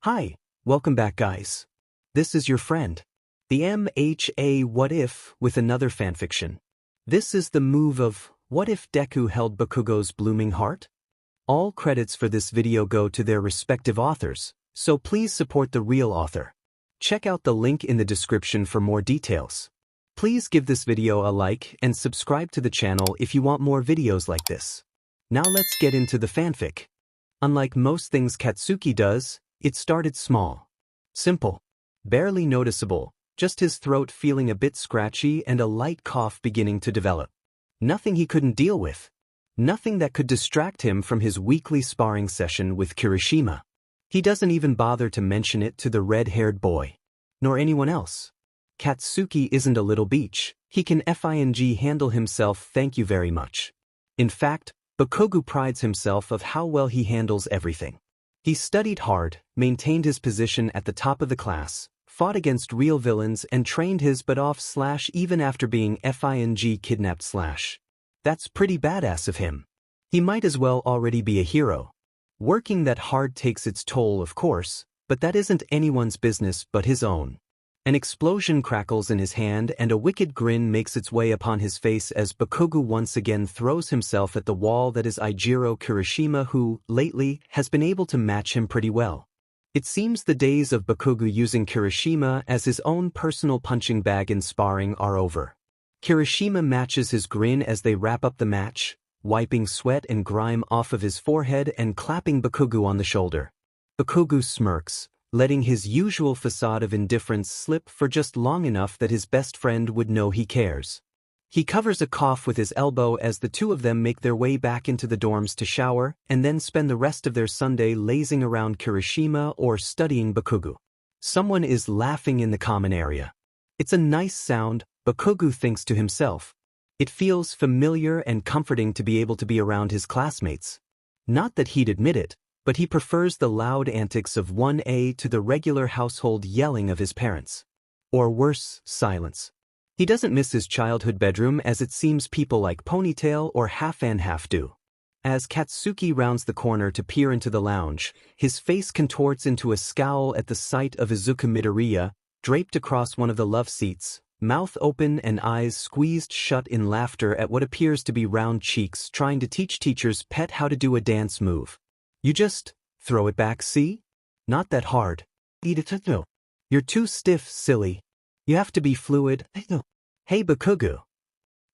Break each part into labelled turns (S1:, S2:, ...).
S1: Hi, welcome back guys. This is your friend, the MHA What If with another fanfiction. This is the move of What If Deku Held Bakugo's Blooming Heart? All credits for this video go to their respective authors, so please support the real author. Check out the link in the description for more details. Please give this video a like and subscribe to the channel if you want more videos like this. Now let's get into the fanfic. Unlike most things Katsuki does, it started small. Simple. Barely noticeable, just his throat feeling a bit scratchy and a light cough beginning to develop. Nothing he couldn't deal with. Nothing that could distract him from his weekly sparring session with Kirishima. He doesn't even bother to mention it to the red-haired boy. Nor anyone else. Katsuki isn't a little beach, he can handle himself, thank you very much. In fact, Bakugo prides himself of how well he handles everything. He studied hard, maintained his position at the top of the class, fought against real villains and trained his butt off / even after being kidnapped / That's pretty badass of him. He might as well already be a hero. Working that hard takes its toll, of course, but that isn't anyone's business but his own. An explosion crackles in his hand and a wicked grin makes its way upon his face as Bakugo once again throws himself at the wall that is Eijiro Kirishima, who, lately, has been able to match him pretty well. It seems the days of Bakugo using Kirishima as his own personal punching bag in sparring are over. Kirishima matches his grin as they wrap up the match, wiping sweat and grime off of his forehead and clapping Bakugo on the shoulder. Bakugo smirks, letting his usual facade of indifference slip for just long enough that his best friend would know he cares. He covers a cough with his elbow as the two of them make their way back into the dorms to shower and then spend the rest of their Sunday lazing around Kirishima or studying Bakugo. Someone is laughing in the common area. It's a nice sound, Bakugo thinks to himself. It feels familiar and comforting to be able to be around his classmates. Not that he'd admit it, but he prefers the loud antics of 1A to the regular household yelling of his parents. Or worse, silence. He doesn't miss his childhood bedroom as it seems people like Ponytail or Half and Half do. As Katsuki rounds the corner to peer into the lounge, his face contorts into a scowl at the sight of Izuku Midoriya, draped across one of the love seats, mouth open and eyes squeezed shut in laughter at what appears to be round cheeks trying to teach teacher's pet how to do a dance move. You just throw it back, see? Not that hard. Eat it, no. You're too stiff, silly. You have to be fluid. Hey Bakugo.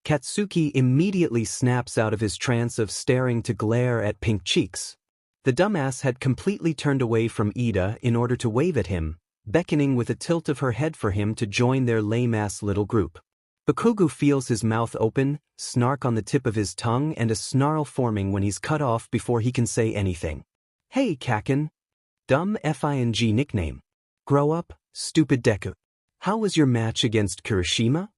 S1: Katsuki immediately snaps out of his trance of staring to glare at pink cheeks. The dumbass had completely turned away from Ida in order to wave at him, beckoning with a tilt of her head for him to join their lame-ass little group. Bakugo feels his mouth open, snark on the tip of his tongue and a snarl forming when he's cut off before he can say anything. Hey Kaken. Dumb FING nickname. Grow up, stupid Deku. How was your match against Kirishima?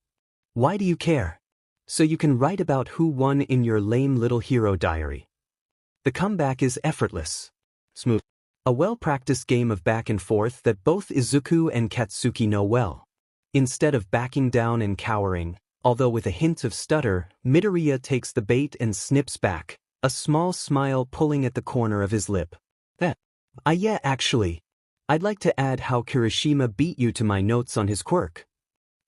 S1: Why do you care? So you can write about who won in your lame little hero diary. The comeback is effortless. Smooth. A well-practiced game of back and forth that both Izuku and Katsuki know well. Instead of backing down and cowering, although with a hint of stutter, Midoriya takes the bait and snips back, a small smile pulling at the corner of his lip. Yeah, actually. I'd like to add how Kirishima beat you to my notes on his quirk.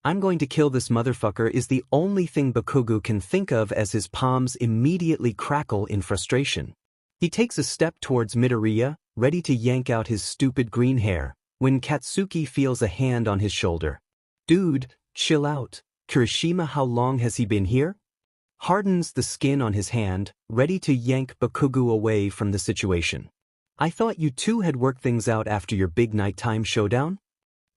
S1: I'm going to kill this motherfucker is the only thing Bakugo can think of as his palms immediately crackle in frustration. He takes a step towards Midoriya, ready to yank out his stupid green hair, when Katsuki feels a hand on his shoulder. Dude, chill out. Kirishima, how long has he been here? Hardens the skin on his hand, ready to yank Bakugo away from the situation. I thought you two had worked things out after your big nighttime showdown?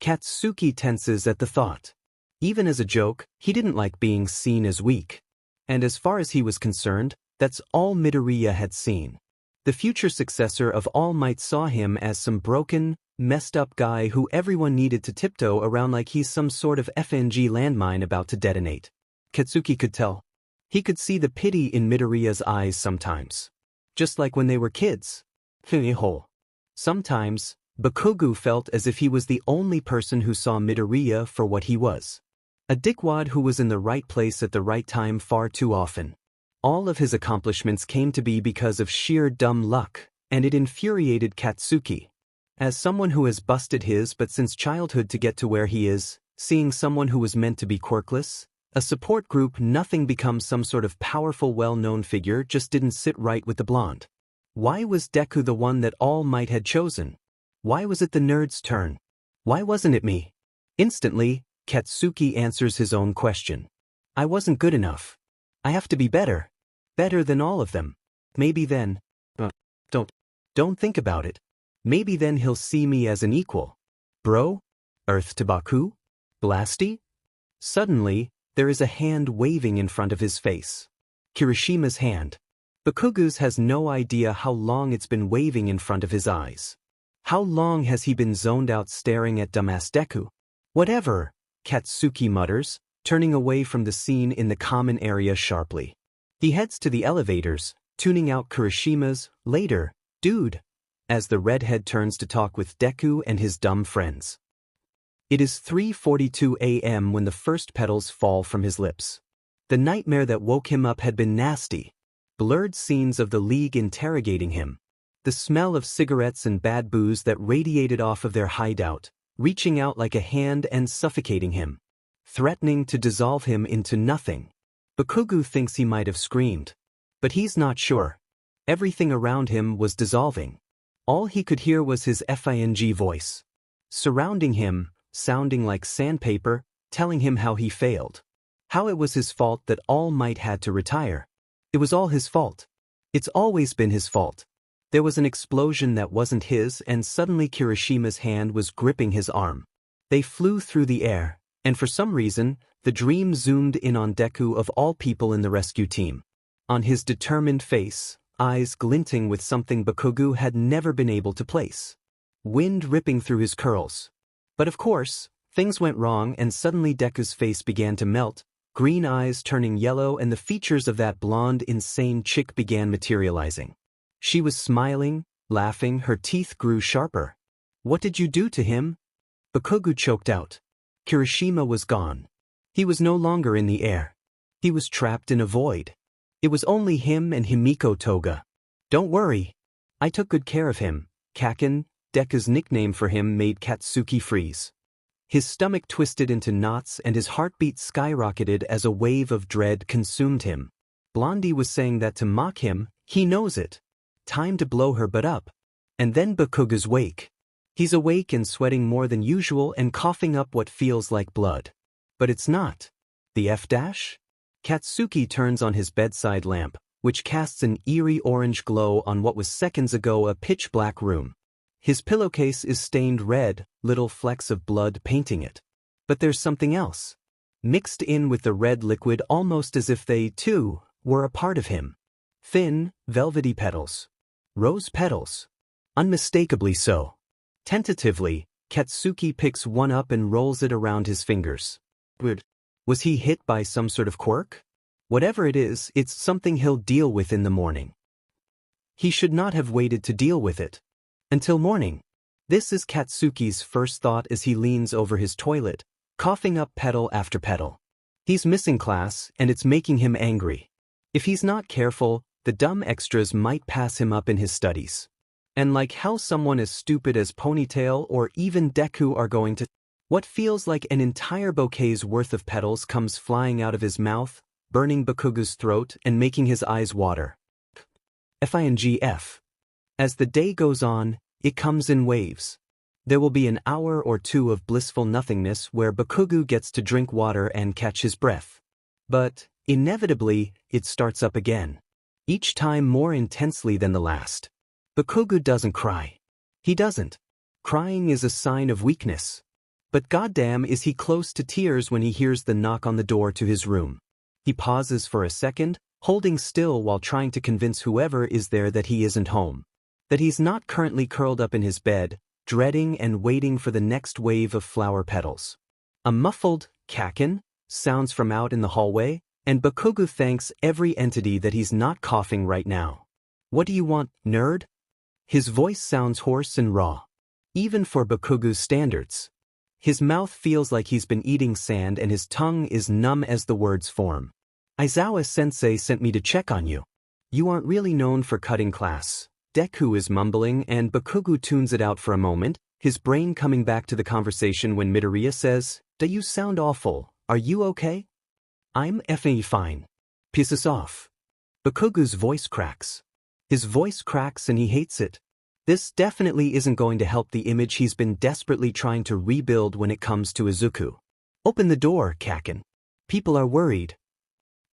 S1: Katsuki tenses at the thought. Even as a joke, he didn't like being seen as weak. And as far as he was concerned, that's all Midoriya had seen. The future successor of All Might saw him as some broken, messed up guy who everyone needed to tiptoe around like he's some sort of FNG landmine about to detonate. Katsuki could tell. He could see the pity in Midoriya's eyes sometimes. Just like when they were kids. Sometimes, Bakugo felt as if he was the only person who saw Midoriya for what he was. A dickwad who was in the right place at the right time far too often. All of his accomplishments came to be because of sheer dumb luck, and it infuriated Katsuki. As someone who has busted his butt since childhood to get to where he is, seeing someone who was meant to be quirkless, a support group, nothing becomes some sort of powerful well-known figure, just didn't sit right with the blonde. Why was Deku the one that All Might had chosen? Why was it the nerd's turn? Why wasn't it me? Instantly, Katsuki answers his own question. I wasn't good enough. I have to be better. Better than all of them. Maybe then… Don't think about it. Maybe then he'll see me as an equal. Bro? Earth to Baku? Blasty? Suddenly, there is a hand waving in front of his face. Kirishima's hand. Bakugo's has no idea how long it's been waving in front of his eyes. How long has he been zoned out staring at dumbass Deku? Whatever, Katsuki mutters, turning away from the scene in the common area sharply. He heads to the elevators, tuning out Kirishima's "later, dude," as the redhead turns to talk with Deku and his dumb friends. It is 3:42 a.m. when the first petals fall from his lips. The nightmare that woke him up had been nasty. Blurred scenes of the League interrogating him. The smell of cigarettes and bad booze that radiated off of their hideout, reaching out like a hand and suffocating him. Threatening to dissolve him into nothing. Bakugo thinks he might have screamed. But he's not sure. Everything around him was dissolving. All he could hear was his FING voice. Surrounding him, sounding like sandpaper, telling him how he failed. How it was his fault that All Might had to retire. It was all his fault. It's always been his fault. There was an explosion that wasn't his, and suddenly Kirishima's hand was gripping his arm. They flew through the air, and for some reason, the dream zoomed in on Deku of all people in the rescue team. On his determined face, eyes glinting with something Bakugo had never been able to place. Wind ripping through his curls. But of course, things went wrong and suddenly Deku's face began to melt, green eyes turning yellow, and the features of that blonde insane chick began materializing. She was smiling, laughing, her teeth grew sharper. What did you do to him? Bakugo choked out. Kirishima was gone. He was no longer in the air. He was trapped in a void. It was only him and Himiko Toga. Don't worry. I took good care of him. Kaken, Deku's nickname for him, made Katsuki freeze. His stomach twisted into knots and his heartbeat skyrocketed as a wave of dread consumed him. Blondie was saying that to mock him, he knows it. Time to blow her butt up. And then Bakugo's wake. He's awake and sweating more than usual and coughing up what feels like blood. But it's not. The F-dash? Katsuki turns on his bedside lamp, which casts an eerie orange glow on what was seconds ago a pitch-black room. His pillowcase is stained red, little flecks of blood painting it. But there's something else. Mixed in with the red liquid, almost as if they, too, were a part of him. Thin, velvety petals. Rose petals. Unmistakably so. Tentatively, Katsuki picks one up and rolls it around his fingers. Was he hit by some sort of quirk? Whatever it is, it's something he'll deal with in the morning. He should not have waited to deal with it. Until morning. This is Katsuki's first thought as he leans over his toilet, coughing up petal after petal. He's missing class, and it's making him angry. If he's not careful, the dumb extras might pass him up in his studies. And like how someone as stupid as Ponytail or even Deku are going to… What feels like an entire bouquet's worth of petals comes flying out of his mouth, burning Bakugo's throat and making his eyes water. FINGF. As the day goes on, it comes in waves. There will be an hour or two of blissful nothingness where Bakugo gets to drink water and catch his breath. But, inevitably, it starts up again. Each time more intensely than the last. Bakugo doesn't cry. He doesn't. Crying is a sign of weakness. But goddamn is he close to tears when he hears the knock on the door to his room. He pauses for a second, holding still while trying to convince whoever is there that he isn't home. That he's not currently curled up in his bed, dreading and waiting for the next wave of flower petals. A muffled "kaken" sounds from out in the hallway, and Bakugo thanks every entity that he's not coughing right now. What do you want, nerd? His voice sounds hoarse and raw. Even for Bakugo's standards. His mouth feels like he's been eating sand and his tongue is numb as the words form. Aizawa-sensei sent me to check on you. You aren't really known for cutting class, Deku is mumbling and Bakugo tunes it out for a moment, his brain coming back to the conversation when Midoriya says, "Do you sound awful, are you okay?" "I'm effing fine." Pisses off. Bakugo's voice cracks. His voice cracks and he hates it. This definitely isn't going to help the image he's been desperately trying to rebuild when it comes to Izuku. "Open the door, Kaken. People are worried."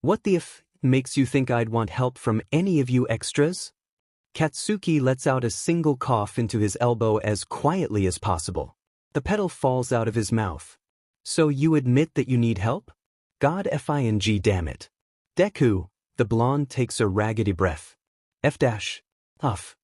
S1: "What the f makes you think I'd want help from any of you extras?" Katsuki lets out a single cough into his elbow as quietly as possible. The petal falls out of his mouth. "So you admit that you need help? God fing damn it." Deku, the blonde, takes a raggedy breath. Huff.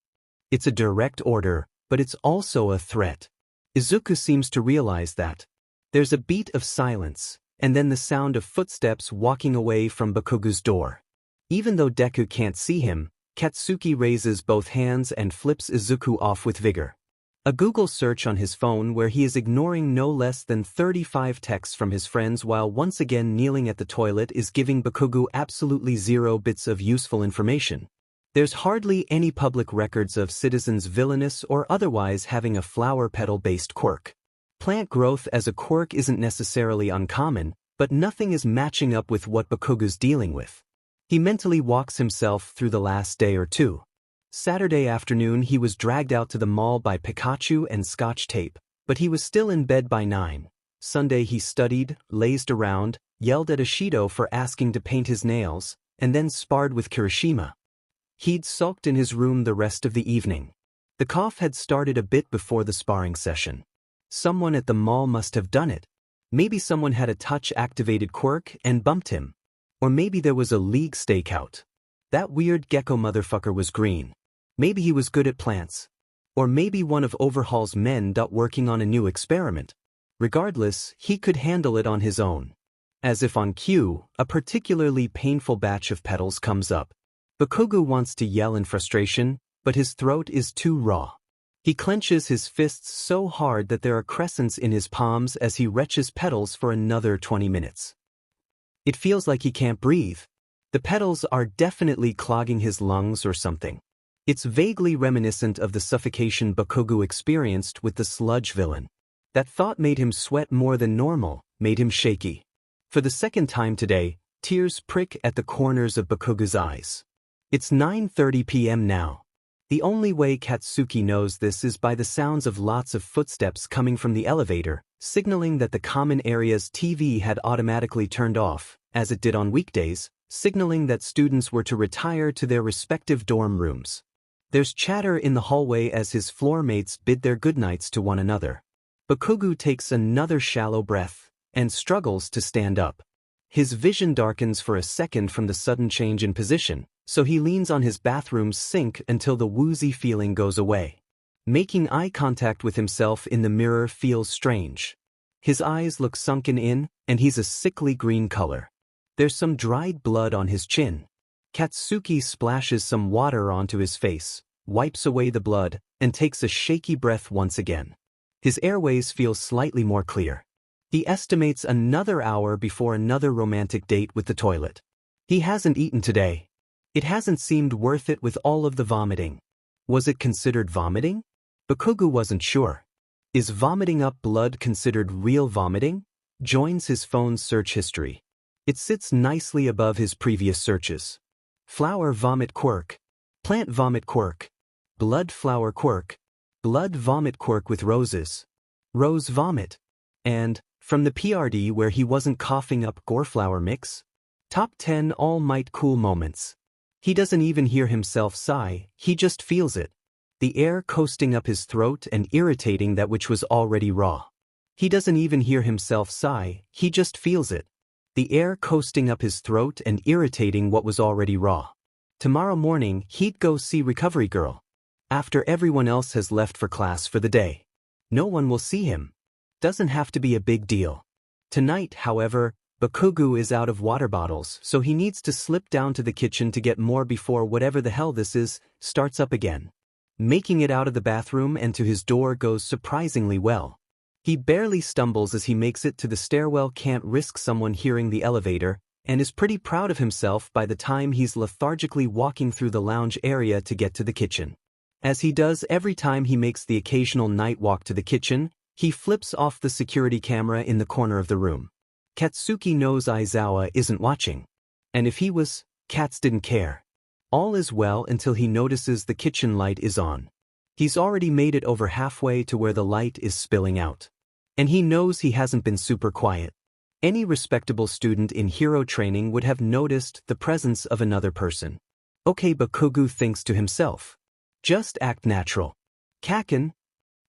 S1: It's a direct order, but it's also a threat. Izuku seems to realize that. There's a beat of silence, and then the sound of footsteps walking away from Bakugo's door. Even though Deku can't see him, Katsuki raises both hands and flips Izuku off with vigor. A Google search on his phone where he is ignoring no less than 35 texts from his friends while once again kneeling at the toilet is giving Bakugo absolutely 0 bits of useful information. There's hardly any public records of citizens villainous or otherwise having a flower petal-based quirk. Plant growth as a quirk isn't necessarily uncommon, but nothing is matching up with what Bakugo's dealing with. He mentally walks himself through the last day or two. Saturday afternoon he was dragged out to the mall by Pikachu and Scotch tape, but he was still in bed by 9. Sunday he studied, lazed around, yelled at Ishido for asking to paint his nails, and then sparred with Kirishima. He'd sulked in his room the rest of the evening. The cough had started a bit before the sparring session. Someone at the mall must have done it. Maybe someone had a touch-activated quirk and bumped him. Or maybe there was a league stakeout. That weird gecko motherfucker was green. Maybe he was good at plants. Or maybe one of Overhaul's men working on a new experiment. Regardless, he could handle it on his own. As if on cue, a particularly painful batch of petals comes up. Bakugo wants to yell in frustration, but his throat is too raw. He clenches his fists so hard that there are crescents in his palms as he retches petals for another 20 minutes. It feels like he can't breathe. The petals are definitely clogging his lungs or something. It's vaguely reminiscent of the suffocation Bakugo experienced with the sludge villain. That thought made him sweat more than normal, made him shaky. For the second time today, tears prick at the corners of Bakugo's eyes. It's 9:30 p.m. now. The only way Katsuki knows this is by the sounds of lots of footsteps coming from the elevator, signaling that the common area's TV had automatically turned off, as it did on weekdays, signaling that students were to retire to their respective dorm rooms. There's chatter in the hallway as his floor mates bid their goodnights to one another. Bakugo takes another shallow breath and struggles to stand up. His vision darkens for a second from the sudden change in position, so he leans on his bathroom's sink until the woozy feeling goes away. Making eye contact with himself in the mirror feels strange. His eyes look sunken in, and he's a sickly green color. There's some dried blood on his chin. Katsuki splashes some water onto his face, wipes away the blood, and takes a shaky breath once again. His airways feel slightly more clear. He estimates another hour before another romantic date with the toilet. He hasn't eaten today. It hasn't seemed worth it with all of the vomiting. Was it considered vomiting? Bakugo wasn't sure. Is vomiting up blood considered real vomiting? Joins his phone's search history. It sits nicely above his previous searches. Flower vomit quirk. Plant vomit quirk. Blood flower quirk. Blood vomit quirk with roses. Rose vomit. And, from the PRD where he wasn't coughing up goreflower mix. Top 10 all might cool moments. He doesn't even hear himself sigh, he just feels it. The air coasting up his throat and irritating that which was already raw. He doesn't even hear himself sigh, he just feels it. The air coasting up his throat and irritating what was already raw. Tomorrow morning, he'd go see Recovery Girl. After everyone else has left for class for the day. No one will see him. Doesn't have to be a big deal. Tonight, however, Bakugo is out of water bottles, so he needs to slip down to the kitchen to get more before whatever the hell this is, starts up again. Making it out of the bathroom and to his door goes surprisingly well. He barely stumbles as he makes it to the stairwell, can't risk someone hearing the elevator, and is pretty proud of himself by the time he's lethargically walking through the lounge area to get to the kitchen. As he does every time he makes the occasional night walk to the kitchen, he flips off the security camera in the corner of the room. Katsuki knows Aizawa isn't watching. And if he was, cats didn't care. All is well until he notices the kitchen light is on. He's already made it over halfway to where the light is spilling out. And he knows he hasn't been super quiet. Any respectable student in hero training would have noticed the presence of another person. Okay, Bakugo thinks to himself. Just act natural. Kaken?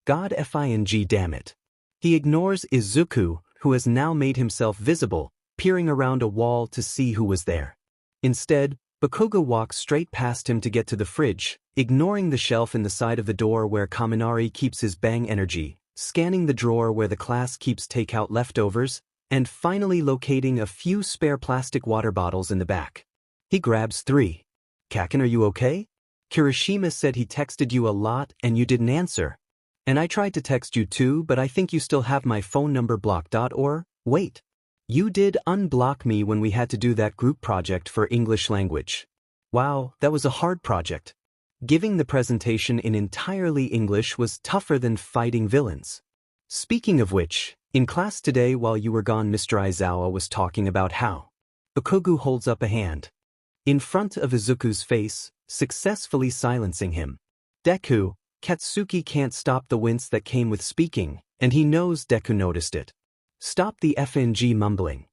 S1: God fing damn it. He ignores Izuku, who has now made himself visible, peering around a wall to see who was there. Instead, Bakugo walks straight past him to get to the fridge, ignoring the shelf in the side of the door where Kaminari keeps his bang energy, scanning the drawer where the class keeps takeout leftovers, and finally locating a few spare plastic water bottles in the back. He grabs 3. Kaken, are you okay? Kirishima said he texted you a lot and you didn't answer. And I tried to text you too, but I think you still have my phone number blocked. Or, wait. You did unblock me when we had to do that group project for English language. Wow, that was a hard project. Giving the presentation in entirely English was tougher than fighting villains. Speaking of which, in class today while you were gone, Mr. Aizawa was talking about how. Bakugo holds up a hand. In front of Izuku's face, successfully silencing him. Deku, Katsuki can't stop the wince that came with speaking, and he knows Deku noticed it. Stop the FNG mumbling.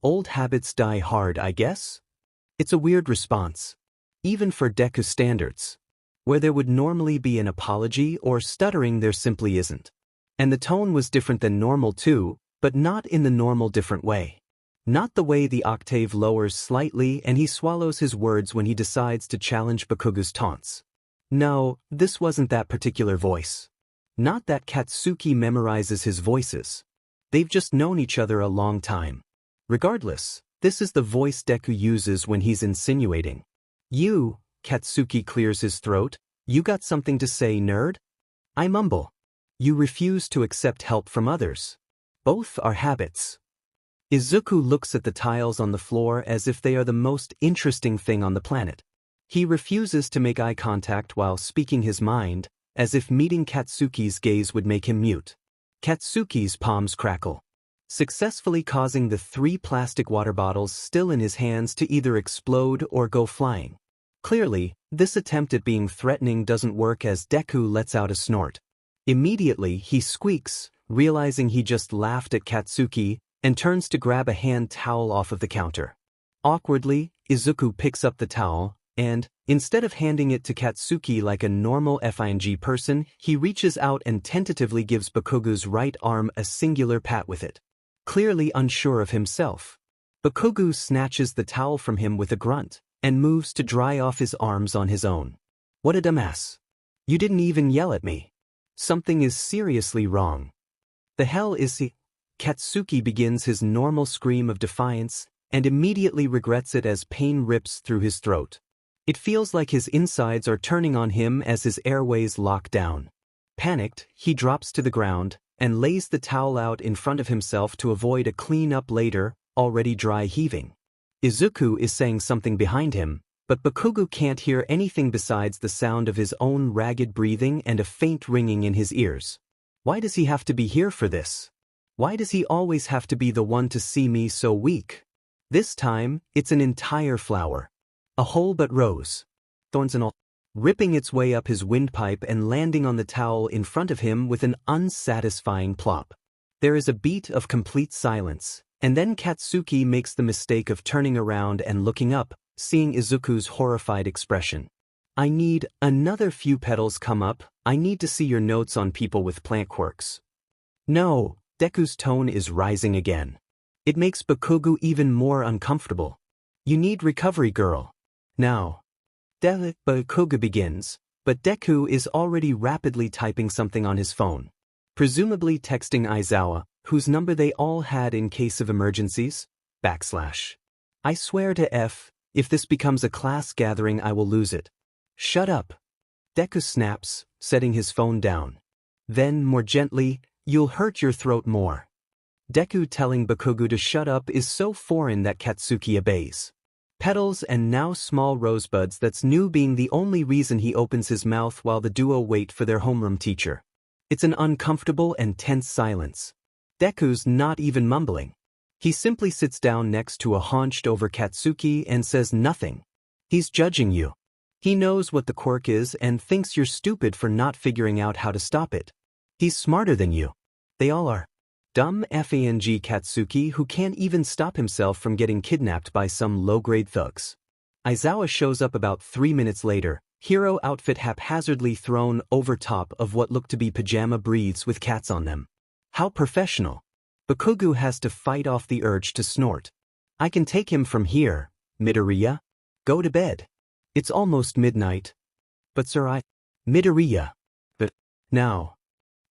S1: Old habits die hard, I guess? It's a weird response. Even for Deku standards. Where there would normally be an apology or stuttering, there simply isn't. And the tone was different than normal too, but not in the normal different way. Not the way the octave lowers slightly and he swallows his words when he decides to challenge Bakugo's taunts. No, this wasn't that particular voice. Not that Katsuki memorizes his voices. They've just known each other a long time. Regardless, this is the voice Deku uses when he's insinuating. You, Katsuki clears his throat, you got something to say, nerd? I mumble. You refuse to accept help from others. Both are habits. Izuku looks at the tiles on the floor as if they are the most interesting thing on the planet. He refuses to make eye contact while speaking his mind, as if meeting Katsuki's gaze would make him mute. Katsuki's palms crackle, successfully causing the 3 plastic water bottles still in his hands to either explode or go flying. Clearly, this attempt at being threatening doesn't work as Deku lets out a snort. Immediately, he squeaks, realizing he just laughed at Katsuki, and turns to grab a hand towel off of the counter. Awkwardly, Izuku picks up the towel, and, instead of handing it to Katsuki like a normal FING person, he reaches out and tentatively gives Bakugo's right arm a singular pat with it. Clearly unsure of himself. Bakugo snatches the towel from him with a grunt, and moves to dry off his arms on his own. What a dumbass. You didn't even yell at me. Something is seriously wrong. The hell is he? Katsuki begins his normal scream of defiance, and immediately regrets it as pain rips through his throat. It feels like his insides are turning on him as his airways lock down. Panicked, he drops to the ground, and lays the towel out in front of himself to avoid a clean-up later, already dry heaving. Izuku is saying something behind him, but Bakugo can't hear anything besides the sound of his own ragged breathing and a faint ringing in his ears. Why does he have to be here for this? Why does he always have to be the one to see me so weak? This time, it's an entire flower. A whole but rose. Thorns and all. Ripping its way up his windpipe and landing on the towel in front of him with an unsatisfying plop. There is a beat of complete silence, and then Katsuki makes the mistake of turning around and looking up, seeing Izuku's horrified expression. I need another few petals come up. I need to see your notes on people with plant quirks. No. Deku's tone is rising again. It makes Bakugo even more uncomfortable. You need recovery, girl. Now. Bakugo begins, but Deku is already rapidly typing something on his phone. Presumably texting Aizawa, whose number they all had in case of emergencies. / I swear to if this becomes a class gathering I will lose it. Shut up. Deku snaps, setting his phone down. Then, more gently, you'll hurt your throat more. Deku telling Bakugo to shut up is so foreign that Katsuki obeys. Petals and now small rosebuds, that's new being the only reason he opens his mouth while the duo wait for their homeroom teacher. It's an uncomfortable and tense silence. Deku's not even mumbling. He simply sits down next to a hunched-over Katsuki and says nothing. He's judging you. He knows what the quirk is and thinks you're stupid for not figuring out how to stop it. He's smarter than you. They all are. Dumb fang Katsuki who can't even stop himself from getting kidnapped by some low-grade thugs. Aizawa shows up about 3 minutes later, hero outfit haphazardly thrown over top of what looked to be pajama briefs with cats on them. How professional. Bakugo has to fight off the urge to snort. I can take him from here, Midoriya. Go to bed. It's almost midnight. But sir, Midoriya. But now.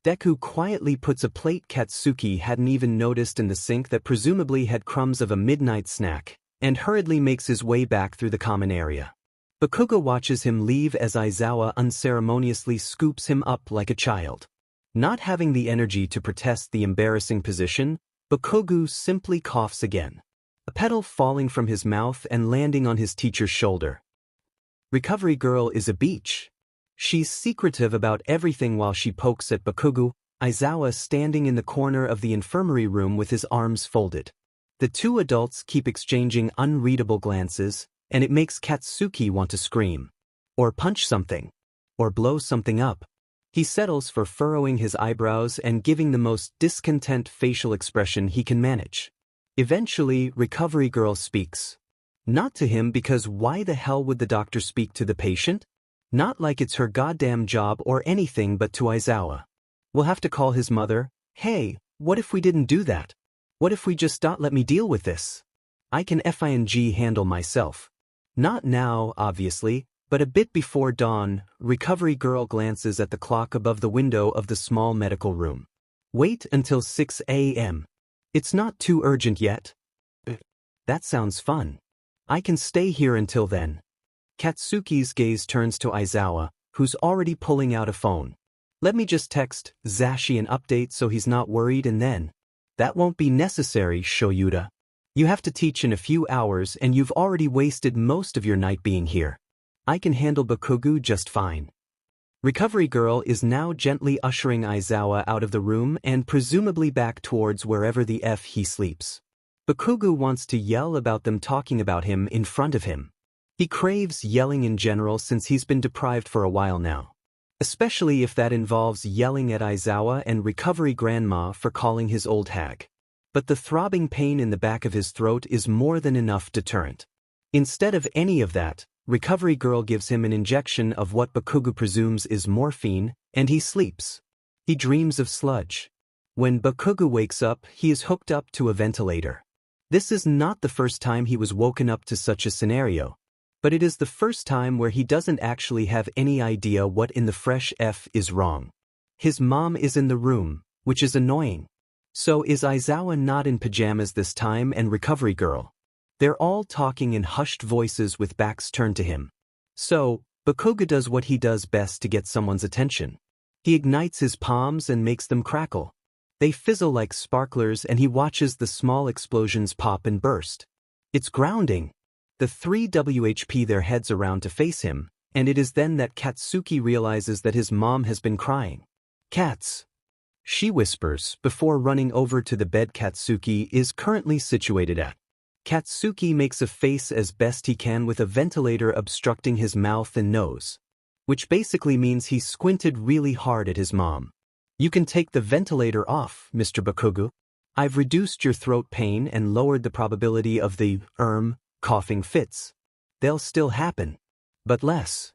S1: Deku quietly puts a plate Katsuki hadn't even noticed in the sink that presumably had crumbs of a midnight snack, and hurriedly makes his way back through the common area. Bakugo watches him leave as Aizawa unceremoniously scoops him up like a child. Not having the energy to protest the embarrassing position, Bakugo simply coughs again. A petal falling from his mouth and landing on his teacher's shoulder. Recovery girl is a beach. She's secretive about everything while she pokes at Bakugo, Aizawa standing in the corner of the infirmary room with his arms folded. The two adults keep exchanging unreadable glances, and it makes Katsuki want to scream. Or punch something. Or blow something up. He settles for furrowing his eyebrows and giving the most discontent facial expression he can manage. Eventually, Recovery Girl speaks. Not to him, because why the hell would the doctor speak to the patient? Not like it's her goddamn job or anything, but to Aizawa. We'll have to call his mother. Hey, what if we didn't do that? What if we just let me deal with this? I can handle myself. Not now, obviously, but a bit before dawn. Recovery Girl glances at the clock above the window of the small medical room. Wait until 6 a.m. It's not too urgent yet. That sounds fun. I can stay here until then. Katsuki's gaze turns to Aizawa, who's already pulling out a phone. Let me just text Zashi an update so he's not worried, and then. That won't be necessary, Shoyuta. You have to teach in a few hours and you've already wasted most of your night being here. I can handle Bakugo just fine. Recovery Girl is now gently ushering Aizawa out of the room and presumably back towards wherever the F he sleeps. Bakugo wants to yell about them talking about him in front of him. He craves yelling in general since he's been deprived for a while now. Especially if that involves yelling at Aizawa and Recovery Grandma for calling his old hag. But the throbbing pain in the back of his throat is more than enough deterrent. Instead of any of that, Recovery Girl gives him an injection of what Bakugo presumes is morphine, and he sleeps. He dreams of sludge. When Bakugo wakes up, he is hooked up to a ventilator. This is not the first time he was woken up to such a scenario. But it is the first time where he doesn't actually have any idea what in the fresh F is wrong. His mom is in the room, which is annoying. So is Aizawa not in pajamas this time, and Recovery Girl? They're all talking in hushed voices with backs turned to him. So, Bakugo does what he does best to get someone's attention. He ignites his palms and makes them crackle. They fizzle like sparklers and he watches the small explosions pop and burst. It's grounding. The three WHP their heads around to face him, and it is then that Katsuki realizes that his mom has been crying. Cats. She whispers before running over to the bed Katsuki is currently situated at. Katsuki makes a face as best he can with a ventilator obstructing his mouth and nose. Which basically means he squinted really hard at his mom. You can take the ventilator off, Mr. Bakugo. I've reduced your throat pain and lowered the probability of the, coughing fits. They'll still happen. But less.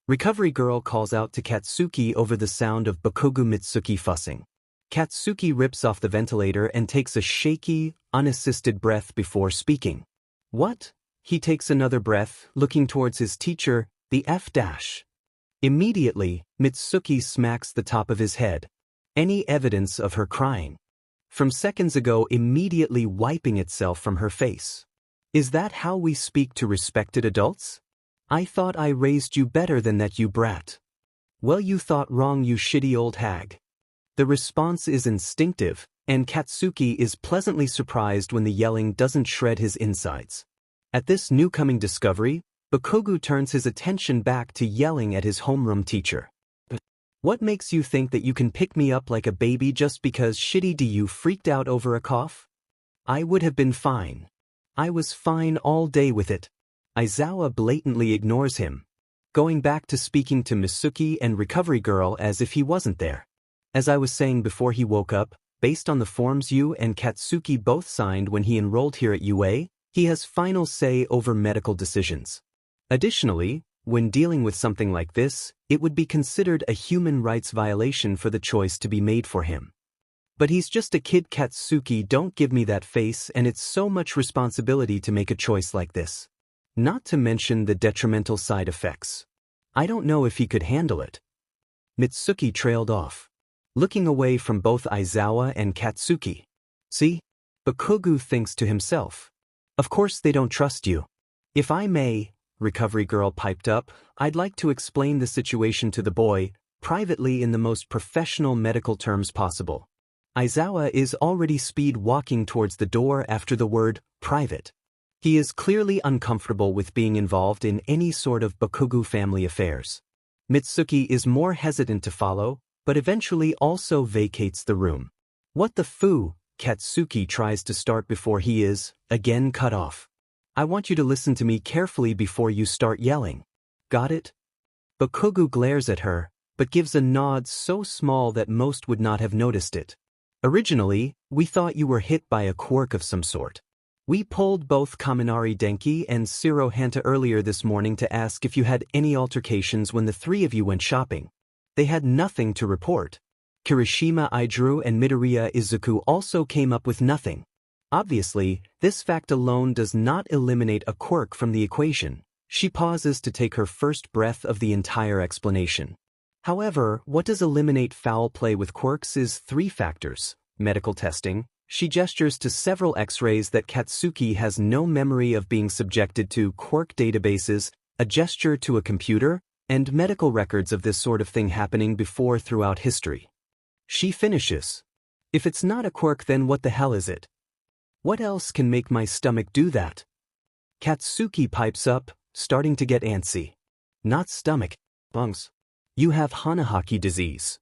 S1: Recovery Girl calls out to Katsuki over the sound of Bakugo Mitsuki fussing. Katsuki rips off the ventilator and takes a shaky, unassisted breath before speaking. What? He takes another breath, looking towards his teacher, the F-. Immediately, Mitsuki smacks the top of his head. Any evidence of her crying from seconds ago immediately wiping itself from her face. Is that how we speak to respected adults? I thought I raised you better than that, you brat. Well, you thought wrong, you shitty old hag. The response is instinctive, and Katsuki is pleasantly surprised when the yelling doesn't shred his insides. At this new-coming discovery, Bakugo turns his attention back to yelling at his homeroom teacher. What makes you think that you can pick me up like a baby just because shitty do you freaked out over a cough? I would have been fine. I was fine all day with it. Aizawa blatantly ignores him, going back to speaking to Mitsuki and Recovery Girl as if he wasn't there. As I was saying before he woke up, based on the forms you and Katsuki both signed when he enrolled here at UA, he has final say over medical decisions. Additionally, when dealing with something like this, it would be considered a human rights violation for the choice to be made for him. But he's just a kid. Katsuki, don't give me that face, and it's so much responsibility to make a choice like this. Not to mention the detrimental side effects. I don't know if he could handle it. Mitsuki trailed off, looking away from both Aizawa and Katsuki. See? Bakugo thinks to himself. Of course they don't trust you. If I may, Recovery Girl piped up, I'd like to explain the situation to the boy, privately in the most professional medical terms possible. Aizawa is already speed walking towards the door after the word private. He is clearly uncomfortable with being involved in any sort of Bakugo family affairs. Mitsuki is more hesitant to follow, but eventually also vacates the room. What the foo? Katsuki tries to start before he is, again, cut off. I want you to listen to me carefully before you start yelling. Got it? Bakugo glares at her, but gives a nod so small that most would not have noticed it. Originally, we thought you were hit by a quirk of some sort. We pulled both Kaminari Denki and Shiro Hanta earlier this morning to ask if you had any altercations when the three of you went shopping. They had nothing to report. Kirishima Idru and Midoriya Izuku also came up with nothing. Obviously, this fact alone does not eliminate a quirk from the equation. She pauses to take her first breath of the entire explanation. However, what does eliminate foul play with quirks is 3 factors. Medical testing. She gestures to several X-rays that Katsuki has no memory of being subjected to, quirk databases, a gesture to a computer, and medical records of this sort of thing happening before throughout history. She finishes. If it's not a quirk, then what the hell is it? What else can make my stomach do that? Katsuki pipes up, starting to get antsy. Not stomach, bungs. You have Hanahaki disease.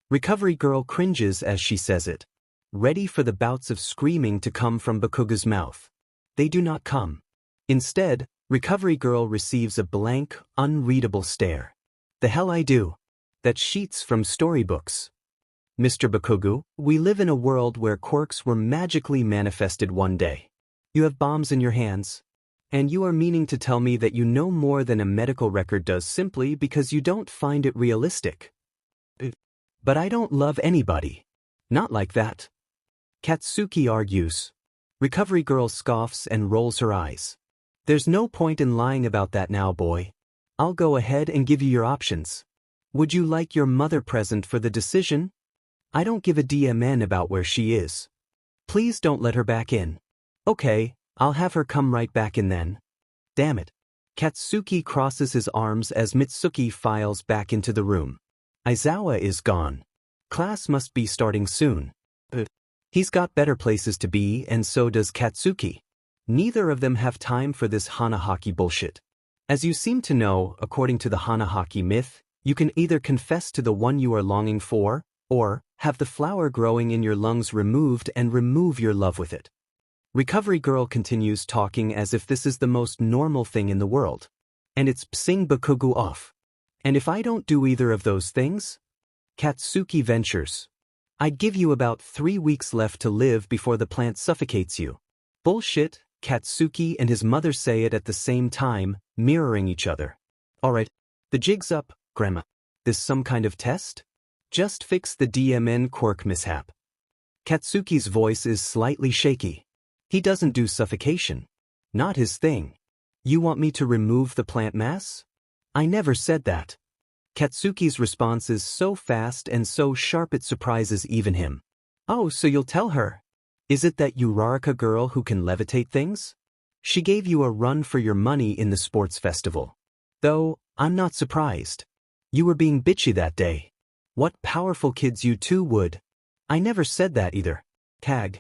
S1: Recovery Girl cringes as she says it, ready for the bouts of screaming to come from Bakugo's mouth. They do not come. Instead, Recovery Girl receives a blank, unreadable stare. The hell I do? That's sheets from storybooks. Mr. Bakugo, we live in a world where quirks were magically manifested one day. You have bombs in your hands. And you are meaning to tell me that you know more than a medical record does simply because you don't find it realistic. But I don't love anybody. Not like that. Katsuki argues. Recovery Girl scoffs and rolls her eyes. There's no point in lying about that now, boy. I'll go ahead and give you your options. Would you like your mother present for the decision? I don't give a DMN about where she is. Please don't let her back in. Okay, I'll have her come right back in then. Damn it. Katsuki crosses his arms as Mitsuki files back into the room. Aizawa is gone. Class must be starting soon. He's got better places to be, and so does Katsuki. Neither of them have time for this Hanahaki bullshit. As you seem to know, according to the Hanahaki myth, you can either confess to the one you are longing for, or have the flower growing in your lungs removed and remove your love with it. Recovery Girl continues talking as if this is the most normal thing in the world. And it's pissing Bakugo off. And if I don't do either of those things? Katsuki ventures. I'd give you about 3 weeks left to live before the plant suffocates you. Bullshit, Katsuki and his mother say it at the same time, mirroring each other. Alright, the jig's up, Grandma. This some kind of test? Just fix the DMN quirk mishap. Katsuki's voice is slightly shaky. He doesn't do suffocation. Not his thing. You want me to remove the plant mass? I never said that. Katsuki's response is so fast and so sharp it surprises even him. Oh, so you'll tell her. Is it that Uraraka girl who can levitate things? She gave you a run for your money in the sports festival. Though, I'm not surprised. You were being bitchy that day. What powerful kids you two would. I never said that either. Tag.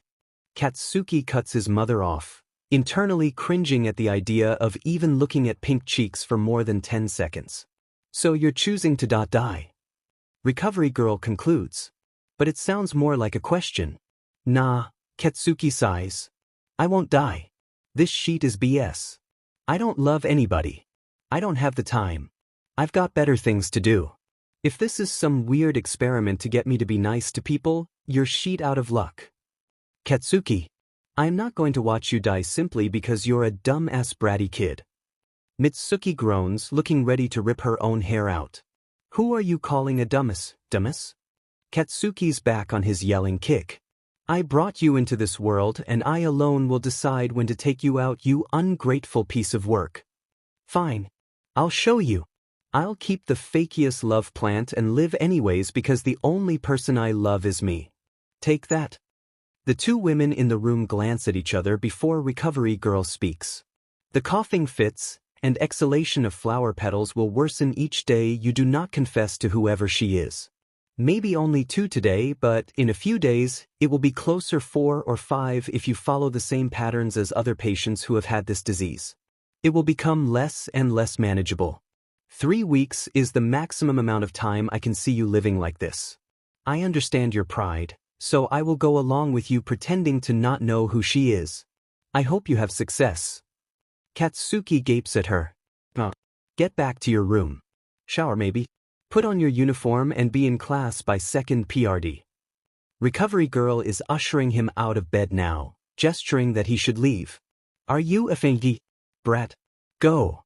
S1: Katsuki cuts his mother off, internally cringing at the idea of even looking at pink cheeks for more than 10 seconds. So you're choosing to not die? Recovery girl concludes. But it sounds more like a question. Nah, Katsuki sighs. I won't die. This sheet is BS. I don't love anybody. I don't have the time. I've got better things to do. If this is some weird experiment to get me to be nice to people, you're sheet out of luck. Katsuki, I'm not going to watch you die simply because you're a dumb-ass bratty kid. Mitsuki groans, looking ready to rip her own hair out. Who are you calling a dumbass? Katsuki's back on his yelling kick. I brought you into this world and I alone will decide when to take you out, you ungrateful piece of work. Fine. I'll show you. I'll keep the fakiest love plant and live anyways because the only person I love is me. Take that. The two women in the room glance at each other before recovery girl speaks. The coughing fits and exhalation of flower petals will worsen each day you do not confess to whoever she is. Maybe only 2 today, but in a few days, it will be closer 4 or 5 if you follow the same patterns as other patients who have had this disease. It will become less and less manageable. 3 weeks is the maximum amount of time I can see you living like this. I understand your pride, so I will go along with you pretending to not know who she is. I hope you have success. Katsuki gapes at her. Get back to your room. Shower maybe. Put on your uniform and be in class by 2nd PRD. Recovery girl is ushering him out of bed now, gesturing that he should leave. Are you a fangy brat? Go.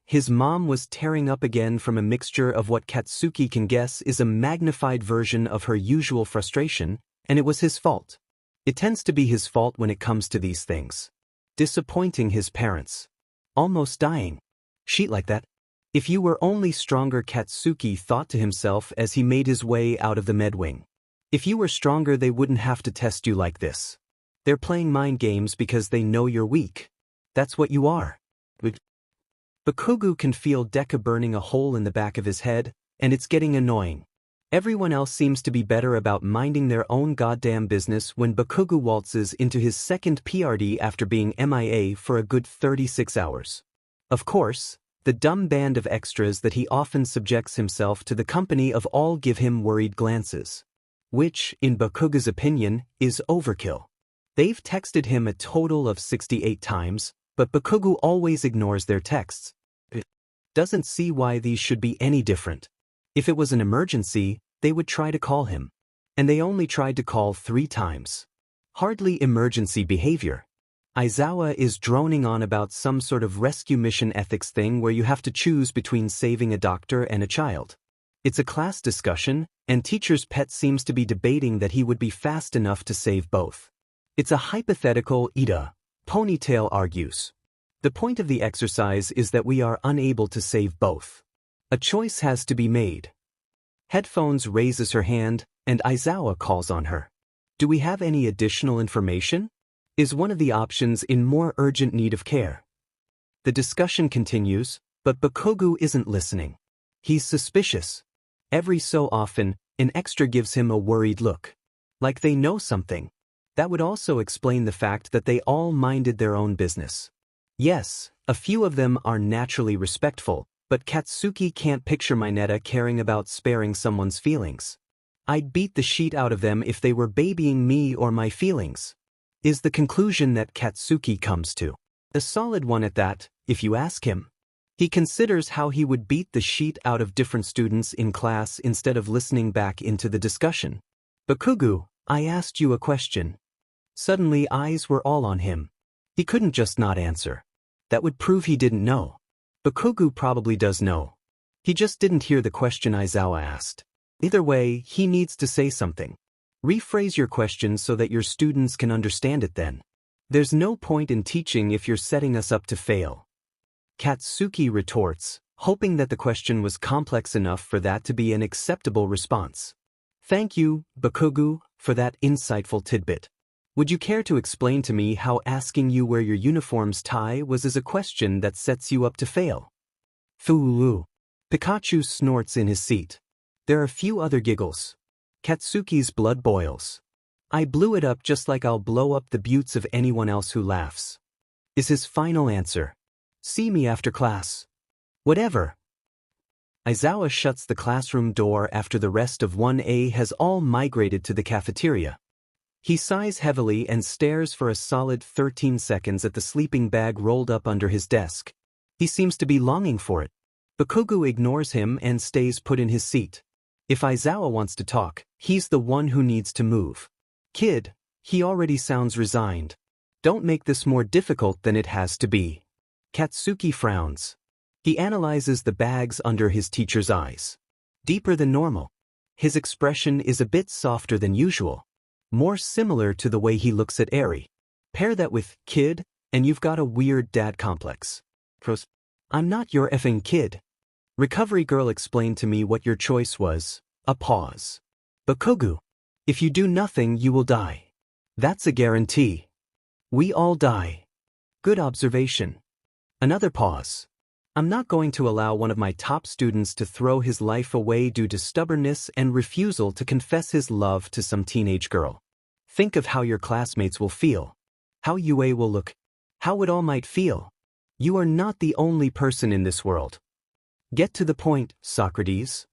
S1: His mom was tearing up again from a mixture of what Katsuki can guess is a magnified version of her usual frustration, and it was his fault. It tends to be his fault when it comes to these things. Disappointing his parents. Almost dying. Sheet like that. If you were only stronger, Katsuki thought to himself as he made his way out of the med wing. If you were stronger, they wouldn't have to test you like this. They're playing mind games because they know you're weak. That's what you are. Bakugo can feel Deku burning a hole in the back of his head, and it's getting annoying. Everyone else seems to be better about minding their own goddamn business when Bakugo waltzes into his 2nd PRD after being MIA for a good 36 hours. Of course, the dumb band of extras that he often subjects himself to the company of all give him worried glances. Which, in Bakugo's opinion, is overkill. They've texted him a total of 68 times, but Bakugo always ignores their texts. Doesn't see why these should be any different. If it was an emergency, they would try to call him. And they only tried to call 3 times. Hardly emergency behavior. Aizawa is droning on about some sort of rescue mission ethics thing where you have to choose between saving a doctor and a child. It's a class discussion, and teacher's pet seems to be debating that he would be fast enough to save both. It's a hypothetical, Ida. Ponytail argues. The point of the exercise is that we are unable to save both. A choice has to be made. Headphones raises her hand, and Aizawa calls on her. Do we have any additional information? Is one of the options in more urgent need of care? The discussion continues, but Bakugo isn't listening. He's suspicious. Every so often, an extra gives him a worried look. Like they know something. That would also explain the fact that they all minded their own business. Yes, a few of them are naturally respectful, but Katsuki can't picture Mineta caring about sparing someone's feelings. I'd beat the sheet out of them if they were babying me or my feelings. Is the conclusion that Katsuki comes to. A solid one at that, if you ask him. He considers how he would beat the sheet out of different students in class instead of listening back into the discussion. Bakugo, I asked you a question. Suddenly eyes were all on him. He couldn't just not answer. That would prove he didn't know. Bakugo probably does know. He just didn't hear the question Aizawa asked. Either way, he needs to say something. Rephrase your question so that your students can understand it then. There's no point in teaching if you're setting us up to fail. Katsuki retorts, hoping that the question was complex enough for that to be an acceptable response. Thank you, Bakugo, for that insightful tidbit. Would you care to explain to me how asking you where your uniform's tie was is a question that sets you up to fail? Foo-loo. Pikachu snorts in his seat. There are few other giggles. Katsuki's blood boils. I blew it up just like I'll blow up the buttes of anyone else who laughs. is his final answer. See me after class. Whatever. Aizawa shuts the classroom door after the rest of 1A has all migrated to the cafeteria. He sighs heavily and stares for a solid 13 seconds at the sleeping bag rolled up under his desk. He seems to be longing for it. Bakugo ignores him and stays put in his seat. If Aizawa wants to talk, he's the one who needs to move. Kid, he already sounds resigned. Don't make this more difficult than it has to be. Katsuki frowns. He analyzes the bags under his teacher's eyes. Deeper than normal. His expression is a bit softer than usual. More similar to the way he looks at Eri. Pair that with kid, and you've got a weird dad complex. Pros. I'm not your effing kid. Recovery girl explained to me what your choice was. A pause. Bakugo. If you do nothing, you will die. That's a guarantee. We all die. Good observation. Another pause. I'm not going to allow one of my top students to throw his life away due to stubbornness and refusal to confess his love to some teenage girl. Think of how your classmates will feel. How UA will look. How it all might feel. You are not the only person in this world. Get to the point, Socrates.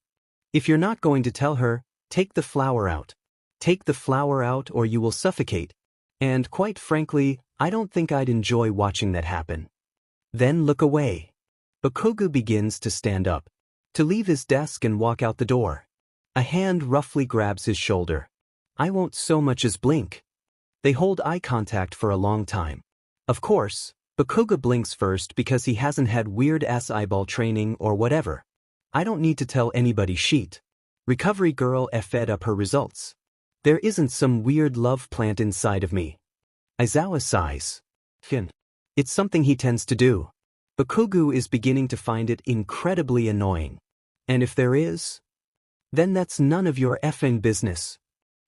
S1: If you're not going to tell her, take the flower out. Take the flower out or you will suffocate. And quite frankly, I don't think I'd enjoy watching that happen. Then look away. Bakugo begins to stand up, to leave his desk and walk out the door. A hand roughly grabs his shoulder. I won't so much as blink. They hold eye contact for a long time. Of course, Bakugo blinks first because he hasn't had weird-ass eyeball training or whatever. I don't need to tell anybody shit. Recovery girl fed up her results. There isn't some weird love plant inside of me. Aizawa sighs. It's something he tends to do. Bakugo is beginning to find it incredibly annoying. And if there is, then that's none of your effing business.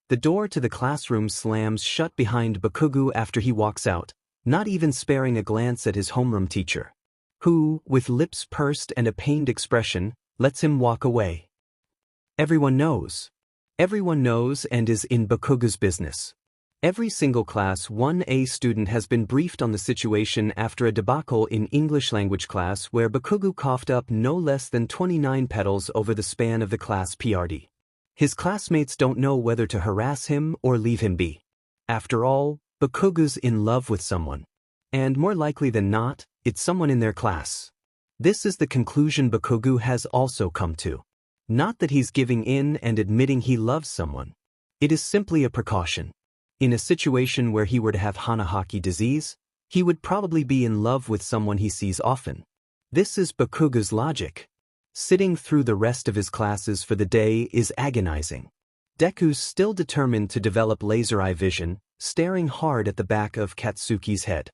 S1: The door to the classroom slams shut behind Bakugo after he walks out, not even sparing a glance at his homeroom teacher, who, with lips pursed and a pained expression, lets him walk away. Everyone knows. Everyone knows and is in Bakugo's business. Every single Class 1A student has been briefed on the situation after a debacle in English language class where Bakugo coughed up no less than 29 petals over the span of the class PRD. His classmates don't know whether to harass him or leave him be. After all, Bakugo's in love with someone. And more likely than not, it's someone in their class. This is the conclusion Bakugo has also come to. Not that he's giving in and admitting he loves someone. It is simply a precaution. In a situation where he were to have Hanahaki disease, he would probably be in love with someone he sees often. This is Bakugo's logic. Sitting through the rest of his classes for the day is agonizing. Deku's still determined to develop laser eye vision, staring hard at the back of Katsuki's head.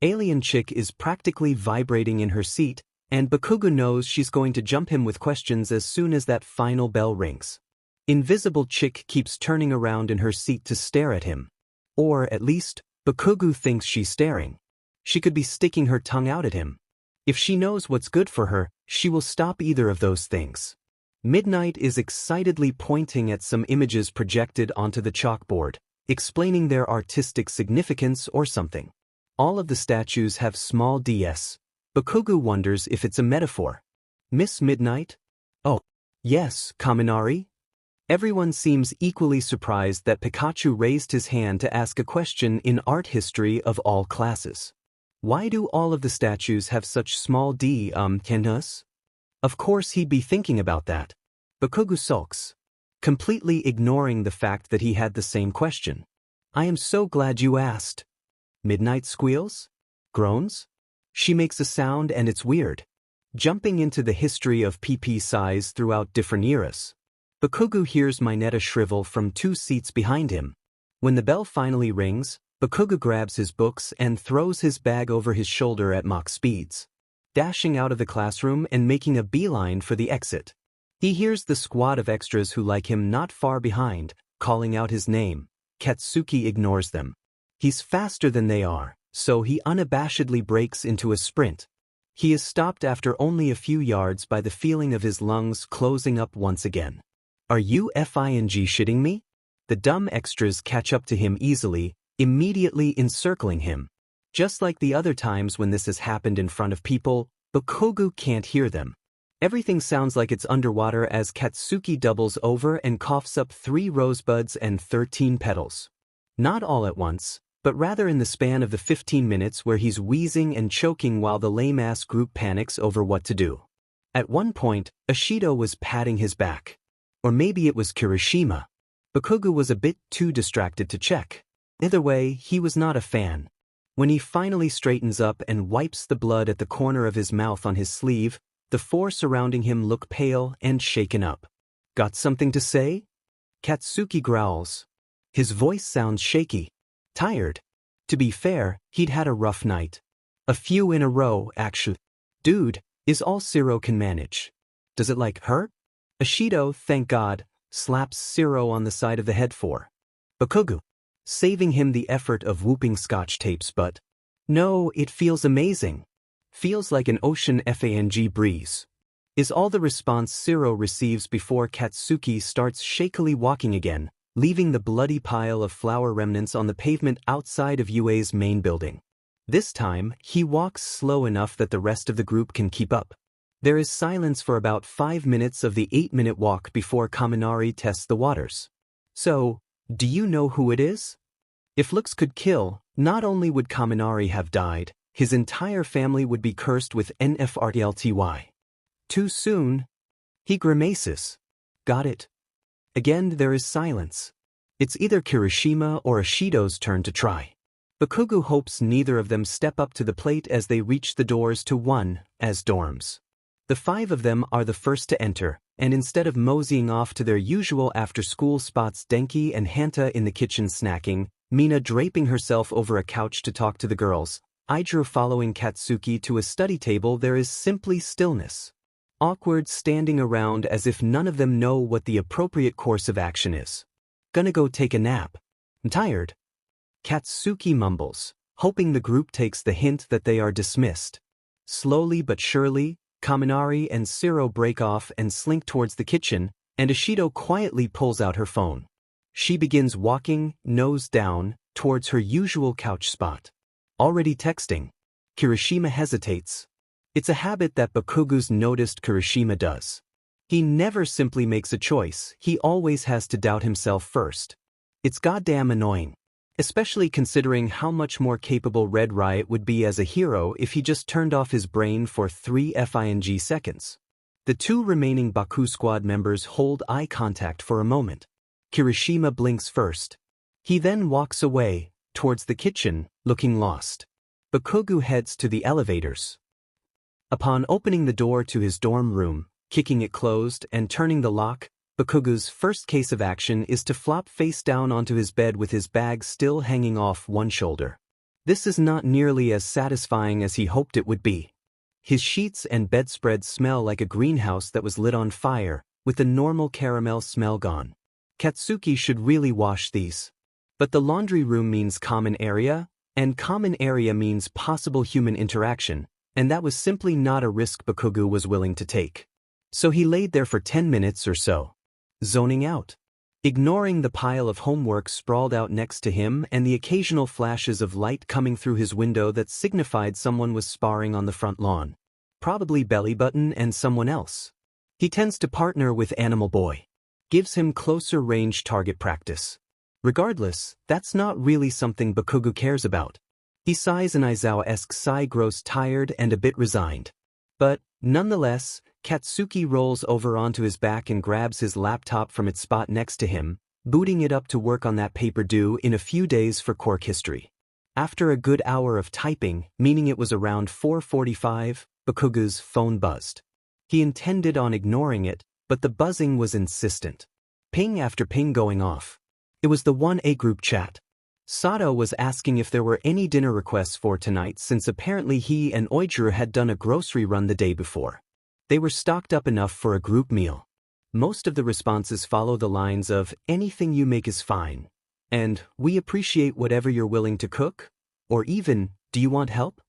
S1: Alien Chick is practically vibrating in her seat, and Bakugo knows she's going to jump him with questions as soon as that final bell rings. Invisible Chick keeps turning around in her seat to stare at him. Or, at least, Bakugo thinks she's staring. She could be sticking her tongue out at him. If she knows what's good for her, she will stop either of those things. Midnight is excitedly pointing at some images projected onto the chalkboard, explaining their artistic significance or something. All of the statues have small ds. Bakugo wonders if it's a metaphor. Miss Midnight? Oh, yes, Kaminari? Everyone seems equally surprised that Pikachu raised his hand to ask a question in art history of all classes. Why do all of the statues have such small canvas? Of course he'd be thinking about that. Bakugo sulks, completely ignoring the fact that he had the same question. I am so glad you asked. Midnight squeals? Groans? She makes a sound and it's weird. Jumping into the history of PP size throughout different eras. Bakugo hears Mineta shrivel from 2 seats behind him. When the bell finally rings, Bakugo grabs his books and throws his bag over his shoulder at Mach speeds, dashing out of the classroom and making a beeline for the exit. He hears the squad of extras who like him not far behind, calling out his name. Katsuki ignores them. He's faster than they are, so he unabashedly breaks into a sprint. He is stopped after only a few yards by the feeling of his lungs closing up once again. Are you fing shitting me? The dumb extras catch up to him easily, immediately encircling him. Just like the other times when this has happened in front of people, Bakugo can't hear them. Everything sounds like it's underwater as Katsuki doubles over and coughs up 3 rosebuds and 13 petals. Not all at once, but rather in the span of the 15 minutes where he's wheezing and choking while the lame-ass group panics over what to do. At one point, Ashido was patting his back. Or maybe it was Kirishima. Bakugo was a bit too distracted to check. Either way, he was not a fan. When he finally straightens up and wipes the blood at the corner of his mouth on his sleeve, the 4 surrounding him look pale and shaken up. Got something to say? Katsuki growls. His voice sounds shaky. Tired. To be fair, he'd had a rough night. A few in a row, actually. Dude, is all Zero can manage. Does it hurt? Ashido, thank God, slaps Zero on the side of the head for Bakugo, saving him the effort of whooping scotch tapes, but no, it feels amazing. Feels like an ocean fang breeze. Is all the response Zero receives before Katsuki starts shakily walking again, leaving the bloody pile of flower remnants on the pavement outside of UA's main building. This time, he walks slow enough that the rest of the group can keep up. There is silence for about 5 minutes of the 8-minute walk before Kaminari tests the waters. So, do you know who it is? If looks could kill, not only would Kaminari have died, his entire family would be cursed with NFRTLTY. Too soon? He grimaces. Got it. Again there is silence. It's either Kirishima or Ashido's turn to try. Bakugo hopes neither of them step up to the plate as they reach the doors to 1, as dorms. The 5 of them are the first to enter, and instead of moseying off to their usual after-school spots, Denki and Hanta in the kitchen snacking, Mina draping herself over a couch to talk to the girls, Aijiro following Katsuki to a study table, there is simply stillness. Awkward standing around as if none of them know what the appropriate course of action is. Gonna go take a nap. I'm tired. Katsuki mumbles, hoping the group takes the hint that they are dismissed. Slowly but surely, Kaminari and Zero break off and slink towards the kitchen, and Ashido quietly pulls out her phone. She begins walking, nose down, towards her usual couch spot. Already texting. Kirishima hesitates. It's a habit that Bakugo's noticed Kirishima does. He never simply makes a choice, he always has to doubt himself first. It's goddamn annoying. Especially considering how much more capable Red Riot would be as a hero if he just turned off his brain for 3 FING seconds. The 2 remaining Baku Squad members hold eye contact for a moment. Kirishima blinks first. He then walks away, towards the kitchen, looking lost. Bakugo heads to the elevators. Upon opening the door to his dorm room, kicking it closed and turning the lock, Bakugo's first case of action is to flop face down onto his bed with his bag still hanging off one shoulder. This is not nearly as satisfying as he hoped it would be. His sheets and bedspread smell like a greenhouse that was lit on fire, with the normal caramel smell gone. Katsuki should really wash these. But the laundry room means common area, and common area means possible human interaction, and that was simply not a risk Bakugo was willing to take. So he laid there for 10 minutes or so, zoning out, ignoring the pile of homework sprawled out next to him and the occasional flashes of light coming through his window that signified someone was sparring on the front lawn. Probably Belly Button and someone else. He tends to partner with Animal Boy. Gives him closer range target practice. Regardless, that's not really something Bakugo cares about. He sighs an Aizawa-esque sigh, grows tired and a bit resigned. But, nonetheless, Katsuki rolls over onto his back and grabs his laptop from its spot next to him, booting it up to work on that paper due in a few days for Cork History. After a good hour of typing, meaning it was around 4:45, Bakugo's phone buzzed. He intended on ignoring it, but the buzzing was insistent. Ping after ping going off. It was the 1A group chat. Sato was asking if there were any dinner requests for tonight since apparently he and Oijiro had done a grocery run the day before. They were stocked up enough for a group meal. Most of the responses follow the lines of, anything you make is fine, and we appreciate whatever you're willing to cook, or even, do you want help?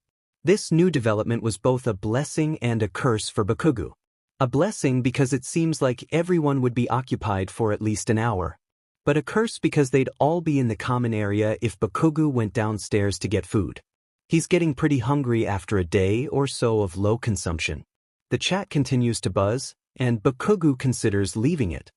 S1: This new development was both a blessing and a curse for Bakugo. A blessing because it seems like everyone would be occupied for at least an hour, but a curse because they'd all be in the common area if Bakugo went downstairs to get food. He's getting pretty hungry after a day or so of low consumption. The chat continues to buzz, and Bakugo considers leaving it.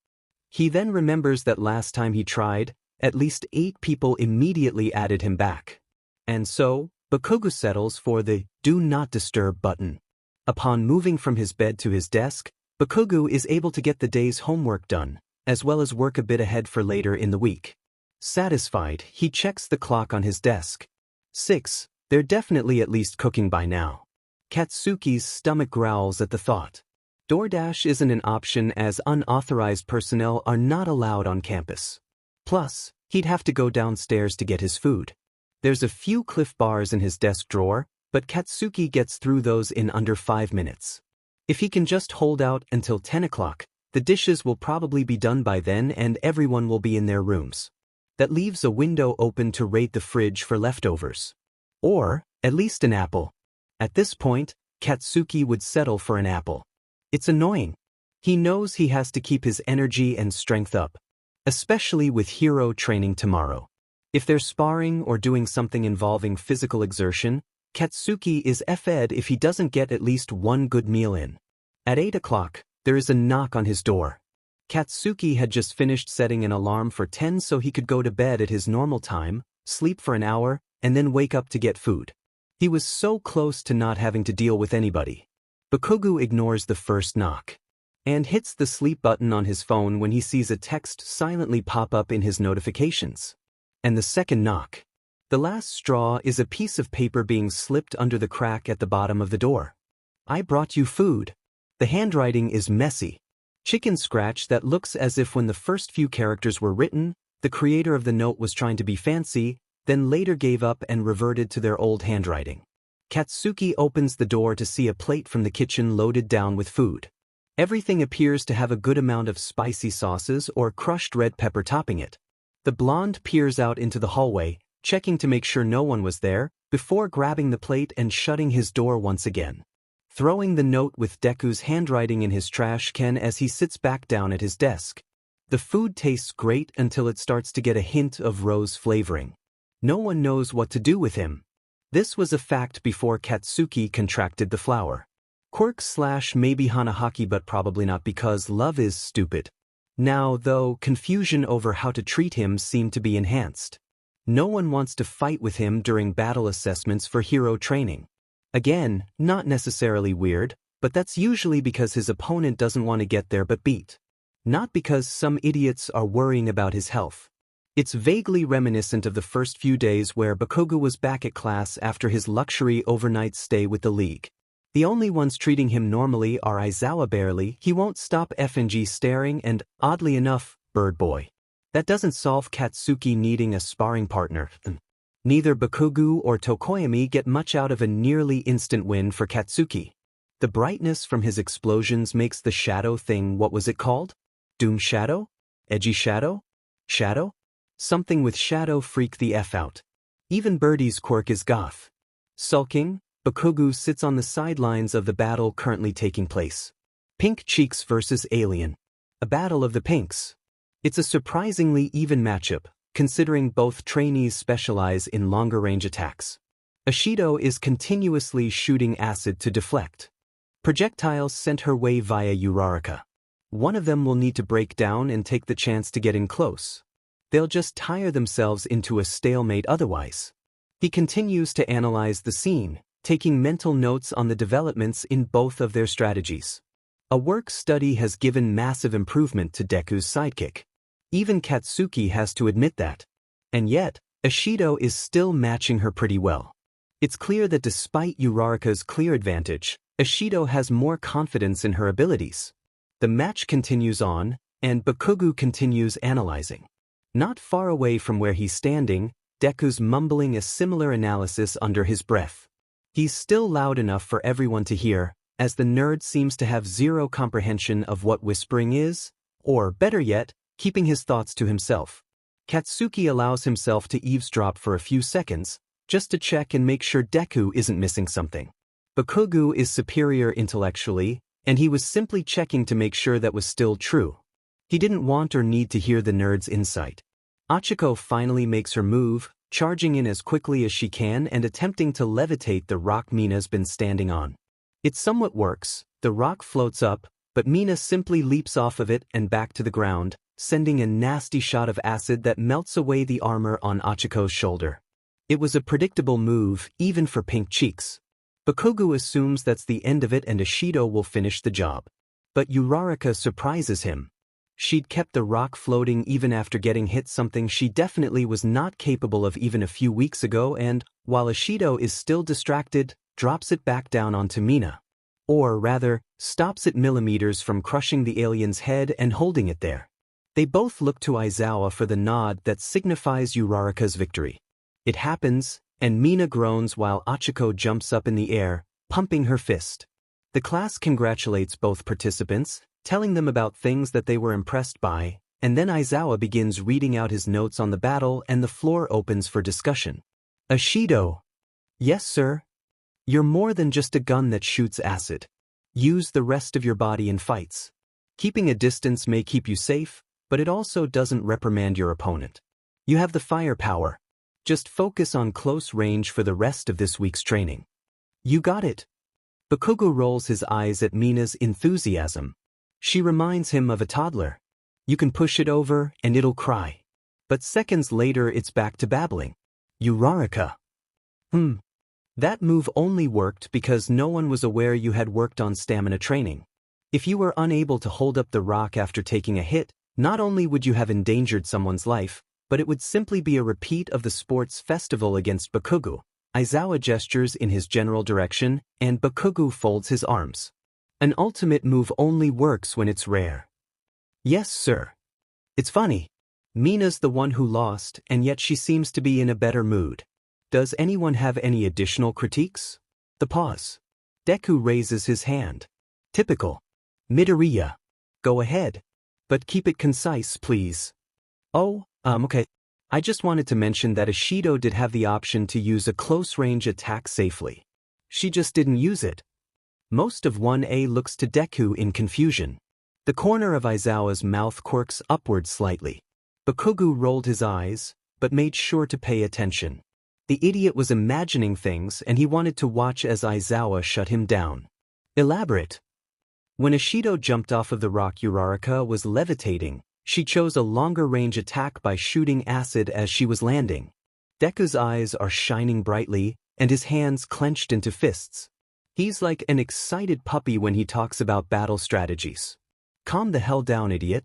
S1: He then remembers that last time he tried, at least 8 people immediately added him back. And so, Bakugo settles for the Do Not Disturb button. Upon moving from his bed to his desk, Bakugo is able to get the day's homework done, as well as work a bit ahead for later in the week. Satisfied, he checks the clock on his desk. 6. They're definitely at least cooking by now. Katsuki's stomach growls at the thought. DoorDash isn't an option as unauthorized personnel are not allowed on campus. Plus, he'd have to go downstairs to get his food. There's a few Cliff Bars in his desk drawer, but Katsuki gets through those in under 5 minutes. If he can just hold out until 10 o'clock, the dishes will probably be done by then and everyone will be in their rooms. That leaves a window open to raid the fridge for leftovers. Or, at least an apple. At this point, Katsuki would settle for an apple. It's annoying. He knows he has to keep his energy and strength up. Especially with hero training tomorrow. If they're sparring or doing something involving physical exertion, Katsuki is fed if he doesn't get at least one good meal in. At 8 o'clock, there is a knock on his door. Katsuki had just finished setting an alarm for 10 so he could go to bed at his normal time, sleep for an hour, and then wake up to get food. He was so close to not having to deal with anybody. Bakugo ignores the first knock and hits the sleep button on his phone when he sees a text silently pop up in his notifications. And the second knock. The last straw is a piece of paper being slipped under the crack at the bottom of the door. I brought you food. The handwriting is messy. Chicken scratch that looks as if when the first few characters were written, the creator of the note was trying to be fancy, then later gave up and reverted to their old handwriting. Katsuki opens the door to see a plate from the kitchen loaded down with food. Everything appears to have a good amount of spicy sauces or crushed red pepper topping it. The blonde peers out into the hallway, checking to make sure no one was there, before grabbing the plate and shutting his door once again. Throwing the note with Deku's handwriting in his trash can as he sits back down at his desk. The food tastes great until it starts to get a hint of rose flavoring. No one knows what to do with him. This was a fact before Katsuki contracted the flower. Quirk/maybe Hanahaki, but probably not because love is stupid. Now, though, confusion over how to treat him seemed to be enhanced. No one wants to fight with him during battle assessments for hero training. Again, not necessarily weird, but that's usually because his opponent doesn't want to get there but beat. Not because some idiots are worrying about his health. It's vaguely reminiscent of the first few days where Bakugo was back at class after his luxury overnight stay with the League. The only ones treating him normally are Aizawa barely, he won't stop F&G staring, and, oddly enough, Bird Boy. That doesn't solve Katsuki needing a sparring partner. Neither Bakugo or Tokoyami get much out of a nearly instant win for Katsuki. The brightness from his explosions makes the shadow thing, what was it called? Doom Shadow? Edgy Shadow? Shadow? Something with shadow freak the F out. Even Birdie's quirk is goth. Sulking, Bakugo sits on the sidelines of the battle currently taking place. Pink Cheeks versus Alien. A battle of the pinks. It's a surprisingly even matchup, considering both trainees specialize in longer-range attacks. Ashido is continuously shooting acid to deflect. Projectiles sent her way via Uraraka. One of them will need to break down and take the chance to get in close. They'll just tire themselves into a stalemate otherwise. He continues to analyze the scene, taking mental notes on the developments in both of their strategies. A work study has given massive improvement to Deku's sidekick. Even Katsuki has to admit that. And yet, Ashido is still matching her pretty well. It's clear that despite Uraraka's clear advantage, Ashido has more confidence in her abilities. The match continues on, and Bakugo continues analyzing. Not far away from where he's standing, Deku's mumbling a similar analysis under his breath. He's still loud enough for everyone to hear, as the nerd seems to have zero comprehension of what whispering is, or, better yet, keeping his thoughts to himself. Katsuki allows himself to eavesdrop for a few seconds, just to check and make sure Deku isn't missing something. Bakugo is superior intellectually, and he was simply checking to make sure that was still true. He didn't want or need to hear the nerd's insight. Achiko finally makes her move, charging in as quickly as she can and attempting to levitate the rock Mina's been standing on. It somewhat works, the rock floats up, but Mina simply leaps off of it and back to the ground, sending a nasty shot of acid that melts away the armor on Achiko's shoulder. It was a predictable move, even for pink cheeks. Bakugo assumes that's the end of it and Ishido will finish the job. But Uraraka surprises him. She'd kept the rock floating even after getting hit, something she definitely was not capable of even a few weeks ago, and, while Ishido is still distracted, drops it back down onto Mina. Or rather, stops it millimeters from crushing the alien's head and holding it there. They both look to Aizawa for the nod that signifies Uraraka's victory. It happens, and Mina groans while Achiko jumps up in the air, pumping her fist. The class congratulates both participants, telling them about things that they were impressed by, and then Aizawa begins reading out his notes on the battle and the floor opens for discussion. Ishido. Yes, sir. You're more than just a gun that shoots acid. Use the rest of your body in fights. Keeping a distance may keep you safe, but it also doesn't reprimand your opponent. You have the firepower. Just focus on close range for the rest of this week's training. You got it. Bakugo rolls his eyes at Mina's enthusiasm. She reminds him of a toddler. You can push it over and it'll cry. But seconds later it's back to babbling. Uraraka. That move only worked because no one was aware you had worked on stamina training. If you were unable to hold up the rock after taking a hit, not only would you have endangered someone's life, but it would simply be a repeat of the sports festival against Bakugo. Aizawa gestures in his general direction, and Bakugo folds his arms. An ultimate move only works when it's rare. Yes, sir. It's funny. Mina's the one who lost, and yet she seems to be in a better mood. Does anyone have any additional critiques? The pause. Deku raises his hand. Typical. Midoriya. Go ahead. But keep it concise, please. Oh, okay. I just wanted to mention that Ishido did have the option to use a close-range attack safely. She just didn't use it. Most of 1A looks to Deku in confusion. The corner of Aizawa's mouth quirks upward slightly. Bakugo rolled his eyes, but made sure to pay attention. The idiot was imagining things and he wanted to watch as Aizawa shut him down. Elaborate. When Ishido jumped off of the rock Uraraka was levitating, she chose a longer-range attack by shooting acid as she was landing. Deku's eyes are shining brightly, and his hands clenched into fists. He's like an excited puppy when he talks about battle strategies. Calm the hell down, idiot.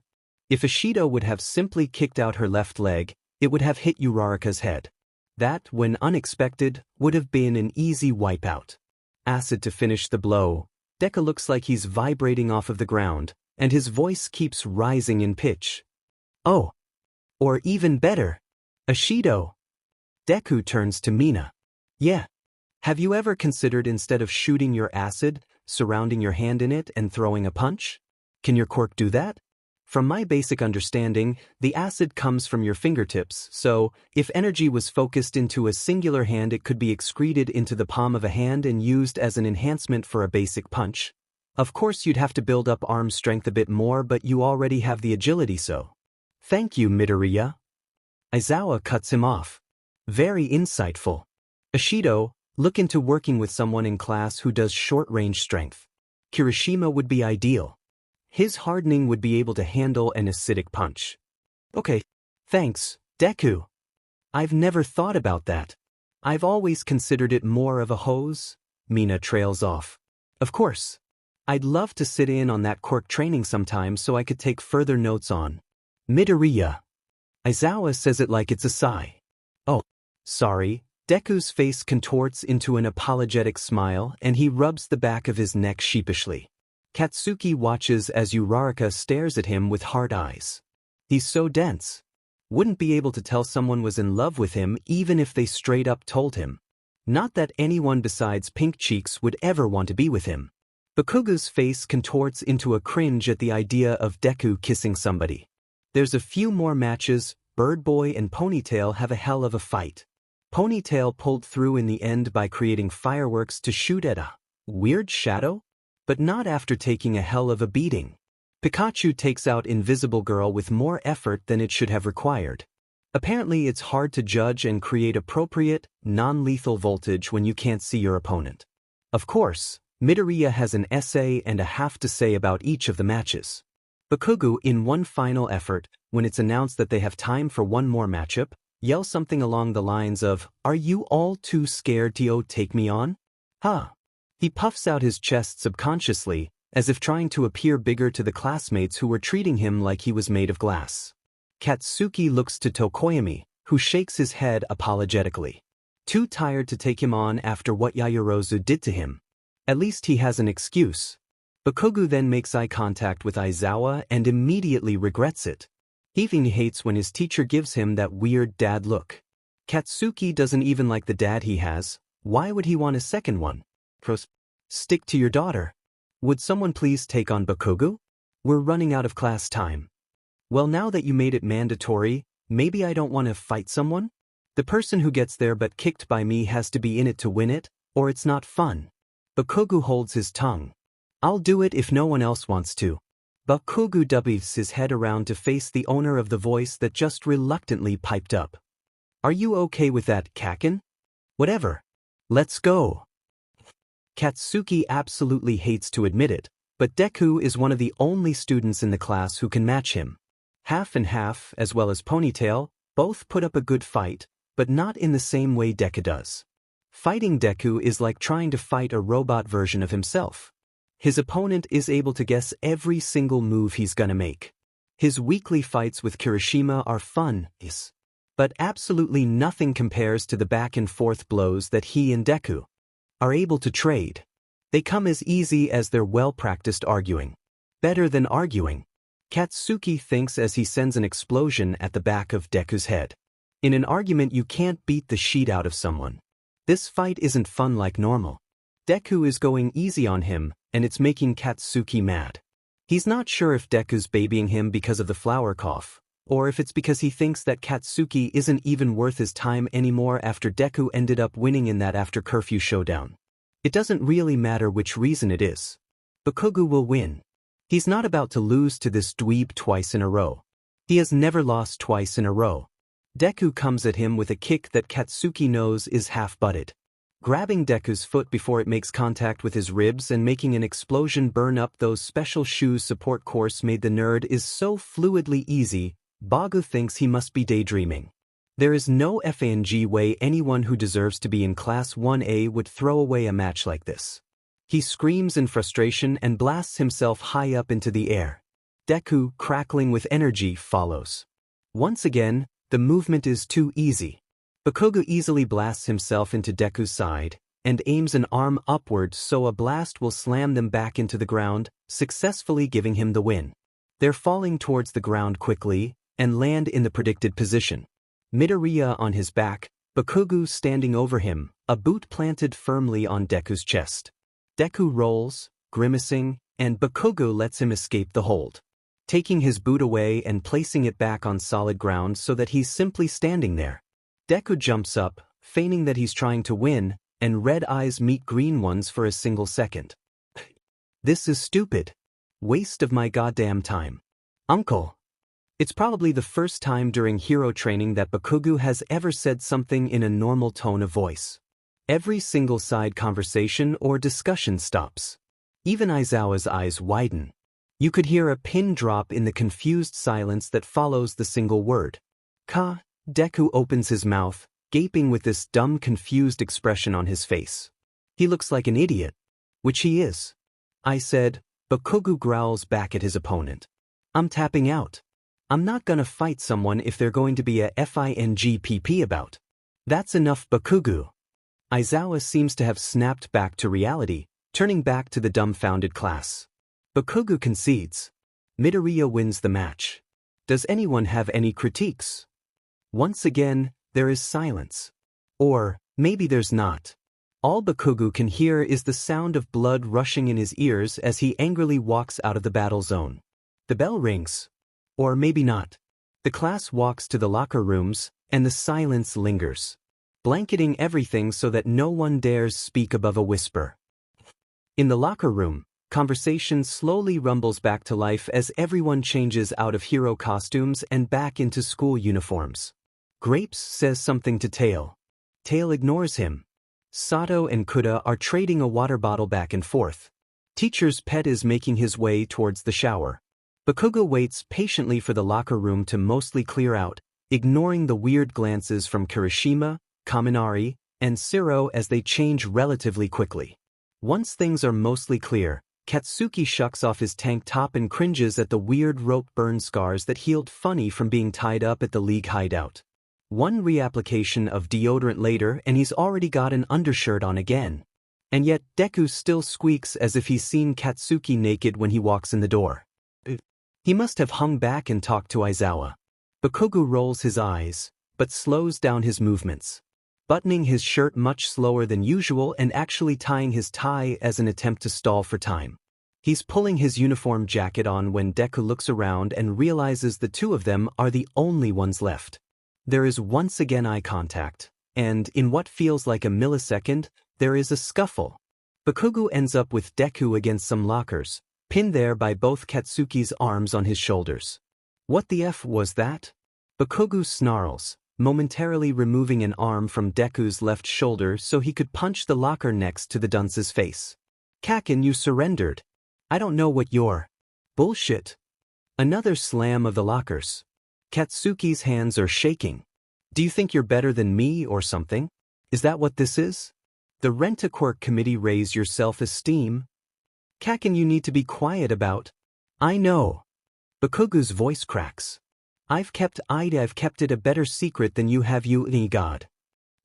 S1: If Ishido would have simply kicked out her left leg, it would have hit Uraraka's head. That, when unexpected, would have been an easy wipeout. Acid to finish the blow. Deku looks like he's vibrating off of the ground, and his voice keeps rising in pitch. Oh. Or even better. Ishido. Deku turns to Mina. Yeah. Have you ever considered instead of shooting your acid, surrounding your hand in it and throwing a punch? Can your quirk do that? From my basic understanding, the acid comes from your fingertips, so if energy was focused into a singular hand it could be excreted into the palm of a hand and used as an enhancement for a basic punch. Of course you'd have to build up arm strength a bit more, but you already have the agility, so. Thank you, Midoriya. Aizawa cuts him off. Very insightful. Ishido, look into working with someone in class who does short-range strength. Kirishima would be ideal. His hardening would be able to handle an acidic punch. Okay, thanks, Deku. I've never thought about that. I've always considered it more of a hose. Mina trails off. Of course. I'd love to sit in on that quirk training sometime so I could take further notes on. Midoriya. Aizawa says it like it's a sigh. Oh, sorry. Deku's face contorts into an apologetic smile and he rubs the back of his neck sheepishly. Katsuki watches as Uraraka stares at him with hard eyes. He's so dense. Wouldn't be able to tell someone was in love with him even if they straight up told him. Not that anyone besides Pink Cheeks would ever want to be with him. Bakugo's face contorts into a cringe at the idea of Deku kissing somebody. There's a few more matches. Bird Boy and Ponytail have a hell of a fight. Ponytail pulled through in the end by creating fireworks to shoot at a weird shadow, but not after taking a hell of a beating. Pikachu takes out Invisible Girl with more effort than it should have required. Apparently it's hard to judge and create appropriate, non-lethal voltage when you can't see your opponent. Of course, Midoriya has an essay and a half to say about each of the matches. Bakugo, in one final effort, when it's announced that they have time for one more matchup, yells something along the lines of, "Are you all too scared to take me on?" He puffs out his chest subconsciously, as if trying to appear bigger to the classmates who were treating him like he was made of glass. Katsuki looks to Tokoyami, who shakes his head apologetically. Too tired to take him on after what Yaoyorozu did to him. At least he has an excuse. Bakugo then makes eye contact with Aizawa and immediately regrets it. He even hates when his teacher gives him that weird dad look. Katsuki doesn't even like the dad he has. Why would he want a second one? Stick to your daughter. Would someone please take on Bakugo? We're running out of class time. Well, now that you made it mandatory, maybe I don't want to fight someone? The person who gets there but kicked by me has to be in it to win it, or it's not fun. Bakugo holds his tongue. I'll do it if no one else wants to. Bakugo dubs his head around to face the owner of the voice that just reluctantly piped up. Are you okay with that, Kaken? Whatever. Let's go. Katsuki absolutely hates to admit it, but Deku is one of the only students in the class who can match him. Half and Half, as well as Ponytail, both put up a good fight, but not in the same way Deku does. Fighting Deku is like trying to fight a robot version of himself. His opponent is able to guess every single move he's gonna make. His weekly fights with Kirishima are fun, but absolutely nothing compares to the back-and-forth blows that he and Deku are able to trade. They come as easy as their well-practiced arguing. Better than arguing. Katsuki thinks as he sends an explosion at the back of Deku's head. In an argument you can't beat the sheet out of someone. This fight isn't fun like normal. Deku is going easy on him, and it's making Katsuki mad. He's not sure if Deku's babying him because of the flower cough, or if it's because he thinks that Katsuki isn't even worth his time anymore after Deku ended up winning in that after-curfew showdown. It doesn't really matter which reason it is. Bakugo will win. He's not about to lose to this dweeb twice in a row. He has never lost twice in a row. Deku comes at him with a kick that Katsuki knows is half-butted. Grabbing Deku's foot before it makes contact with his ribs and making an explosion burn up those special shoes support course made the nerd is so fluidly easy, Baku thinks he must be daydreaming. There is no FANG way anyone who deserves to be in Class 1A would throw away a match like this. He screams in frustration and blasts himself high up into the air. Deku, crackling with energy, follows. Once again, the movement is too easy. Bakugo easily blasts himself into Deku's side, and aims an arm upward so a blast will slam them back into the ground, successfully giving him the win. They're falling towards the ground quickly, and land in the predicted position. Midoriya on his back, Bakugo standing over him, a boot planted firmly on Deku's chest. Deku rolls, grimacing, and Bakugo lets him escape the hold. Taking his boot away and placing it back on solid ground so that he's simply standing there. Deku jumps up, feigning that he's trying to win, and red eyes meet green ones for a single second. This is stupid. Waste of my goddamn time. Uncle. It's probably the first time during hero training that Bakugo has ever said something in a normal tone of voice. Every single side conversation or discussion stops. Even Aizawa's eyes widen. You could hear a pin drop in the confused silence that follows the single word. Ka. Deku opens his mouth, gaping with this dumb, confused expression on his face. He looks like an idiot. Which he is. I said. Bakugo growls back at his opponent. I'm tapping out. I'm not gonna fight someone if they're going to be a FINGPP about. That's enough, Bakugo. Aizawa seems to have snapped back to reality, turning back to the dumbfounded class. Bakugo concedes. Midoriya wins the match. Does anyone have any critiques? Once again, there is silence. Or, maybe there's not. All Bakugo can hear is the sound of blood rushing in his ears as he angrily walks out of the battle zone. The bell rings. Or maybe not. The class walks to the locker rooms, and the silence lingers, blanketing everything so that no one dares speak above a whisper. In the locker room, conversation slowly rumbles back to life as everyone changes out of hero costumes and back into school uniforms. Grapes says something to Tail. Tail ignores him. Sato and Kuda are trading a water bottle back and forth. Teacher's pet is making his way towards the shower. Bakugo waits patiently for the locker room to mostly clear out, ignoring the weird glances from Kirishima, Kaminari, and Siro as they change relatively quickly. Once things are mostly clear, Katsuki shucks off his tank top and cringes at the weird rope burn scars that healed funny from being tied up at the League hideout. One reapplication of deodorant later and he's already got an undershirt on again. And yet Deku still squeaks as if he's seen Katsuki naked when he walks in the door. He must have hung back and talked to Aizawa. Bakugo rolls his eyes, but slows down his movements, buttoning his shirt much slower than usual and actually tying his tie as an attempt to stall for time. He's pulling his uniform jacket on when Deku looks around and realizes the two of them are the only ones left. There is once again eye contact, and in what feels like a millisecond, there is a scuffle. Bakugo ends up with Deku against some lockers, pinned there by both Katsuki's arms on his shoulders. What the F was that? Bakugo snarls, momentarily removing an arm from Deku's left shoulder so he could punch the locker next to the dunce's face. Kakin, you surrendered. I don't know what you're. Bullshit. Another slam of the lockers. Katsuki's hands are shaking. Do you think you're better than me or something? Is that what this is? The Rent-a-Quirk committee raise your self-esteem? Kakin, you need to be quiet about. I know. Bakugo's voice cracks. I've kept it a better secret than you have, you god.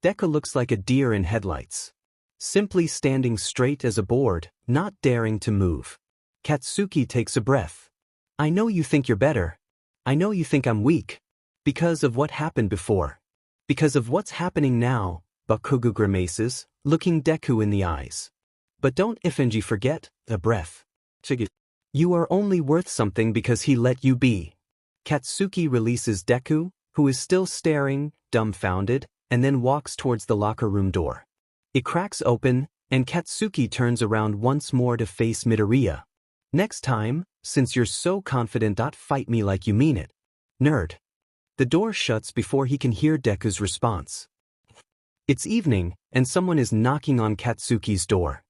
S1: Deku looks like a deer in headlights. Simply standing straight as a board, not daring to move. Katsuki takes a breath. I know you think you're better. I know you think I'm weak. Because of what happened before. Because of what's happening now, Bakugo grimaces, looking Deku in the eyes. But don't Ifenji forget, a breath. You are only worth something because he let you be. Katsuki releases Deku, who is still staring, dumbfounded, and then walks towards the locker room door. It cracks open, and Katsuki turns around once more to face Midoriya. Next time, since you're so confident, fight me like you mean it. Nerd. The door shuts before he can hear Deku's response. It's evening, and someone is knocking on Katsuki's door.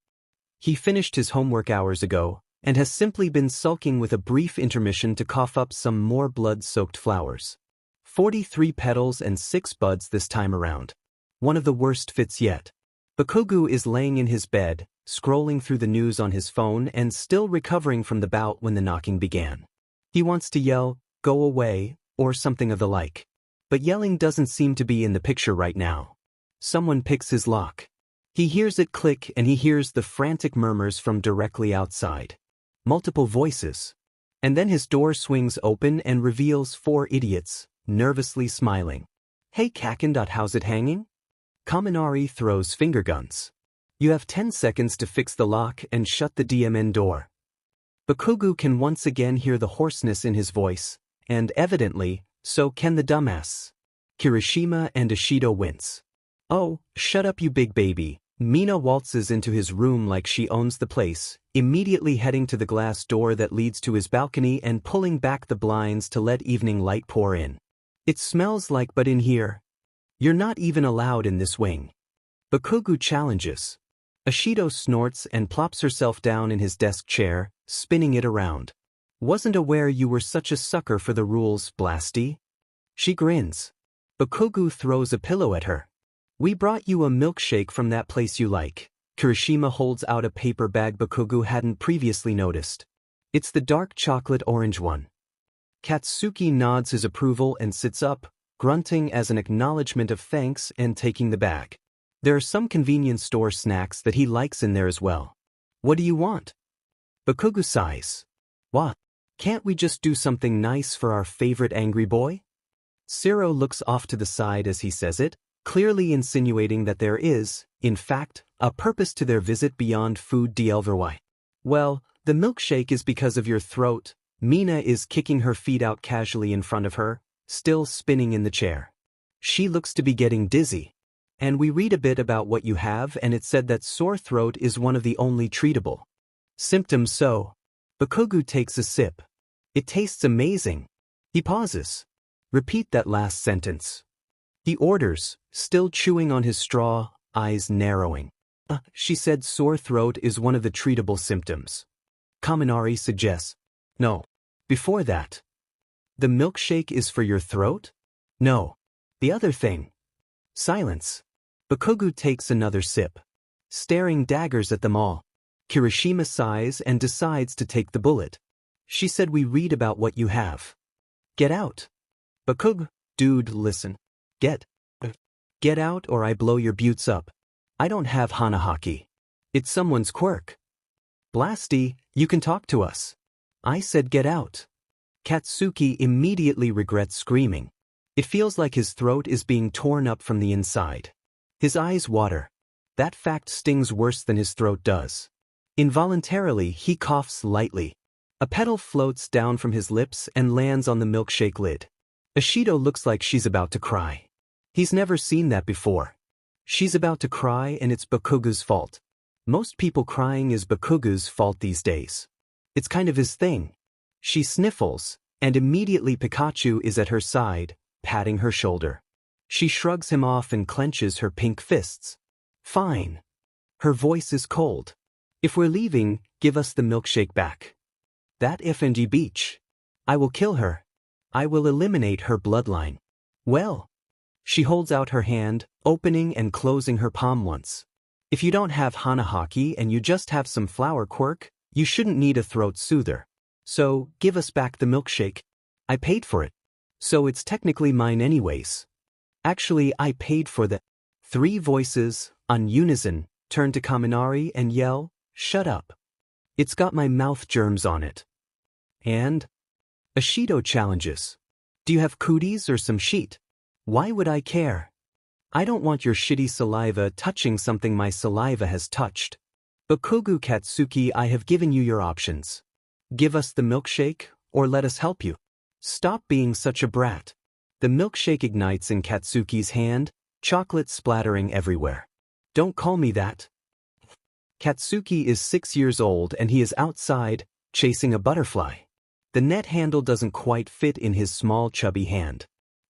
S1: He finished his homework hours ago, and has simply been sulking with a brief intermission to cough up some more blood-soaked flowers. 43 petals and 6 buds this time around. One of the worst fits yet. Bakugo is laying in his bed, scrolling through the news on his phone and still recovering from the bout when the knocking began. He wants to yell, "Go away," or something of the like. But yelling doesn't seem to be in the picture right now. Someone picks his lock. He hears it click and he hears the frantic murmurs from directly outside. Multiple voices. And then his door swings open and reveals 4 idiots, nervously smiling. Hey Kakin, how's it hanging? Kaminari throws finger guns. You have 10 seconds to fix the lock and shut the DMN door. Bakugo can once again hear the hoarseness in his voice, and evidently, so can the dumbass. Kirishima and Ishido wince. Oh, shut up you big baby. Mina waltzes into his room like she owns the place, immediately heading to the glass door that leads to his balcony and pulling back the blinds to let evening light pour in. It smells like but in here. You're not even allowed in this wing. Bakugo challenges. Ishido snorts and plops herself down in his desk chair, spinning it around. Wasn't aware you were such a sucker for the rules, Blasty. She grins. Bakugo throws a pillow at her. We brought you a milkshake from that place you like. Kirishima holds out a paper bag Bakugo hadn't previously noticed. It's the dark chocolate orange one. Katsuki nods his approval and sits up, grunting as an acknowledgement of thanks and taking the bag. There are some convenience store snacks that he likes in there as well. What do you want? Bakugo sighs. What? Can't we just do something nice for our favorite angry boy? Siro looks off to the side as he says it, clearly insinuating that there is, in fact, a purpose to their visit beyond food d'Elverwhy. Well, the milkshake is because of your throat. Mina is kicking her feet out casually in front of her, still spinning in the chair. She looks to be getting dizzy. And we read a bit about what you have and it said that sore throat is one of the only treatable symptoms so. Bakugo takes a sip. It tastes amazing. He pauses. Repeat that last sentence. He orders, still chewing on his straw, eyes narrowing. She said sore throat is one of the treatable symptoms. Kaminari suggests. No. Before that. The milkshake is for your throat? No. The other thing. Silence. Bakugo takes another sip. Staring daggers at them all. Kirishima sighs and decides to take the bullet. She said we read about what you have. Get out. Bakugo, dude, listen. Get out or I blow your buttes up. I don't have Hanahaki. It's someone's quirk. Blasty, you can talk to us. I said get out. Katsuki immediately regrets screaming. It feels like his throat is being torn up from the inside. His eyes water. That fact stings worse than his throat does. Involuntarily, he coughs lightly. A petal floats down from his lips and lands on the milkshake lid. Ashido looks like she's about to cry. He's never seen that before. She's about to cry and it's Bakugo's fault. Most people crying is Bakugo's fault these days. It's kind of his thing. She sniffles, and immediately Pikachu is at her side, patting her shoulder. She shrugs him off and clenches her pink fists. Fine. Her voice is cold. If we're leaving, give us the milkshake back. That FNG beach. I will kill her. I will eliminate her bloodline. Well. She holds out her hand, opening and closing her palm once. If you don't have Hanahaki and you just have some flower quirk, you shouldn't need a throat soother. So, give us back the milkshake. I paid for it. So it's technically mine anyways. Actually, I paid for the... Three voices, on unison, turn to Kaminari and yell, shut up. It's got my mouth germs on it. And? Ashido challenges. Do you have cooties or some sheet? Why would I care? I don't want your shitty saliva touching something my saliva has touched. Bakugo Katsuki, I have given you your options. Give us the milkshake, or let us help you. Stop being such a brat. The milkshake ignites in Katsuki's hand, chocolate splattering everywhere. Don't call me that. Katsuki is 6 years old and he is outside, chasing a butterfly. The net handle doesn't quite fit in his small chubby hand.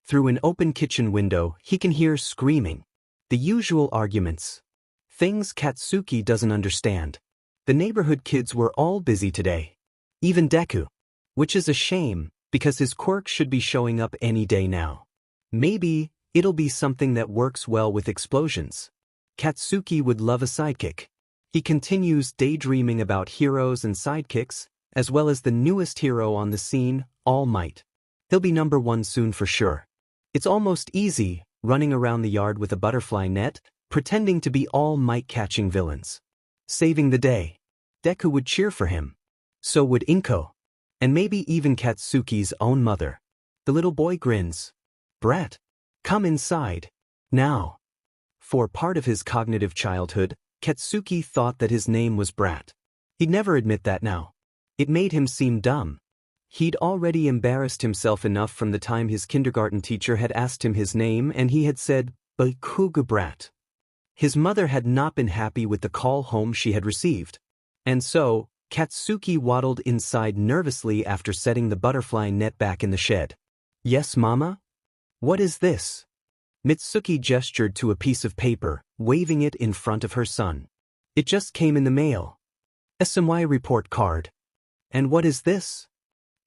S1: Through an open kitchen window, he can hear screaming. The usual arguments. Things Katsuki doesn't understand. The neighborhood kids were all busy today. Even Deku. Which is a shame, because his quirk should be showing up any day now. Maybe, it'll be something that works well with explosions. Katsuki would love a sidekick. He continues daydreaming about heroes and sidekicks, as well as the newest hero on the scene, All Might. He'll be number one soon for sure. It's almost easy, running around the yard with a butterfly net, pretending to be All Might catching villains. Saving the day. Deku would cheer for him. So would Inko. And maybe even Katsuki's own mother. The little boy grins. Brat. Come inside. Now. For part of his cognitive childhood, Katsuki thought that his name was Brat. He'd never admit that now. It made him seem dumb. He'd already embarrassed himself enough from the time his kindergarten teacher had asked him his name and he had said, Bakugo Brat. His mother had not been happy with the call home she had received. And so, Katsuki waddled inside nervously after setting the butterfly net back in the shed. Yes, Mama? What is this? Mitsuki gestured to a piece of paper, waving it in front of her son. It just came in the mail. SMY report card. And what is this?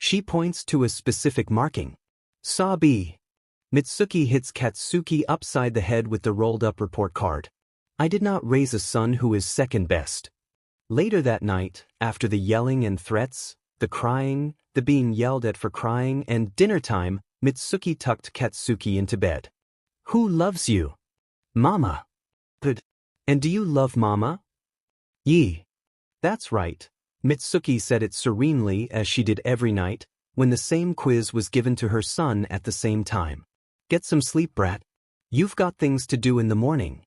S1: She points to a specific marking. Sabi. Mitsuki hits Katsuki upside the head with the rolled-up report card. I did not raise a son who is second best. Later that night, after the yelling and threats, the crying, the being yelled at for crying, and dinner time, Mitsuki tucked Katsuki into bed. Who loves you? Mama. Good. And do you love Mama? Yee. That's right. Mitsuki said it serenely as she did every night, when the same quiz was given to her son at the same time. Get some sleep, brat. You've got things to do in the morning.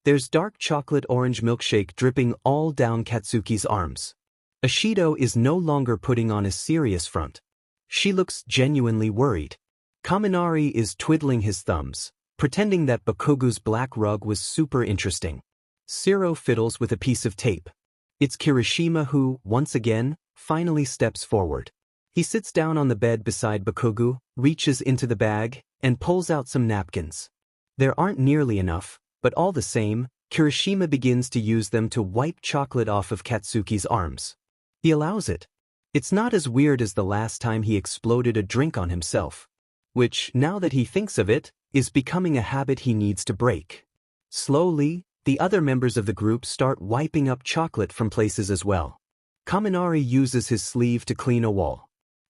S1: There's dark chocolate orange milkshake dripping all down Katsuki's arms. Ashido is no longer putting on a serious front. She looks genuinely worried. Kaminari is twiddling his thumbs, pretending that Bakugo's black rug was super interesting. Siro fiddles with a piece of tape. It's Kirishima who, once again, finally steps forward. He sits down on the bed beside Bakugo, reaches into the bag, and pulls out some napkins. There aren't nearly enough, but all the same, Kirishima begins to use them to wipe chocolate off of Katsuki's arms. He allows it. It's not as weird as the last time he exploded a drink on himself, which, now that he thinks of it, is becoming a habit he needs to break. Slowly, the other members of the group start wiping up chocolate from places as well. Kaminari uses his sleeve to clean a wall.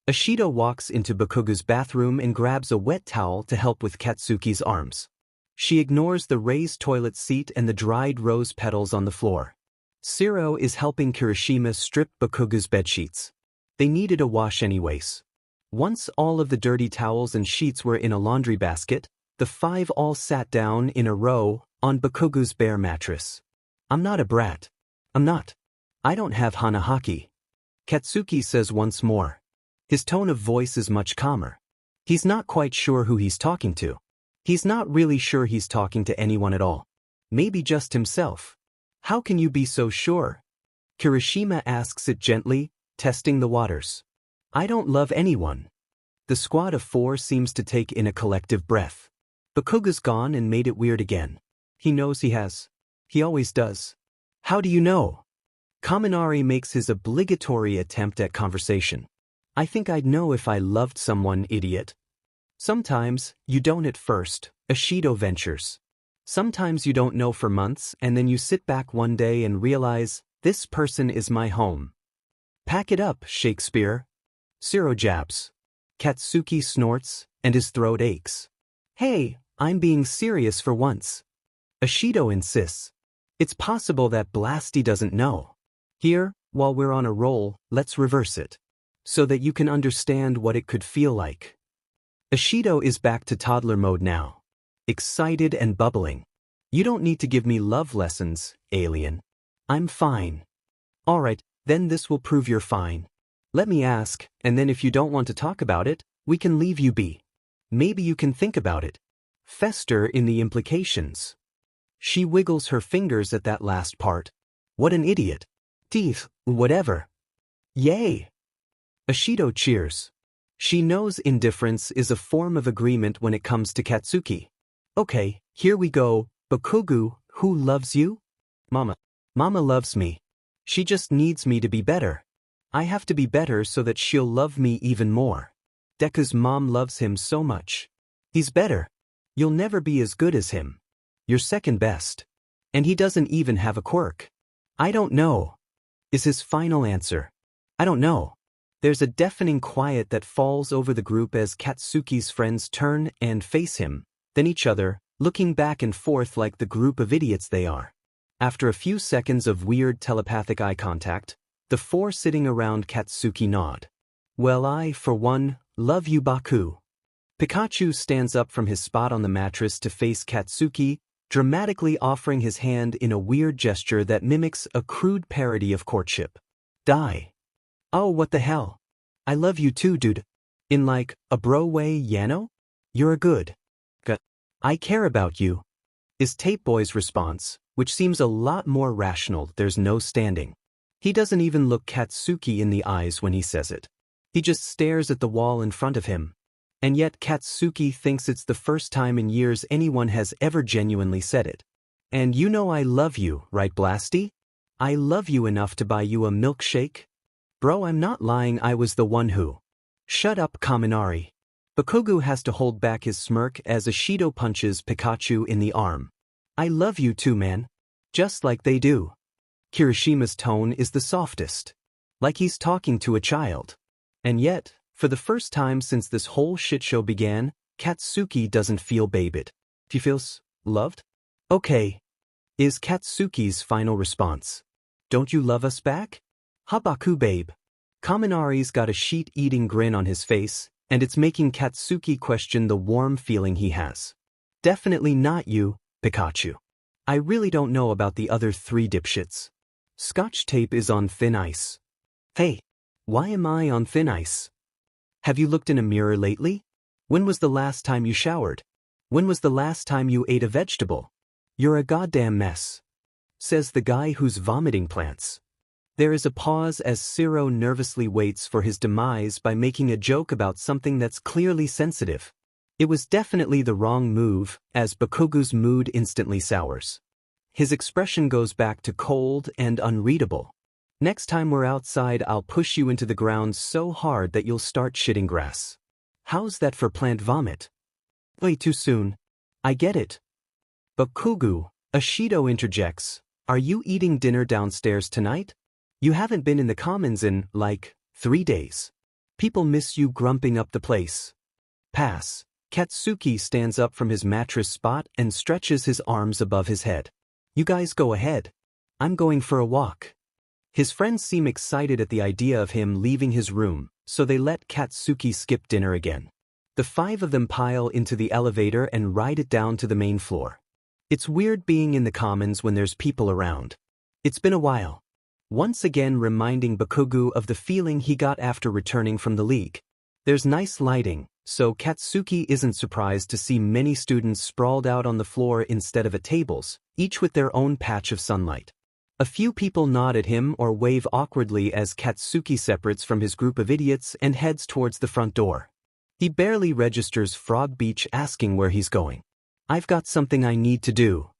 S1: Ashido walks into Bakugo's bathroom and grabs a wet towel to help with Katsuki's arms. She ignores the raised toilet seat and the dried rose petals on the floor. Shiro is helping Kirishima strip Bakugo's bedsheets. They needed a wash anyways. Once all of the dirty towels and sheets were in a laundry basket, the five all sat down in a row on Bakugo's bare mattress. I'm not a brat. I'm not. I don't have Hanahaki. Katsuki says once more. His tone of voice is much calmer. He's not quite sure who he's talking to. He's not really sure he's talking to anyone at all. Maybe just himself. How can you be so sure? Kirishima asks it gently, testing the waters. I don't love anyone. The squad of four seems to take in a collective breath. Bakugo's gone and made it weird again. He knows he has. He always does. How do you know? Kaminari makes his obligatory attempt at conversation. I think I'd know if I loved someone, idiot. Sometimes, you don't at first, Ashido ventures. Sometimes you don't know for months and then you sit back one day and realize, this person is my home. Pack it up, Shakespeare. Shiro jabs. Katsuki snorts, and his throat aches. Hey, I'm being serious for once. Ashido insists. It's possible that Blasty doesn't know. Here, while we're on a roll, let's reverse it. So that you can understand what it could feel like. Ashido is back to toddler mode now. Excited and bubbling. You don't need to give me love lessons, alien. I'm fine. Alright, then this will prove you're fine. Let me ask, and then if you don't want to talk about it, we can leave you be. Maybe you can think about it. Fester in the implications. She wiggles her fingers at that last part. What an idiot. Teeth, whatever. Yay! Ashido cheers. She knows indifference is a form of agreement when it comes to Katsuki. Okay, here we go. Bakugo, who loves you? Mama. Mama loves me. She just needs me to be better. I have to be better so that she'll love me even more. Deku's mom loves him so much. He's better. You'll never be as good as him. You're second best. And he doesn't even have a quirk. I don't know. Is his final answer. I don't know. There's a deafening quiet that falls over the group as Katsuki's friends turn and face him, then each other, looking back and forth like the group of idiots they are. After a few seconds of weird telepathic eye contact, the four sitting around Katsuki nod. Well, I, for one, love you, Baku. Pikachu stands up from his spot on the mattress to face Katsuki, dramatically offering his hand in a weird gesture that mimics a crude parody of courtship. Die. Oh, what the hell? I love you too, dude. In like, a bro way, Yano? You're a good. I care about you. Is Tape Boy's response, which seems a lot more rational. There's no standing. He doesn't even look Katsuki in the eyes when he says it. He just stares at the wall in front of him. And yet Katsuki thinks it's the first time in years anyone has ever genuinely said it. And you know I love you, right, Blasty? I love you enough to buy you a milkshake? Bro, I'm not lying, I was the one who. Shut up, Kaminari. Bakugo has to hold back his smirk as Ashido punches Pikachu in the arm. I love you too, man. Just like they do. Kirishima's tone is the softest. Like he's talking to a child. And yet, for the first time since this whole shitshow began, Katsuki doesn't feel babed. He feels loved? Okay. Is Katsuki's final response. Don't you love us back? Habaku babe. Kaminari's got a sheet-eating grin on his face, and it's making Katsuki question the warm feeling he has. Definitely not you, Pikachu. I really don't know about the other three dipshits. Scotch tape is on thin ice. Hey, why am I on thin ice? Have you looked in a mirror lately? When was the last time you showered? When was the last time you ate a vegetable? You're a goddamn mess. Says the guy who's vomiting plants. There is a pause as Siro nervously waits for his demise by making a joke about something that's clearly sensitive. It was definitely the wrong move, as Bakugo's mood instantly sours. His expression goes back to cold and unreadable. Next time we're outside, I'll push you into the ground so hard that you'll start shitting grass. How's that for plant vomit? Way too soon. I get it. Bakugo, Ashido interjects, are you eating dinner downstairs tonight? You haven't been in the commons in, like, 3 days. People miss you grumping up the place. Pass. Katsuki stands up from his mattress spot and stretches his arms above his head. You guys go ahead. I'm going for a walk. His friends seem excited at the idea of him leaving his room, so they let Katsuki skip dinner again. The 5 of them pile into the elevator and ride it down to the main floor. It's weird being in the commons when there's people around. It's been a while. Once again reminding Bakugo of the feeling he got after returning from the league. There's nice lighting, so Katsuki isn't surprised to see many students sprawled out on the floor instead of at tables, each with their own patch of sunlight. A few people nod at him or wave awkwardly as Katsuki separates from his group of idiots and heads towards the front door. He barely registers Frog Beach, asking where he's going. I've got something I need to do.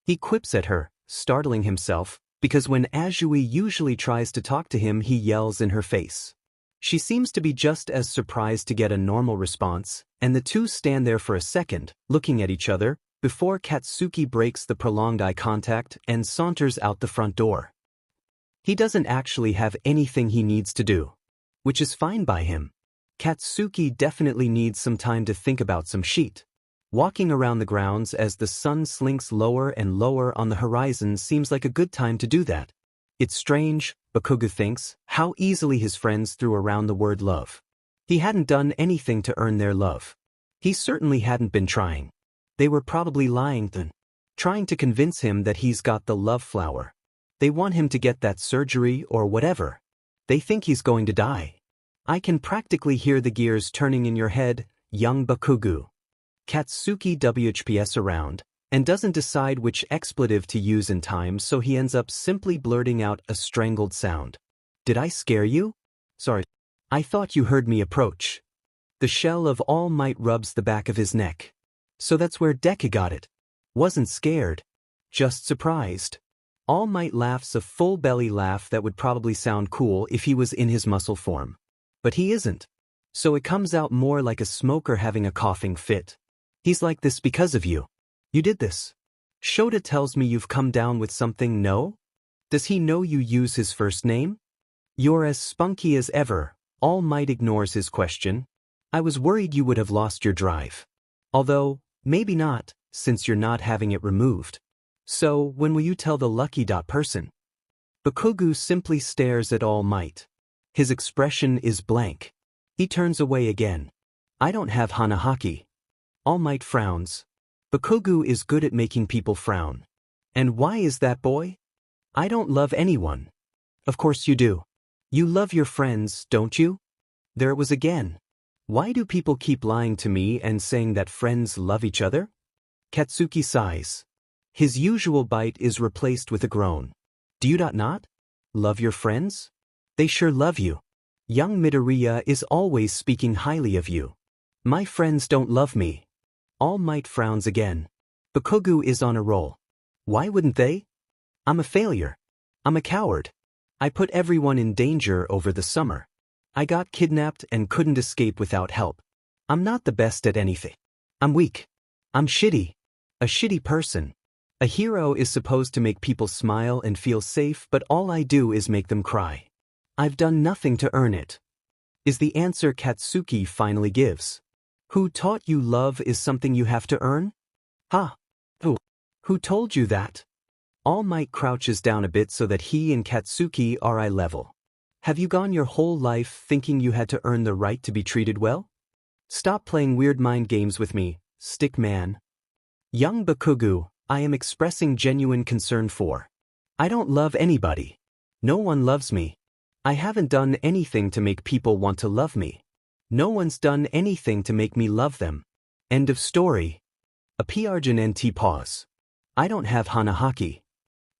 S1: He quips at her, startling himself, because when Azui usually tries to talk to him, he yells in her face. She seems to be just as surprised to get a normal response, and the two stand there for a second, looking at each other, before Katsuki breaks the prolonged eye contact and saunters out the front door. He doesn't actually have anything he needs to do, which is fine by him. Katsuki definitely needs some time to think about some shit. Walking around the grounds as the sun slinks lower and lower on the horizon seems like a good time to do that. It's strange, Bakugo thinks, how easily his friends threw around the word love. He hadn't done anything to earn their love. He certainly hadn't been trying. They were probably lying then, trying to convince him that he's got the love flower. They want him to get that surgery or whatever. They think he's going to die. I can practically hear the gears turning in your head, young Bakugo. Katsuki WHPS around, and doesn't decide which expletive to use in time, so he ends up simply blurting out a strangled sound. Did I scare you? Sorry. I thought you heard me approach. The shell of All Might rubs the back of his neck. So that's where Deku got it. Wasn't scared. Just surprised. All Might laughs a full belly laugh that would probably sound cool if he was in his muscle form. But he isn't. So it comes out more like a smoker having a coughing fit. He's like this because of you. You did this. Shota tells me you've come down with something, no? Does he know you use his first name? You're as spunky as ever. All Might ignores his question. I was worried you would have lost your drive. Although, maybe not, since you're not having it removed. So, when will you tell the lucky person? Bakugo simply stares at All Might. His expression is blank. He turns away again. I don't have Hanahaki. All Might frowns. Bakugo is good at making people frown. And why is that, boy? I don't love anyone. Of course you do. You love your friends, don't you? There it was again. Why do people keep lying to me and saying that friends love each other? Katsuki sighs. His usual bite is replaced with a groan. Do you not? Love your friends? They sure love you. Young Midoriya is always speaking highly of you. My friends don't love me. All Might frowns again. Bakugo is on a roll. Why wouldn't they? I'm a failure. I'm a coward. I put everyone in danger over the summer. I got kidnapped and couldn't escape without help. I'm not the best at anything. I'm weak. I'm shitty. A shitty person. A hero is supposed to make people smile and feel safe, but all I do is make them cry. I've done nothing to earn it. Is the answer Katsuki finally gives. Who taught you love is something you have to earn? Ha! Who told you that? All Might crouches down a bit so that he and Katsuki are eye level. Have you gone your whole life thinking you had to earn the right to be treated well? Stop playing weird mind games with me, stick man. Young Bakugo, I am expressing genuine concern for. I don't love anybody. No one loves me. I haven't done anything to make people want to love me. No one's done anything to make me love them. End of story. A PRGNT pause. I don't have Hanahaki.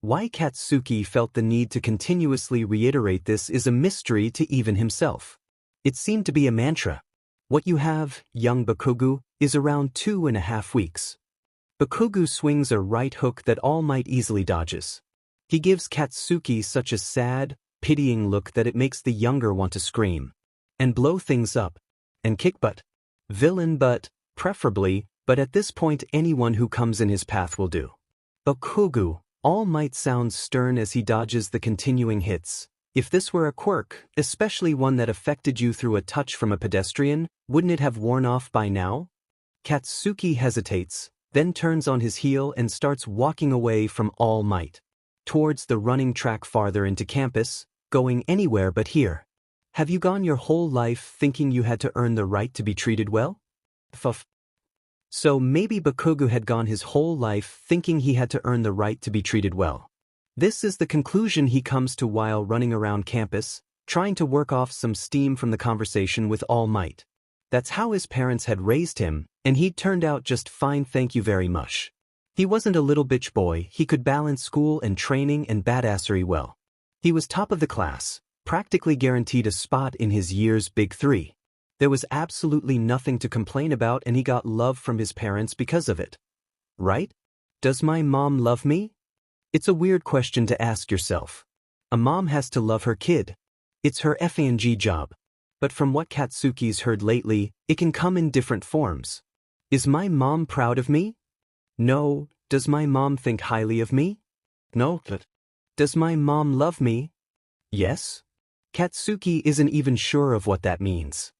S1: Why Katsuki felt the need to continuously reiterate this is a mystery to even himself. It seemed to be a mantra. What you have, young Bakugo, is around 2.5 weeks. Bakugo swings a right hook that All Might easily dodges. He gives Katsuki such a sad, pitying look that it makes the younger want to scream and blow things up and kick butt. Villain but, preferably, but at this point anyone who comes in his path will do. Bakugo, All Might sounds stern as he dodges the continuing hits. If this were a quirk, especially one that affected you through a touch from a pedestrian, wouldn't it have worn off by now? Katsuki hesitates, then turns on his heel and starts walking away from All Might. Towards the running track farther into campus, going anywhere but here. Have you gone your whole life thinking you had to earn the right to be treated well? So maybe Bakugo had gone his whole life thinking he had to earn the right to be treated well. This is the conclusion he comes to while running around campus, trying to work off some steam from the conversation with All Might. That's how his parents had raised him, and he'd turned out just fine, thank you very much. He wasn't a little bitch boy, he could balance school and training and badassery well. He was top of the class, practically guaranteed a spot in his year's Big Three. There was absolutely nothing to complain about and he got love from his parents because of it. Right? Does my mom love me? It's a weird question to ask yourself. A mom has to love her kid. It's her FNG job. But from what Katsuki's heard lately, it can come in different forms. Is my mom proud of me? No. Does my mom think highly of me? No. Does my mom love me? Yes. Katsuki isn't even sure of what that means.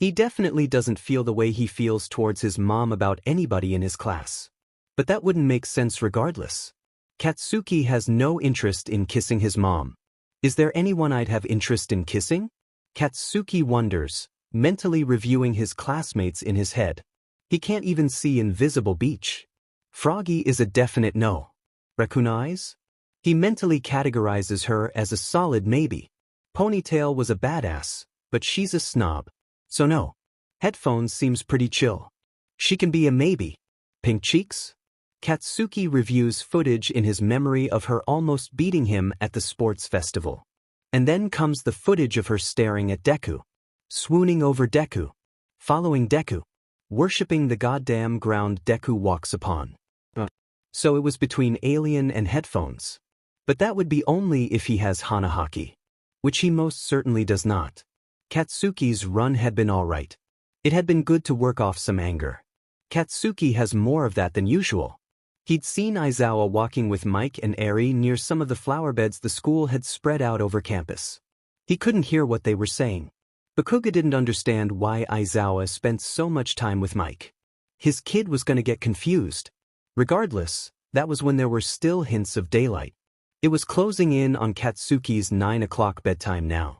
S1: He definitely doesn't feel the way he feels towards his mom about anybody in his class. But that wouldn't make sense regardless. Katsuki has no interest in kissing his mom. Is there anyone I'd have interest in kissing? Katsuki wonders, mentally reviewing his classmates in his head. He can't even see Invisible Beach. Froggy is a definite no. Raccoon Eyes? He mentally categorizes her as a solid maybe. Ponytail was a badass, but she's a snob. So no. Headphones seems pretty chill. She can be a maybe. Pink cheeks? Katsuki reviews footage in his memory of her almost beating him at the sports festival. And then comes the footage of her staring at Deku. Swooning over Deku. Following Deku. Worshipping the goddamn ground Deku walks upon. So it was between Alien and headphones. But that would be only if he has Hanahaki. Which he most certainly does not. Katsuki's run had been alright. It had been good to work off some anger. Katsuki has more of that than usual. He'd seen Aizawa walking with Mike and Eri near some of the flower beds the school had spread out over campus. He couldn't hear what they were saying. Bakugo didn't understand why Aizawa spent so much time with Mike. His kid was going to get confused. Regardless, that was when there were still hints of daylight. It was closing in on Katsuki's 9 o'clock bedtime now.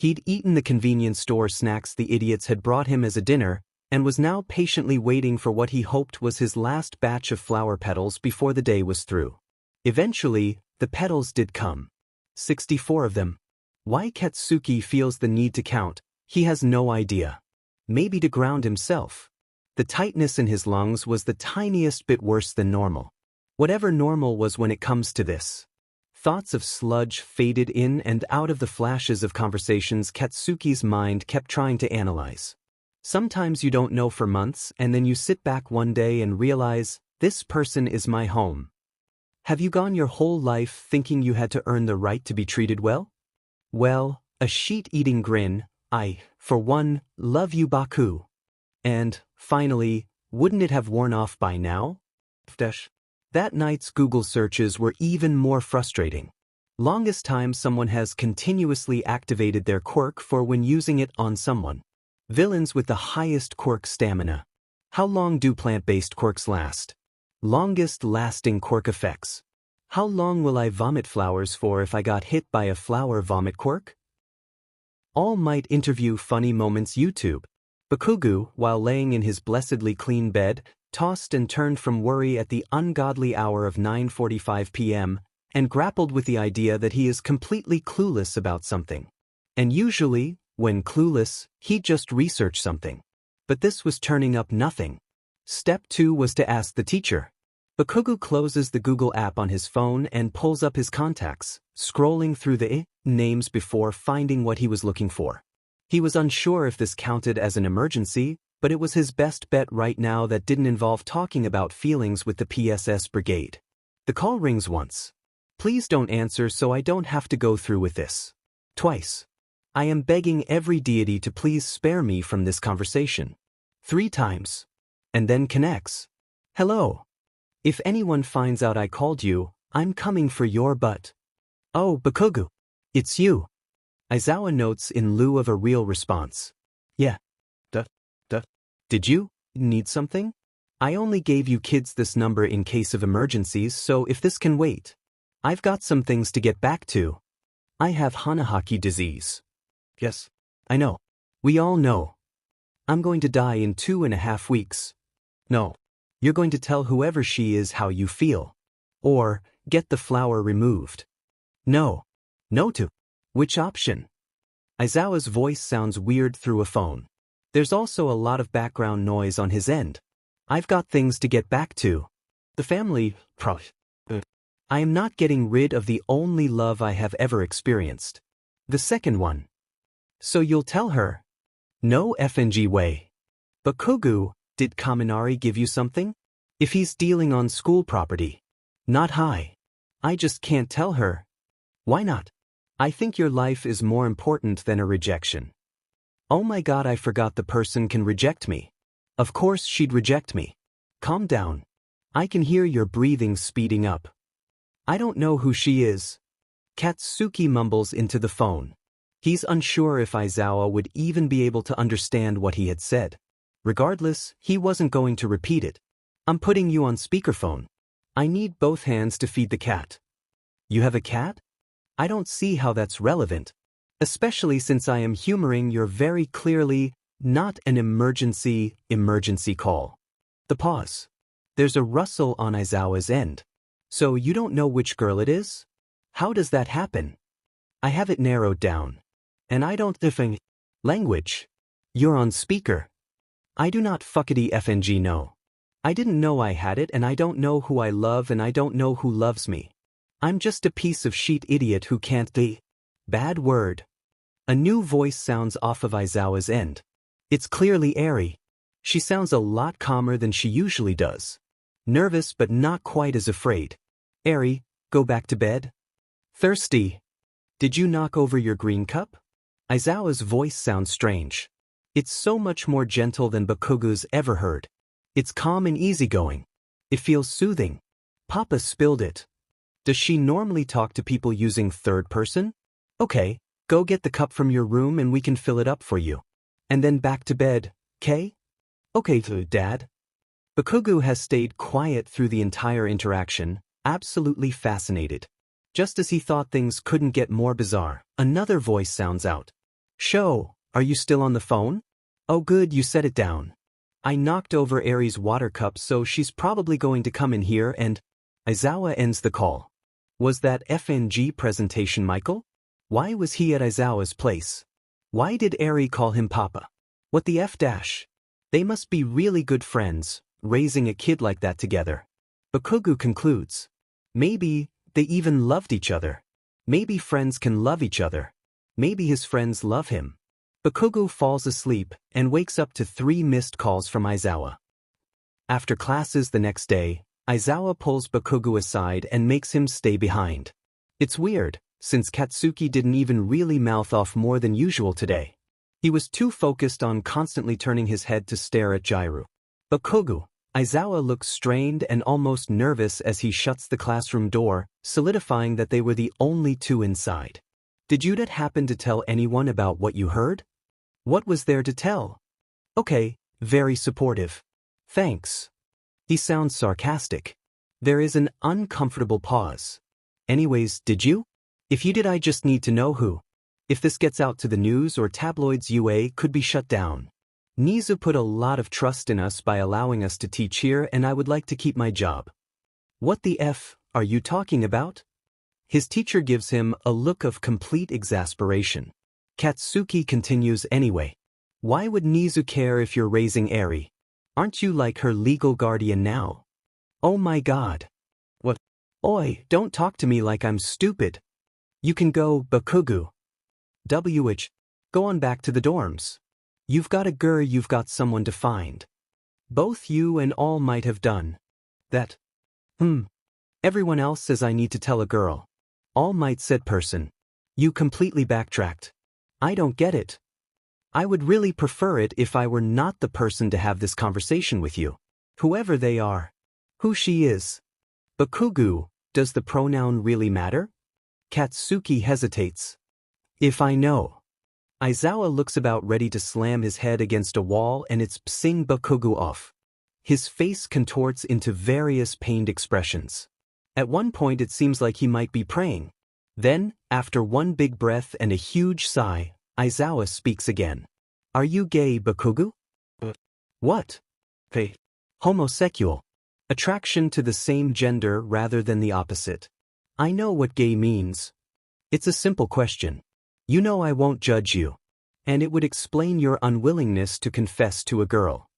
S1: He'd eaten the convenience store snacks the idiots had brought him as a dinner, and was now patiently waiting for what he hoped was his last batch of flower petals before the day was through. Eventually, the petals did come. 64 of them. Why Katsuki feels the need to count, he has no idea. Maybe to ground himself. The tightness in his lungs was the tiniest bit worse than normal. Whatever normal was when it comes to this. Thoughts of sludge faded in and out of the flashes of conversations Katsuki's mind kept trying to analyze. Sometimes you don't know for months and then you sit back one day and realize, this person is my home. Have you gone your whole life thinking you had to earn the right to be treated well? Well, a sheet-eating grin, I, for one, love you Baku. And, finally, wouldn't it have worn off by now? That night's Google searches were even more frustrating. Longest time someone has continuously activated their quirk for when using it on someone. Villains with the highest quirk stamina. How long do plant-based quirks last? Longest lasting quirk effects. How long will I vomit flowers for if I got hit by a flower vomit quirk? All Might interview funny moments YouTube. Bakugo, while laying in his blessedly clean bed, tossed and turned from worry at the ungodly hour of 9:45 p.m. and grappled with the idea that he is completely clueless about something. And usually, when clueless, he'd just research something. But this was turning up nothing. Step 2 was to ask the teacher. Bakugo closes the Google app on his phone and pulls up his contacts, scrolling through the names before finding what he was looking for. He was unsure if this counted as an emergency, but it was his best bet right now that didn't involve talking about feelings with the PSS brigade. The call rings once. Please don't answer so I don't have to go through with this. Twice. I am begging every deity to please spare me from this conversation. 3 times. And then connects. Hello. If anyone finds out I called you, I'm coming for your butt. Oh, Bakugo. It's you. Aizawa notes in lieu of a real response. Yeah. Did you need something? I only gave you kids this number in case of emergencies, so if this can wait. I've got some things to get back to. I have Hanahaki disease. Yes. I know. We all know. I'm going to die in 2.5 weeks. No. You're going to tell whoever she is how you feel. Or, get the flower removed. No. No to. Which option? Aizawa's voice sounds weird through a phone. There's also a lot of background noise on his end. I've got things to get back to. The family, I am not getting rid of the only love I have ever experienced. The second one. So you'll tell her? No FNG way. Bakugo, did Kaminari give you something? If he's dealing on school property. Not high. I just can't tell her. Why not? I think your life is more important than a rejection. Oh my god, I forgot the person can reject me. Of course she'd reject me. Calm down. I can hear your breathing speeding up. I don't know who she is. Katsuki mumbles into the phone. He's unsure if Aizawa would even be able to understand what he had said. Regardless, he wasn't going to repeat it. I'm putting you on speakerphone. I need both hands to feed the cat. You have a cat? I don't see how that's relevant. Especially since I am humoring your very clearly not an emergency call. The pause. There's a rustle on Aizawa's end. So you don't know which girl it is? How does that happen? I have it narrowed down. And I don't define language. You're on speaker. I do not fuckity FNG know. I didn't know I had it and I don't know who I love and I don't know who loves me. I'm just a piece of shit idiot who can't be. Bad word. A new voice sounds off of Aizawa's end. It's clearly Eri. She sounds a lot calmer than she usually does. Nervous but not quite as afraid. Eri, go back to bed? Thirsty. Did you knock over your green cup? Aizawa's voice sounds strange. It's so much more gentle than Bakugo's ever heard. It's calm and easygoing. It feels soothing. Papa spilled it. Does she normally talk to people using third person? Okay, go get the cup from your room and we can fill it up for you. And then back to bed, okay? Okay, Dad. Bakugo has stayed quiet through the entire interaction, absolutely fascinated. Just as he thought things couldn't get more bizarre, another voice sounds out. Sho, are you still on the phone? Oh good, you set it down. I knocked over Eri's water cup so she's probably going to come in here and… Aizawa ends the call. Was that FNG presentation Michael? Why was he at Aizawa's place? Why did Eri call him Papa? What the F dash? They must be really good friends, raising a kid like that together. Bakugo concludes. Maybe they even loved each other. Maybe friends can love each other. Maybe his friends love him. Bakugo falls asleep and wakes up to 3 missed calls from Aizawa. After classes the next day, Aizawa pulls Bakugo aside and makes him stay behind. It's weird, since Katsuki didn't even really mouth off more than usual today. He was too focused on constantly turning his head to stare at Jairu. Bakugo, Aizawa looks strained and almost nervous as he shuts the classroom door, solidifying that they were the only 2 inside. Did you happen to tell anyone about what you heard? What was there to tell? Okay, very supportive. Thanks. He sounds sarcastic. There is an uncomfortable pause. Anyways, did you? If you did, I just need to know who. If this gets out to the news or tabloids, UA could be shut down. Nizu put a lot of trust in us by allowing us to teach here and I would like to keep my job. What the F are you talking about? His teacher gives him a look of complete exasperation. Katsuki continues anyway. Why would Nizu care if you're raising Eri? Aren't you like her legal guardian now? Oh my god. What? Oi, don't talk to me like I'm stupid. You can go, Bakugo. WH. Go on back to the dorms. You've got you've got someone to find. Both you and All Might have done that. Everyone else says I need to tell a girl. All Might said person. You completely backtracked. I don't get it. I would really prefer it if I were not the person to have this conversation with you. Whoever they are. Who she is. Bakugo, does the pronoun really matter? Katsuki hesitates. If I know. Aizawa looks about ready to slam his head against a wall and it's psing Bakugo off. His face contorts into various pained expressions. At one point it seems like he might be praying. Then, after one big breath and a huge sigh, Aizawa speaks again. Are you gay, Bakugo? What? Hey. Homosexual. Attraction to the same gender rather than the opposite. I know what gay means. It's a simple question. You know I won't judge you. And it would explain your unwillingness to confess to a girl.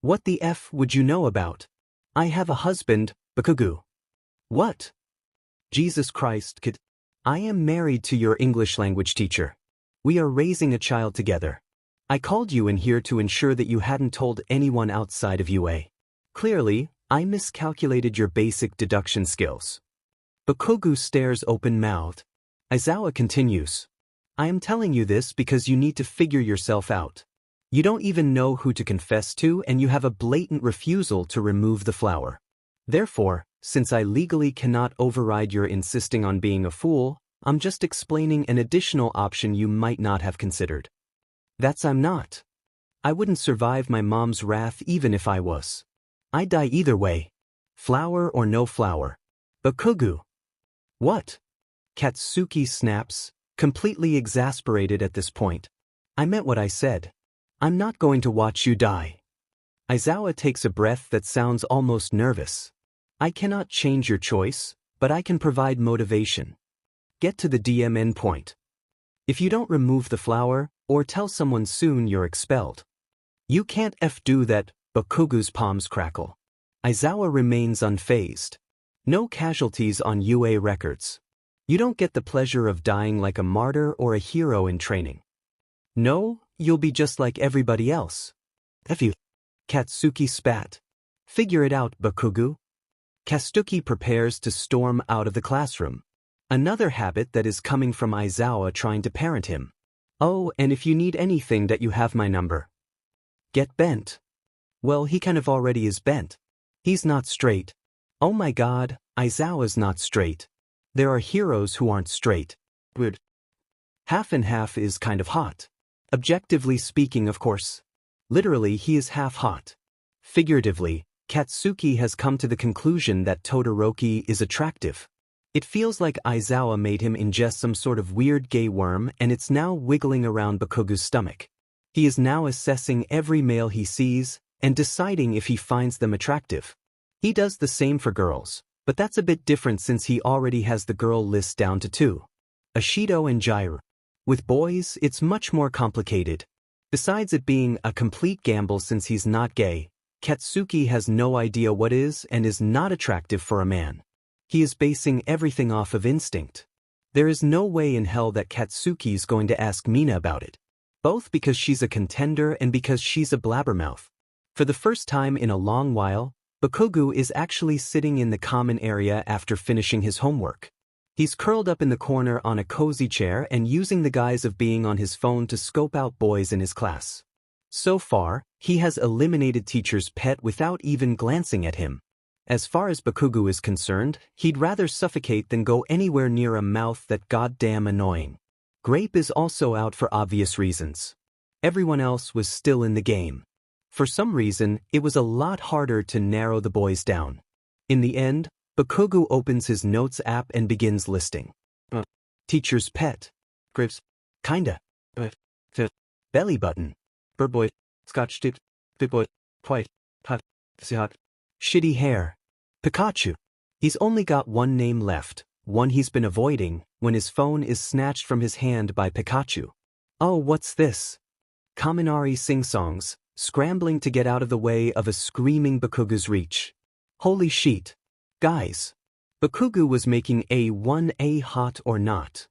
S1: What the F would you know about? I have a husband, Bakugo. What? Jesus Christ, kid. I am married to your English language teacher. We are raising a child together. I called you in here to ensure that you hadn't told anyone outside of UA. Clearly, I miscalculated your basic deduction skills. Bakugo stares open-mouthed. Aizawa continues. I am telling you this because you need to figure yourself out. You don't even know who to confess to and you have a blatant refusal to remove the flower. Therefore, since I legally cannot override your insisting on being a fool, I'm just explaining an additional option you might not have considered. That's I'm not. I wouldn't survive my mom's wrath even if I was. I'd die either way. Flower or no flower. Bakugo. What? Katsuki snaps, completely exasperated at this point. I meant what I said. I'm not going to watch you die. Aizawa takes a breath that sounds almost nervous. I cannot change your choice, but I can provide motivation. Get to the DMN point. If you don't remove the flower, or tell someone soon you're expelled. You can't do that, Bakugo's palms crackle. Aizawa remains unfazed. No casualties on UA records. You don't get the pleasure of dying like a martyr or a hero in training. No, you'll be just like everybody else. F you. Katsuki spat. Figure it out, Bakugo. Katsuki prepares to storm out of the classroom. Another habit that is coming from Aizawa trying to parent him. Oh, and if you need anything that you have my number. Get bent. Well, he kind of already is bent. He's not straight. Oh my god, Aizawa's not straight. There are heroes who aren't straight. Weird. Half and half is kind of hot. Objectively speaking, of course. Literally, he is half hot. Figuratively, Katsuki has come to the conclusion that Todoroki is attractive. It feels like Aizawa made him ingest some sort of weird gay worm and it's now wiggling around Bakugo's stomach. He is now assessing every male he sees and deciding if he finds them attractive. He does the same for girls, but that's a bit different since he already has the girl list down to 2. Ashido and Jairu. With boys, it's much more complicated. Besides it being a complete gamble since he's not gay, Katsuki has no idea what is and is not attractive for a man. He is basing everything off of instinct. There is no way in hell that Katsuki's going to ask Mina about it. Both because she's a contender and because she's a blabbermouth. For the first time in a long while, Bakugo is actually sitting in the common area after finishing his homework. He's curled up in the corner on a cozy chair and using the guise of being on his phone to scope out boys in his class. So far, he has eliminated teacher's pet without even glancing at him. As far as Bakugo is concerned, he'd rather suffocate than go anywhere near a mouth that goddamn annoying. Grape is also out for obvious reasons. Everyone else was still in the game. For some reason, it was a lot harder to narrow the boys down. In the end, Bakugo opens his notes app and begins listing. Teacher's pet. Grapes. Kinda. Belly button. Bird boy. Scotch tip. Big boy. White. Hot. Hot. Shitty hair. Pikachu. He's only got one name left, one he's been avoiding, when his phone is snatched from his hand by Pikachu. Oh, what's this? Kaminari sing-songs, scrambling to get out of the way of a screaming Bakugo's reach. Holy shit. Guys. Bakugo was making A1A hot or not.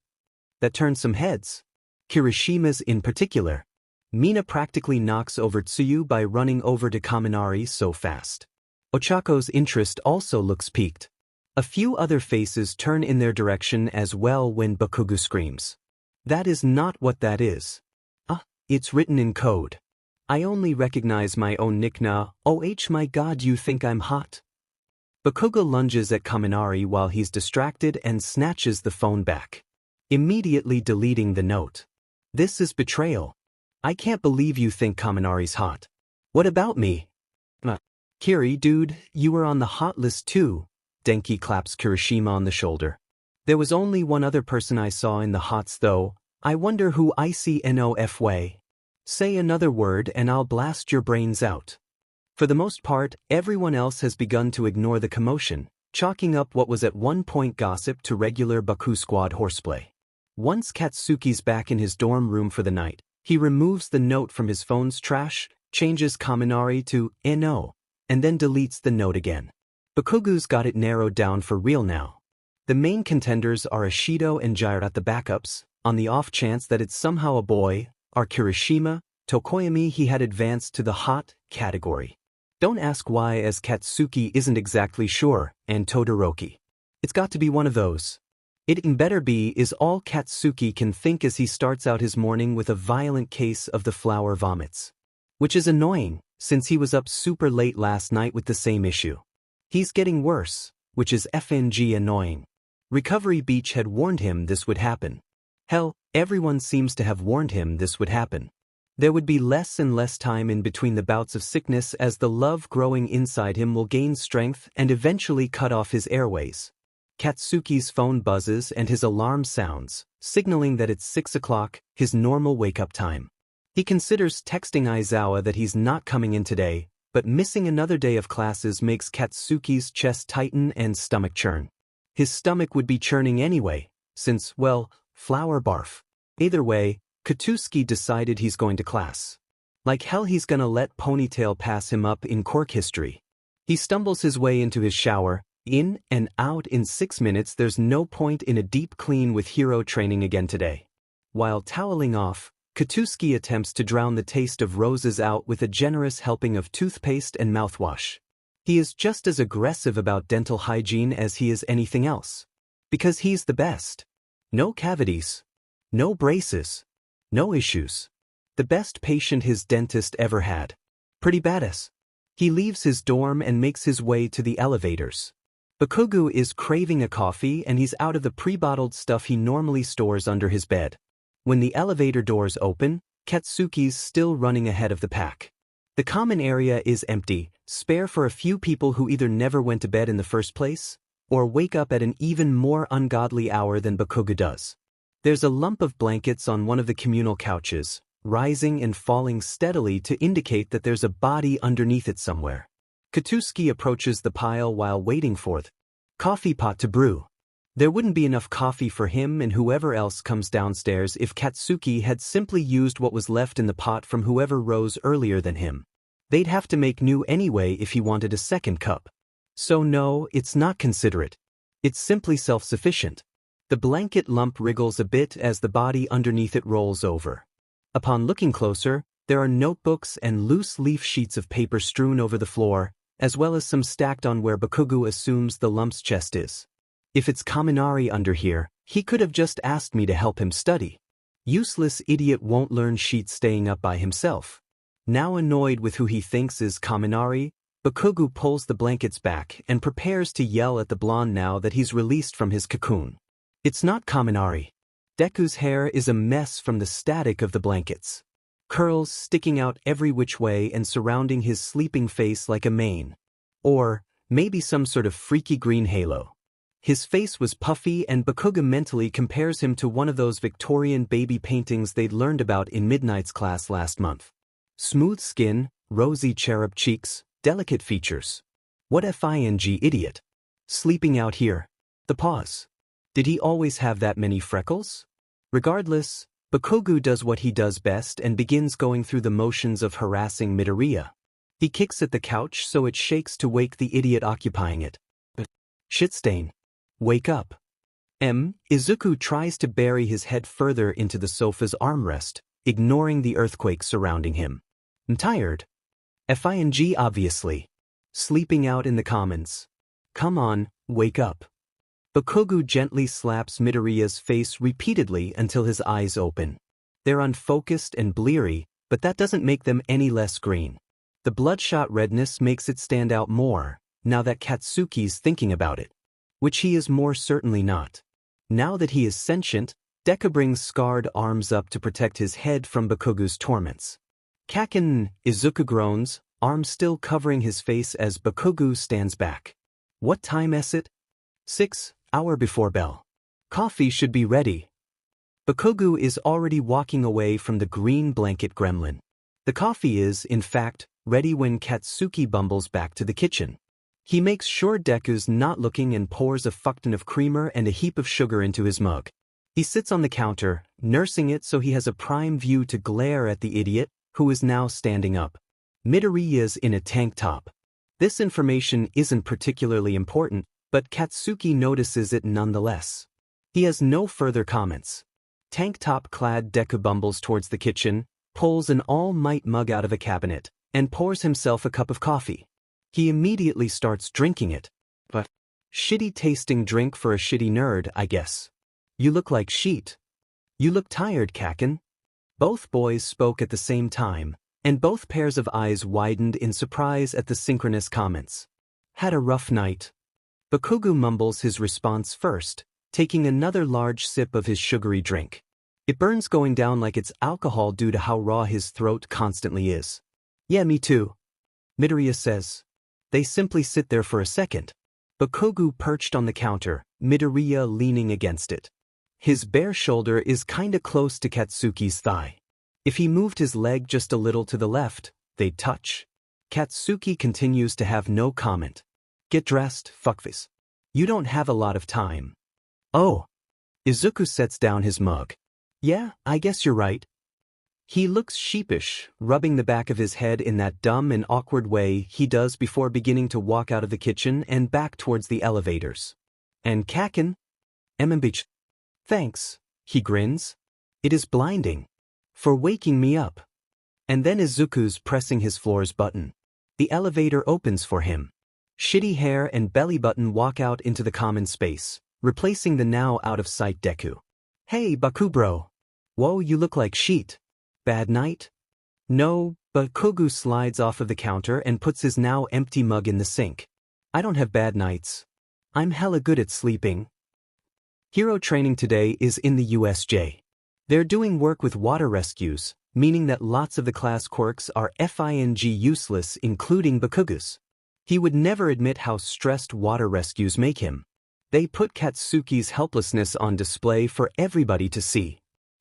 S1: That turned some heads. Kirishima's in particular. Mina practically knocks over Tsuyu by running over to Kaminari so fast. Ochako's interest also looks piqued. A few other faces turn in their direction as well when Bakugo screams. That is not what that is. It's written in code. I only recognize my own nickname. Oh my god, you think I'm hot? Bakugo lunges at Kaminari while he's distracted and snatches the phone back, immediately deleting the note. This is betrayal. I can't believe you think Kaminari's hot. What about me? Kiri, dude, you were on the hot list too. Denki claps Kirishima on the shoulder. There was only one other person I saw in the hots though. I wonder who I see NOF way. Say another word and I'll blast your brains out. For the most part, everyone else has begun to ignore the commotion, chalking up what was at one point gossip to regular Baku Squad horseplay. Once Katsuki's back in his dorm room for the night, he removes the note from his phone's trash, changes Kaminari to NO, and then deletes the note again. Bakugo's got it narrowed down for real now. The main contenders are Ishido and Jiraiya at the backups, on the off chance that it's somehow a boy, are Kirishima, Tokoyami he had advanced to the hot category. Don't ask why as Katsuki isn't exactly sure, and Todoroki. It's got to be one of those. It better be is all Katsuki can think as he starts out his morning with a violent case of the flower vomits. Which is annoying, since he was up super late last night with the same issue. He's getting worse, which is FNG annoying. Recovery Beach had warned him this would happen. Hell, everyone seems to have warned him this would happen. There would be less and less time in between the bouts of sickness as the love growing inside him will gain strength and eventually cut off his airways. Katsuki's phone buzzes and his alarm sounds, signaling that it's 6 o'clock, his normal wake-up time. He considers texting Aizawa that he's not coming in today, but missing another day of classes makes Katsuki's chest tighten and stomach churn. His stomach would be churning anyway, since, well, flower barf. Either way, Katsuki decided he's going to class. Like hell he's gonna let Ponytail pass him up in cork history. He stumbles his way into his shower, in and out in 6 minutes. There's no point in a deep clean with hero training again today. While toweling off, Katsuki attempts to drown the taste of roses out with a generous helping of toothpaste and mouthwash. He is just as aggressive about dental hygiene as he is anything else. Because he's the best. No cavities. No braces. No issues. The best patient his dentist ever had. Pretty badass. He leaves his dorm and makes his way to the elevators. Bakugo is craving a coffee and he's out of the pre-bottled stuff he normally stores under his bed. When the elevator doors open, Katsuki's still running ahead of the pack. The common area is empty, spare for a few people who either never went to bed in the first place, or wake up at an even more ungodly hour than Bakugo does. There's a lump of blankets on one of the communal couches, rising and falling steadily to indicate that there's a body underneath it somewhere. Katsuki approaches the pile while waiting for the coffee pot to brew. There wouldn't be enough coffee for him and whoever else comes downstairs if Katsuki had simply used what was left in the pot from whoever rose earlier than him. They'd have to make new anyway if he wanted a second cup. So no, it's not considerate. It's simply self-sufficient. The blanket lump wriggles a bit as the body underneath it rolls over. Upon looking closer, there are notebooks and loose leaf sheets of paper strewn over the floor, as well as some stacked on where Bakugo assumes the lump's chest is. If it's Kaminari under here, he could have just asked me to help him study. Useless idiot won't learn sheets staying up by himself. Now annoyed with who he thinks is Kaminari, Bakugo pulls the blankets back and prepares to yell at the blonde now that he's released from his cocoon. It's not Kaminari. Deku's hair is a mess from the static of the blankets. Curls sticking out every which way and surrounding his sleeping face like a mane. Or, maybe some sort of freaky green halo. His face was puffy and Bakugo mentally compares him to one of those Victorian baby paintings they'd learned about in Midnight's class last month. Smooth skin, rosy cherub cheeks, delicate features. What FING idiot. Sleeping out here. The pause. Did he always have that many freckles? Regardless, Bakugo does what he does best and begins going through the motions of harassing Midoriya. He kicks at the couch so it shakes to wake the idiot occupying it. Shitstain. Wake up. Izuku tries to bury his head further into the sofa's armrest, ignoring the earthquake surrounding him. I'm tired. FING obviously. Sleeping out in the commons. Come on, wake up. Bakugo gently slaps Midoriya's face repeatedly until his eyes open. They're unfocused and bleary, but that doesn't make them any less green. The bloodshot redness makes it stand out more, now that Katsuki's thinking about it. Which he is more certainly not. Now that he is sentient, Deku brings scarred arms up to protect his head from Bakugo's torments. Kaken, Izuku groans, arms still covering his face as Bakugo stands back. What time is it? 6 hours before bell. Coffee should be ready. Bakugo is already walking away from the green blanket gremlin. The coffee is, in fact, ready when Katsuki bumbles back to the kitchen. He makes sure Deku's not looking and pours a fuck ton of creamer and a heap of sugar into his mug. He sits on the counter, nursing it so he has a prime view to glare at the idiot, who is now standing up. Midoriya's in a tank top. This information isn't particularly important, but Katsuki notices it nonetheless. He has no further comments. Tank top-clad Deku bumbles towards the kitchen, pulls an all-might mug out of a cabinet, and pours himself a cup of coffee. He immediately starts drinking it. But shitty-tasting drink for a shitty nerd, I guess. You look like sheet. You look tired, Kaken. Both boys spoke at the same time, and both pairs of eyes widened in surprise at the synchronous comments. Had a rough night. Bakugo mumbles his response first, taking another large sip of his sugary drink. It burns going down like it's alcohol due to how raw his throat constantly is. Yeah, me too. Midoriya says. They simply sit there for a second. Bakugo perched on the counter, Midoriya leaning against it. His bare shoulder is kinda close to Katsuki's thigh. If he moved his leg just a little to the left, they'd touch. Katsuki continues to have no comment. Get dressed, fuckface. You don't have a lot of time. Oh. Izuku sets down his mug. Yeah, I guess you're right. He looks sheepish, rubbing the back of his head in that dumb and awkward way he does before beginning to walk out of the kitchen and back towards the elevators. And Kaken? MMBH. Thanks, he grins. It is blinding. For waking me up. And then Izuku's pressing his floor's button. The elevator opens for him. Shitty hair and belly button walk out into the common space, replacing the now out-of-sight Deku. Hey, Baku bro. Whoa, you look like sheet. Bad night? No, Bakugo slides off of the counter and puts his now empty mug in the sink. I don't have bad nights. I'm hella good at sleeping. Hero training today is in the USJ. They're doing work with water rescues, meaning that lots of the class quirks are FING useless, including Bakugo's. He would never admit how stressed water rescues make him. They put Katsuki's helplessness on display for everybody to see.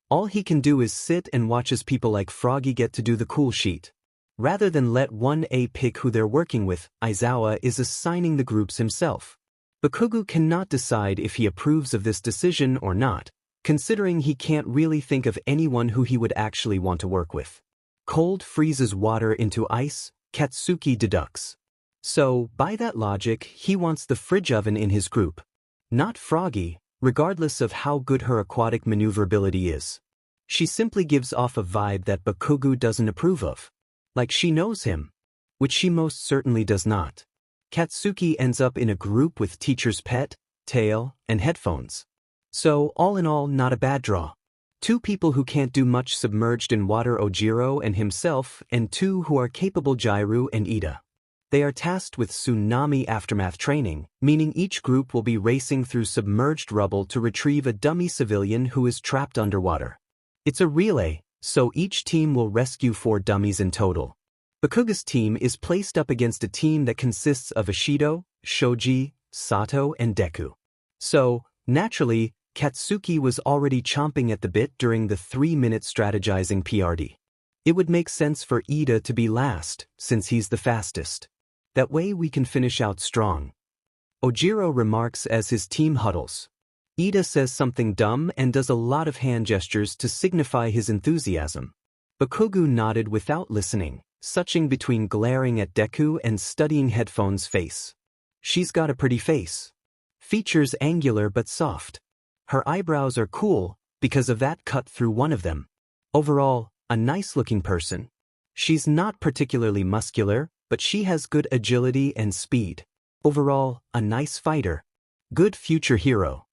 S1: All he can do is sit and watch as people like Froggy get to do the cool sheet. Rather than let 1A pick who they're working with, Aizawa is assigning the groups himself. Bakugo cannot decide if he approves of this decision or not, considering he can't really think of anyone who he would actually want to work with. Cold freezes water into ice, Katsuki deducts. So, by that logic, he wants the fridge oven in his group. Not Froggy, regardless of how good her aquatic maneuverability is. She simply gives off a vibe that Bakugo doesn't approve of. Like she knows him. Which she most certainly does not. Katsuki ends up in a group with teacher's pet, tail, and headphones. So, all in all, not a bad draw. 2 people who can't do much submerged in water, Ojiro and himself, and 2 who are capable, Jairu and Ida. They are tasked with tsunami aftermath training, meaning each group will be racing through submerged rubble to retrieve a dummy civilian who is trapped underwater. It's a relay, so each team will rescue 4 dummies in total. Bakugo's team is placed up against a team that consists of Ishido, Shoji, Sato, and Deku. So, naturally, Katsuki was already chomping at the bit during the 3-minute strategizing PRD. It would make sense for Ida to be last, since he's the fastest. That way we can finish out strong. Ojiro remarks as his team huddles. Ida says something dumb and does a lot of hand gestures to signify his enthusiasm. Bakugo nodded without listening, switching between glaring at Deku and studying Headphone's face. She's got a pretty face. Features angular but soft. Her eyebrows are cool, because of that cut through one of them. Overall, a nice-looking person. She's not particularly muscular, but she has good agility and speed. Overall, a nice fighter. Good future hero.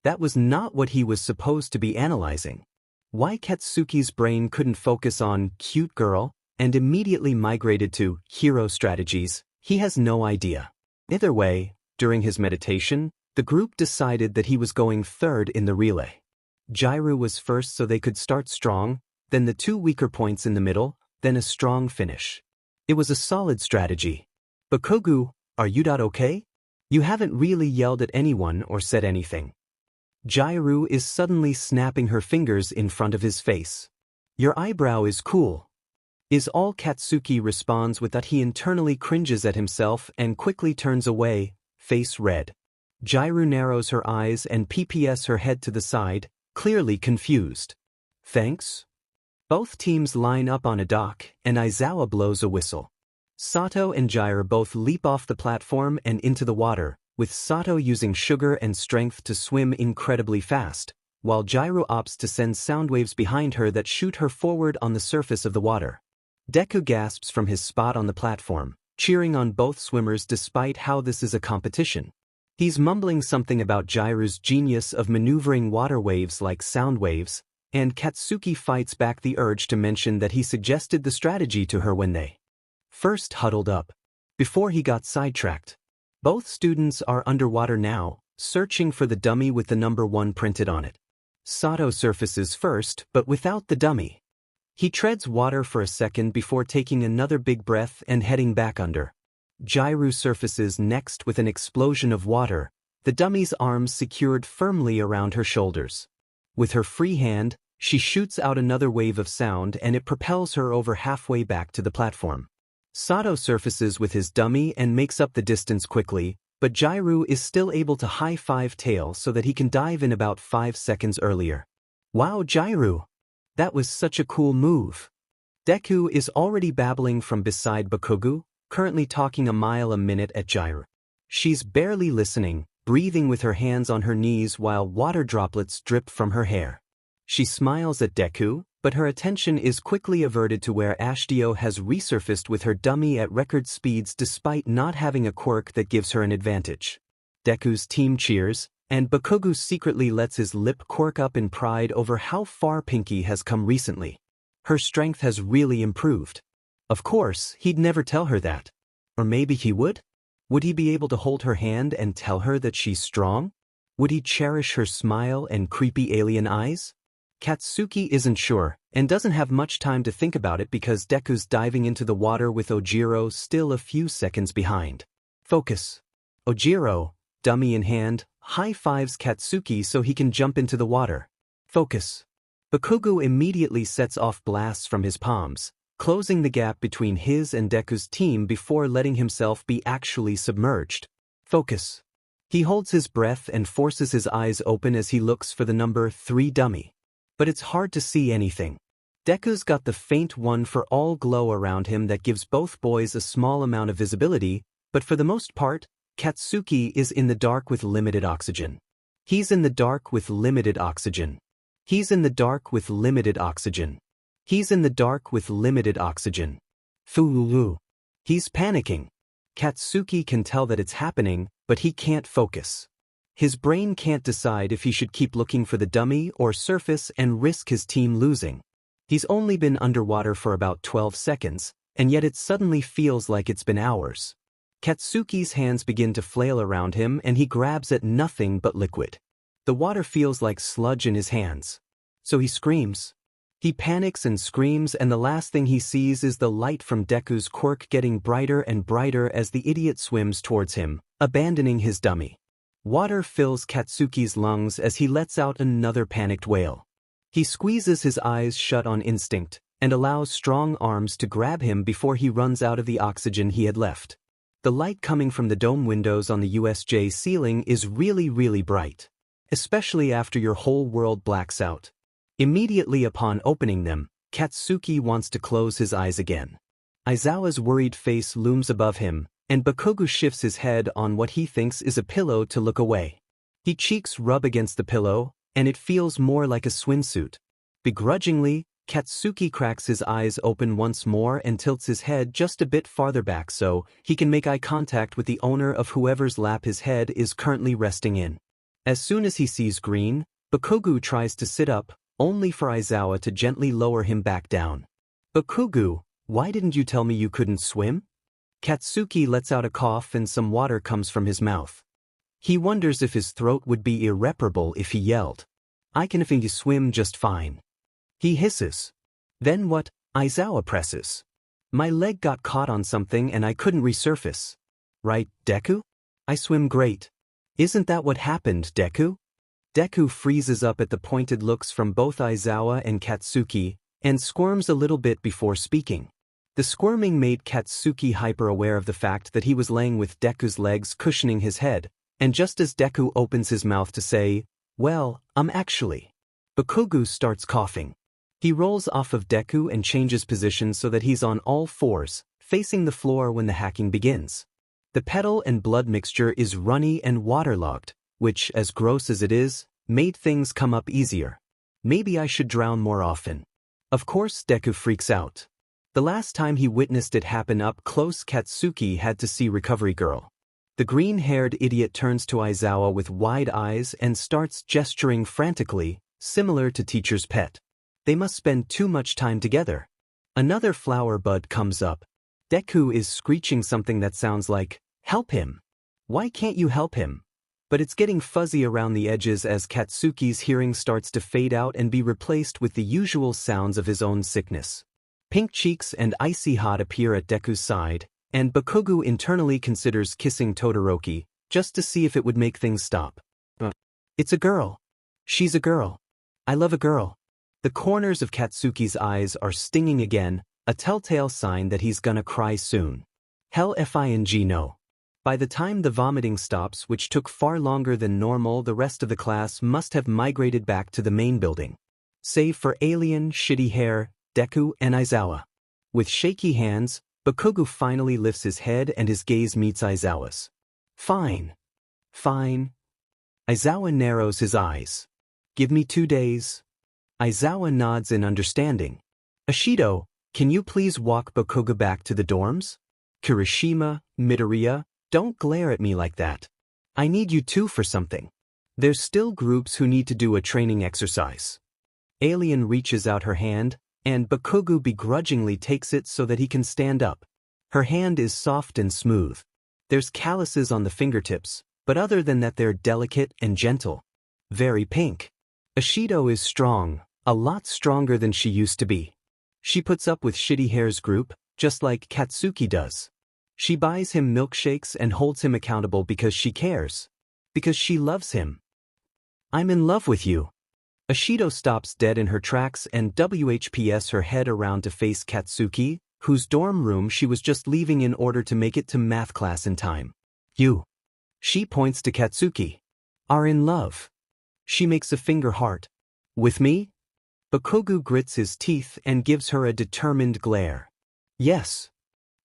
S1: That was not what he was supposed to be analyzing. Why Katsuki's brain couldn't focus on cute girl and immediately migrated to hero strategies, he has no idea. Either way, during his meditation, the group decided that he was going third in the relay. Jiraiya was first so they could start strong, then the two weaker points in the middle, then a strong finish. It was a solid strategy. Bakugo, are you okay? You haven't really yelled at anyone or said anything. Jiraiya is suddenly snapping her fingers in front of his face. Your eyebrow is cool. Is all Katsuki responds with that he internally cringes at himself and quickly turns away, face red. Jiraiya narrows her eyes and pps her head to the side, clearly confused. Thanks? Both teams line up on a dock, and Aizawa blows a whistle. Sato and Jiraiya both leap off the platform and into the water, with Sato using sugar and strength to swim incredibly fast, while Jiraiya opts to send sound waves behind her that shoot her forward on the surface of the water. Deku gasps from his spot on the platform, cheering on both swimmers despite how this is a competition. He's mumbling something about Jiraiya's genius of maneuvering water waves like sound waves, and Katsuki fights back the urge to mention that he suggested the strategy to her when they first huddled up. Before he got sidetracked. Both students are underwater now, searching for the dummy with the number 1 printed on it. Sato surfaces first, but without the dummy. He treads water for a second before taking another big breath and heading back under. Jiraiya surfaces next with an explosion of water, the dummy's arms secured firmly around her shoulders. With her free hand, she shoots out another wave of sound and it propels her over halfway back to the platform. Sato surfaces with his dummy and makes up the distance quickly, but Jiraiya is still able to high-five tail so that he can dive in about 5 seconds earlier. Wow, Jiraiya! That was such a cool move. Deku is already babbling from beside Bakugo, currently talking a mile a minute at Jiraiya. She's barely listening, breathing with her hands on her knees while water droplets drip from her hair. She smiles at Deku, but her attention is quickly averted to where Ashdio has resurfaced with her dummy at record speeds despite not having a quirk that gives her an advantage. Deku's team cheers, and Bakugo secretly lets his lip quirk up in pride over how far Pinky has come recently. Her strength has really improved. Of course, he'd never tell her that. Or maybe he would? Would he be able to hold her hand and tell her that she's strong? Would he cherish her smile and creepy alien eyes? Katsuki isn't sure, and doesn't have much time to think about it because Deku's diving into the water with Ojiro still a few seconds behind. Focus. Ojiro, dummy in hand, high-fives Katsuki so he can jump into the water. Focus. Bakugo immediately sets off blasts from his palms, closing the gap between his and Deku's team before letting himself be actually submerged. Focus. He holds his breath and forces his eyes open as he looks for the number 3 dummy. But it's hard to see anything. Deku's got the faint one for all glow around him that gives both boys a small amount of visibility, but for the most part, Katsuki is in the dark with limited oxygen. He's in the dark with limited oxygen. He's in the dark with limited oxygen. He's in the dark with limited oxygen. Fuulu. He's panicking. Katsuki can tell that it's happening, but he can't focus. His brain can't decide if he should keep looking for the dummy or surface and risk his team losing. He's only been underwater for about 12 seconds, and yet it suddenly feels like it's been hours. Katsuki's hands begin to flail around him and he grabs at nothing but liquid. The water feels like sludge in his hands. So he screams. He panics and screams, and the last thing he sees is the light from Deku's quirk getting brighter and brighter as the idiot swims towards him, abandoning his dummy. Water fills Katsuki's lungs as he lets out another panicked wail. He squeezes his eyes shut on instinct and allows strong arms to grab him before he runs out of the oxygen he had left. The light coming from the dome windows on the USJ ceiling is really bright, especially after your whole world blacks out. Immediately upon opening them, Katsuki wants to close his eyes again. Aizawa's worried face looms above him, and Bakugo shifts his head on what he thinks is a pillow to look away. His cheeks rub against the pillow, and it feels more like a swimsuit. Begrudgingly, Katsuki cracks his eyes open once more and tilts his head just a bit farther back so he can make eye contact with the owner of whoever's lap his head is currently resting in. As soon as he sees green, Bakugo tries to sit up, only for Aizawa to gently lower him back down. Bakugo, why didn't you tell me you couldn't swim? Katsuki lets out a cough and some water comes from his mouth. He wonders if his throat would be irreparable if he yelled. I can swim just fine. He hisses. Then what? Aizawa presses. My leg got caught on something and I couldn't resurface. Right, Deku? I swim great. Isn't that what happened, Deku? Deku freezes up at the pointed looks from both Aizawa and Katsuki, and squirms a little bit before speaking. The squirming made Katsuki hyper-aware of the fact that he was laying with Deku's legs cushioning his head, and just as Deku opens his mouth to say, well, actually. Bakugo starts coughing. He rolls off of Deku and changes position so that he's on all fours, facing the floor when the hacking begins. The petal and blood mixture is runny and waterlogged, which, as gross as it is, made things come up easier. Maybe I should drown more often. Of course, Deku freaks out. The last time he witnessed it happen up close, Katsuki had to see Recovery Girl. The green-haired idiot turns to Aizawa with wide eyes and starts gesturing frantically, similar to teacher's pet. They must spend too much time together. Another flower bud comes up. Deku is screeching something that sounds like, help him. Why can't you help him? But it's getting fuzzy around the edges as Katsuki's hearing starts to fade out and be replaced with the usual sounds of his own sickness. Pink cheeks and icy hot appear at Deku's side, and Bakugo internally considers kissing Todoroki, just to see if it would make things stop. It's a girl. She's a girl. I love a girl. The corners of Katsuki's eyes are stinging again, a telltale sign that he's gonna cry soon. Hell fing no. By the time the vomiting stops, which took far longer than normal, the rest of the class must have migrated back to the main building. Save for alien, shitty hair, Deku and Aizawa. With shaky hands, Bakugo finally lifts his head and his gaze meets Aizawa's. Fine. Fine. Aizawa narrows his eyes. Give me 2 days. Aizawa nods in understanding. Ashido, can you please walk Bakugo back to the dorms? Kirishima, Midoriya, don't glare at me like that. I need you two for something. There's still groups who need to do a training exercise. Alien reaches out her hand, and Bakugo begrudgingly takes it so that he can stand up. Her hand is soft and smooth. There's calluses on the fingertips, but other than that they're delicate and gentle. Very pink. Ashido is strong, a lot stronger than she used to be. She puts up with Shitty Hair's group, just like Katsuki does. She buys him milkshakes and holds him accountable because she cares. Because she loves him. I'm in love with you. Ashido stops dead in her tracks and WHPs her head around to face Katsuki, whose dorm room she was just leaving in order to make it to math class in time. You. She points to Katsuki. Are in love. She makes a finger heart. With me? Bakugo grits his teeth and gives her a determined glare. Yes.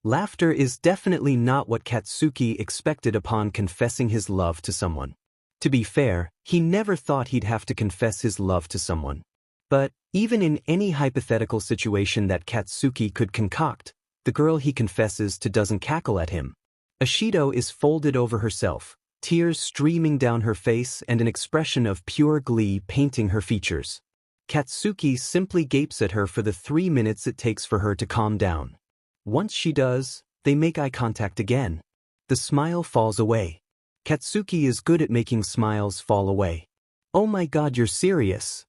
S1: Laughter is definitely not what Katsuki expected upon confessing his love to someone. To be fair, he never thought he'd have to confess his love to someone. But, even in any hypothetical situation that Katsuki could concoct, the girl he confesses to doesn't cackle at him. Ashido is folded over herself, tears streaming down her face and an expression of pure glee painting her features. Katsuki simply gapes at her for the 3 minutes it takes for her to calm down. Once she does, they make eye contact again. The smile falls away. Katsuki is good at making smiles fall away. Oh my god, you're serious?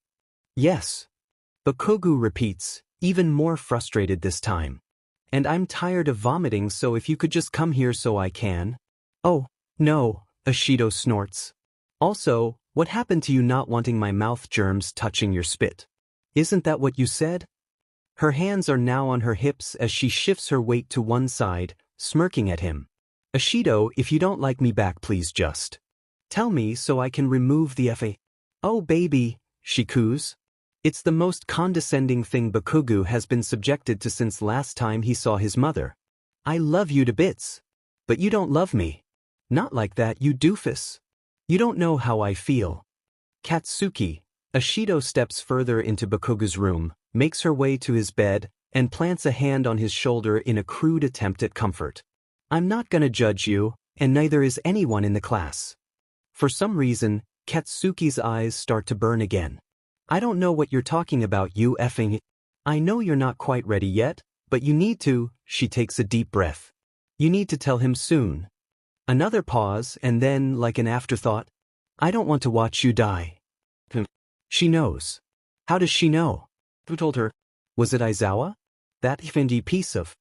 S1: Yes. Bakugo repeats, even more frustrated this time. And I'm tired of vomiting, so if you could just come here so I can. Oh, no, Ashido snorts. Also, what happened to you not wanting my mouth germs touching your spit? Isn't that what you said? Her hands are now on her hips as she shifts her weight to one side, smirking at him. Ashido, if you don't like me back, please just tell me so I can remove the FA. Oh baby, she coos. It's the most condescending thing Bakugo has been subjected to since last time he saw his mother. I love you to bits. But you don't love me. Not like that, you doofus. You don't know how I feel. Katsuki, Ashido steps further into Bakugo's room, makes her way to his bed, and plants a hand on his shoulder in a crude attempt at comfort. I'm not gonna judge you, and neither is anyone in the class. For some reason, Katsuki's eyes start to burn again. I don't know what you're talking about, you effing. I know you're not quite ready yet, but you need to. She takes a deep breath. You need to tell him soon. Another pause, and then, like an afterthought, I don't want to watch you die. She knows. How does she know? Who told her? Was it Aizawa? That effing piece of.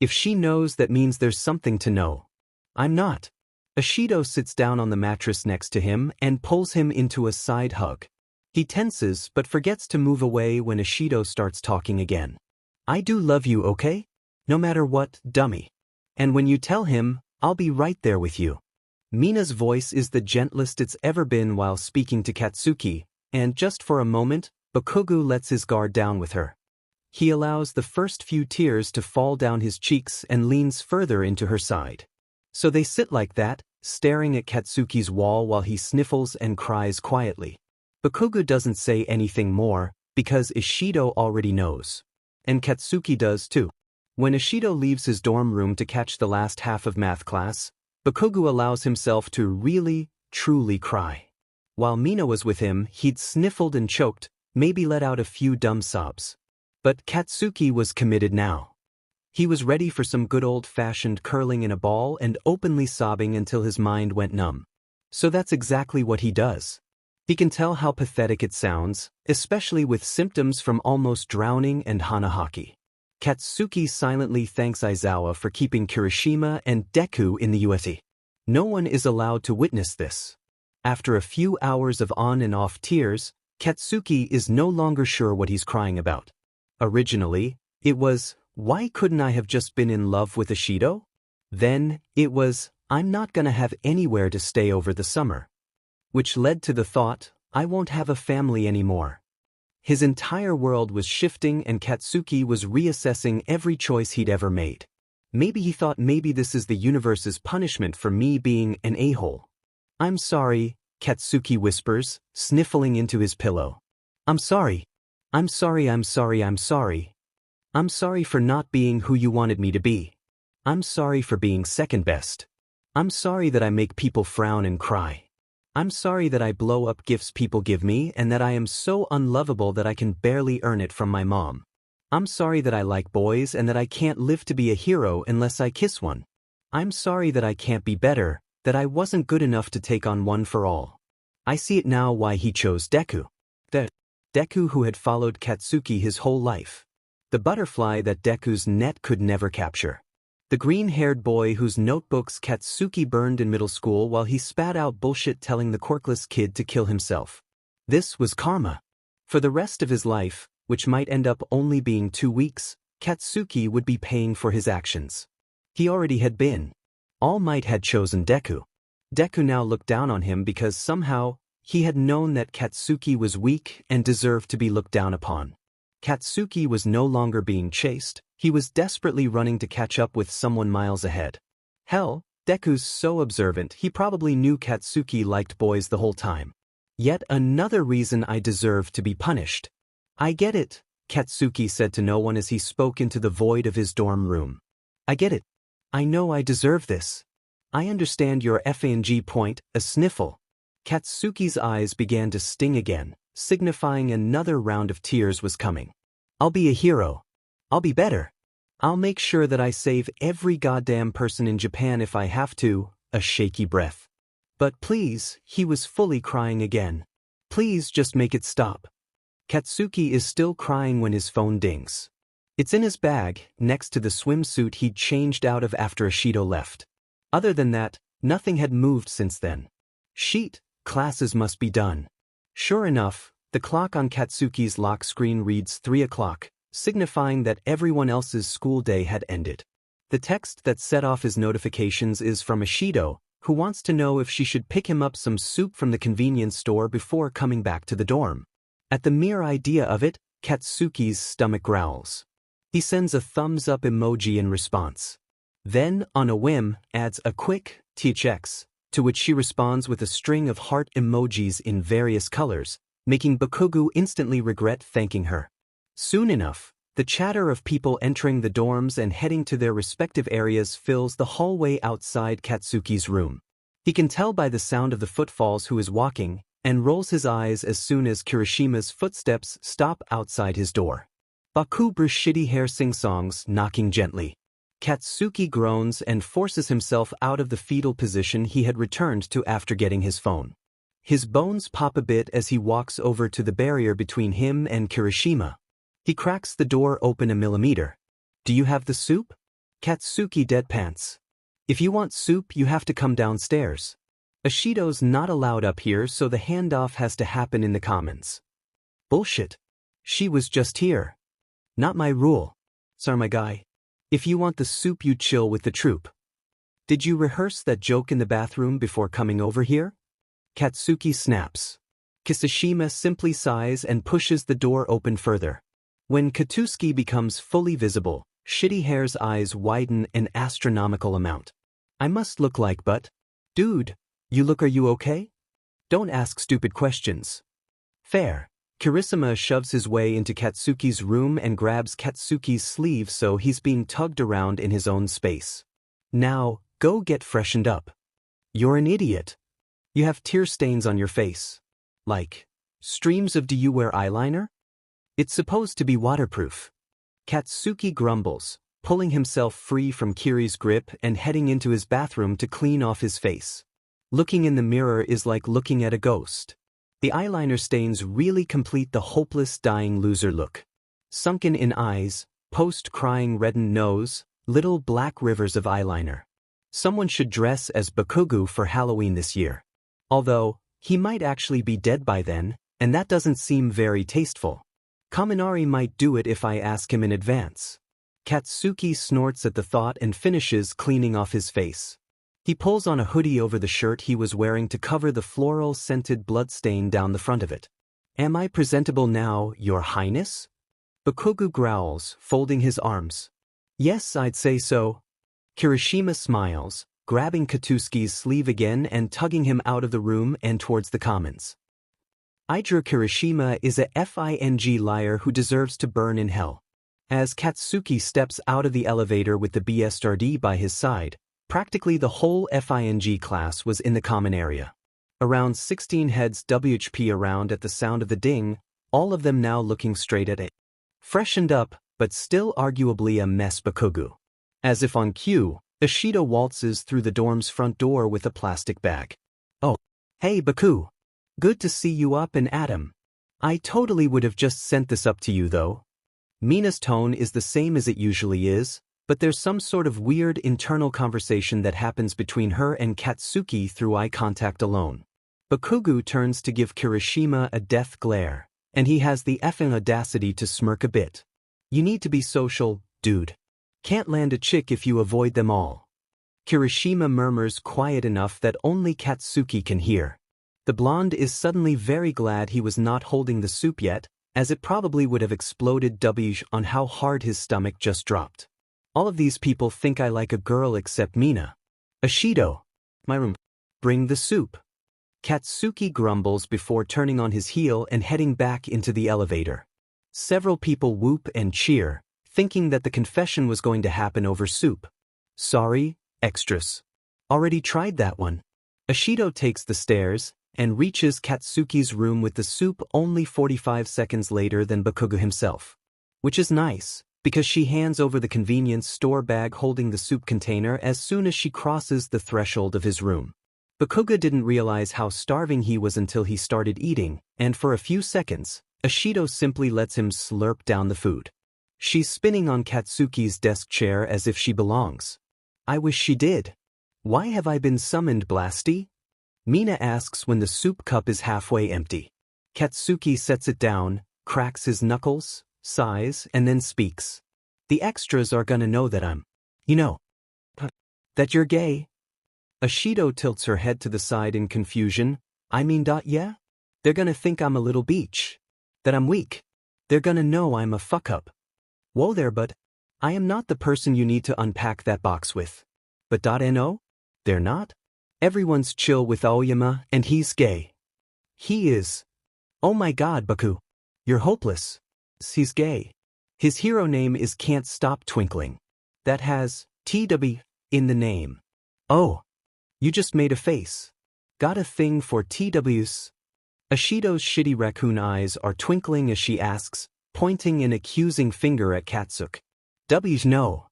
S1: If she knows, that means there's something to know. I'm not. Ashido sits down on the mattress next to him and pulls him into a side hug. He tenses but forgets to move away when Ashido starts talking again. I do love you, okay? No matter what, dummy. And when you tell him, I'll be right there with you. Mina's voice is the gentlest it's ever been while speaking to Katsuki, and just for a moment, Bakugo lets his guard down with her. He allows the first few tears to fall down his cheeks and leans further into her side. So they sit like that, staring at Katsuki's wall while he sniffles and cries quietly. Bakugo doesn't say anything more, because Ashido already knows. And Katsuki does too. When Ashido leaves his dorm room to catch the last half of math class, Bakugo allows himself to really, truly cry. While Mina was with him, he'd sniffled and choked, maybe let out a few dumb sobs. But Katsuki was committed now. He was ready for some good old-fashioned curling in a ball and openly sobbing until his mind went numb. So that's exactly what he does. He can tell how pathetic it sounds, especially with symptoms from almost drowning and Hanahaki. Katsuki silently thanks Aizawa for keeping Kirishima and Deku in the USE. No one is allowed to witness this. After a few hours of on and off tears, Katsuki is no longer sure what he's crying about. Originally, it was, why couldn't I have just been in love with Ashido? Then, it was, I'm not gonna have anywhere to stay over the summer. Which led to the thought, I won't have a family anymore. His entire world was shifting and Katsuki was reassessing every choice he'd ever made. Maybe he thought maybe this is the universe's punishment for me being an a-hole. I'm sorry, Katsuki whispers, sniffling into his pillow. I'm sorry. I'm sorry, I'm sorry, I'm sorry. I'm sorry for not being who you wanted me to be. I'm sorry for being second best. I'm sorry that I make people frown and cry. I'm sorry that I blow up gifts people give me and that I am so unlovable that I can barely earn it from my mom. I'm sorry that I like boys and that I can't live to be a hero unless I kiss one. I'm sorry that I can't be better, that I wasn't good enough to take on one for all. I see it now why he chose Deku. Deku who had followed Katsuki his whole life. The butterfly that Deku's net could never capture. The green-haired boy whose notebooks Katsuki burned in middle school while he spat out bullshit telling the quirkless kid to kill himself. This was karma. For the rest of his life, which might end up only being 2 weeks, Katsuki would be paying for his actions. He already had been. All Might had chosen Deku. Deku now looked down on him because somehow, he had known that Katsuki was weak and deserved to be looked down upon. Katsuki was no longer being chased, he was desperately running to catch up with someone miles ahead. Hell, Deku's so observant he probably knew Katsuki liked boys the whole time. Yet another reason I deserve to be punished. I get it, Katsuki said to no one as he spoke into the void of his dorm room. I get it. I know I deserve this. I understand your FNG point, a sniffle. Katsuki's eyes began to sting again, signifying another round of tears was coming. I'll be a hero. I'll be better. I'll make sure that I save every goddamn person in Japan if I have to, a shaky breath. But please, he was fully crying again. Please just make it stop. Katsuki is still crying when his phone dings. It's in his bag, next to the swimsuit he'd changed out of after Ashido left. Other than that, nothing had moved since then. Sheet, classes must be done. Sure enough, the clock on Katsuki's lock screen reads 3 o'clock, signifying that everyone else's school day had ended. The text that set off his notifications is from Ashido, who wants to know if she should pick him up some soup from the convenience store before coming back to the dorm. At the mere idea of it, Katsuki's stomach growls. He sends a thumbs up emoji in response. Then, on a whim, adds a quick THX, to which she responds with a string of heart emojis in various colors, making Bakugo instantly regret thanking her. Soon enough, the chatter of people entering the dorms and heading to their respective areas fills the hallway outside Katsuki's room. He can tell by the sound of the footfalls who is walking, and rolls his eyes as soon as Kirishima's footsteps stop outside his door. Bakugo's shitty hair sing-songs, knocking gently. Katsuki groans and forces himself out of the fetal position he had returned to after getting his phone. His bones pop a bit as he walks over to the barrier between him and Kirishima. He cracks the door open a millimeter. "Do you have the soup?" Katsuki deadpants. "If you want soup, you have to come downstairs. Ashido's not allowed up here, so the handoff has to happen in the commons." "Bullshit. She was just here." "Not my rule. Sorry, my guy. If you want the soup, you chill with the troop." "Did you rehearse that joke in the bathroom before coming over here?" Katsuki snaps. Kirishima simply sighs and pushes the door open further. When Katsuki becomes fully visible, Shitty Hair's eyes widen an astronomical amount. "I must look like but... Dude, are you okay? Don't ask stupid questions." "Fair." Kirishima shoves his way into Katsuki's room and grabs Katsuki's sleeve so he's being tugged around in his own space. "Now, go get freshened up. You're an idiot. You have tear stains on your face. Like, streams of do you wear eyeliner? It's supposed to be waterproof." Katsuki grumbles, pulling himself free from Kiri's grip and heading into his bathroom to clean off his face. Looking in the mirror is like looking at a ghost. The eyeliner stains really complete the hopeless dying loser look. Sunken in eyes, post-crying reddened nose, little black rivers of eyeliner. Someone should dress as Bakugo for Halloween this year. Although, he might actually be dead by then, and that doesn't seem very tasteful. Kaminari might do it if I ask him in advance. Katsuki snorts at the thought and finishes cleaning off his face. He pulls on a hoodie over the shirt he was wearing to cover the floral-scented bloodstain down the front of it. "Am I presentable now, Your Highness?" Bakugo growls, folding his arms. "Yes, I'd say so." Kirishima smiles, grabbing Katsuki's sleeve again and tugging him out of the room and towards the commons. Kirishima is a FING liar who deserves to burn in hell. As Katsuki steps out of the elevator with the BSRD by his side, practically the whole FING class was in the common area. Around 16 heads WHP around at the sound of the ding, all of them now looking straight at it. Freshened up, but still arguably a mess Bakugo. As if on cue, Ashido waltzes through the dorm's front door with a plastic bag. "Oh, hey Baku. Good to see you up and at 'em. I totally would have just sent this up to you though." Mina's tone is the same as it usually is, but there's some sort of weird internal conversation that happens between her and Katsuki through eye contact alone. Bakugo turns to give Kirishima a death glare, and he has the effing audacity to smirk a bit. "You need to be social, dude. Can't land a chick if you avoid them all." Kirishima murmurs quiet enough that only Katsuki can hear. The blonde is suddenly very glad he was not holding the soup yet, as it probably would have exploded on how hard his stomach just dropped. "All of these people think I like a girl except Mina. Ashido. My room. Bring the soup." Katsuki grumbles before turning on his heel and heading back into the elevator. Several people whoop and cheer, thinking that the confession was going to happen over soup. "Sorry, extras. Already tried that one." Ashido takes the stairs and reaches Katsuki's room with the soup only 45 seconds later than Bakugo himself. Which is nice, because she hands over the convenience store bag holding the soup container as soon as she crosses the threshold of his room. Bakugo didn't realize how starving he was until he started eating, and for a few seconds, Ashido simply lets him slurp down the food. She's spinning on Katsuki's desk chair as if she belongs. "I wish she did. Why have I been summoned, Blasty?" Mina asks when the soup cup is halfway empty. Katsuki sets it down, cracks his knuckles, sighs, and then speaks. "The extras are gonna know that I'm, that you're gay." Ashido tilts her head to the side in confusion. Yeah? They're gonna think I'm a little beach." That I'm weak. They're gonna know I'm a fuck-up. Whoa there, but I am not the person you need to unpack that box with. But .no? They're not? Everyone's chill with Aoyama, and he's gay. He is. Oh my god, Baku. You're hopeless. He's gay. His hero name is Can't Stop Twinkling. That has TW in the name. Oh. You just made a face. Got a thing for TWs? Ashido's shitty raccoon eyes are twinkling as she asks, pointing an accusing finger at Katsuki. W's no.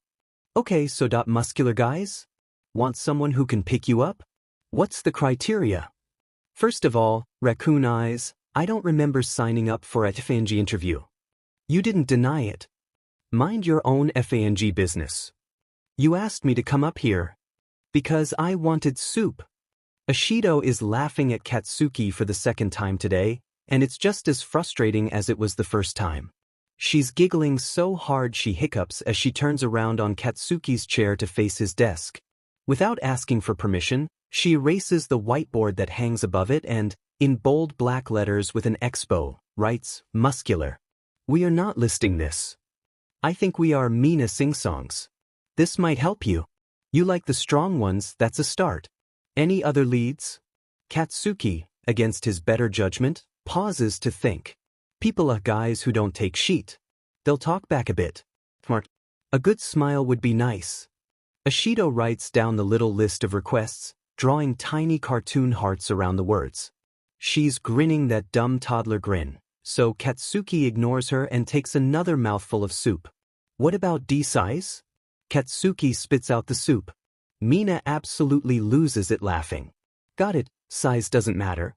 S1: Okay, so muscular guys? Want someone who can pick you up? What's the criteria? First of all, raccoon eyes, I don't remember signing up for a FANG interview. You didn't deny it. Mind your own FANG business. You asked me to come up here. Because I wanted soup. Ashido is laughing at Katsuki for the second time today, and it's just as frustrating as it was the first time. She's giggling so hard she hiccups as she turns around on Katsuki's chair to face his desk. Without asking for permission, she erases the whiteboard that hangs above it and, in bold black letters with an expo, writes, muscular. We are not listing this. I think we are Mina sing-songs. This might help you. You like the strong ones, that's a start. Any other leads? Katsuki, against his better judgment, pauses to think. People are guys who don't take shit. They'll talk back a bit. Smart. A good smile would be nice. Ashido writes down the little list of requests, drawing tiny cartoon hearts around the words. She's grinning that dumb toddler grin, so Katsuki ignores her and takes another mouthful of soup. What about D-size? Katsuki spits out the soup. Mina absolutely loses it laughing. Got it, size doesn't matter.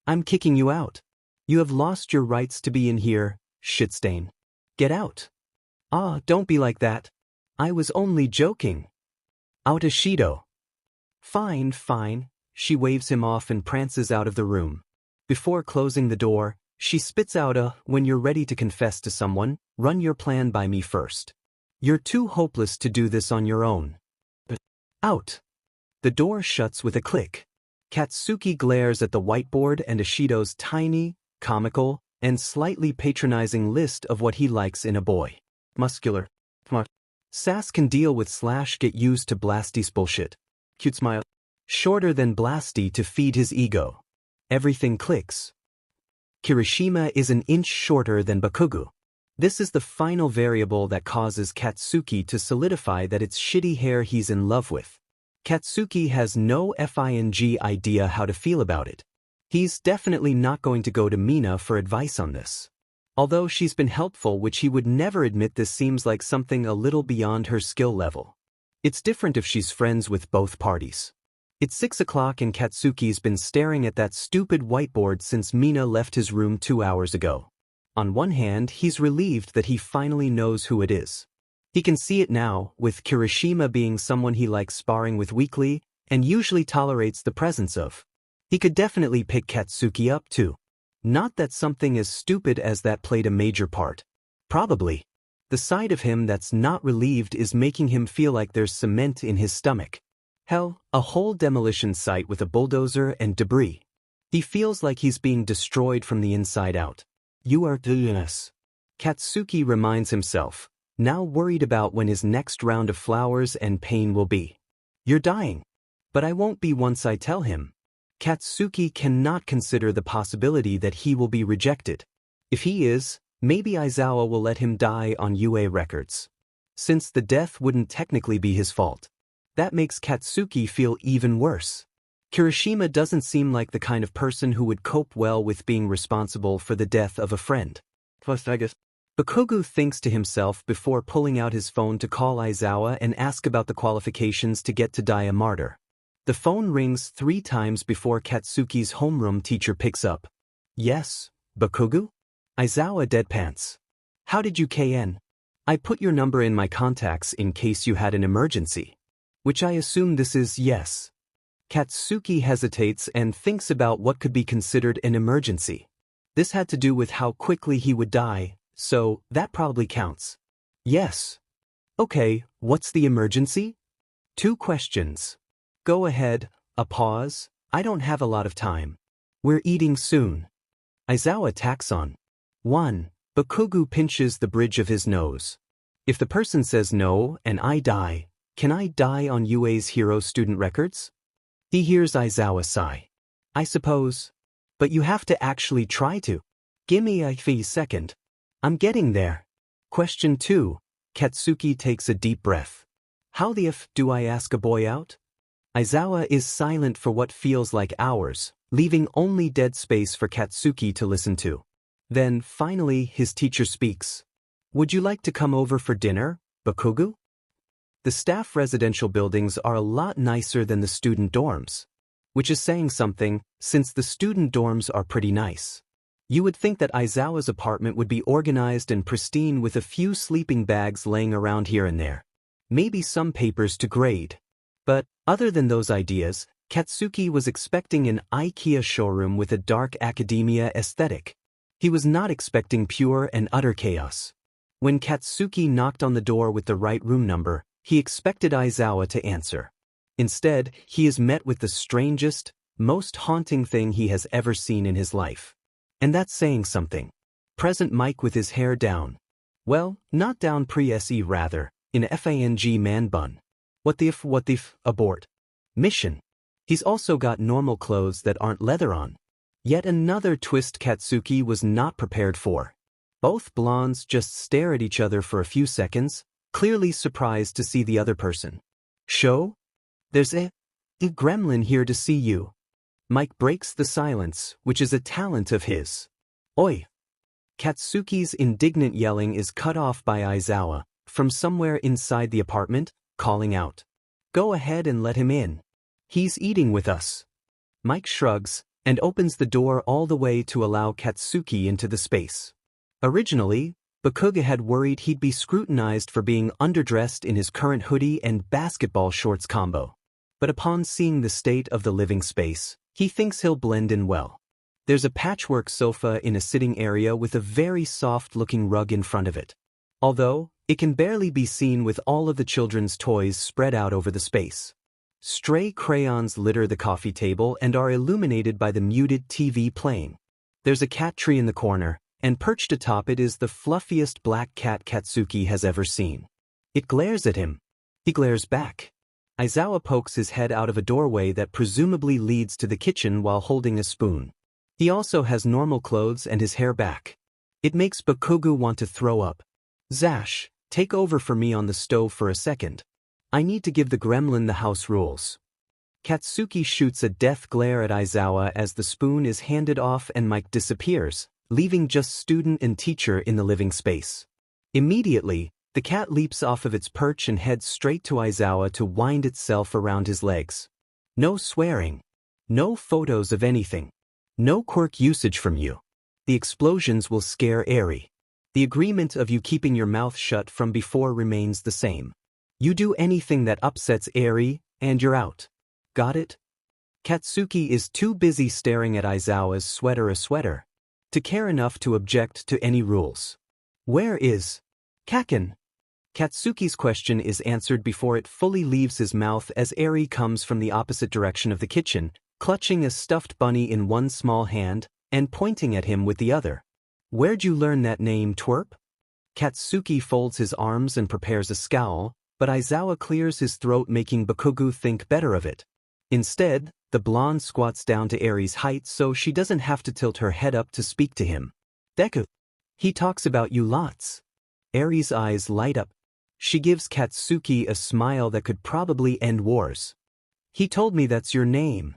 S1: I'm kicking you out. You have lost your rights to be in here, shitstain. Get out. Ah, don't be like that. I was only joking. Out Ashido. Fine, fine. She waves him off and prances out of the room. Before closing the door, she spits out a, when you're ready to confess to someone, run your plan by me first. You're too hopeless to do this on your own. Out. The door shuts with a click. Katsuki glares at the whiteboard and Ashido's tiny, comical, and slightly patronizing list of what he likes in a boy. Muscular. Smart. Sass can deal with / get used to Blasty's bullshit. Cute smile. Shorter than Blasty to feed his ego. Everything clicks. Kirishima is an inch shorter than Bakugo. This is the final variable that causes Katsuki to solidify that it's shitty hair he's in love with. Katsuki has no FING idea how to feel about it. He's definitely not going to go to Mina for advice on this. Although she's been helpful, which he would never admit, this seems like something a little beyond her skill level. It's different if she's friends with both parties. It's 6 o'clock and Katsuki's been staring at that stupid whiteboard since Mina left his room 2 hours ago. On one hand, he's relieved that he finally knows who it is. He can see it now, with Kirishima being someone he likes sparring with weekly, and usually tolerates the presence of. He could definitely pick Katsuki up too. Not that something as stupid as that played a major part. Probably. The side of him that's not relieved is making him feel like there's cement in his stomach. Hell, a whole demolition site with a bulldozer and debris. He feels like he's being destroyed from the inside out. You are us. Katsuki reminds himself, now worried about when his next round of flowers and pain will be. You're dying. But I won't be once I tell him. Katsuki cannot consider the possibility that he will be rejected. If he is, maybe Aizawa will let him die on UA Records. Since the death wouldn't technically be his fault. That makes Katsuki feel even worse. Kirishima doesn't seem like the kind of person who would cope well with being responsible for the death of a friend. Plus, I guess. Bakugo thinks to himself before pulling out his phone to call Aizawa and ask about the qualifications to get to die a martyr. The phone rings 3 times before Katsuki's homeroom teacher picks up. Yes, Bakugo? Aizawa deadpants. How did you KN? I put your number in my contacts in case you had an emergency. Which I assume this is yes. Katsuki hesitates and thinks about what could be considered an emergency. This had to do with how quickly he would die, so that probably counts. Yes. Okay, what's the emergency? 2 questions. Go ahead, a pause, I don't have a lot of time. We're eating soon. Aizawa tacks on. 1. Bakugo pinches the bridge of his nose. If the person says no and I die, can I die on UA's hero student records? He hears Aizawa sigh. I suppose. But you have to actually try to. Gimme a fee second. I'm getting there. Question 2. Katsuki takes a deep breath. How the f do I ask a boy out? Aizawa is silent for what feels like hours, leaving only dead space for Katsuki to listen to. Then, finally, his teacher speaks. Would you like to come over for dinner, Bakugo? The staff residential buildings are a lot nicer than the student dorms. Which is saying something, since the student dorms are pretty nice. You would think that Aizawa's apartment would be organized and pristine with a few sleeping bags laying around here and there. Maybe some papers to grade. But, other than those ideas, Katsuki was expecting an IKEA showroom with a dark academia aesthetic. He was not expecting pure and utter chaos. When Katsuki knocked on the door with the right room number, he expected Aizawa to answer. Instead, he is met with the strangest, most haunting thing he has ever seen in his life. And that's saying something. Present Mike with his hair down. Well, not down pre-SE rather, in a FANG man bun. What the f, abort. Mission. He's also got normal clothes that aren't leather on. Yet another twist Katsuki was not prepared for. Both blondes just stare at each other for a few seconds, clearly surprised to see the other person. Show? There's a gremlin here to see you. Mike breaks the silence, which is a talent of his. Oi! Katsuki's indignant yelling is cut off by Aizawa, from somewhere inside the apartment, calling out. Go ahead and let him in. He's eating with us. Mike shrugs, and opens the door all the way to allow Katsuki into the space. Originally, Bakugo had worried he'd be scrutinized for being underdressed in his current hoodie and basketball shorts combo. But upon seeing the state of the living space, he thinks he'll blend in well. There's a patchwork sofa in a sitting area with a very soft-looking rug in front of it. Although, it can barely be seen with all of the children's toys spread out over the space. Stray crayons litter the coffee table and are illuminated by the muted TV playing. There's a cat tree in the corner, and perched atop it is the fluffiest black cat Katsuki has ever seen. It glares at him. He glares back. Aizawa pokes his head out of a doorway that presumably leads to the kitchen while holding a spoon. He also has normal clothes and his hair back. It makes Bakugo want to throw up. Zash, take over for me on the stove for a second. I need to give the gremlin the house rules. Katsuki shoots a death glare at Aizawa as the spoon is handed off and Mike disappears, leaving just student and teacher in the living space. Immediately, the cat leaps off of its perch and heads straight to Aizawa to wind itself around his legs. No swearing. No photos of anything. No quirk usage from you. The explosions will scare Eri. The agreement of you keeping your mouth shut from before remains the same. You do anything that upsets Eri, and you're out. Got it? Katsuki is too busy staring at Aizawa's sweater to care enough to object to any rules. Where is Kaken? Katsuki's question is answered before it fully leaves his mouth as Eri comes from the opposite direction of the kitchen, clutching a stuffed bunny in one small hand and pointing at him with the other. Where'd you learn that name, twerp? Katsuki folds his arms and prepares a scowl, but Aizawa clears his throat, making Bakugo think better of it. Instead, the blonde squats down to Eri's height so she doesn't have to tilt her head up to speak to him. Deku. He talks about you lots. Eri's eyes light up. She gives Katsuki a smile that could probably end wars. He told me that's your name.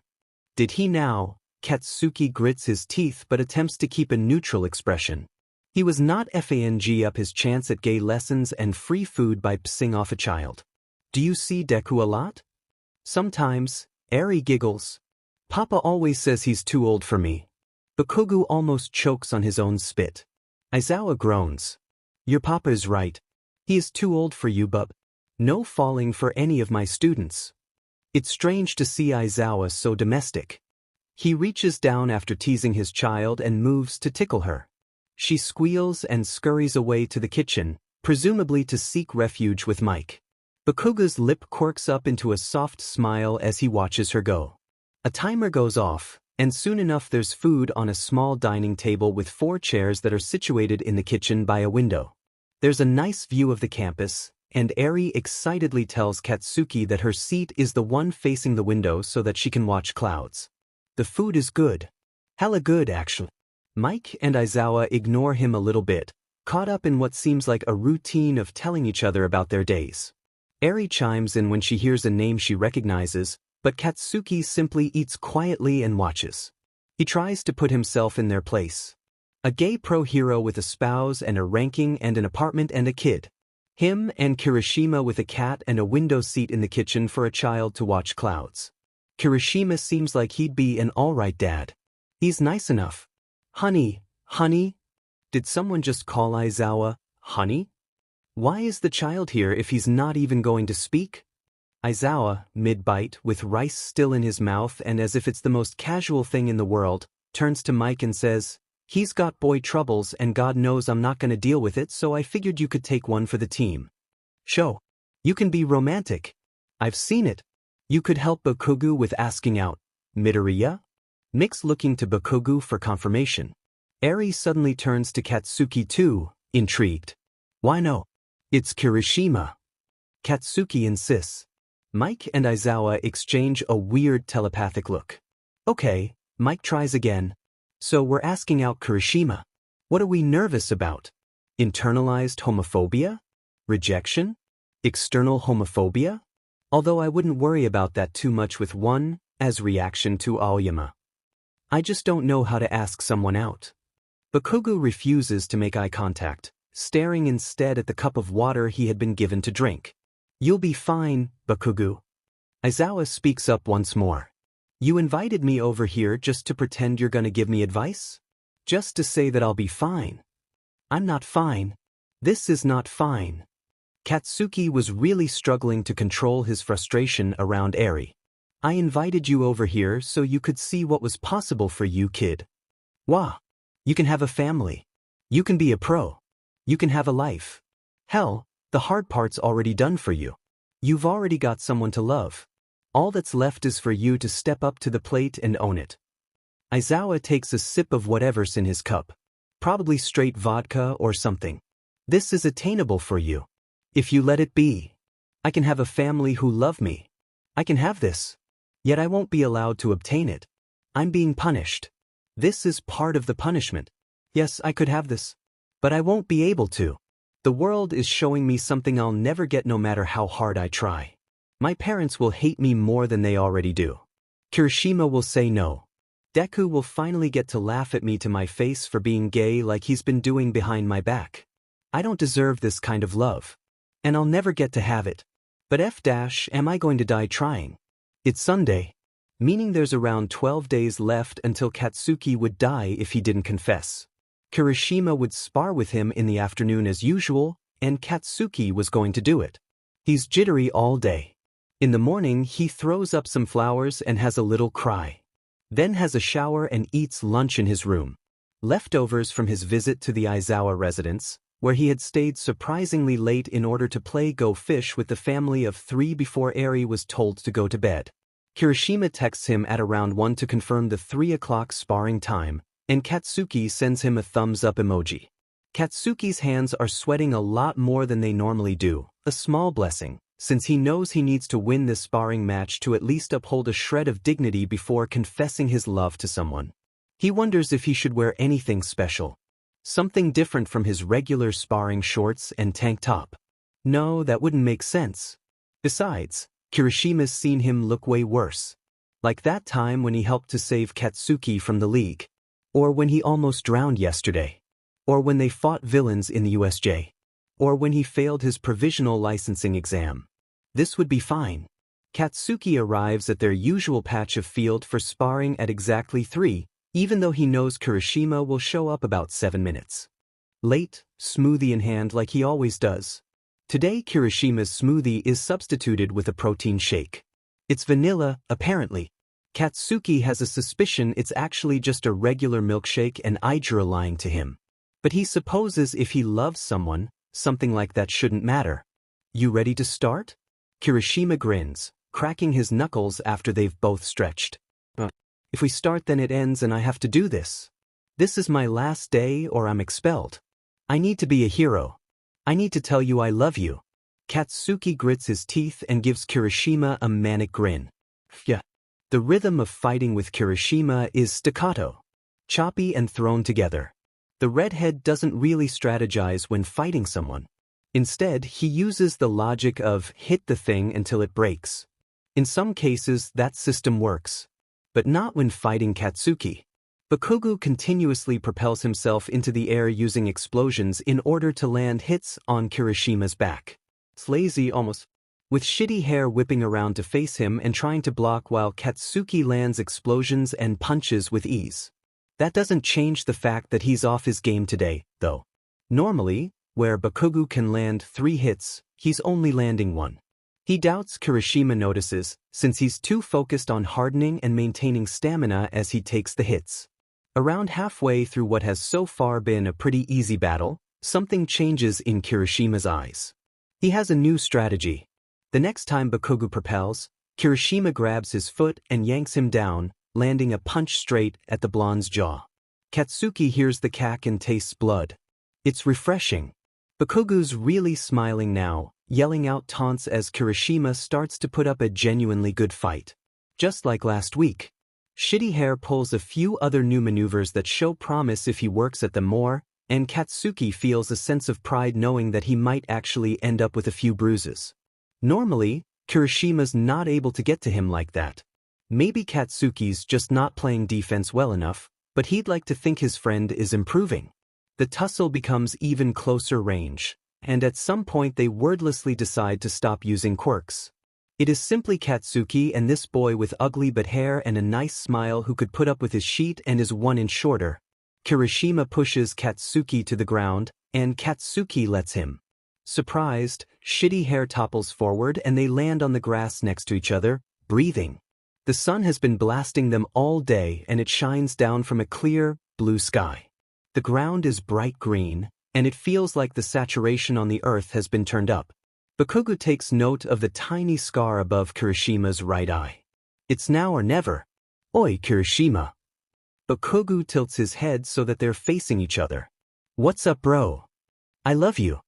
S1: Did he now? Katsuki grits his teeth but attempts to keep a neutral expression. He was not FANG up his chance at gay lessons and free food by pissing off a child. Do you see Deku a lot? Sometimes. Eri giggles. Papa always says he's too old for me. Bakugo almost chokes on his own spit. Aizawa groans. Your papa is right. He is too old for you, bub. No falling for any of my students. It's strange to see Aizawa so domestic. He reaches down after teasing his child and moves to tickle her. She squeals and scurries away to the kitchen, presumably to seek refuge with Mike. Bakugo's lip quirks up into a soft smile as he watches her go. A timer goes off, And soon enough there's food on a small dining table with 4 chairs that are situated in the kitchen by a window. There's a nice view of the campus, and Eri excitedly tells Katsuki that her seat is the one facing the window so that she can watch clouds. The food is good. Hella good, actually. Mike and Aizawa ignore him a little bit, caught up in what seems like a routine of telling each other about their days. Eri chimes in when she hears a name she recognizes, but Katsuki simply eats quietly and watches. He tries to put himself in their place. A gay pro-hero with a spouse and a ranking and an apartment and a kid. Him and Kirishima with a cat and a window seat in the kitchen for a child to watch clouds. Kirishima seems like he'd be an alright dad. He's nice enough. Honey, honey? Did someone just call Aizawa, honey? Why is the child here if he's not even going to speak? Aizawa, mid-bite, with rice still in his mouth and as if it's the most casual thing in the world, turns to Mike and says, "He's got boy troubles and God knows I'm not gonna deal with it, so I figured you could take one for the team. Show. You can be romantic. I've seen it. You could help Bakugo with asking out, Midoriya?" Mix looking to Bakugo for confirmation. Eri suddenly turns to Katsuki too, intrigued. "Why no? It's Kirishima." Katsuki insists. Mike and Aizawa exchange a weird telepathic look. Okay, Mike tries again. "So we're asking out Kirishima. What are we nervous about? Internalized homophobia? Rejection? External homophobia? Although I wouldn't worry about that too much with one, as reaction to Aoyama. I just don't know how to ask someone out." Bakugo refuses to make eye contact, staring instead at the cup of water he had been given to drink. "You'll be fine, Bakugo." Aizawa speaks up once more. "You invited me over here just to pretend you're gonna give me advice? Just to say that I'll be fine. I'm not fine. This is not fine." Katsuki was really struggling to control his frustration around Eri. "I invited you over here so you could see what was possible for you, kid. Wah. You can have a family. You can be a pro. You can have a life. Hell, the hard part's already done for you. You've already got someone to love. All that's left is for you to step up to the plate and own it." Aizawa takes a sip of whatever's in his cup. Probably straight vodka or something. "This is attainable for you. If you let it be. I can have a family who love me. I can have this. Yet I won't be allowed to obtain it. I'm being punished. This is part of the punishment. Yes, I could have this. But I won't be able to. The world is showing me something I'll never get no matter how hard I try. My parents will hate me more than they already do. Kirishima will say no. Deku will finally get to laugh at me to my face for being gay like he's been doing behind my back. I don't deserve this kind of love. And I'll never get to have it. But am I going to die trying? It's Sunday. Meaning there's around 12 days left until Katsuki would die if he didn't confess. Kirishima would spar with him in the afternoon as usual, and Katsuki was going to do it. He's jittery all day. In the morning he throws up some flowers and has a little cry. Then has a shower and eats lunch in his room. Leftovers from his visit to the Aizawa residence, where he had stayed surprisingly late in order to play Go Fish with the family of 3 before Eri was told to go to bed. Kirishima texts him at around 1 to confirm the 3 o'clock sparring time, and Katsuki sends him a thumbs-up emoji. Katsuki's hands are sweating a lot more than they normally do, a small blessing, since he knows he needs to win this sparring match to at least uphold a shred of dignity before confessing his love to someone. He wonders if he should wear anything special. Something different from his regular sparring shorts and tank top. No, that wouldn't make sense. Besides, Kirishima's seen him look way worse. Like that time when he helped to save Katsuki from the league. Or when he almost drowned yesterday. Or when they fought villains in the USJ. Or when he failed his provisional licensing exam. This would be fine. Katsuki arrives at their usual patch of field for sparring at exactly 3, even though he knows Kirishima will show up about 7 minutes. Late, smoothie in hand like he always does. Today Kirishima's smoothie is substituted with a protein shake. It's vanilla, apparently. Katsuki has a suspicion it's actually just a regular milkshake and Aijura lying to him. But he supposes if he loves someone, something like that shouldn't matter. You ready to start? Kirishima grins, cracking his knuckles after they've both stretched. If we start then it ends and I have to do this. This is my last day or I'm expelled. I need to be a hero. I need to tell you I love you. Katsuki grits his teeth and gives Kirishima a manic grin. Yeah. The rhythm of fighting with Kirishima is staccato, choppy and thrown together. The redhead doesn't really strategize when fighting someone. Instead, he uses the logic of hit the thing until it breaks. In some cases, that system works. But not when fighting Katsuki. Bakugo continuously propels himself into the air using explosions in order to land hits on Kirishima's back. It's lazy almost. With shitty hair whipping around to face him and trying to block while Katsuki lands explosions and punches with ease. That doesn't change the fact that he's off his game today, though. Normally, where Bakugo can land 3 hits, he's only landing 1. He doubts Kirishima notices, since he's too focused on hardening and maintaining stamina as he takes the hits. Around halfway through what has so far been a pretty easy battle, something changes in Kirishima's eyes. He has a new strategy. The next time Bakugo propels, Kirishima grabs his foot and yanks him down, landing a punch straight at the blonde's jaw. Katsuki hears the cack and tastes blood. It's refreshing. Bakugo's really smiling now, yelling out taunts as Kirishima starts to put up a genuinely good fight. Just like last week. Shitty Hair pulls a few other new maneuvers that show promise if he works at them more, and Katsuki feels a sense of pride knowing that he might actually end up with a few bruises. Normally, Kirishima's not able to get to him like that. Maybe Katsuki's just not playing defense well enough, but he'd like to think his friend is improving. The tussle becomes even closer range, and at some point they wordlessly decide to stop using quirks. It is simply Katsuki and this boy with ugly but hair and a nice smile who could put up with his sheet and is 1 inch shorter. Kirishima pushes Katsuki to the ground, and Katsuki lets him. Surprised, Shitty Hair topples forward and they land on the grass next to each other, breathing. The sun has been blasting them all day and it shines down from a clear, blue sky. The ground is bright green, and it feels like the saturation on the earth has been turned up. Bakugo takes note of the tiny scar above Kirishima's right eye. It's now or never. Oi, Kirishima. Bakugo tilts his head so that they're facing each other. What's up, bro? I love you.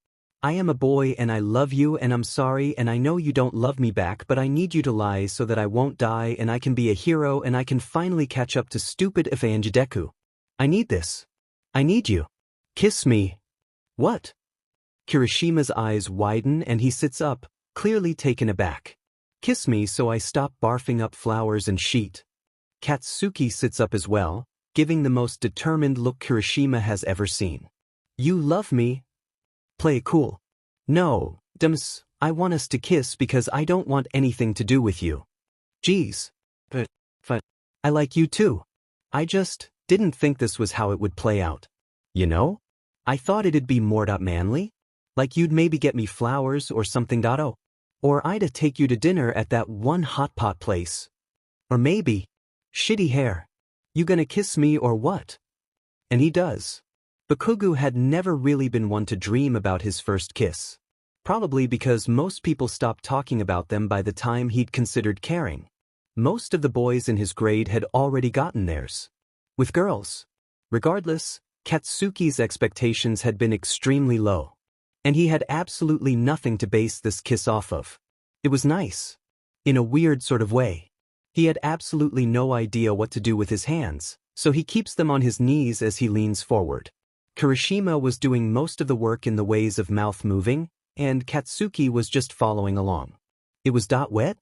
S1: I am a boy and I love you and I'm sorry and I know you don't love me back but I need you to lie so that I won't die and I can be a hero and I can finally catch up to stupid unveiled Deku. I need this. I need you. Kiss me. What? Kirishima's eyes widen and he sits up, clearly taken aback. Kiss me so I stop barfing up flowers and sheet. Katsuki sits up as well, giving the most determined look Kirishima has ever seen. You love me? Play cool. No, Dums, I want us to kiss because I don't want anything to do with you. Geez. But I like you too. I just didn't think this was how it would play out. You know? I thought it'd be more manly. Like you'd maybe get me flowers or something. Or I'd take you to dinner at that one hot pot place. Or maybe, Shitty Hair, you gonna kiss me or what? And he does. Bakugo had never really been one to dream about his first kiss. Probably because most people stopped talking about them by the time he'd considered caring. Most of the boys in his grade had already gotten theirs. With girls. Regardless, Katsuki's expectations had been extremely low. And he had absolutely nothing to base this kiss off of. It was nice. In a weird sort of way. He had absolutely no idea what to do with his hands, so he keeps them on his knees as he leans forward. Kirishima was doing most of the work in the ways of mouth moving, and Katsuki was just following along. It was wet?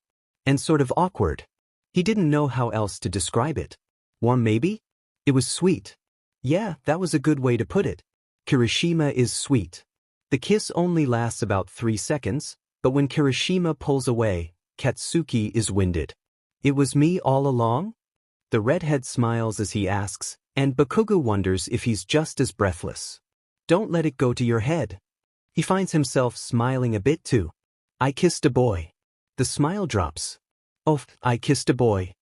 S1: And sort of awkward. He didn't know how else to describe it. Warm maybe? It was sweet. Yeah, that was a good way to put it. Kirishima is sweet. The kiss only lasts about 3 seconds, but when Kirishima pulls away, Katsuki is winded. It was me all along? The redhead smiles as he asks, and Bakugo wonders if he's just as breathless. Don't let it go to your head. He finds himself smiling a bit too. I kissed a boy. The smile drops. Oh, I kissed a boy.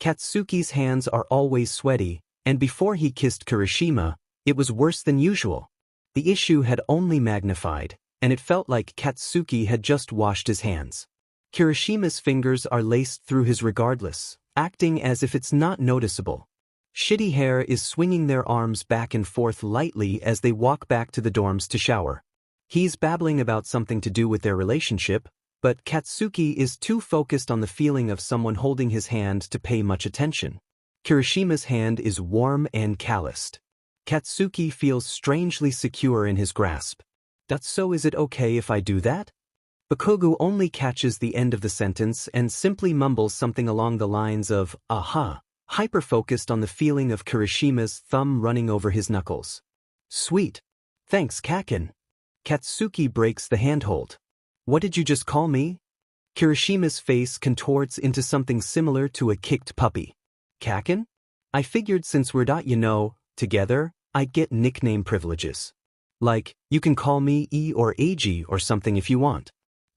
S1: Katsuki's hands are always sweaty, and before he kissed Kirishima, it was worse than usual. The issue had only magnified, and it felt like Katsuki had just washed his hands. Kirishima's fingers are laced through his regardless, acting as if it's not noticeable. Shitty hair is swinging their arms back and forth lightly as they walk back to the dorms to shower. He's babbling about something to do with their relationship, but Katsuki is too focused on the feeling of someone holding his hand to pay much attention. Kirishima's hand is warm and calloused. Katsuki feels strangely secure in his grasp. So is it okay if I do that? Bakugo only catches the end of the sentence and simply mumbles something along the lines of, aha, hyper-focused on the feeling of Kirishima's thumb running over his knuckles. Sweet. Thanks, Kaken. Katsuki breaks the handhold. What did you just call me? Kirishima's face contorts into something similar to a kicked puppy. Kaken? I figured since we're together, I'd get nickname privileges. Like, you can call me E or Ag or something if you want.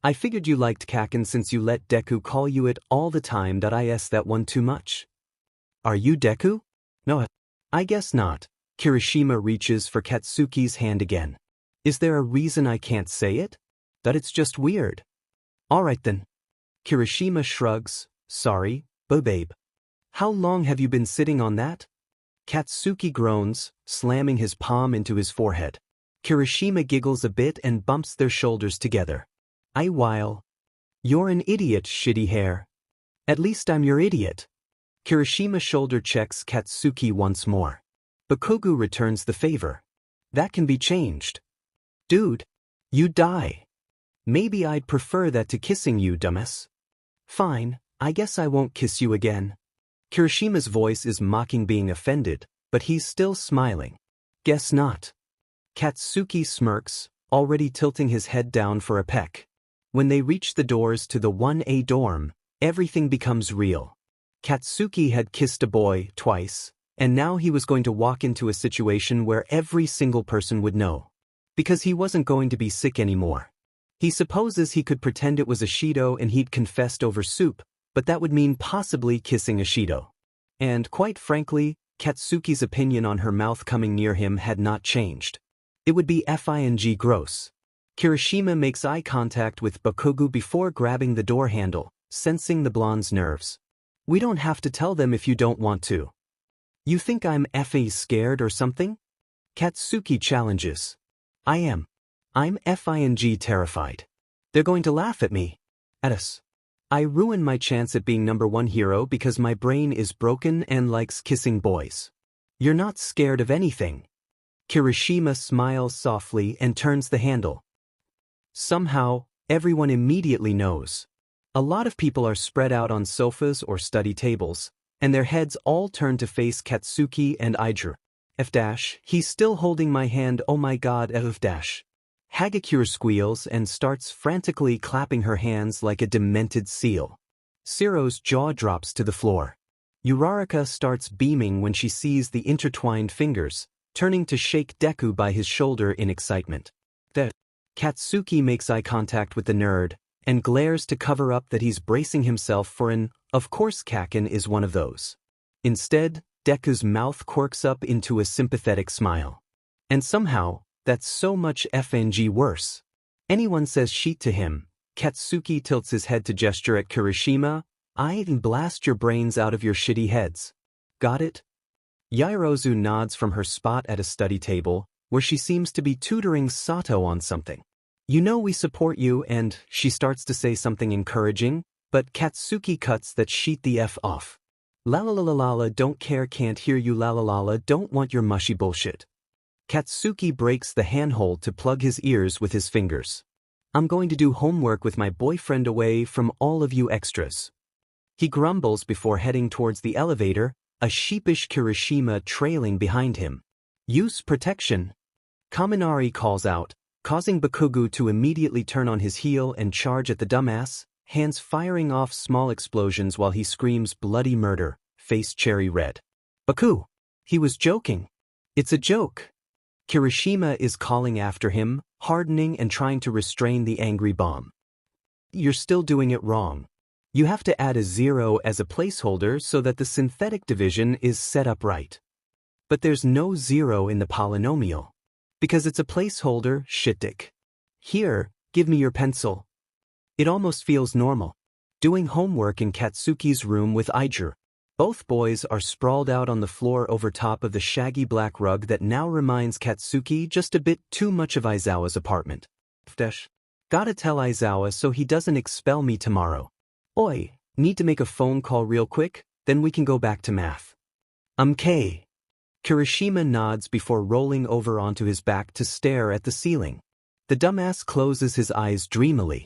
S1: I figured you liked Kaken since you let Deku call you it all the time. Is that one too much? Are you Deku? No, I guess not. Kirishima reaches for Katsuki's hand again. Is there a reason I can't say it? That it's just weird. Alright then. Kirishima shrugs, sorry, babe. How long have you been sitting on that? Katsuki groans, slamming his palm into his forehead. Kirishima giggles a bit and bumps their shoulders together. While. You're an idiot, shitty hair. At least I'm your idiot. Kirishima shoulder checks Katsuki once more. Bakugo returns the favor. That can be changed. Dude. You die. Maybe I'd prefer that to kissing you, dumbass. Fine, I guess I won't kiss you again. Kirishima's voice is mocking being offended, but he's still smiling. Guess not. Katsuki smirks, already tilting his head down for a peck. When they reach the doors to the 1A dorm, everything becomes real. Katsuki had kissed a boy twice, and now he was going to walk into a situation where every single person would know. Because he wasn't going to be sick anymore. He supposes he could pretend it was a Shido and he'd confessed over soup, but that would mean possibly kissing a Shido. And quite frankly, Katsuki's opinion on her mouth coming near him had not changed. It would be fing gross. Kirishima makes eye contact with Bakugo before grabbing the door handle, sensing the blonde's nerves. We don't have to tell them if you don't want to. You think I'm effing scared or something? Katsuki challenges. I am. I'm fing terrified. They're going to laugh at me. At us. I ruin my chance at being #1 hero because my brain is broken and likes kissing boys. You're not scared of anything. Kirishima smiles softly and turns the handle. Somehow, everyone immediately knows. A lot of people are spread out on sofas or study tables, and their heads all turn to face Katsuki and Aizawa. He's still holding my hand, oh my god, Hagakure squeals and starts frantically clapping her hands like a demented seal. Siro's jaw drops to the floor. Uraraka starts beaming when she sees the intertwined fingers, turning to shake Deku by his shoulder in excitement. Katsuki makes eye contact with the nerd, and glares to cover up that he's bracing himself for of course Kaken is one of those. Instead, Deku's mouth quirks up into a sympathetic smile. And somehow, that's so much fing worse. Anyone says shit to him, Katsuki tilts his head to gesture at Kirishima, I'd blast your brains out of your shitty heads. Got it? Yairozu nods from her spot at a study table, where she seems to be tutoring Sato on something. You know we support you, and she starts to say something encouraging, but Katsuki cuts that shit the F off. La la la la la la, don't care, can't hear you, la la la la, don't want your mushy bullshit. Katsuki breaks the handhold to plug his ears with his fingers. I'm going to do homework with my boyfriend away from all of you extras. He grumbles before heading towards the elevator, a sheepish Kirishima trailing behind him. Use protection. Kaminari calls out, causing Bakugo to immediately turn on his heel and charge at the dumbass, hands firing off small explosions while he screams bloody murder, face cherry red. Baku! He was joking. It's a joke. Kirishima is calling after him, hardening and trying to restrain the angry bomb. You're still doing it wrong. You have to add a 0 as a placeholder so that the synthetic division is set up right. But there's no 0 in the polynomial. Because it's a placeholder, shitdick. Here, give me your pencil. It almost feels normal. doing homework in Katsuki's room with Aizawa. Both boys are sprawled out on the floor over top of the shaggy black rug that now reminds Katsuki just a bit too much of Aizawa's apartment. Gotta tell Aizawa so he doesn't expel me tomorrow. Oi, need to make a phone call real quick, then we can go back to math. K. Kirishima nods before rolling over onto his back to stare at the ceiling. The dumbass closes his eyes dreamily.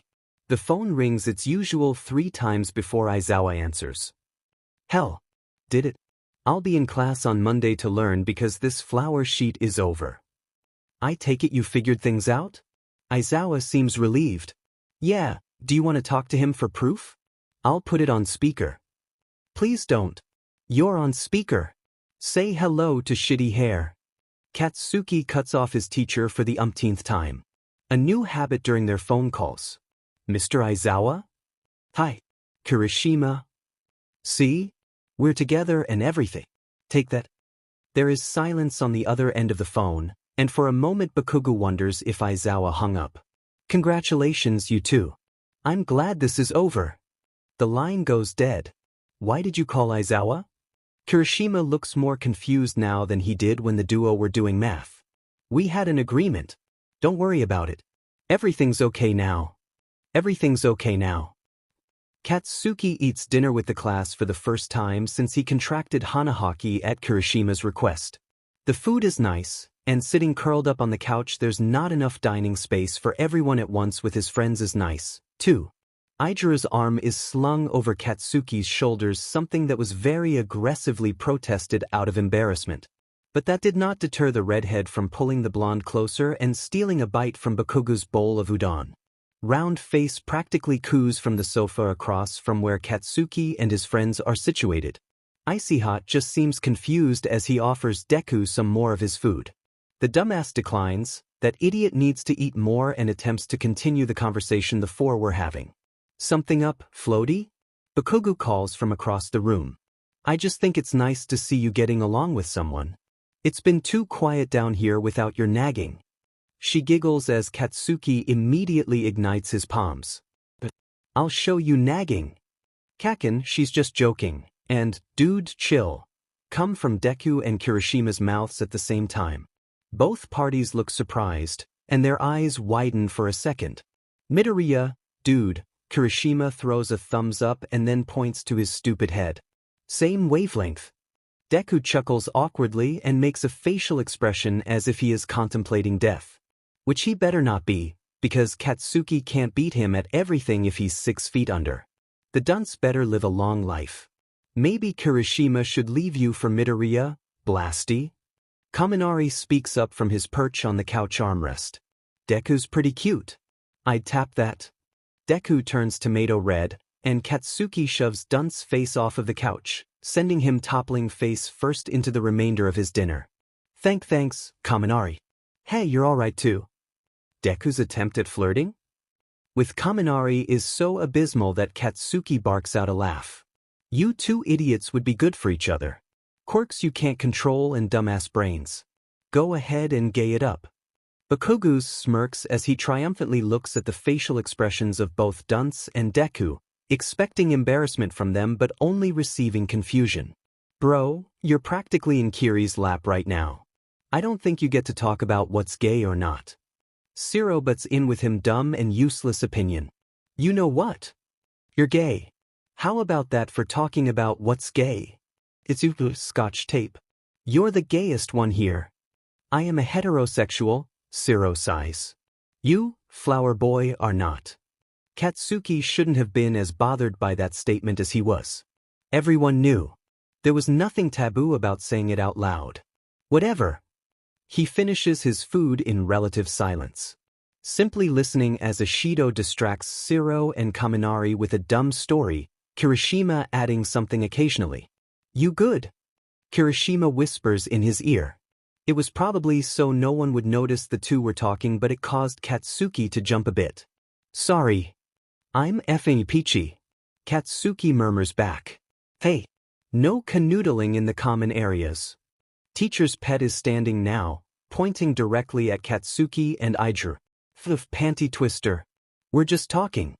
S1: The phone rings its usual 3 times before Aizawa answers. Hell. Did it? I'll be in class on Monday to learn because this flower sheet is over. I take it you figured things out? Aizawa seems relieved. Yeah, do you want to talk to him for proof? I'll put it on speaker. Please don't. You're on speaker. Say hello to shitty hair. Katsuki cuts off his teacher for the umpteenth time. A new habit during their phone calls. Mr. Aizawa? Hi. Kirishima. See? We're together and everything. Take that. There is silence on the other end of the phone, and for a moment Bakugo wonders if Aizawa hung up. Congratulations, you two. I'm glad this is over. The line goes dead. Why did you call Aizawa? Kirishima looks more confused now than he did when the duo were doing math. We had an agreement. Don't worry about it. Everything's okay now. Everything's okay now. Katsuki eats dinner with the class for the first time since he contracted Hanahaki at Kirishima's request. The food is nice, and sitting curled up on the couch there's not enough dining space for everyone at once with his friends is nice, too. Aizawa's arm is slung over Katsuki's shoulders, something that was very aggressively protested out of embarrassment. But that did not deter the redhead from pulling the blonde closer and stealing a bite from Bakugo's bowl of udon. Round face practically coos from the sofa across from where Katsuki and his friends are situated. Icy Hot just seems confused as he offers Deku some more of his food. The dumbass declines. That idiot needs to eat more and attempts to continue the conversation the four were having. Something up, Floaty? Bakugo calls from across the room. I just think it's nice to see you getting along with someone. It's been too quiet down here without your nagging. She giggles as Katsuki immediately ignites his palms. But I'll show you nagging. Kaken, she's just joking, and dude, chill, come from Deku and Kirishima's mouths at the same time. Both parties look surprised, and their eyes widen for a second. Midoriya, dude, Kirishima throws a thumbs up and then points to his stupid head. Same wavelength. Deku chuckles awkwardly and makes a facial expression as if he is contemplating death. Which he better not be, because Katsuki can't beat him at everything if he's 6 feet under. The dunce better live a long life. Maybe Kirishima should leave you for Midoriya, Blasty? Kaminari speaks up from his perch on the couch armrest. Deku's pretty cute. I'd tap that. Deku turns tomato red, and Katsuki shoves Dunce's face off of the couch, sending him toppling face first into the remainder of his dinner. Thanks, Kaminari. Hey, you're alright too. Deku's attempt at flirting? With Kaminari is so abysmal that Katsuki barks out a laugh. You two idiots would be good for each other. Quirks you can't control and dumbass brains. Go ahead and gay it up. Bakugo smirks as he triumphantly looks at the facial expressions of both Dunce and Deku, expecting embarrassment from them but only receiving confusion. Bro, you're practically in Kiri's lap right now. I don't think you get to talk about what's gay or not. Zero butts in with him dumb and useless opinion. You know what? You're gay. How about that for talking about what's gay? It's you, Scotch tape. You're the gayest one here. I am a heterosexual, Zero sighs. You, flower boy, are not. Katsuki shouldn't have been as bothered by that statement as he was. Everyone knew. There was nothing taboo about saying it out loud. Whatever. He finishes his food in relative silence. Simply listening as Ishido distracts Zero and Kaminari with a dumb story, Kirishima adding something occasionally. You good? Kirishima whispers in his ear. It was probably so no one would notice the two were talking, but it caused Katsuki to jump a bit. Sorry. I'm effing peachy. Katsuki murmurs back. Hey. No canoodling in the common areas. Teacher's pet is standing now, pointing directly at Katsuki and Aizawa. Panty twister. We're just talking.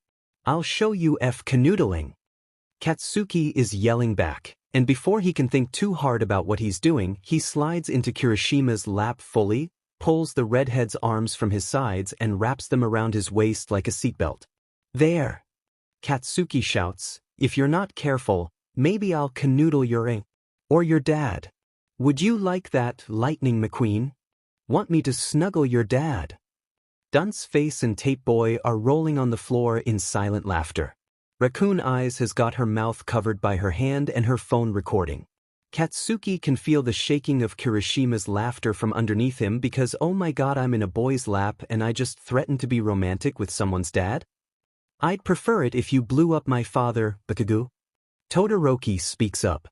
S1: I'll show you canoodling. Katsuki is yelling back, and before he can think too hard about what he's doing, he slides into Kirishima's lap fully, pulls the redhead's arms from his sides and wraps them around his waist like a seatbelt. There! Katsuki shouts, if you're not careful, maybe I'll canoodle your or your dad. Would you like that, Lightning McQueen? Want me to snuggle your dad? Dunce Face and Tape Boy are rolling on the floor in silent laughter. Raccoon Eyes has got her mouth covered by her hand and her phone recording. Katsuki can feel the shaking of Kirishima's laughter from underneath him because oh my god, I'm in a boy's lap and I just threatened to be romantic with someone's dad? I'd prefer it if you blew up my father, Bakugo. Todoroki speaks up.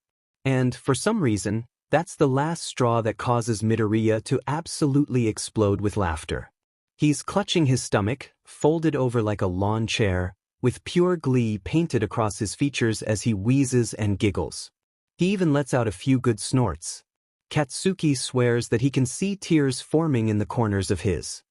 S1: And, for some reason, that's the last straw that causes Midoriya to absolutely explode with laughter. He's clutching his stomach, folded over like a lawn chair, with pure glee painted across his features as he wheezes and giggles. He even lets out a few good snorts. Katsuki swears that he can see tears forming in the corners of his.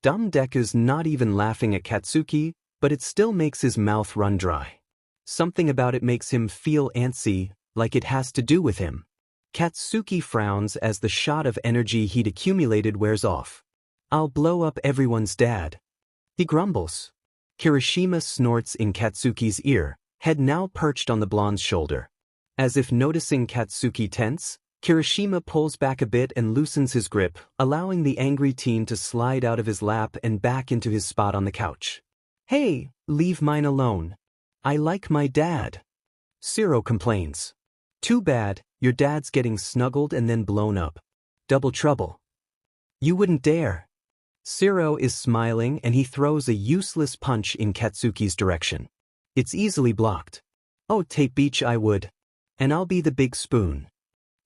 S1: Dumb Deku's not even laughing at Katsuki, but it still makes his mouth run dry. Something about it makes him feel antsy, like it has to do with him. Katsuki frowns as the shot of energy he'd accumulated wears off. I'll blow up everyone's dad. He grumbles. Kirishima snorts in Katsuki's ear, head now perched on the blonde's shoulder. As if noticing Katsuki tense, Kirishima pulls back a bit and loosens his grip, allowing the angry teen to slide out of his lap and back into his spot on the couch. Hey, leave mine alone. I like my dad. Zero complains. Too bad, your dad's getting snuggled and then blown up. Double trouble. You wouldn't dare. Zero is smiling and he throws a useless punch in Katsuki's direction. It's easily blocked. Oh, Tape Beach, I would. And I'll be the big spoon.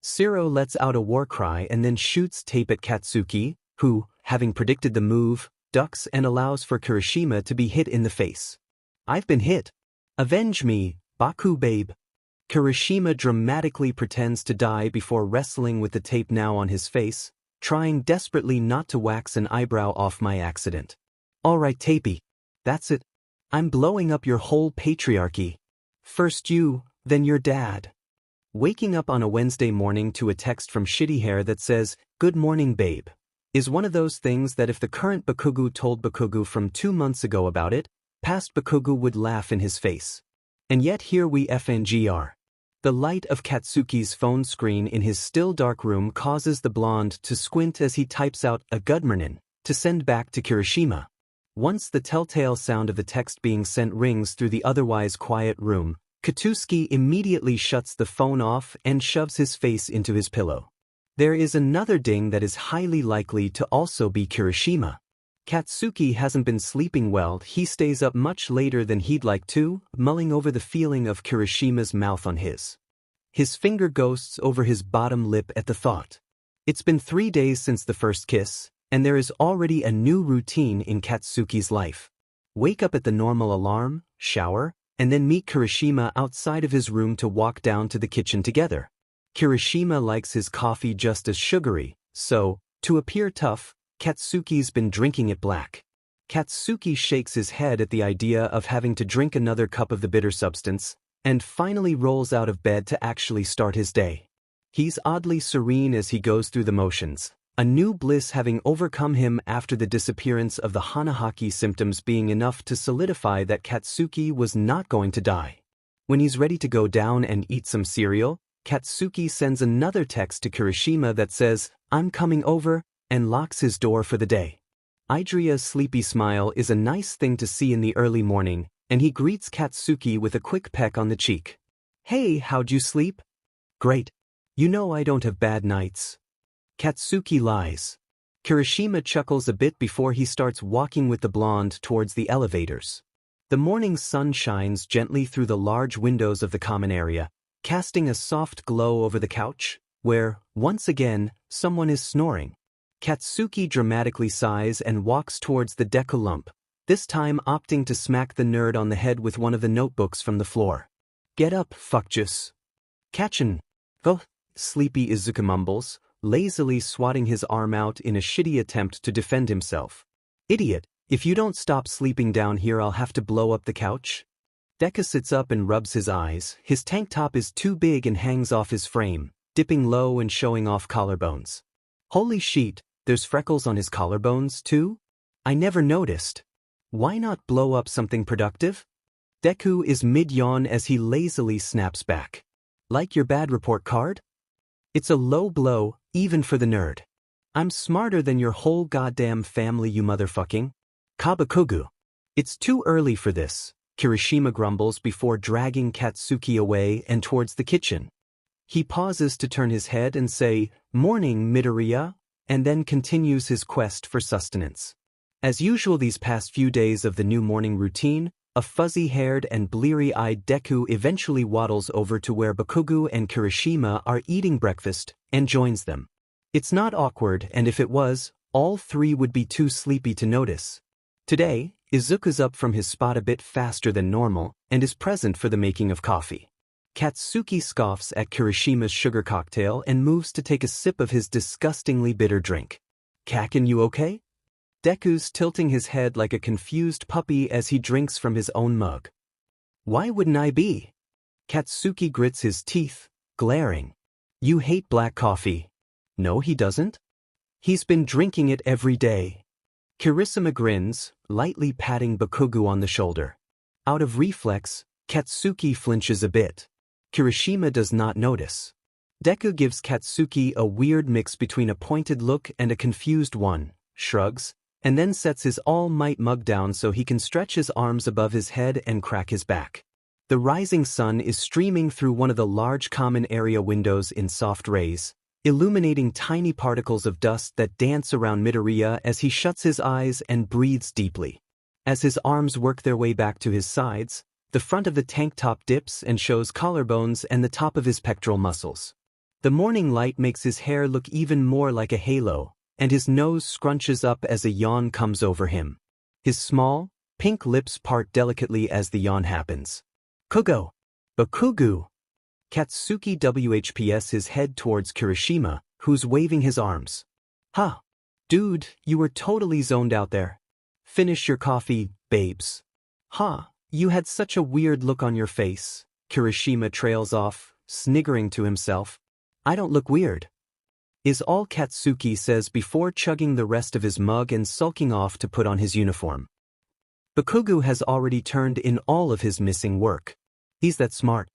S1: Zero lets out a war cry and then shoots Tape at Katsuki, who, having predicted the move, ducks and allows for Kirishima to be hit in the face. I've been hit. Avenge me, Baku babe. Kirishima dramatically pretends to die before wrestling with the tape now on his face, trying desperately not to wax an eyebrow off my accident. Alright Tapey. That's it. I'm blowing up your whole patriarchy. First you, then your dad. Waking up on a Wednesday morning to a text from Shitty Hair that says, "Good morning babe," is one of those things that if the current Bakugo told Bakugo from 2 months ago about it, past Bakugo would laugh in his face. And yet here we FNGR. The light of Katsuki's phone screen in his still dark room causes the blonde to squint as he types out a Gudmernin to send back to Kirishima. Once the telltale sound of the text being sent rings through the otherwise quiet room, Katsuki immediately shuts the phone off and shoves his face into his pillow. There is another ding that is highly likely to also be Kirishima. Katsuki hasn't been sleeping well. He stays up much later than he'd like to, mulling over the feeling of Kirishima's mouth on his. His finger ghosts over his bottom lip at the thought. It's been 3 days since the first kiss, and there is already a new routine in Katsuki's life. Wake up at the normal alarm, shower, and then meet Kirishima outside of his room to walk down to the kitchen together. Kirishima likes his coffee just as sugary, so, to appear tough, Katsuki's been drinking it black. Katsuki shakes his head at the idea of having to drink another cup of the bitter substance, and finally rolls out of bed to actually start his day. He's oddly serene as he goes through the motions, a new bliss having overcome him after the disappearance of the Hanahaki symptoms being enough to solidify that Katsuki was not going to die. When he's ready to go down and eat some cereal, Katsuki sends another text to Kirishima that says, "I'm coming over," and locks his door for the day. Idria's sleepy smile is a nice thing to see in the early morning, and he greets Katsuki with a quick peck on the cheek. "Hey, how'd you sleep?" "Great. You know I don't have bad nights." Katsuki lies. Kirishima chuckles a bit before he starts walking with the blonde towards the elevators. The morning sun shines gently through the large windows of the common area, casting a soft glow over the couch, where, once again, someone is snoring. Katsuki dramatically sighs and walks towards the Deku lump, this time opting to smack the nerd on the head with one of the notebooks from the floor. "Get up, fuckjuice." "Catchin'." "Oh," sleepy Izuka mumbles, lazily swatting his arm out in a shitty attempt to defend himself. "Idiot, If you don't stop sleeping down here, I'll have to blow up the couch. Deku sits up and rubs his eyes. His tank top is too big and hangs off his frame, dipping low and showing off collarbones. Holy shit, there's freckles on his collarbones too? I never noticed. Why not blow up something productive? Deku is mid-yawn as he lazily snaps back. Like your bad report card? It's a low blow, even for the nerd. I'm smarter than your whole goddamn family, you motherfucking. Kabakugo. It's too early for this, Kirishima grumbles before dragging Katsuki away and towards the kitchen. He pauses to turn his head and say, "Morning, Midoriya," and then continues his quest for sustenance. As usual these past few days of the new morning routine, a fuzzy-haired and bleary-eyed Deku eventually waddles over to where Bakugo and Kirishima are eating breakfast and joins them. It's not awkward, and if it was, all three would be too sleepy to notice. Today, Izuku's up from his spot a bit faster than normal and is present for the making of coffee. Katsuki scoffs at Kirishima's sugar cocktail and moves to take a sip of his disgustingly bitter drink. "Kakin, you okay?" Deku's tilting his head like a confused puppy as he drinks from his own mug. "Why wouldn't I be?" Katsuki grits his teeth, glaring. "You hate black coffee." "No, he doesn't. He's been drinking it every day." Kirishima grins, lightly patting Bakugo on the shoulder. Out of reflex, Katsuki flinches a bit. Kirishima does not notice. Deku gives Katsuki a weird mix between a pointed look and a confused one, shrugs, and then sets his all-might mug down so he can stretch his arms above his head and crack his back. The rising sun is streaming through one of the large common area windows in soft rays, illuminating tiny particles of dust that dance around Midoriya as he shuts his eyes and breathes deeply. As his arms work their way back to his sides, the front of the tank top dips and shows collarbones and the top of his pectoral muscles. The morning light makes his hair look even more like a halo, and his nose scrunches up as a yawn comes over him. His small, pink lips part delicately as the yawn happens. "Kugo! Bakugo!" Katsuki WHPS his head towards Kirishima, who's waving his arms. "Huh. Dude, you were totally zoned out there. Finish your coffee, babes." "Huh, you had such a weird look on your face," Kirishima trails off, sniggering to himself. "I don't look weird," is all Katsuki says before chugging the rest of his mug and sulking off to put on his uniform. Bakugo has already turned in all of his missing work. He's that smart.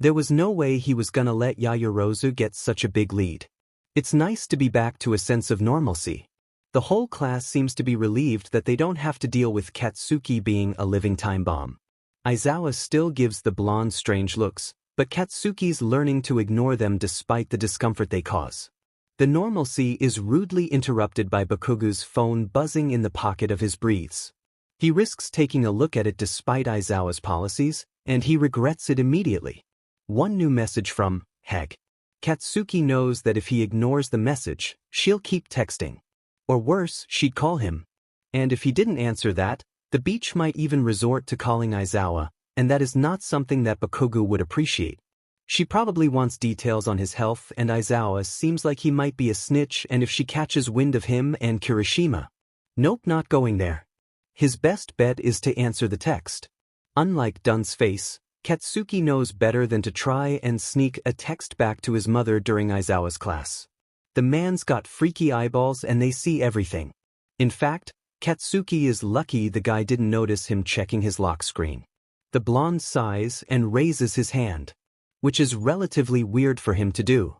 S1: There was no way he was gonna let Yaoyorozu get such a big lead. It's nice to be back to a sense of normalcy. The whole class seems to be relieved that they don't have to deal with Katsuki being a living time bomb. Aizawa still gives the blonde strange looks, but Katsuki's learning to ignore them despite the discomfort they cause. The normalcy is rudely interrupted by Bakugo's phone buzzing in the pocket of his briefs. He risks taking a look at it despite Aizawa's policies, and he regrets it immediately. One new message from Hag. Katsuki knows that if he ignores the message, she'll keep texting. Or worse, she'd call him. And if he didn't answer that, the beach might even resort to calling Aizawa, and that is not something that Bakugo would appreciate. She probably wants details on his health, and Aizawa seems like he might be a snitch, and if she catches wind of him and Kirishima. Nope, not going there. His best bet is to answer the text. Unlike Dun's face, Katsuki knows better than to try and sneak a text back to his mother during Aizawa's class. The man's got freaky eyeballs and they see everything. In fact, Katsuki is lucky the guy didn't notice him checking his lock screen. The blonde sighs and raises his hand, which is relatively weird for him to do.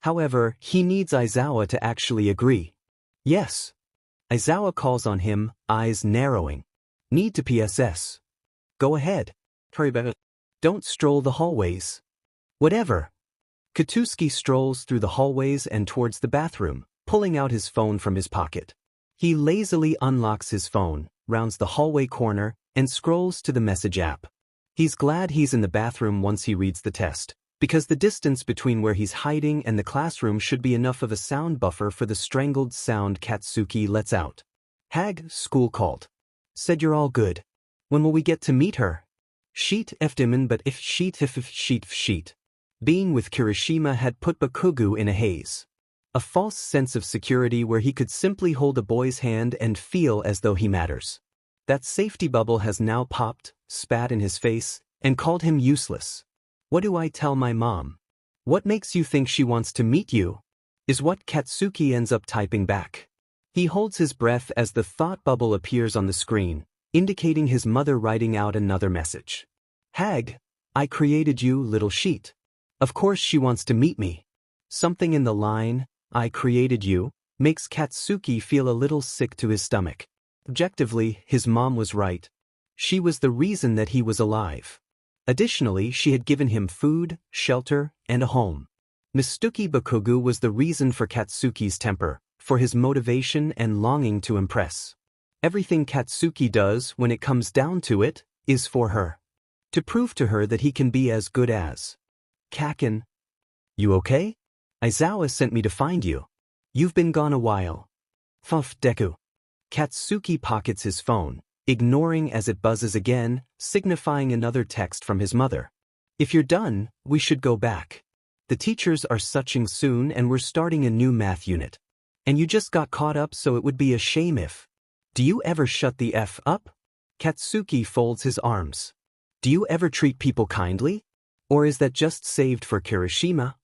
S1: However, he needs Aizawa to actually agree. Yes. Aizawa calls on him, eyes narrowing. Need to PSS. Go ahead. Hurry back. Don't stroll the hallways. Whatever. Katsuki strolls through the hallways and towards the bathroom, pulling out his phone from his pocket. He lazily unlocks his phone, rounds the hallway corner, and scrolls to the message app. He's glad he's in the bathroom once he reads the test, because the distance between where he's hiding and the classroom should be enough of a sound buffer for the strangled sound Katsuki lets out. Hag, school called. Said you're all good. When will we get to meet her? Sheet efdimen but if sheet if sheet. Being with Kirishima had put Bakugo in a haze. A false sense of security where he could simply hold a boy's hand and feel as though he matters. That safety bubble has now popped, spat in his face, and called him useless. What do I tell my mom? What makes you think she wants to meet you? Is what Katsuki ends up typing back. He holds his breath as the thought bubble appears on the screen, indicating his mother writing out another message. Hag, I created you, little sheet. Of course she wants to meet me. Something in the line, I created you, makes Katsuki feel a little sick to his stomach. Objectively, his mom was right. She was the reason that he was alive. Additionally, she had given him food, shelter, and a home. Mistuki Bakugo was the reason for Katsuki's temper, for his motivation and longing to impress. Everything Katsuki does, when it comes down to it, is for her. To prove to her that he can be as good as. Kaken. You okay? Aizawa sent me to find you. You've been gone a while. Deku. Katsuki pockets his phone, ignoring as it buzzes again, signifying another text from his mother. If you're done, we should go back. The teachers are suching soon and we're starting a new math unit. And you just got caught up, so it would be a shame if. Do you ever shut the F up? Katsuki folds his arms. Do you ever treat people kindly? Or is that just saved for Kirishima?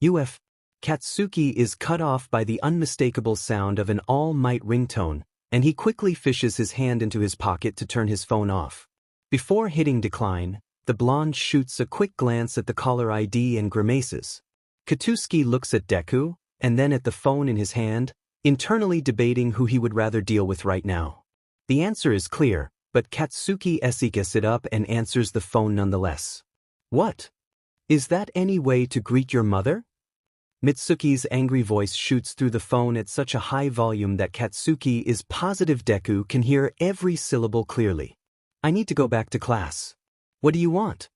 S1: UF. Katsuki is cut off by the unmistakable sound of an all-might ringtone, and he quickly fishes his hand into his pocket to turn his phone off. Before hitting decline, the blonde shoots a quick glance at the caller ID and grimaces. Katsuki looks at Deku, and then at the phone in his hand, internally debating who he would rather deal with right now. The answer is clear, but Katsuki picks it up and answers the phone nonetheless. What? Is that any way to greet your mother? Mitsuki's angry voice shoots through the phone at such a high volume that Katsuki is positive Deku can hear every syllable clearly. I need to go back to class. What do you want?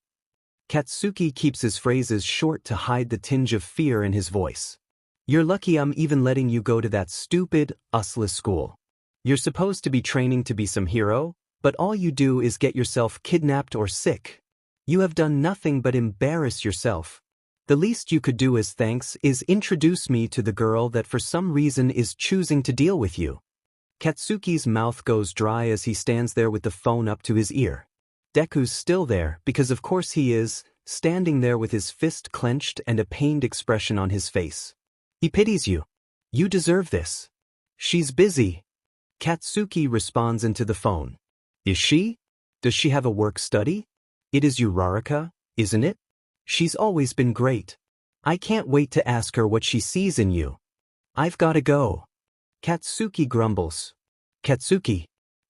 S1: Katsuki keeps his phrases short to hide the tinge of fear in his voice. You're lucky I'm even letting you go to that stupid, useless school. You're supposed to be training to be some hero, but all you do is get yourself kidnapped or sick. You have done nothing but embarrass yourself. The least you could do as thanks is introduce me to the girl that for some reason is choosing to deal with you. Katsuki's mouth goes dry as he stands there with the phone up to his ear. Deku's still there, because of course he is, standing there with his fist clenched and a pained expression on his face. He pities you. You deserve this. She's busy. Katsuki responds into the phone. Is she? Does she have a work-study? It is Uraraka, isn't it? She's always been great. I can't wait to ask her what she sees in you. I've gotta go. Katsuki grumbles. Katsuki.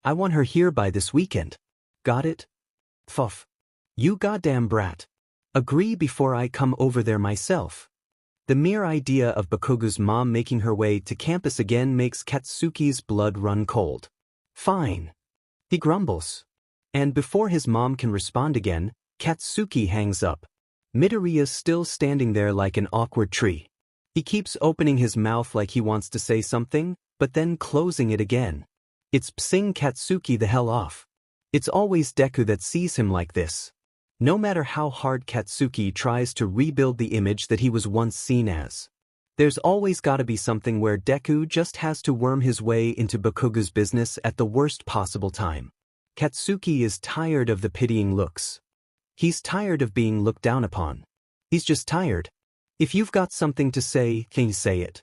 S1: I want her here by this weekend. Got it? Fuff. You goddamn brat. Agree before I come over there myself. The mere idea of Bakugo's mom making her way to campus again makes Katsuki's blood run cold. Fine. He grumbles. And before his mom can respond again, Katsuki hangs up. Midoriya's still standing there like an awkward tree. He keeps opening his mouth like he wants to say something, but then closing it again. It's pissing Katsuki the hell off. It's always Deku that sees him like this. No matter how hard Katsuki tries to rebuild the image that he was once seen as. There's always gotta be something where Deku just has to worm his way into Bakugo's business at the worst possible time. Katsuki is tired of the pitying looks. He's tired of being looked down upon. He's just tired. If you've got something to say, can you say it?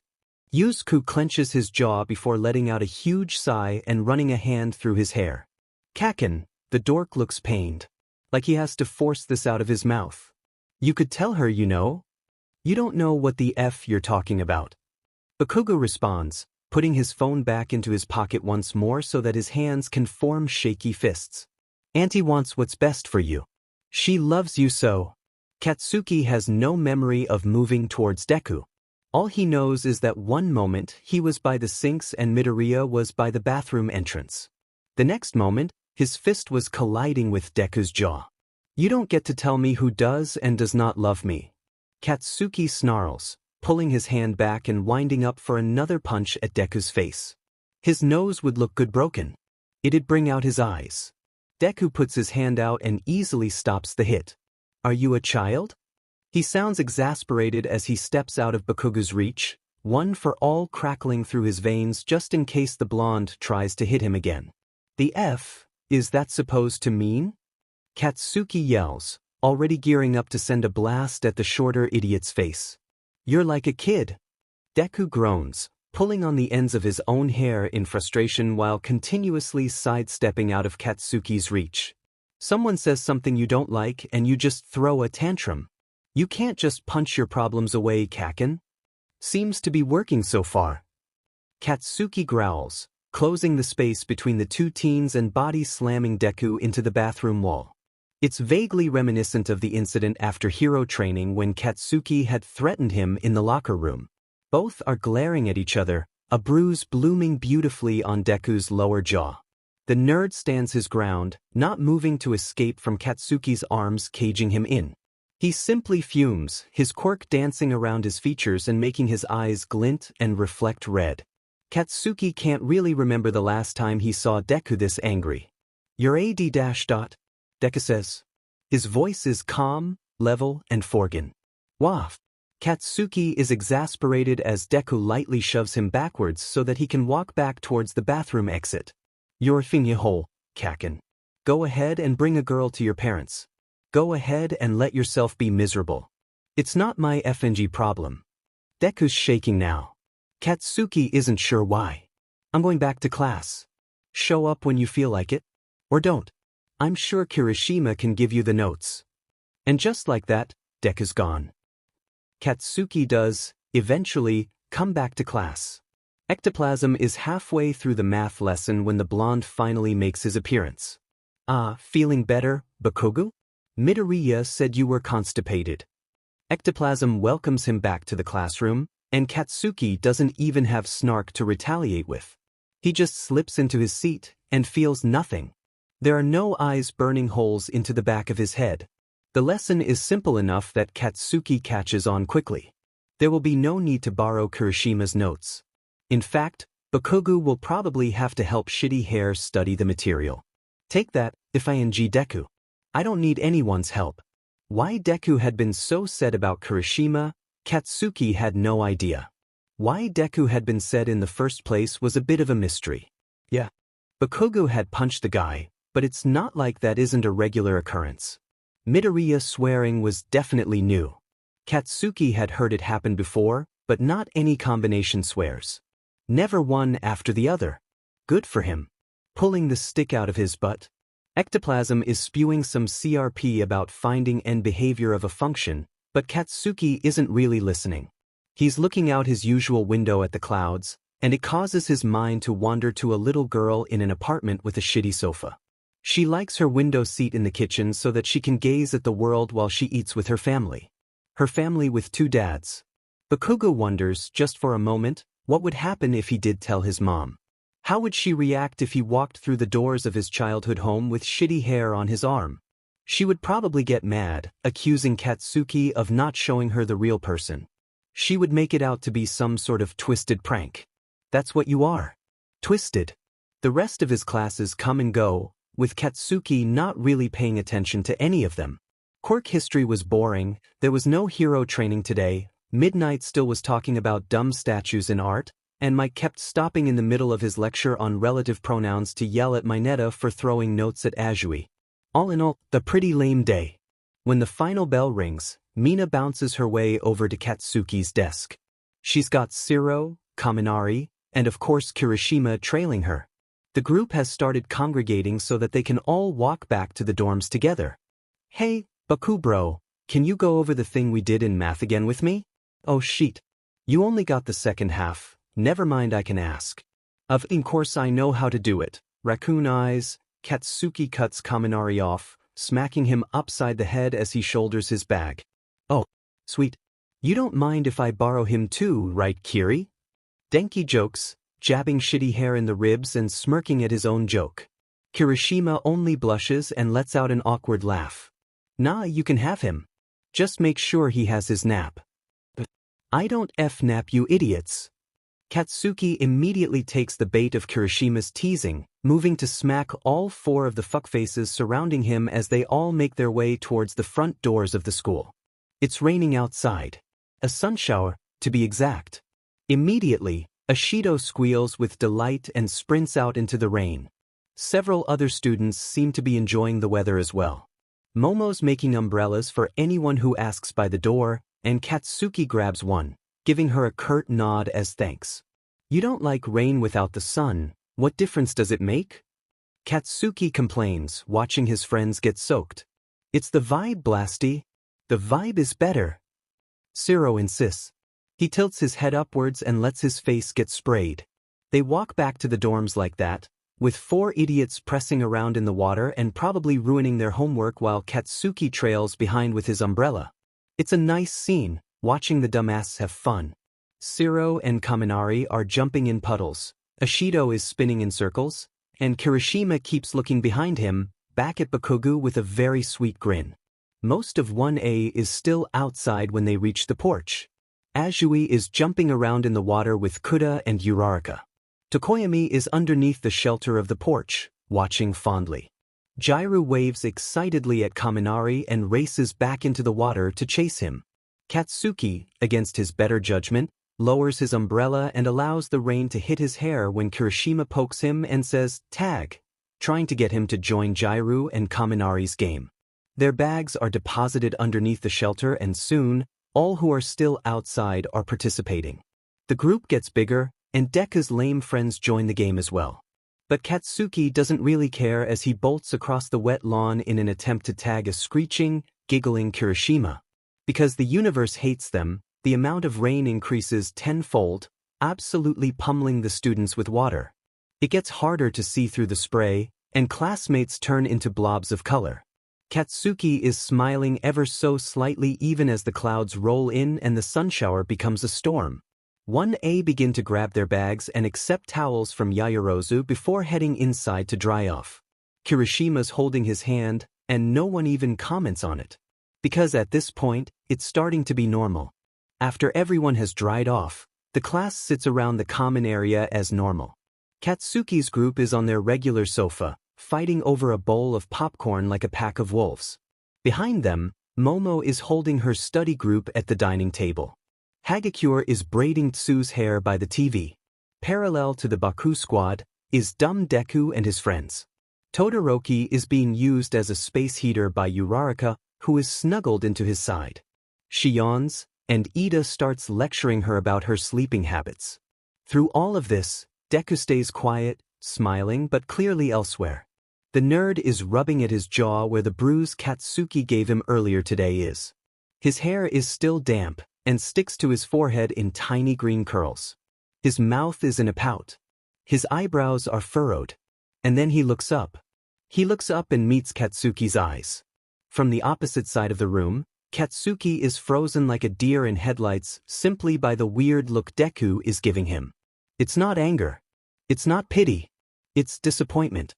S1: Yusuke clenches his jaw before letting out a huge sigh and running a hand through his hair. Kaken, the dork looks pained. Like he has to force this out of his mouth. You could tell her, you know. You don't know what the F you're talking about. Bakugo responds, putting his phone back into his pocket once more so that his hands can form shaky fists. Auntie wants what's best for you. She loves you so. Katsuki has no memory of moving towards Deku. All he knows is that one moment he was by the sinks and Midoriya was by the bathroom entrance. The next moment, his fist was colliding with Deku's jaw. You don't get to tell me who does and does not love me. Katsuki snarls, pulling his hand back and winding up for another punch at Deku's face. His nose would look good broken. It'd bring out his eyes. Deku puts his hand out and easily stops the hit. Are you a child? He sounds exasperated as he steps out of Bakugo's reach, one for all crackling through his veins just in case the blonde tries to hit him again. The F, is that supposed to mean? Katsuki yells, already gearing up to send a blast at the shorter idiot's face. You're like a kid. Deku groans, pulling on the ends of his own hair in frustration while continuously sidestepping out of Katsuki's reach. Someone says something you don't like and you just throw a tantrum. You can't just punch your problems away, Kaken. Seems to be working so far. Katsuki growls, closing the space between the two teens and body slamming Deku into the bathroom wall. It's vaguely reminiscent of the incident after hero training when Katsuki had threatened him in the locker room. Both are glaring at each other, a bruise blooming beautifully on Deku's lower jaw. The nerd stands his ground, not moving to escape from Katsuki's arms caging him in. He simply fumes, his quirk dancing around his features and making his eyes glint and reflect red. Katsuki can't really remember the last time he saw Deku this angry. You're AD-. Deku says. His voice is calm, level, and forgiving. Waff. Katsuki is exasperated as Deku lightly shoves him backwards so that he can walk back towards the bathroom exit. You're a hole, Kaken. Go ahead and bring a girl to your parents. Go ahead and let yourself be miserable. It's not my FNG problem. Deku's shaking now. Katsuki isn't sure why. I'm going back to class. Show up when you feel like it. Or don't. I'm sure Kirishima can give you the notes. And just like that, Deku's gone. Katsuki does, eventually, come back to class. Ectoplasm is halfway through the math lesson when the blonde finally makes his appearance. Feeling better, Bakugo? Midoriya said you were constipated. Ectoplasm welcomes him back to the classroom, and Katsuki doesn't even have snark to retaliate with. He just slips into his seat and feels nothing. There are no eyes burning holes into the back of his head. The lesson is simple enough that Katsuki catches on quickly. There will be no need to borrow Kirishima's notes. In fact, Bakugo will probably have to help Shitty Hair study the material. Take that, if ing Deku. I don't need anyone's help. Why Deku had been so sad about Kirishima, Katsuki had no idea. Why Deku had been sad in the first place was a bit of a mystery. Yeah. Bakugo had punched the guy, but it's not like that isn't a regular occurrence. Midoriya swearing was definitely new. Katsuki had heard it happen before, but not any combination swears. Never one after the other. Good for him. Pulling the stick out of his butt. Ectoplasm is spewing some CRP about finding and behavior of a function, but Katsuki isn't really listening. He's looking out his usual window at the clouds, and it causes his mind to wander to a little girl in an apartment with a shitty sofa. She likes her window seat in the kitchen so that she can gaze at the world while she eats with her family. Her family with 2 dads. Bakugo wonders, just for a moment, what would happen if he did tell his mom. How would she react if he walked through the doors of his childhood home with Shitty Hair on his arm? She would probably get mad, accusing Katsuki of not showing her the real person. She would make it out to be some sort of twisted prank. That's what you are. Twisted. The rest of his classes come and go, with Katsuki not really paying attention to any of them. Quirk history was boring, there was no hero training today, Midnight still was talking about dumb statues in art, and Mike kept stopping in the middle of his lecture on relative pronouns to yell at Mineta for throwing notes at Azui. All in all, a pretty lame day. When the final bell rings, Mina bounces her way over to Katsuki's desk. She's got Siro, Kaminari, and of course Kirishima trailing her. The group has started congregating so that they can all walk back to the dorms together. Hey, Baku bro, can you go over the thing we did in math again with me? Oh shit. You only got the second half, never mind I can ask. Of course I know how to do it. Raccoon eyes, Katsuki cuts Kaminari off, smacking him upside the head as he shoulders his bag. Oh, sweet. You don't mind if I borrow him too, right Kiri? Denki jokes, jabbing Shitty Hair in the ribs and smirking at his own joke. Kirishima only blushes and lets out an awkward laugh. Nah, you can have him. Just make sure he has his nap. But I don't nap you idiots. Katsuki immediately takes the bait of Kirishima's teasing, moving to smack all 4 of the fuckfaces surrounding him as they all make their way towards the front doors of the school. It's raining outside. A sun shower, to be exact. Immediately, Ashido squeals with delight and sprints out into the rain. Several other students seem to be enjoying the weather as well. Momo's making umbrellas for anyone who asks by the door, and Katsuki grabs one, giving her a curt nod as thanks. You don't like rain without the sun, what difference does it make? Katsuki complains, watching his friends get soaked. It's the vibe, Blasty. The vibe is better. Zero insists. He tilts his head upwards and lets his face get sprayed. They walk back to the dorms like that, with 4 idiots pressing around in the water and probably ruining their homework while Katsuki trails behind with his umbrella. It's a nice scene, watching the dumbasses have fun. Zero and Kaminari are jumping in puddles, Ashido is spinning in circles, and Kirishima keeps looking behind him, back at Bakugo with a very sweet grin. Most of 1A is still outside when they reach the porch. Azui is jumping around in the water with Kuda and Uraraka. Tokoyami is underneath the shelter of the porch, watching fondly. Jairu waves excitedly at Kaminari and races back into the water to chase him. Katsuki, against his better judgment, lowers his umbrella and allows the rain to hit his hair when Kirishima pokes him and says, "Tag," trying to get him to join Jairu and Kaminari's game. Their bags are deposited underneath the shelter and soon, all who are still outside are participating. The group gets bigger, and Deku's lame friends join the game as well. But Katsuki doesn't really care as he bolts across the wet lawn in an attempt to tag a screeching, giggling Kirishima. Because the universe hates them, the amount of rain increases tenfold, absolutely pummeling the students with water. It gets harder to see through the spray, and classmates turn into blobs of color. Katsuki is smiling ever so slightly even as the clouds roll in and the sun shower becomes a storm. 1A begin to grab their bags and accept towels from Yayorozu before heading inside to dry off. Kirishima's holding his hand, and no one even comments on it. Because at this point, it's starting to be normal. After everyone has dried off, the class sits around the common area as normal. Katsuki's group is on their regular sofa, fighting over a bowl of popcorn like a pack of wolves. Behind them, Momo is holding her study group at the dining table. Hagakure is braiding Tsu's hair by the TV. Parallel to the Baku Squad is dumb Deku and his friends. Todoroki is being used as a space heater by Uraraka, who is snuggled into his side. She yawns, and Ida starts lecturing her about her sleeping habits. Through all of this, Deku stays quiet, smiling but clearly elsewhere. The nerd is rubbing at his jaw where the bruise Katsuki gave him earlier today is. His hair is still damp, and sticks to his forehead in tiny green curls. His mouth is in a pout. His eyebrows are furrowed. And then he looks up. He looks up and meets Katsuki's eyes. From the opposite side of the room, Katsuki is frozen like a deer in headlights simply by the weird look Deku is giving him. It's not anger. It's not pity. It's disappointment.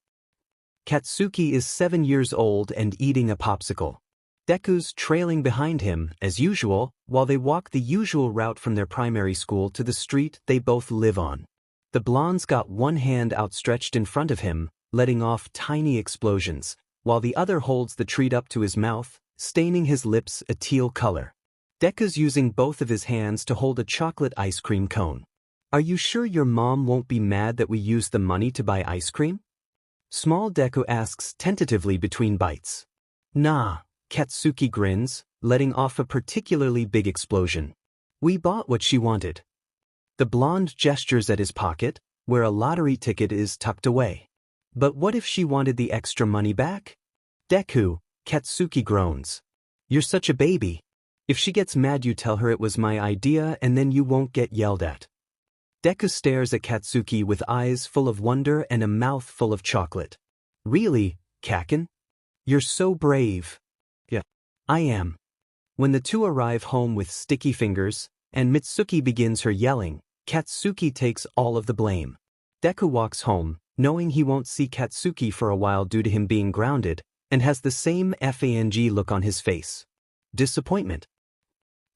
S1: Katsuki is 7 years old and eating a popsicle. Deku's trailing behind him, as usual, while they walk the usual route from their primary school to the street they both live on. The blonde's got one hand outstretched in front of him, letting off tiny explosions, while the other holds the treat up to his mouth, staining his lips a teal color. Deku's using both of his hands to hold a chocolate ice cream cone. Are you sure your mom won't be mad that we used the money to buy ice cream? Small Deku asks tentatively between bites. Nah. Katsuki grins, letting off a particularly big explosion. We bought what she wanted. The blonde gestures at his pocket, where a lottery ticket is tucked away. But what if she wanted the extra money back? Deku, Katsuki groans. You're such a baby. If she gets mad you tell her it was my idea and then you won't get yelled at. Deku stares at Katsuki with eyes full of wonder and a mouth full of chocolate. Really, Kaken? You're so brave. Yeah, I am. When the two arrive home with sticky fingers, and Mitsuki begins her yelling, Katsuki takes all of the blame. Deku walks home, knowing he won't see Katsuki for a while due to him being grounded, and has the same FANG look on his face. Disappointment.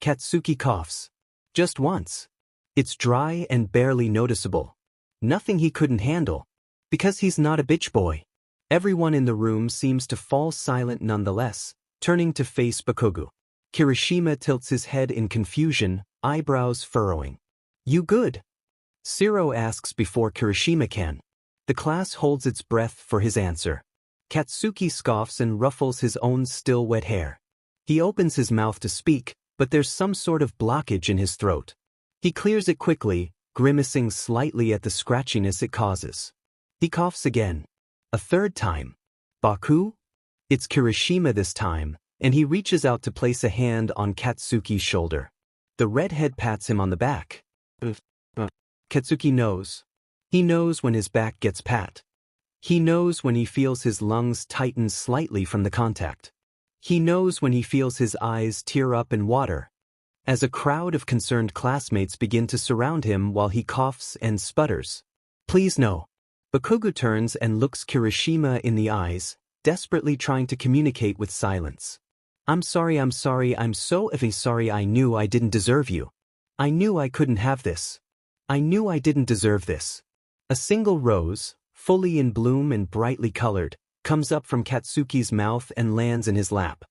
S1: Katsuki coughs. Just once. It's dry and barely noticeable. Nothing he couldn't handle. Because he's not a bitch boy. Everyone in the room seems to fall silent nonetheless, turning to face Bakugo. Kirishima tilts his head in confusion, eyebrows furrowing. You good? Zero asks before Kirishima can. The class holds its breath for his answer. Katsuki scoffs and ruffles his own still wet hair. He opens his mouth to speak, but there's some sort of blockage in his throat. He clears it quickly, grimacing slightly at the scratchiness it causes. He coughs again. A third time. Baku? It's Kirishima this time, and he reaches out to place a hand on Katsuki's shoulder. The redhead pats him on the back. Katsuki knows. He knows when his back gets pat. He knows when he feels his lungs tighten slightly from the contact. He knows when he feels his eyes tear up and water. As a crowd of concerned classmates begin to surround him while he coughs and sputters. Please no. Bakugo turns and looks Kirishima in the eyes, desperately trying to communicate with silence. I'm sorry, I'm so effing sorry. I knew I didn't deserve you. I knew I couldn't have this. I knew I didn't deserve this. A single rose, fully in bloom and brightly colored, comes up from Katsuki's mouth and lands in his lap.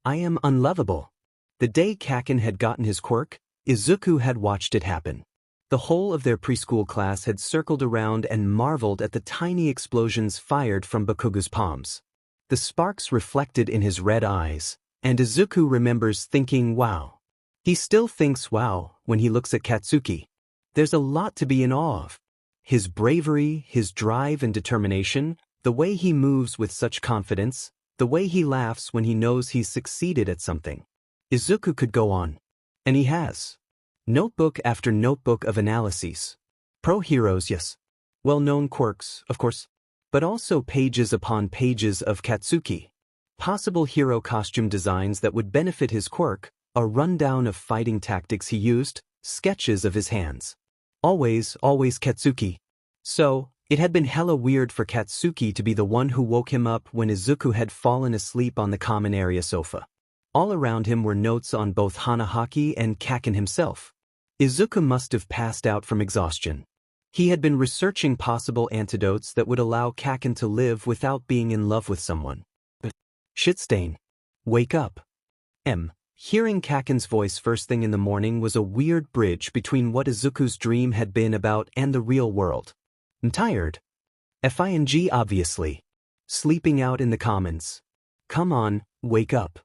S1: I am unlovable. The day Kaken had gotten his quirk, Izuku had watched it happen. The whole of their preschool class had circled around and marveled at the tiny explosions fired from Bakugo's palms. The sparks reflected in his red eyes, and Izuku remembers thinking wow. He still thinks wow when he looks at Katsuki. There's a lot to be in awe of. His bravery, his drive and determination, the way he moves with such confidence, the way he laughs when he knows he's succeeded at something. Izuku could go on. And he has. Notebook after notebook of analyses. Pro heroes, yes. Well-known quirks, of course. But also pages upon pages of Katsuki. Possible hero costume designs that would benefit his quirk, a rundown of fighting tactics he used, sketches of his hands. Always Katsuki. So, it had been hella weird for Katsuki to be the one who woke him up when Izuku had fallen asleep on the common area sofa. All around him were notes on both Hanahaki and Kaken himself. Izuku must have passed out from exhaustion. He had been researching possible antidotes that would allow Kaken to live without being in love with someone. Shitstain. Wake up. Hearing Kaken's voice first thing in the morning was a weird bridge between what Izuku's dream had been about and the real world. I'm tired. FING obviously. Sleeping out in the commons. Come on, wake up.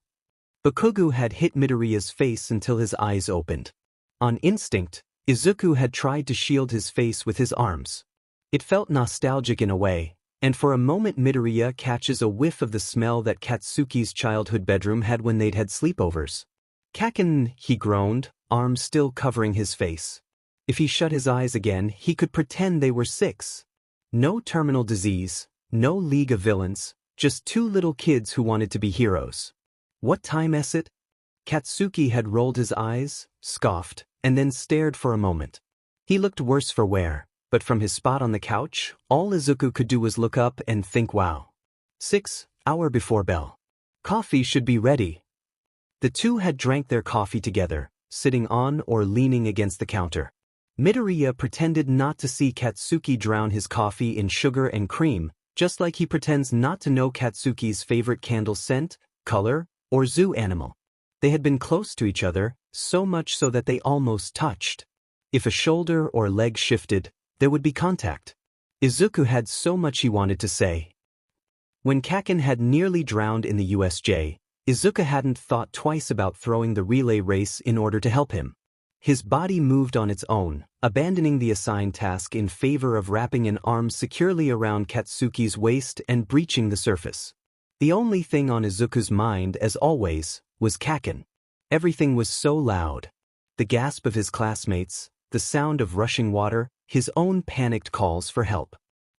S1: Bakugo had hit Midoriya's face until his eyes opened. On instinct, Izuku had tried to shield his face with his arms. It felt nostalgic in a way, and for a moment Midoriya catches a whiff of the smell that Katsuki's childhood bedroom had when they'd had sleepovers. Kaken, he groaned, arms still covering his face. If he shut his eyes again, he could pretend they were 6. No terminal disease, no league of villains, just 2 little kids who wanted to be heroes. What time is it? Katsuki had rolled his eyes, scoffed, and then stared for a moment. He looked worse for wear, but from his spot on the couch, all Izuku could do was look up and think wow. 6 hours before bell. Coffee should be ready. The two had drank their coffee together, sitting on or leaning against the counter. Midoriya pretended not to see Katsuki drown his coffee in sugar and cream, just like he pretends not to know Katsuki's favorite candle scent, color, or zoo animal. They had been close to each other, so much so that they almost touched. If a shoulder or leg shifted, there would be contact. Izuku had so much he wanted to say. When Kaken had nearly drowned in the USJ, Izuku hadn't thought twice about throwing the relay race in order to help him. His body moved on its own, abandoning the assigned task in favor of wrapping an arm securely around Katsuki's waist and breaching the surface. The only thing on Izuku's mind, as always, was Kaken. Everything was so loud. The gasp of his classmates, the sound of rushing water, his own panicked calls for help.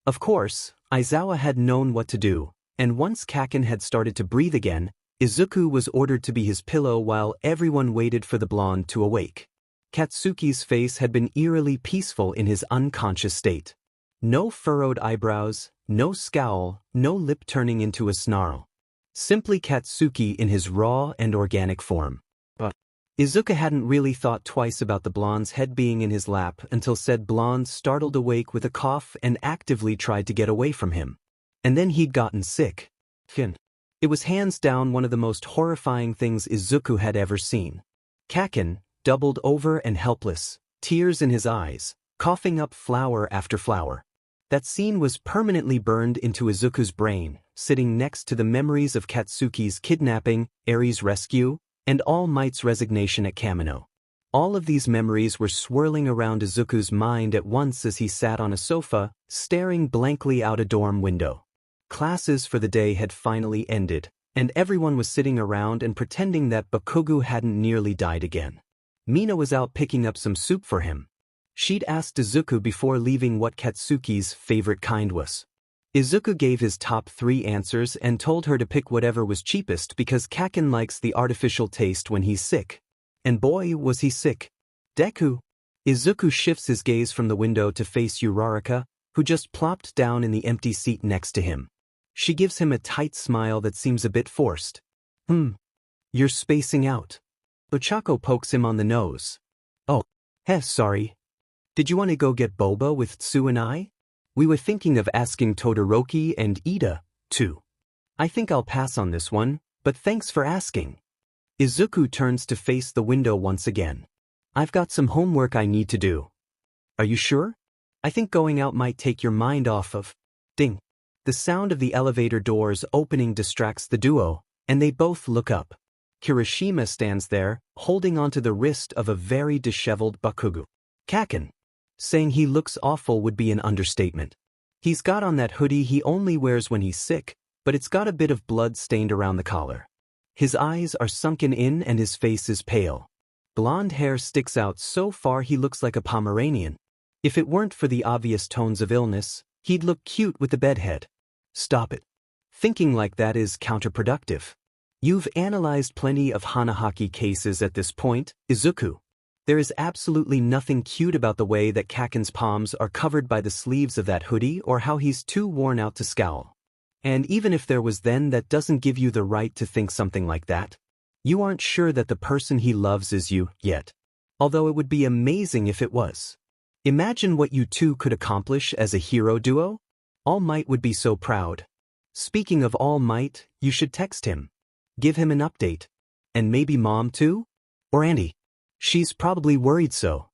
S1: Of course, Aizawa had known what to do, and once Kaken had started to breathe again, Izuku was ordered to be his pillow while everyone waited for the blonde to awake. Katsuki's face had been eerily peaceful in his unconscious state. No furrowed eyebrows, no scowl, no lip turning into a snarl. Simply Katsuki in his raw and organic form. But Izuku hadn't really thought twice about the blonde's head being in his lap until said blonde startled awake with a cough and actively tried to get away from him. And then he'd gotten sick. It was hands down one of the most horrifying things Izuku had ever seen. Kaken, doubled over and helpless, tears in his eyes, coughing up flower after flower. That scene was permanently burned into Izuku's brain, sitting next to the memories of Katsuki's kidnapping, Eri's rescue, and All Might's resignation at Kamino. All of these memories were swirling around Izuku's mind at once as he sat on a sofa, staring blankly out a dorm window. Classes for the day had finally ended, and everyone was sitting around and pretending that Bakugo hadn't nearly died again. Mina was out picking up some soup for him. She'd asked Izuku before leaving what Katsuki's favorite kind was. Izuku gave his top 3 answers and told her to pick whatever was cheapest because Kaken likes the artificial taste when he's sick. And boy, was he sick. Deku. Izuku shifts his gaze from the window to face Uraraka, who just plopped down in the empty seat next to him. She gives him a tight smile that seems a bit forced. You're spacing out. Ochako pokes him on the nose. Oh, sorry. Did you want to go get boba with Tsu and I? We were thinking of asking Todoroki and Ida, too. I think I'll pass on this one, but thanks for asking. Izuku turns to face the window once again. I've got some homework I need to do. Are you sure? I think going out might take your mind off of... Ding. The sound of the elevator doors opening distracts the duo, and they both look up. Kirishima stands there, holding onto the wrist of a very disheveled Bakugo. Kaken. Saying he looks awful would be an understatement. He's got on that hoodie he only wears when he's sick, but it's got a bit of blood stained around the collar. His eyes are sunken in and his face is pale. Blonde hair sticks out so far he looks like a Pomeranian. If it weren't for the obvious tones of illness, he'd look cute with the bedhead. Stop it. Thinking like that is counterproductive. You've analyzed plenty of Hanahaki cases at this point, Izuku. There is absolutely nothing cute about the way that Kaken's palms are covered by the sleeves of that hoodie or how he's too worn out to scowl. And even if there was, then that doesn't give you the right to think something like that. You aren't sure that the person he loves is you, yet. Although it would be amazing if it was. Imagine what you two could accomplish as a hero duo? All Might would be so proud. Speaking of All Might, you should text him. Give him an update. And maybe Mom too? Or Auntie. She's probably worried so.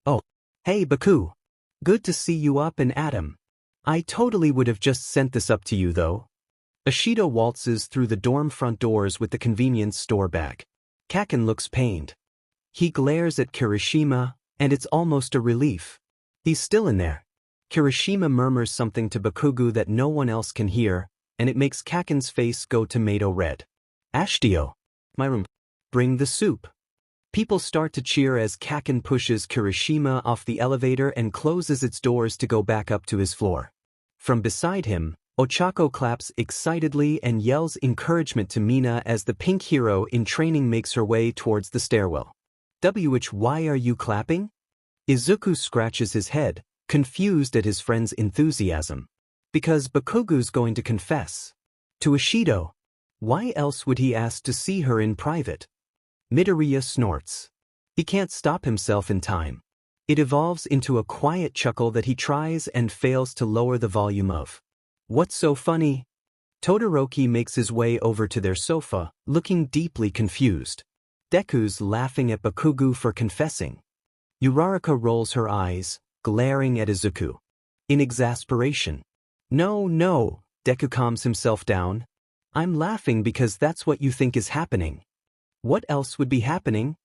S1: Oh, hey Baku. Good to see you up and at 'em. I totally would have just sent this up to you though. Ashido waltzes through the dorm front doors with the convenience store bag. Kaken looks pained. He glares at Kirishima, and it's almost a relief. He's still in there. Kirishima murmurs something to Bakugo that no one else can hear, and it makes Kaken's face go tomato red. Ashdio. My room. Bring the soup. People start to cheer as Kaken pushes Kirishima off the elevator and closes its doors to go back up to his floor. From beside him, Ochako claps excitedly and yells encouragement to Mina as the pink hero in training makes her way towards the stairwell. Why are you clapping? Izuku scratches his head, confused at his friend's enthusiasm. Because Bakugo's going to confess. To Ashido. Why else would he ask to see her in private? Midoriya snorts. He can't stop himself in time. It evolves into a quiet chuckle that he tries and fails to lower the volume of. What's so funny? Todoroki makes his way over to their sofa, looking deeply confused. Deku's laughing at Bakugo for confessing. Uraraka rolls her eyes, glaring at Izuku. In exasperation. No, Deku calms himself down. I'm laughing because that's what you think is happening. What else would be happening?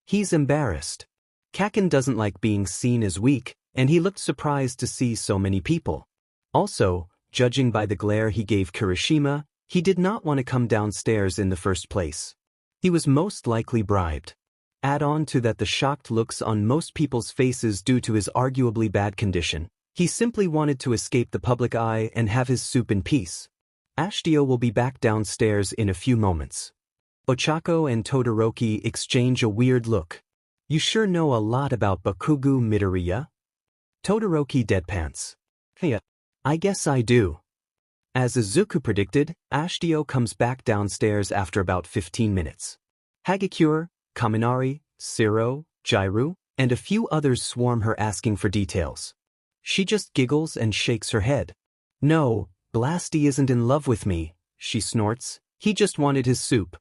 S1: He's embarrassed. Kaken doesn't like being seen as weak, and he looked surprised to see so many people. Also, judging by the glare he gave Kirishima, he did not want to come downstairs in the first place. He was most likely bribed. Add on to that the shocked looks on most people's faces due to his arguably bad condition. He simply wanted to escape the public eye and have his soup in peace. Ashdio will be back downstairs in a few moments. Ochako and Todoroki exchange a weird look. You sure know a lot about Bakugo, Midoriya? Todoroki deadpants. Yeah, I guess I do. As Izuku predicted, Ashdio comes back downstairs after about 15 minutes. Hagakure, Kaminari, Siro, Jairu, and a few others swarm her asking for details. She just giggles and shakes her head. No, Blasty isn't in love with me, she snorts. He just wanted his soup.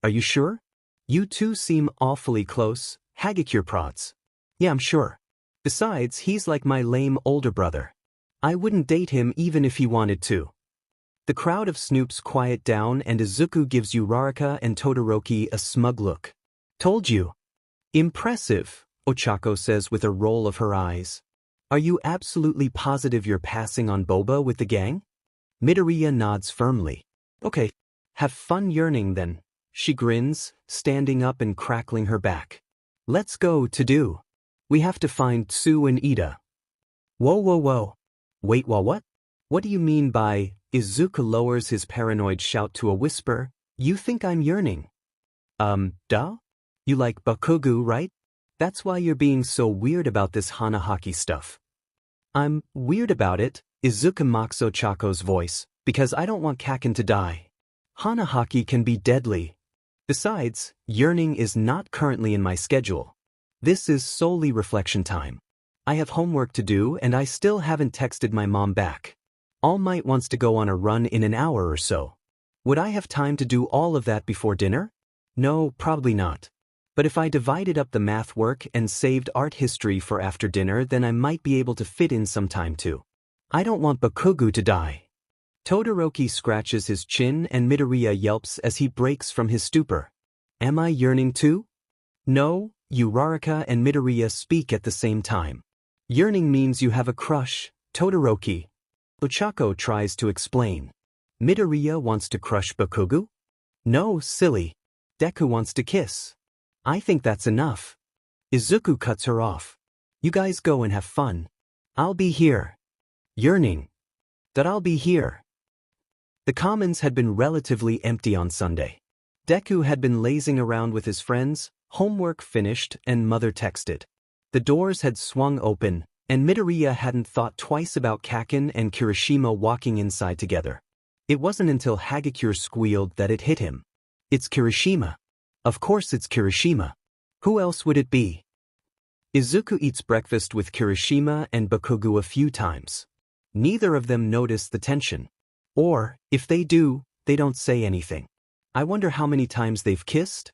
S1: Are you sure? You two seem awfully close, Hagakure prods. Yeah, I'm sure. Besides, he's like my lame older brother. I wouldn't date him even if he wanted to. The crowd of snoops quiet down and Izuku gives Uraraka and Todoroki a smug look. Told you. Impressive, Ochako says with a roll of her eyes. Are you absolutely positive you're passing on boba with the gang? Midoriya nods firmly. Okay. Have fun yearning then. She grins, standing up and crackling her back. Let's go to do. We have to find Tsu and Ida. Whoa whoa whoa. Wait what? What do you mean by, Izuku lowers his paranoid shout to a whisper, you think I'm yearning? Duh? You like Bakugo, right? That's why you're being so weird about this Hanahaki stuff. I'm weird about it, Izuku mocks Ochako's voice, because I don't want Kaken to die. Hanahaki can be deadly. Besides, yearning is not currently in my schedule. This is solely reflection time. I have homework to do and I still haven't texted my mom back. All Might wants to go on a run in an hour or so. Would I have time to do all of that before dinner? No, probably not. But if I divided up the math work and saved art history for after dinner, then I might be able to fit in some time too. I don't want Bakugo to die. Todoroki scratches his chin and Midoriya yelps as he breaks from his stupor. Am I yearning too? No, Uraraka and Midoriya speak at the same time. Yearning means you have a crush, Todoroki. Ochako tries to explain. Midoriya wants to crush Bakugo? No, silly. Deku wants to kiss. I think that's enough. Izuku cuts her off. You guys go and have fun. I'll be here. Yearning. That I'll be here. The commons had been relatively empty on Sunday. Deku had been lazing around with his friends, homework finished, and mother texted. The doors had swung open, and Midoriya hadn't thought twice about Kaken and Kirishima walking inside together. It wasn't until Hagakure squealed that it hit him. It's Kirishima. Of course it's Kirishima. Who else would it be? Izuku eats breakfast with Kirishima and Bakugo a few times. Neither of them notice the tension. Or, if they do, they don't say anything. I wonder how many times they've kissed?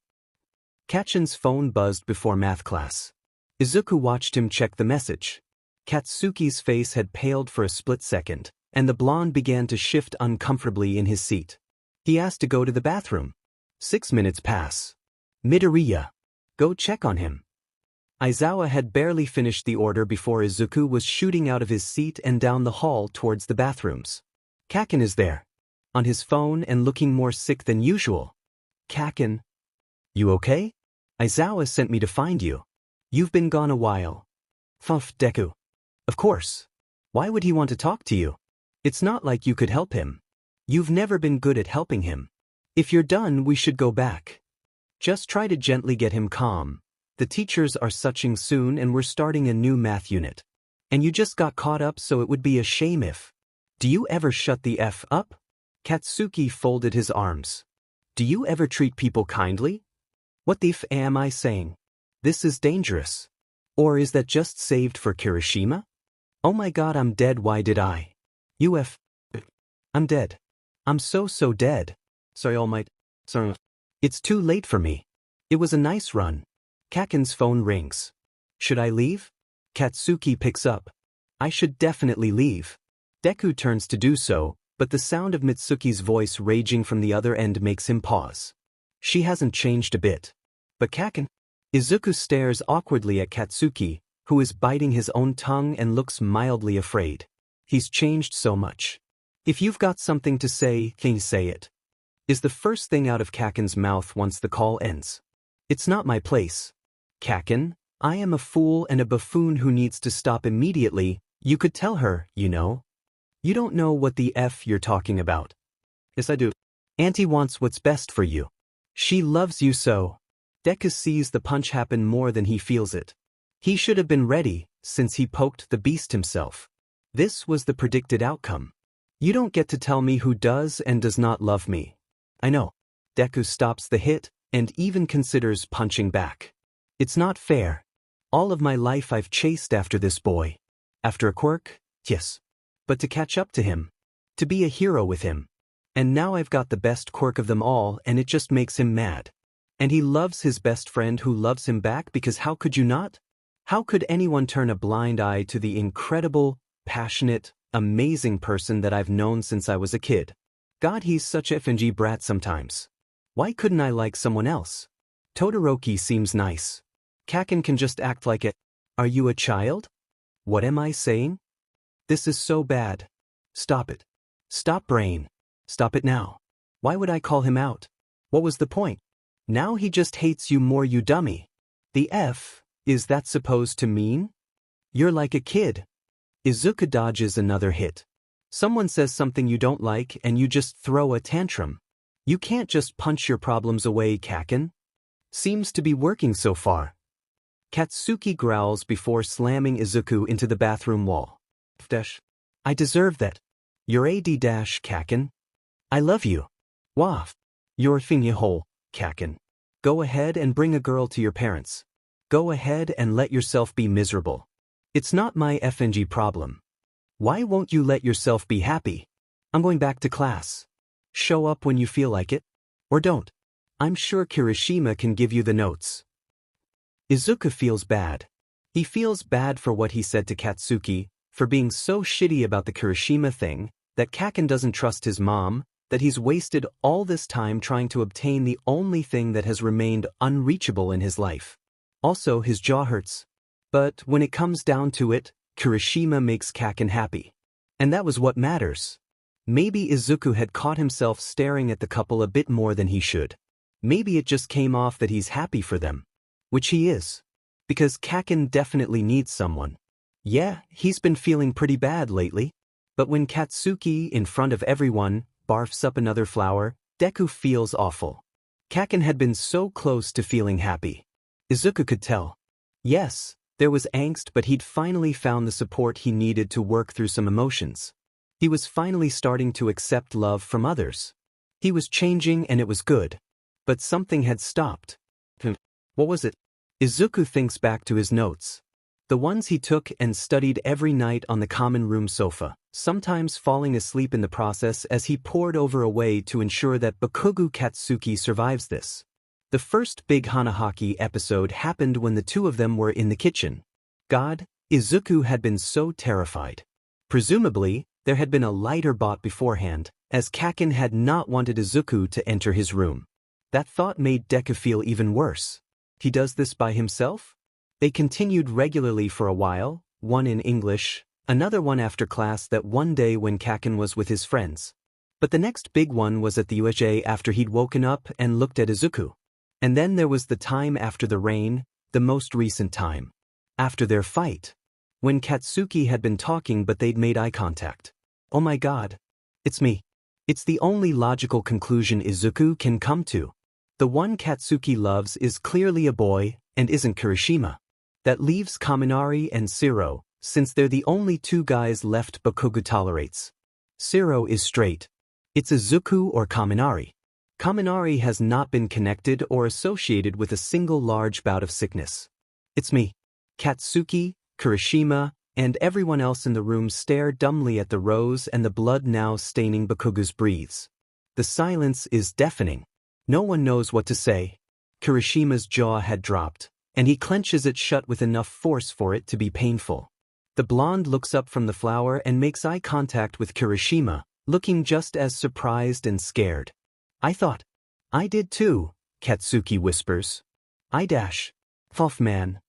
S1: Kaken's phone buzzed before math class. Izuku watched him check the message. Katsuki's face had paled for a split second, and the blonde began to shift uncomfortably in his seat. He asked to go to the bathroom. 6 minutes pass. Midoriya. Go check on him. Aizawa had barely finished the order before Izuku was shooting out of his seat and down the hall towards the bathrooms. Kaken is there. On his phone and looking more sick than usual. Kaken. You okay? Aizawa sent me to find you. You've been gone a while. Thumph, Deku. Of course. Why would he want to talk to you? It's not like you could help him. You've never been good at helping him. If you're done, we should go back. Just try to gently get him calm. The teachers are suching soon and we're starting a new math unit. And you just got caught up, so it would be a shame if... Do you ever shut the F up? Katsuki folded his arms. Do you ever treat people kindly? What the f am I saying? This is dangerous. Or is that just saved for Kirishima? Oh my god, I'm dead. Why did I? I'm dead. I'm so dead. Sorry, All Might. Sorry. It's too late for me. It was a nice run. Kaken's phone rings. Should I leave? Katsuki picks up. I should definitely leave. Deku turns to do so, but the sound of Mitsuki's voice raging from the other end makes him pause. She hasn't changed a bit. But Kaken? Izuku stares awkwardly at Katsuki, who is biting his own tongue and looks mildly afraid. He's changed so much. If you've got something to say, can you say it? Is the first thing out of Kaken's mouth once the call ends. It's not my place. Kaken, I am a fool and a buffoon who needs to stop immediately. You could tell her, you know. You don't know what the F you're talking about. Yes, I do. Auntie wants what's best for you. She loves you so. Deku sees the punch happen more than he feels it. He should have been ready, since he poked the beast himself. This was the predicted outcome. You don't get to tell me who does and does not love me. I know. Deku stops the hit, and even considers punching back. It's not fair. All of my life I've chased after this boy. After a quirk? Yes. But to catch up to him. To be a hero with him. And now I've got the best quirk of them all and it just makes him mad. And he loves his best friend who loves him back, because how could you not? How could anyone turn a blind eye to the incredible, passionate, Amazing person that I've known since I was a kid. God, he's such a FNG brat sometimes. Why couldn't I like someone else? Todoroki seems nice. Kaken can just act like it. Are you a child? What am I saying? This is so bad. Stop it. Stop, brain. Stop it now. Why would I call him out? What was the point? Now he just hates you more, you dummy. The F, is that supposed to mean? You're like a kid. Izuku dodges another hit. Someone says something you don't like and you just throw a tantrum. You can't just punch your problems away, Kaken. Seems to be working so far. Katsuki growls before slamming Izuku into the bathroom wall. I deserve that. You're Kaken. I love you. Waf. You're a finya hole, Kaken. Go ahead and bring a girl to your parents. Go ahead and let yourself be miserable. It's not my FNG problem. Why won't you let yourself be happy? I'm going back to class. Show up when you feel like it. Or don't. I'm sure Kirishima can give you the notes. Izuku feels bad. He feels bad for what he said to Katsuki, for being so shitty about the Kirishima thing, that Kaken doesn't trust his mom, that he's wasted all this time trying to obtain the only thing that has remained unreachable in his life. Also, his jaw hurts. But when it comes down to it, Kirishima makes Kaken happy. And that was what matters. Maybe Izuku had caught himself staring at the couple a bit more than he should. Maybe it just came off that he's happy for them. Which he is. Because Kaken definitely needs someone. Yeah, he's been feeling pretty bad lately. But when Katsuki, in front of everyone, barfs up another flower, Deku feels awful. Kaken had been so close to feeling happy. Izuku could tell. Yes, there was angst, but he'd finally found the support he needed to work through some emotions. He was finally starting to accept love from others. He was changing and it was good. But something had stopped. What was it? Izuku thinks back to his notes. The ones he took and studied every night on the common room sofa, sometimes falling asleep in the process as he pored over a way to ensure that Bakugo Katsuki survives this. The first big Hanahaki episode happened when the two of them were in the kitchen. God, Izuku had been so terrified. Presumably, there had been a lighter bought beforehand, as Kaken had not wanted Izuku to enter his room. That thought made Deku feel even worse. He does this by himself? They continued regularly for a while, one in English, another one after class, that one day when Kaken was with his friends. But the next big one was at the UHA after he'd woken up and looked at Izuku. And then there was the time after the rain, the most recent time. After their fight. When Katsuki had been talking but they'd made eye contact. Oh my god. It's me. It's the only logical conclusion Izuku can come to. The one Katsuki loves is clearly a boy, and isn't Kirishima. That leaves Kaminari and Shiro, since they're the only two guys left Bakugo tolerates. Shiro is straight. It's Izuku or Kaminari. Kaminari has not been connected or associated with a single large bout of sickness. It's me. Katsuki, Kirishima, and everyone else in the room stare dumbly at the rose and the blood now staining Bakugo's breathes. The silence is deafening. No one knows what to say. Kirishima's jaw had dropped, and he clenches it shut with enough force for it to be painful. The blonde looks up from the flower and makes eye contact with Kirishima, looking just as surprised and scared. I thought. I did too, Katsuki whispers. Fuff man.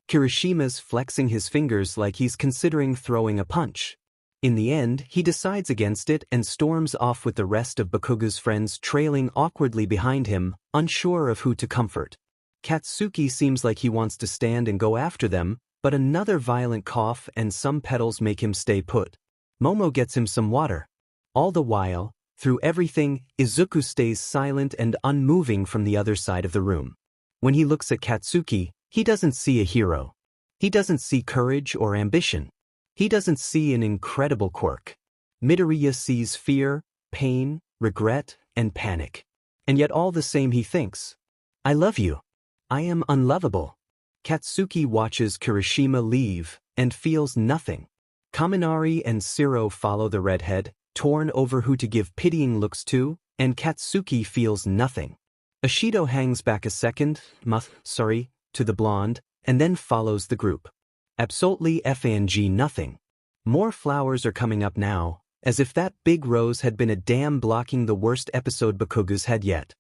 S1: Kirishima's flexing his fingers like he's considering throwing a punch. In the end, he decides against it and storms off with the rest of Bakugo's friends trailing awkwardly behind him, unsure of who to comfort. Katsuki seems like he wants to stand and go after them, but another violent cough and some petals make him stay put. Momo gets him some water. All the while, through everything, Izuku stays silent and unmoving from the other side of the room. When he looks at Katsuki, he doesn't see a hero. He doesn't see courage or ambition. He doesn't see an incredible quirk. Midoriya sees fear, pain, regret, and panic. And yet all the same he thinks, I love you. I am unlovable. Katsuki watches Kirishima leave, and feels nothing. Kaminari and Shiro follow the redhead, torn over who to give pitying looks to, and Katsuki feels nothing. Ashido hangs back a second, to the blonde, and then follows the group. Absolutely FNG nothing. More flowers are coming up now, as if that big rose had been a dam blocking the worst episode Bakugo's had yet.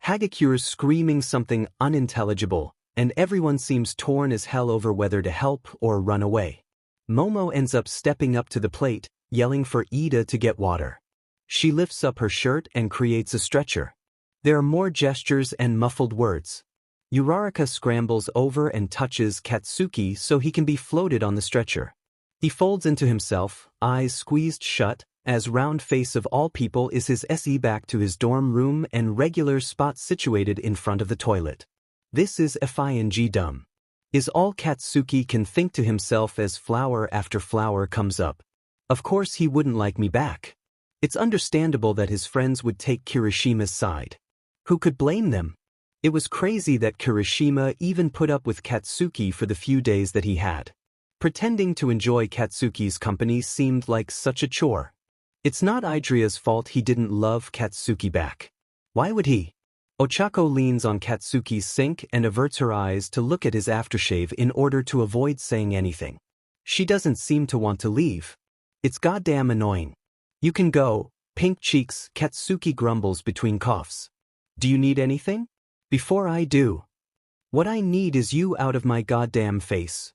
S1: Hagakure's screaming something unintelligible, and everyone seems torn as hell over whether to help or run away. Momo ends up stepping up to the plate, yelling for Ida to get water. She lifts up her shirt and creates a stretcher. There are more gestures and muffled words. Uraraka scrambles over and touches Katsuki so he can be floated on the stretcher. He folds into himself, eyes squeezed shut, as round face of all people is his SE back to his dorm room and regular spot situated in front of the toilet. This is FING dumb. Is all Katsuki can think to himself as flower after flower comes up. Of course he wouldn't like me back. It's understandable that his friends would take Kirishima's side. Who could blame them? It was crazy that Kirishima even put up with Katsuki for the few days that he had. Pretending to enjoy Katsuki's company seemed like such a chore. It's not Idria's fault he didn't love Katsuki back. Why would he? Ochako leans on Katsuki's sink and averts her eyes to look at his aftershave in order to avoid saying anything. She doesn't seem to want to leave. It's goddamn annoying. You can go, pink cheeks, Katsuki grumbles between coughs. Do you need anything? Before I do. What I need is you out of my goddamn face.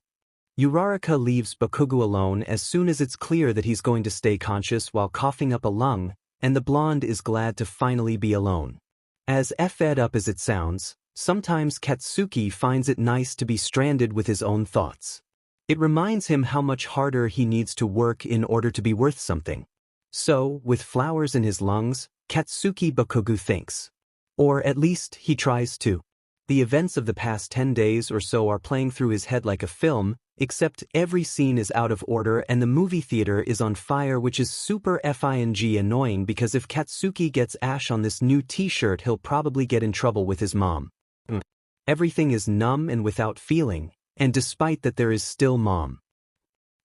S1: Uraraka leaves Bakugo alone as soon as it's clear that he's going to stay conscious while coughing up a lung, and the blonde is glad to finally be alone. As fed up as it sounds, sometimes Katsuki finds it nice to be stranded with his own thoughts. It reminds him how much harder he needs to work in order to be worth something. So, with flowers in his lungs, Katsuki Bakugo thinks. Or at least, he tries to. The events of the past 10 days or so are playing through his head like a film, except every scene is out of order and the movie theater is on fire, which is super FING annoying because if Katsuki gets ash on this new t-shirt he'll probably get in trouble with his mom. Everything is numb and without feeling, and despite that there is still mom.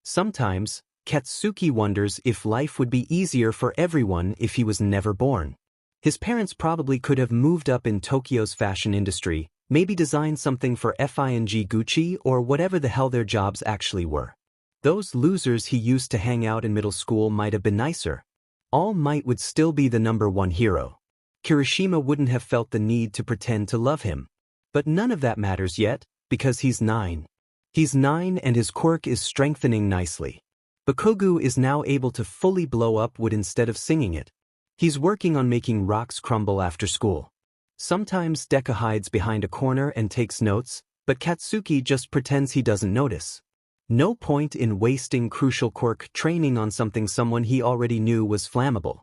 S1: Sometimes, Katsuki wonders if life would be easier for everyone if he was never born. His parents probably could have moved up in Tokyo's fashion industry, maybe designed something for FING Gucci or whatever the hell their jobs actually were. Those losers he used to hang out in middle school might have been nicer. All Might would still be the #1 hero. Kirishima wouldn't have felt the need to pretend to love him. But none of that matters yet, because he's 9. He's 9 and his quirk is strengthening nicely. Bakugo is now able to fully blow up wood instead of singing it. He's working on making rocks crumble after school. Sometimes Deku hides behind a corner and takes notes, but Katsuki just pretends he doesn't notice. No point in wasting crucial quirk training on something someone he already knew was flammable.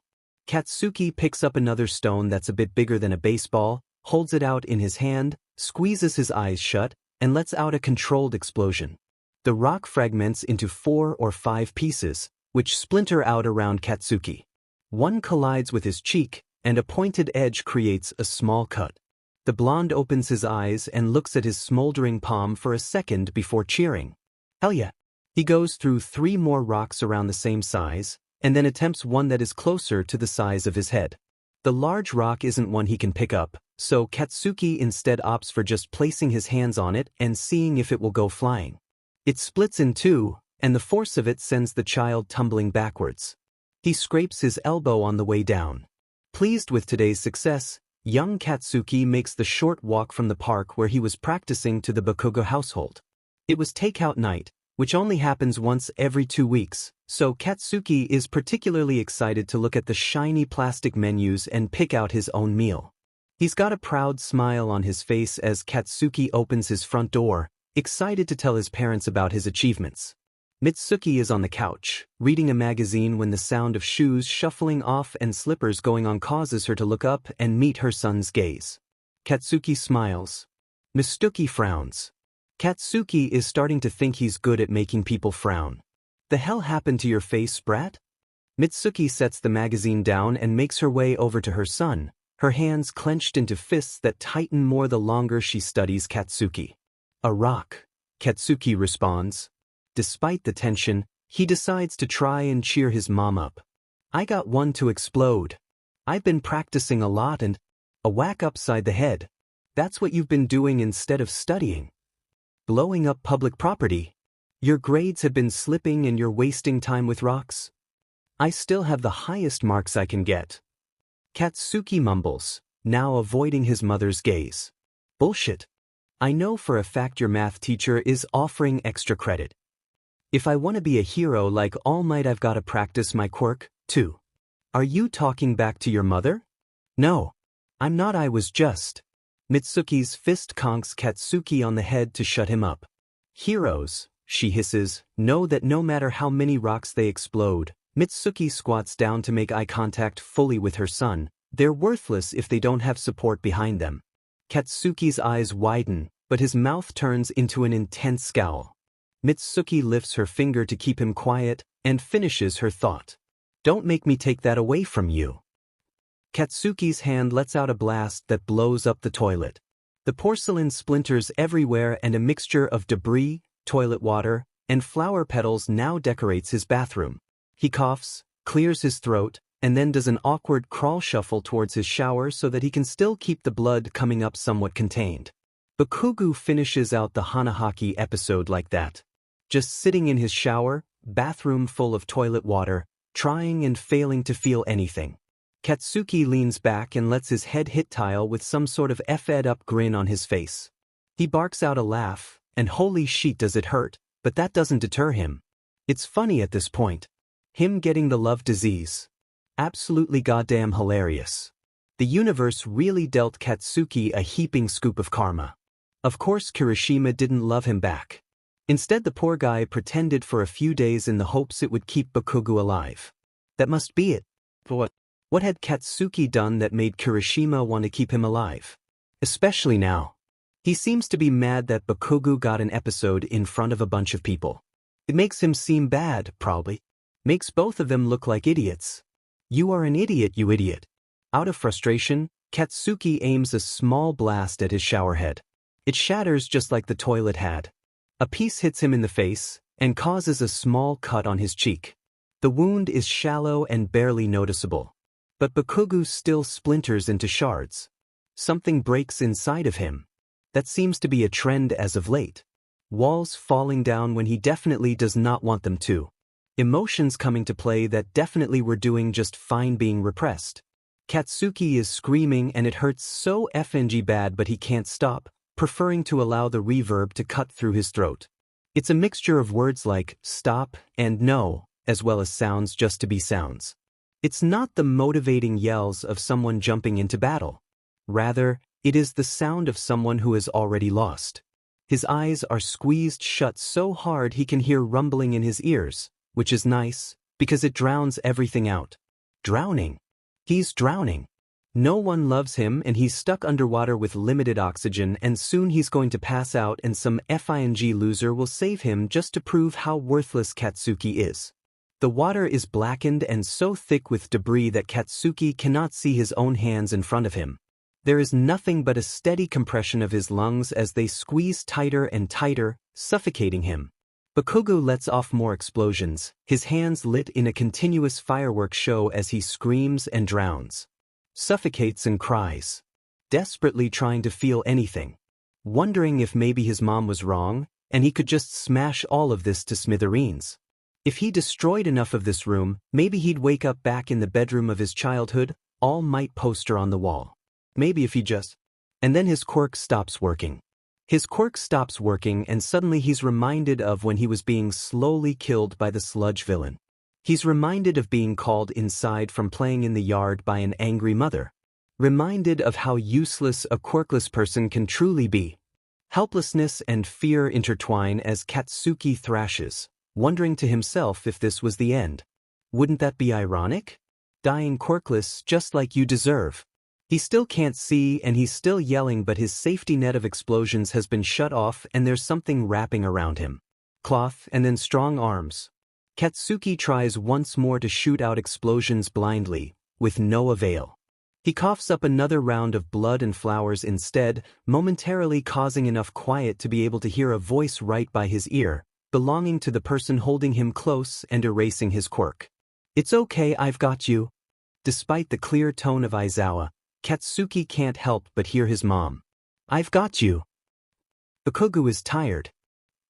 S1: Katsuki picks up another stone that's a bit bigger than a baseball, holds it out in his hand, squeezes his eyes shut, and lets out a controlled explosion. The rock fragments into 4 or 5 pieces, which splinter out around Katsuki. One collides with his cheek, and a pointed edge creates a small cut. The blonde opens his eyes and looks at his smoldering palm for a second before cheering. Hell yeah. He goes through 3 more rocks around the same size, and then attempts one that is closer to the size of his head. The large rock isn't one he can pick up, so Katsuki instead opts for just placing his hands on it and seeing if it will go flying. It splits in 2, and the force of it sends the child tumbling backwards. He scrapes his elbow on the way down. Pleased with today's success, young Katsuki makes the short walk from the park where he was practicing to the Bakugo household. It was takeout night, which only happens once every 2 weeks, so Katsuki is particularly excited to look at the shiny plastic menus and pick out his own meal. He's got a proud smile on his face as Katsuki opens his front door, excited to tell his parents about his achievements. Mitsuki is on the couch, reading a magazine when the sound of shoes shuffling off and slippers going on causes her to look up and meet her son's gaze. Katsuki smiles. Mitsuki frowns. Katsuki is starting to think he's good at making people frown. The hell happened to your face, brat? Mitsuki sets the magazine down and makes her way over to her son, her hands clenched into fists that tighten more the longer she studies Katsuki. A rock, Katsuki responds. Despite the tension, he decides to try and cheer his mom up. I got one to explode. I've been practicing a lot and a whack upside the head. That's what you've been doing instead of studying. Blowing up public property. Your grades have been slipping and you're wasting time with rocks? I still have the highest marks I can get. Katsuki mumbles, now avoiding his mother's gaze. Bullshit. I know for a fact your math teacher is offering extra credit. If I want to be a hero like All Might, I've got to practice my quirk, too. Are you talking back to your mother? No. I'm not. I was just. Mitsuki's fist conks Katsuki on the head to shut him up. Heroes, she hisses, know that no matter how many rocks they explode. Mitsuki squats down to make eye contact fully with her son. They're worthless if they don't have support behind them. Katsuki's eyes widen, but his mouth turns into an intense scowl. Mitsuki lifts her finger to keep him quiet and finishes her thought. Don't make me take that away from you. Katsuki's hand lets out a blast that blows up the toilet. The porcelain splinters everywhere and a mixture of debris, toilet water, and flower petals now decorates his bathroom. He coughs, clears his throat, and then does an awkward crawl shuffle towards his shower so that he can still keep the blood coming up somewhat contained. Bakugo finishes out the Hanahaki episode like that. Just sitting in his shower, bathroom full of toilet water, trying and failing to feel anything. Katsuki leans back and lets his head hit tile with some sort of F-ed-up grin on his face. He barks out a laugh, and holy shit does it hurt, but that doesn't deter him. It's funny at this point. Him getting the love disease. Absolutely goddamn hilarious. The universe really dealt Katsuki a heaping scoop of karma. Of course Kirishima didn't love him back. Instead the poor guy pretended for a few days in the hopes it would keep Bakugo alive. That must be it. But what? What had Katsuki done that made Kirishima want to keep him alive? Especially now. He seems to be mad that Bakugo got an episode in front of a bunch of people. It makes him seem bad, probably. Makes both of them look like idiots. You are an idiot, you idiot. Out of frustration, Katsuki aims a small blast at his shower head. It shatters just like the toilet had. A piece hits him in the face and causes a small cut on his cheek. The wound is shallow and barely noticeable. But Bakugo still splinters into shards. Something breaks inside of him. That seems to be a trend as of late. Walls falling down when he definitely does not want them to. Emotions coming to play that definitely were doing just fine being repressed. Katsuki is screaming and it hurts so effing bad but he can't stop, preferring to allow the reverb to cut through his throat. It's a mixture of words like stop and no, as well as sounds just to be sounds. It's not the motivating yells of someone jumping into battle. Rather, it is the sound of someone who has already lost. His eyes are squeezed shut so hard he can hear rumbling in his ears, which is nice, because it drowns everything out. Drowning. He's drowning. No one loves him and he's stuck underwater with limited oxygen and soon he's going to pass out and some FING loser will save him just to prove how worthless Katsuki is. The water is blackened and so thick with debris that Katsuki cannot see his own hands in front of him. There is nothing but a steady compression of his lungs as they squeeze tighter and tighter, suffocating him. Bakugo lets off more explosions, his hands lit in a continuous fireworks show as he screams and drowns. Suffocates and cries. Desperately trying to feel anything. Wondering if maybe his mom was wrong, and he could just smash all of this to smithereens. If he destroyed enough of this room, maybe he'd wake up back in the bedroom of his childhood, All Might poster on the wall. Maybe if he just... And then his quirk stops working. His quirk stops working and suddenly he's reminded of when he was being slowly killed by the sludge villain. He's reminded of being called inside from playing in the yard by an angry mother. Reminded of how useless a quirkless person can truly be. Helplessness and fear intertwine as Katsuki thrashes, wondering to himself if this was the end. Wouldn't that be ironic? Dying quirkless just like you deserve. He still can't see and he's still yelling but his safety net of explosions has been shut off and there's something wrapping around him. Cloth and then strong arms. Katsuki tries once more to shoot out explosions blindly, with no avail. He coughs up another round of blood and flowers instead, momentarily causing enough quiet to be able to hear a voice right by his ear, belonging to the person holding him close and erasing his quirk. It's okay, I've got you. Despite the clear tone of Aizawa, Katsuki can't help but hear his mom. I've got you. Bakugo is tired.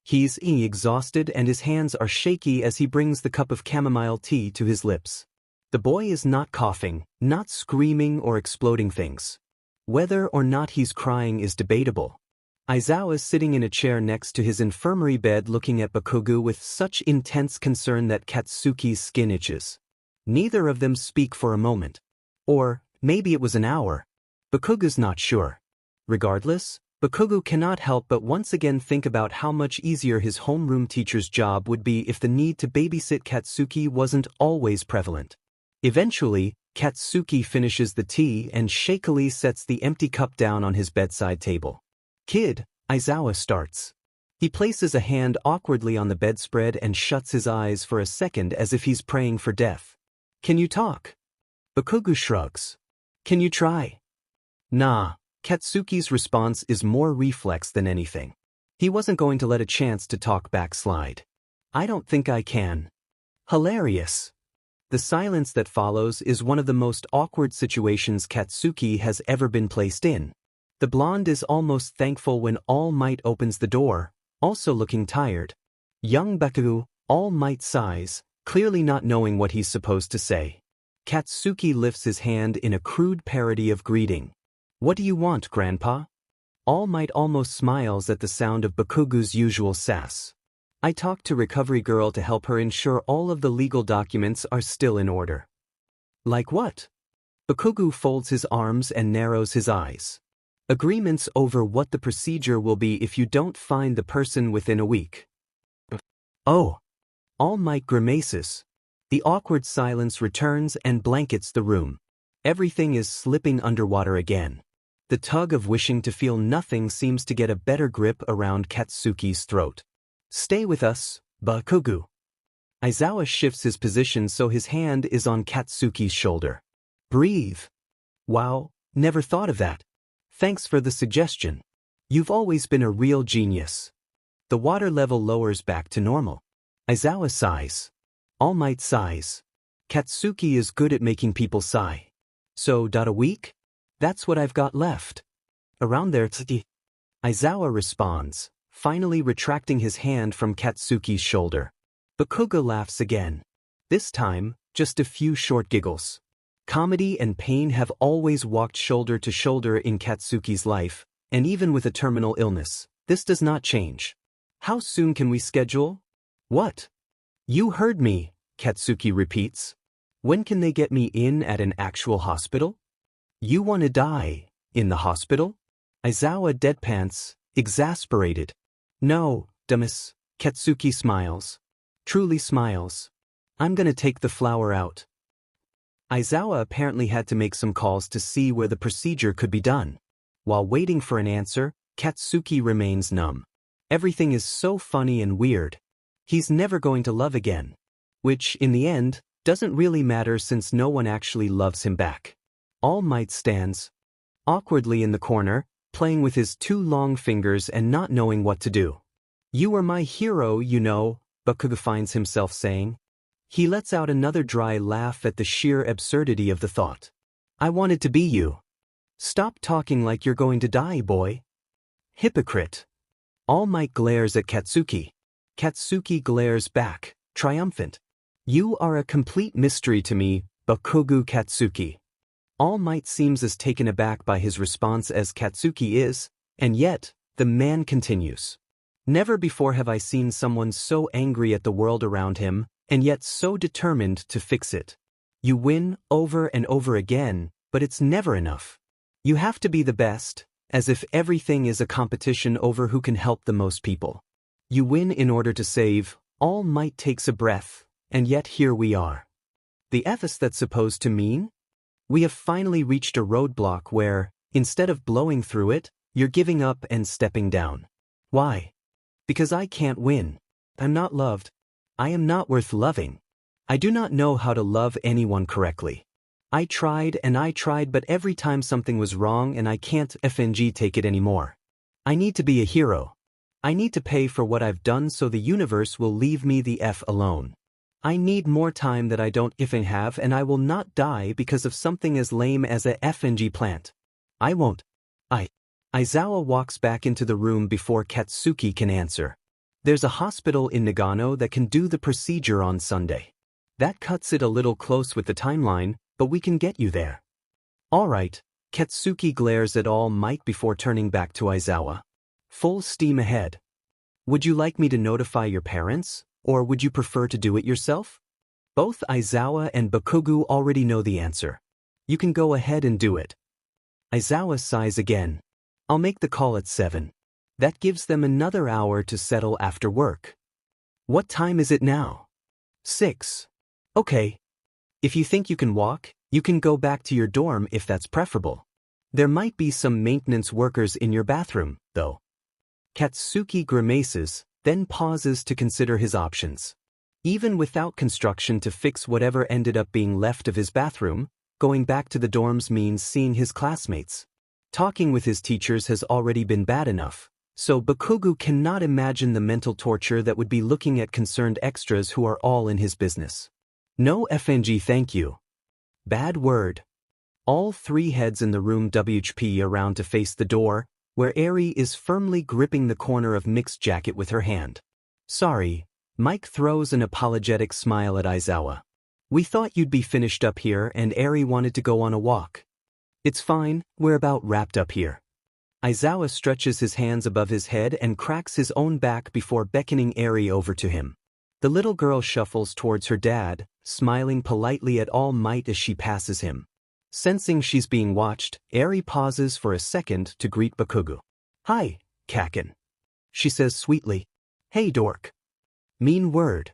S1: He's exhausted and his hands are shaky as he brings the cup of chamomile tea to his lips. The boy is not coughing, not screaming or exploding things. Whether or not he's crying is debatable. Aizawa is sitting in a chair next to his infirmary bed looking at Bakugo with such intense concern that Katsuki's skin itches. Neither of them speak for a moment. Or, maybe it was an hour. Bakugo's not sure. Regardless, Bakugo cannot help but once again think about how much easier his homeroom teacher's job would be if the need to babysit Katsuki wasn't always prevalent. Eventually, Katsuki finishes the tea and shakily sets the empty cup down on his bedside table. "Kid," Aizawa starts. He places a hand awkwardly on the bedspread and shuts his eyes for a second as if he's praying for death. "Can you talk?" Bakugo shrugs. "Can you try?" "Nah." Katsuki's response is more reflex than anything. He wasn't going to let a chance to talk backslide. "I don't think I can." Hilarious. The silence that follows is one of the most awkward situations Katsuki has ever been placed in. The blonde is almost thankful when All Might opens the door, also looking tired. Young Bakugo, All Might sighs, clearly not knowing what he's supposed to say. Katsuki lifts his hand in a crude parody of greeting. "What do you want, Grandpa?" All Might almost smiles at the sound of Bakugo's usual sass. "I talked to Recovery Girl to help her ensure all of the legal documents are still in order." "Like what?" Bakugo folds his arms and narrows his eyes. "Agreements over what the procedure will be if you don't find the person within a week." "Oh." All Might grimaces. The awkward silence returns and blankets the room. Everything is slipping underwater again. The tug of wishing to feel nothing seems to get a better grip around Katsuki's throat. "Stay with us, Bakugo." Aizawa shifts his position so his hand is on Katsuki's shoulder. "Breathe." "Wow, never thought of that. Thanks for the suggestion. You've always been a real genius." The water level lowers back to normal. Aizawa sighs. All Might sighs. Katsuki is good at making people sigh. "So, a week? That's what I've got left." "Around there, tsuki." Aizawa responds, finally retracting his hand from Katsuki's shoulder. Bakugo laughs again. This time, just a few short giggles. Comedy and pain have always walked shoulder to shoulder in Katsuki's life, and even with a terminal illness, this does not change. "How soon can we schedule?" "What?" "You heard me," Katsuki repeats. "When can they get me in at an actual hospital?" "You want to die in the hospital?" Aizawa deadpants, exasperated. "No, dumbass." Katsuki smiles. Truly smiles. "I'm gonna take the flower out." Aizawa apparently had to make some calls to see where the procedure could be done. While waiting for an answer, Katsuki remains numb. Everything is so funny and weird. He's never going to love again. Which, in the end, doesn't really matter since no one actually loves him back. All Might stands awkwardly in the corner, playing with his two long fingers and not knowing what to do. "You are my hero, you know," Bakugo finds himself saying. He lets out another dry laugh at the sheer absurdity of the thought. "I wanted to be you." "Stop talking like you're going to die, boy." "Hypocrite." All Might glares at Katsuki. Katsuki glares back, triumphant. "You are a complete mystery to me, Bakugo Katsuki." All Might seems as taken aback by his response as Katsuki is, and yet, the man continues. "Never before have I seen someone so angry at the world around him, and yet so determined to fix it. You win over and over again, but it's never enough. You have to be the best, as if everything is a competition over who can help the most people. You win in order to save." All Might takes a breath, and yet here we are. The F is that supposed to mean? We have finally reached a roadblock where, instead of blowing through it, you're giving up and stepping down. Why? Because I can't win. I'm not loved. I am not worth loving. I do not know how to love anyone correctly. I tried and I tried, but every time something was wrong and I can't FNG take it anymore. I need to be a hero. I need to pay for what I've done so the universe will leave me the F alone. I need more time that I don't effing have, and I will not die because of something as lame as a FNG plant. I won't. Aizawa walks back into the room before Katsuki can answer. There's a hospital in Nagano that can do the procedure on Sunday. That cuts it a little close with the timeline, but we can get you there. Alright, Katsuki glares at All Might before turning back to Aizawa. Full steam ahead. Would you like me to notify your parents, or would you prefer to do it yourself? Both Aizawa and Bakugo already know the answer. You can go ahead and do it. Aizawa sighs again. I'll make the call at 7. That gives them another hour to settle after work. What time is it now? 6. Okay. If you think you can walk, you can go back to your dorm if that's preferable. There might be some maintenance workers in your bathroom, though. Katsuki grimaces, then pauses to consider his options. Even without construction to fix whatever ended up being left of his bathroom, going back to the dorms means seeing his classmates. Talking with his teachers has already been bad enough, so Bakugo cannot imagine the mental torture that would be looking at concerned extras who are all in his business. No FNG thank you. Bad word. All three heads in the room WHP around to face the door, where Eri is firmly gripping the corner of Mick's jacket with her hand. Sorry. Mike throws an apologetic smile at Aizawa. We thought you'd be finished up here and Eri wanted to go on a walk. It's fine, we're about wrapped up here. Aizawa stretches his hands above his head and cracks his own back before beckoning Eri over to him. The little girl shuffles towards her dad, smiling politely at All Might as she passes him. Sensing she's being watched, Eri pauses for a second to greet Bakugo. Hi, Kaken. She says sweetly. Hey dork. Mean word.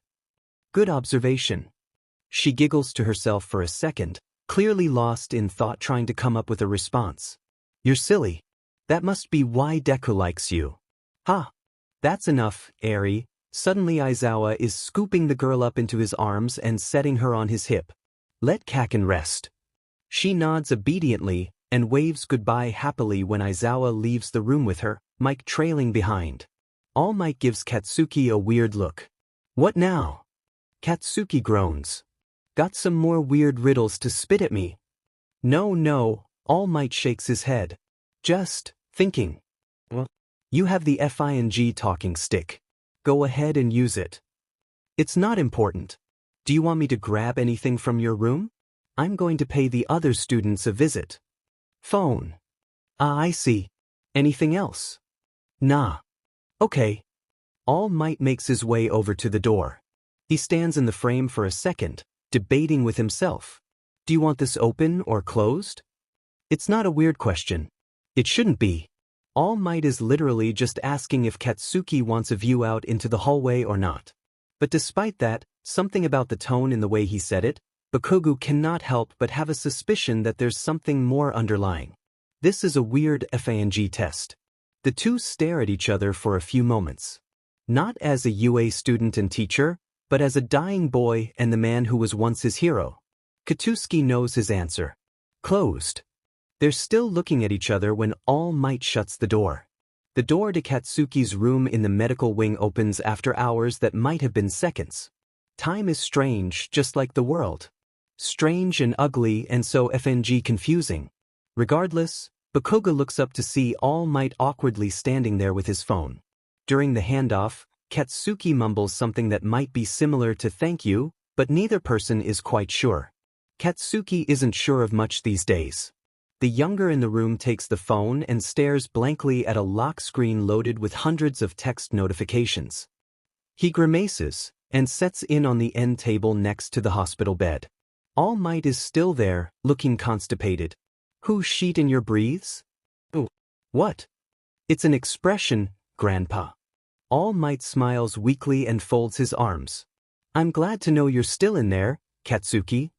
S1: Good observation. She giggles to herself for a second, clearly lost in thought trying to come up with a response. You're silly. That must be why Deku likes you. Ha! That's enough, Eri. Suddenly Aizawa is scooping the girl up into his arms and setting her on his hip. Let Kaken rest. She nods obediently and waves goodbye happily when Aizawa leaves the room with her, Mike trailing behind. All Might gives Katsuki a weird look. What now? Katsuki groans. Got some more weird riddles to spit at me? No, All Might shakes his head. Just thinking. Well, you have the FING talking stick. Go ahead and use it. It's not important. Do you want me to grab anything from your room? I'm going to pay the other students a visit. Phone. Ah, I see. Anything else? Nah. Okay. All Might makes his way over to the door. He stands in the frame for a second, debating with himself. Do you want this open or closed? It's not a weird question. It shouldn't be. All Might is literally just asking if Katsuki wants a view out into the hallway or not. But despite that, something about the tone in the way he said it, Bakugo cannot help but have a suspicion that there's something more underlying. This is a weird FANG test. The two stare at each other for a few moments. Not as a UA student and teacher, but as a dying boy and the man who was once his hero. Katsuki knows his answer. Closed. They're still looking at each other when All Might shuts the door. The door to Katsuki's room in the medical wing opens after hours that might have been seconds. Time is strange, just like the world. Strange and ugly and so FNG confusing. Regardless, Bakugo looks up to see All Might awkwardly standing there with his phone. During the handoff, Katsuki mumbles something that might be similar to thank you, but neither person is quite sure. Katsuki isn't sure of much these days. The younger in the room takes the phone and stares blankly at a lock screen loaded with hundreds of text notifications. He grimaces and sets in on the end table next to the hospital bed. All Might is still there, looking constipated. Whose sheet in your breathes? Oh, what? It's an expression, Grandpa. All Might smiles weakly and folds his arms. I'm glad to know you're still in there, Katsuki.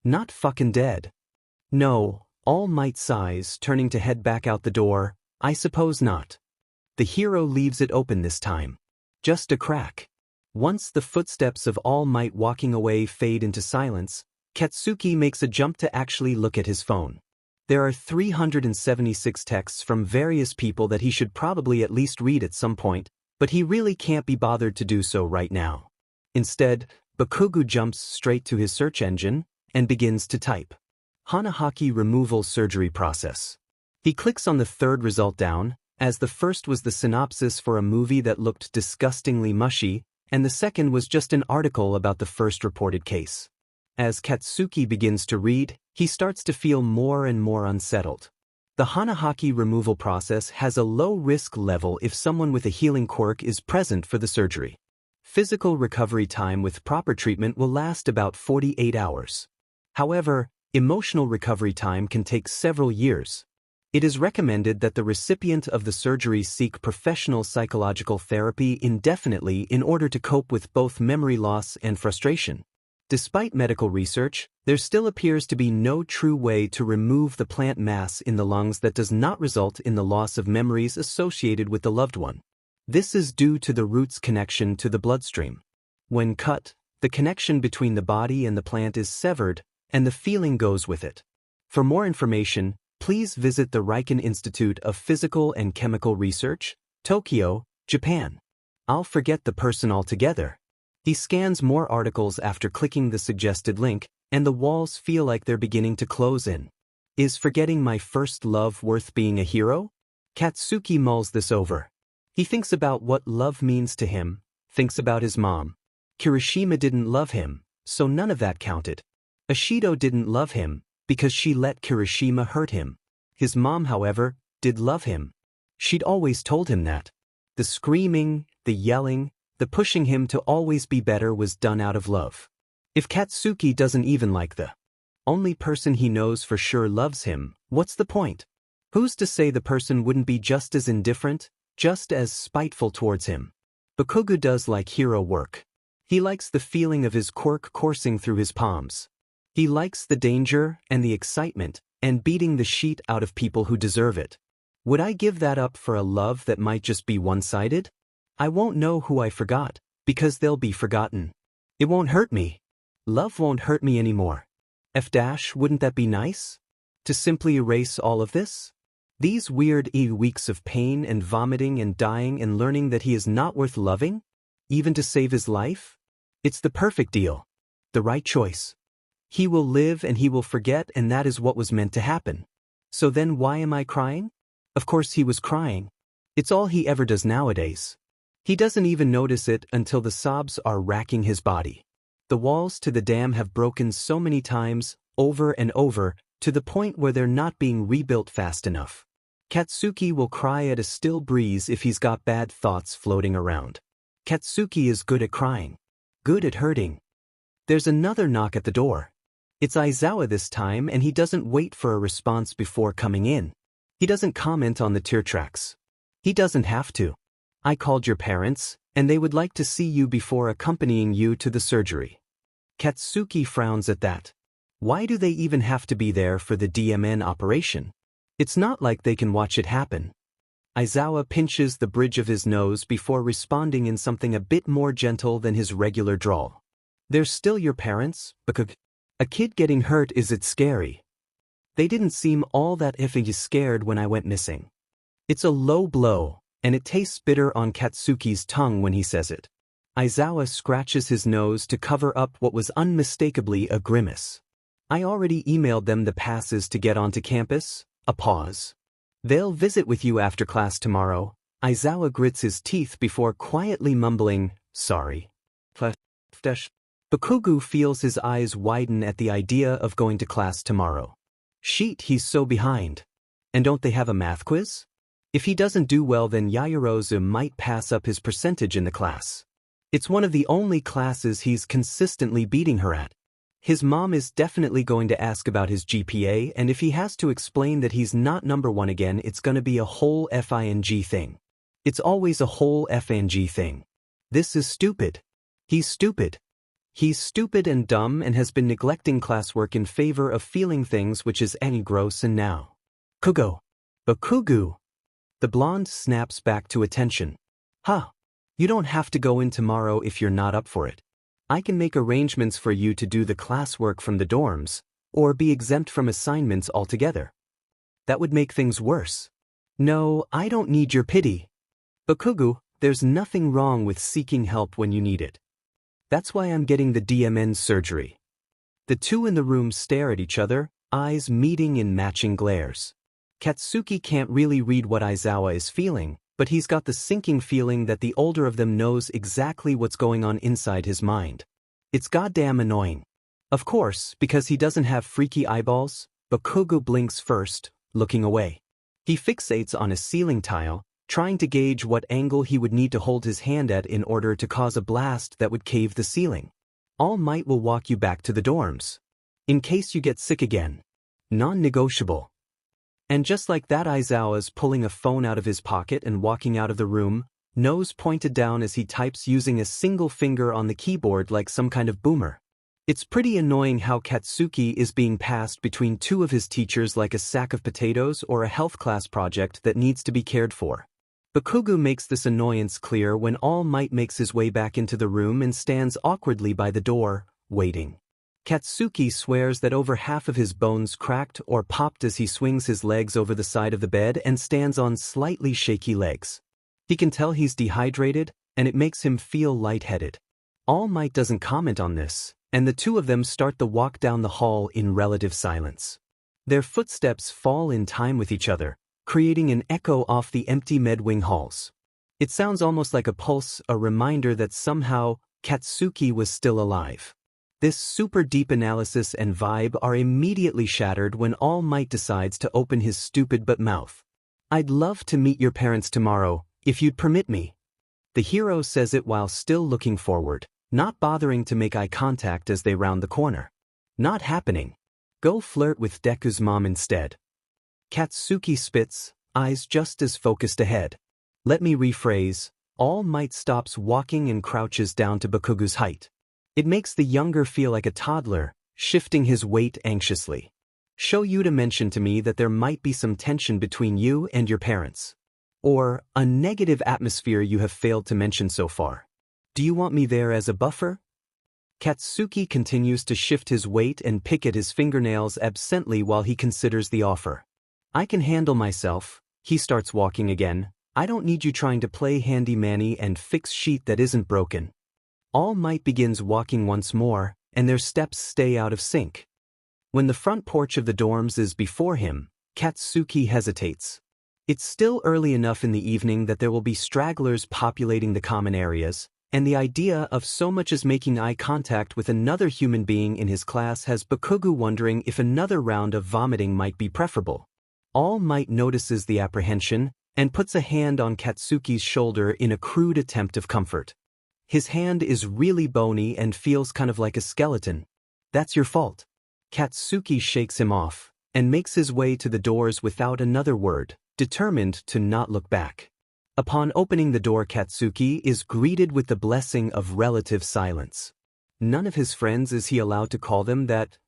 S1: Not fucking dead. No, All Might sighs, turning to head back out the door. I suppose not. The hero leaves it open this time. Just a crack. Once the footsteps of All Might walking away fade into silence, Katsuki makes a jump to actually look at his phone. There are 376 texts from various people that he should probably at least read at some point, but he really can't be bothered to do so right now. Instead, Bakugo jumps straight to his search engine and begins to type. Hanahaki removal surgery process. He clicks on the third result down, as the first was the synopsis for a movie that looked disgustingly mushy, and the second was just an article about the first reported case. As Katsuki begins to read, he starts to feel more and more unsettled. The Hanahaki removal process has a low risk level if someone with a healing quirk is present for the surgery. Physical recovery time with proper treatment will last about 48 hours. However, emotional recovery time can take several years. It is recommended that the recipient of the surgery seek professional psychological therapy indefinitely in order to cope with both memory loss and frustration. Despite medical research, there still appears to be no true way to remove the plant mass in the lungs that does not result in the loss of memories associated with the loved one. This is due to the root's connection to the bloodstream. When cut, the connection between the body and the plant is severed, and the feeling goes with it. For more information, please visit the Riken Institute of Physical and Chemical Research, Tokyo, Japan. I'll forget the person altogether. He scans more articles after clicking the suggested link, and the walls feel like they're beginning to close in. Is forgetting my first love worth being a hero? Katsuki mulls this over. He thinks about what love means to him, thinks about his mom. Kirishima didn't love him, so none of that counted. Ashido didn't love him, because she let Kirishima hurt him. His mom, however, did love him. She'd always told him that. The screaming, the yelling, the pushing him to always be better was done out of love. If Katsuki doesn't even like the only person he knows for sure loves him, what's the point? Who's to say the person wouldn't be just as indifferent, just as spiteful towards him? Bakugo does like hero work. He likes the feeling of his quirk coursing through his palms. He likes the danger and the excitement and beating the shit out of people who deserve it. Would I give that up for a love that might just be one-sided? I won't know who I forgot, because they'll be forgotten. It won't hurt me. Love won't hurt me anymore. Wouldn't that be nice? To simply erase all of this? These weird weeks of pain and vomiting and dying and learning that he is not worth loving? Even to save his life? It's the perfect deal. The right choice. He will live and he will forget, and that is what was meant to happen. So then why am I crying? Of course he was crying. It's all he ever does nowadays. He doesn't even notice it until the sobs are racking his body. The walls to the dam have broken so many times, over and over, to the point where they're not being rebuilt fast enough. Katsuki will cry at a still breeze if he's got bad thoughts floating around. Katsuki is good at crying. Good at hurting. There's another knock at the door. It's Aizawa this time, and he doesn't wait for a response before coming in. He doesn't comment on the tear tracks. He doesn't have to. I called your parents, and they would like to see you before accompanying you to the surgery. Katsuki frowns at that. Why do they even have to be there for the DMN operation? It's not like they can watch it happen. Aizawa pinches the bridge of his nose before responding in something a bit more gentle than his regular drawl. They're still your parents, because a kid getting hurt, is it scary? They didn't seem all that effing scared when I went missing. It's a low blow, and it tastes bitter on Katsuki's tongue when he says it. Aizawa scratches his nose to cover up what was unmistakably a grimace. I already emailed them the passes to get onto campus. A pause. They'll visit with you after class tomorrow. Aizawa grits his teeth before quietly mumbling, sorry. Bakugo feels his eyes widen at the idea of going to class tomorrow. Sheet, he's so behind. And don't they have a math quiz? If he doesn't do well, then Yaoyorozu might pass up his percentage in the class. It's one of the only classes he's consistently beating her at. His mom is definitely going to ask about his GPA, and if he has to explain that he's not number one again, it's gonna be a whole FING thing. It's always a whole FNG thing. This is stupid. He's stupid. He's stupid and dumb and has been neglecting classwork in favor of feeling things, which is any gross. And now. Bakugo. The blonde snaps back to attention. Huh. You don't have to go in tomorrow if you're not up for it. I can make arrangements for you to do the classwork from the dorms, or be exempt from assignments altogether. That would make things worse. No, I don't need your pity. Bakugo, there's nothing wrong with seeking help when you need it. That's why I'm getting the DMN surgery. The two in the room stare at each other, eyes meeting in matching glares. Katsuki can't really read what Aizawa is feeling, but he's got the sinking feeling that the older of them knows exactly what's going on inside his mind. It's goddamn annoying. Of course, because he doesn't have freaky eyeballs, Bakugo blinks first, looking away. He fixates on a ceiling tile, trying to gauge what angle he would need to hold his hand at in order to cause a blast that would cave the ceiling. All Might will walk you back to the dorms. In case you get sick again. Non-negotiable. And just like that, Aizawa's pulling a phone out of his pocket and walking out of the room, nose pointed down as he types using a single finger on the keyboard like some kind of boomer. It's pretty annoying how Katsuki is being passed between two of his teachers like a sack of potatoes or a health class project that needs to be cared for. Bakugo makes this annoyance clear when All Might makes his way back into the room and stands awkwardly by the door, waiting. Katsuki swears that over half of his bones cracked or popped as he swings his legs over the side of the bed and stands on slightly shaky legs. He can tell he's dehydrated, and it makes him feel lightheaded. All Might doesn't comment on this, and the two of them start the walk down the hall in relative silence. Their footsteps fall in time with each other, creating an echo off the empty medwing halls. It sounds almost like a pulse, a reminder that somehow Katsuki was still alive. This super deep analysis and vibe are immediately shattered when All Might decides to open his stupid butt mouth. "I'd love to meet your parents tomorrow, if you'd permit me." The hero says it while still looking forward, not bothering to make eye contact as they round the corner. Not happening. Go flirt with Deku's mom instead. Katsuki spits, eyes just as focused ahead. Let me rephrase, All Might stops walking and crouches down to Bakugo's height. It makes the younger feel like a toddler, shifting his weight anxiously. "Show you to mention to me that there might be some tension between you and your parents. Or a negative atmosphere you have failed to mention so far. Do you want me there as a buffer?" Katsuki continues to shift his weight and pick at his fingernails absently while he considers the offer. "I can handle myself," he starts walking again. "I don't need you trying to play handy-manny and fix shit that isn't broken." All Might begins walking once more, and their steps stay out of sync. When the front porch of the dorms is before him, Katsuki hesitates. It's still early enough in the evening that there will be stragglers populating the common areas, and the idea of so much as making eye contact with another human being in his class has Bakugo wondering if another round of vomiting might be preferable. All Might notices the apprehension and puts a hand on Katsuki's shoulder in a crude attempt of comfort. His hand is really bony and feels kind of like a skeleton. "That's your fault." Katsuki shakes him off and makes his way to the doors without another word, determined to not look back. Upon opening the door, Katsuki is greeted with the blessing of relative silence. None of his friends, is he allowed to call them that,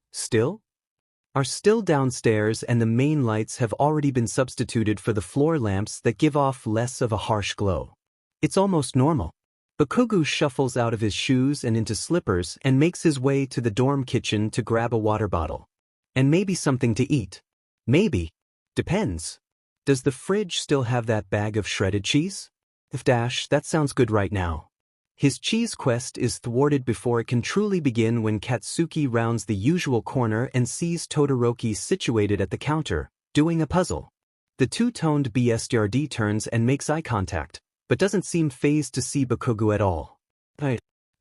S1: are still downstairs, and the main lights have already been substituted for the floor lamps that give off less of a harsh glow. It's almost normal. Bakugo shuffles out of his shoes and into slippers and makes his way to the dorm kitchen to grab a water bottle. And maybe something to eat. Maybe. Depends. Does the fridge still have that bag of shredded cheese? That sounds good right now. His cheese quest is thwarted before it can truly begin when Katsuki rounds the usual corner and sees Todoroki situated at the counter, doing a puzzle. The two-toned BSDRD turns and makes eye contact, but doesn't seem fazed to see Bakugo at all.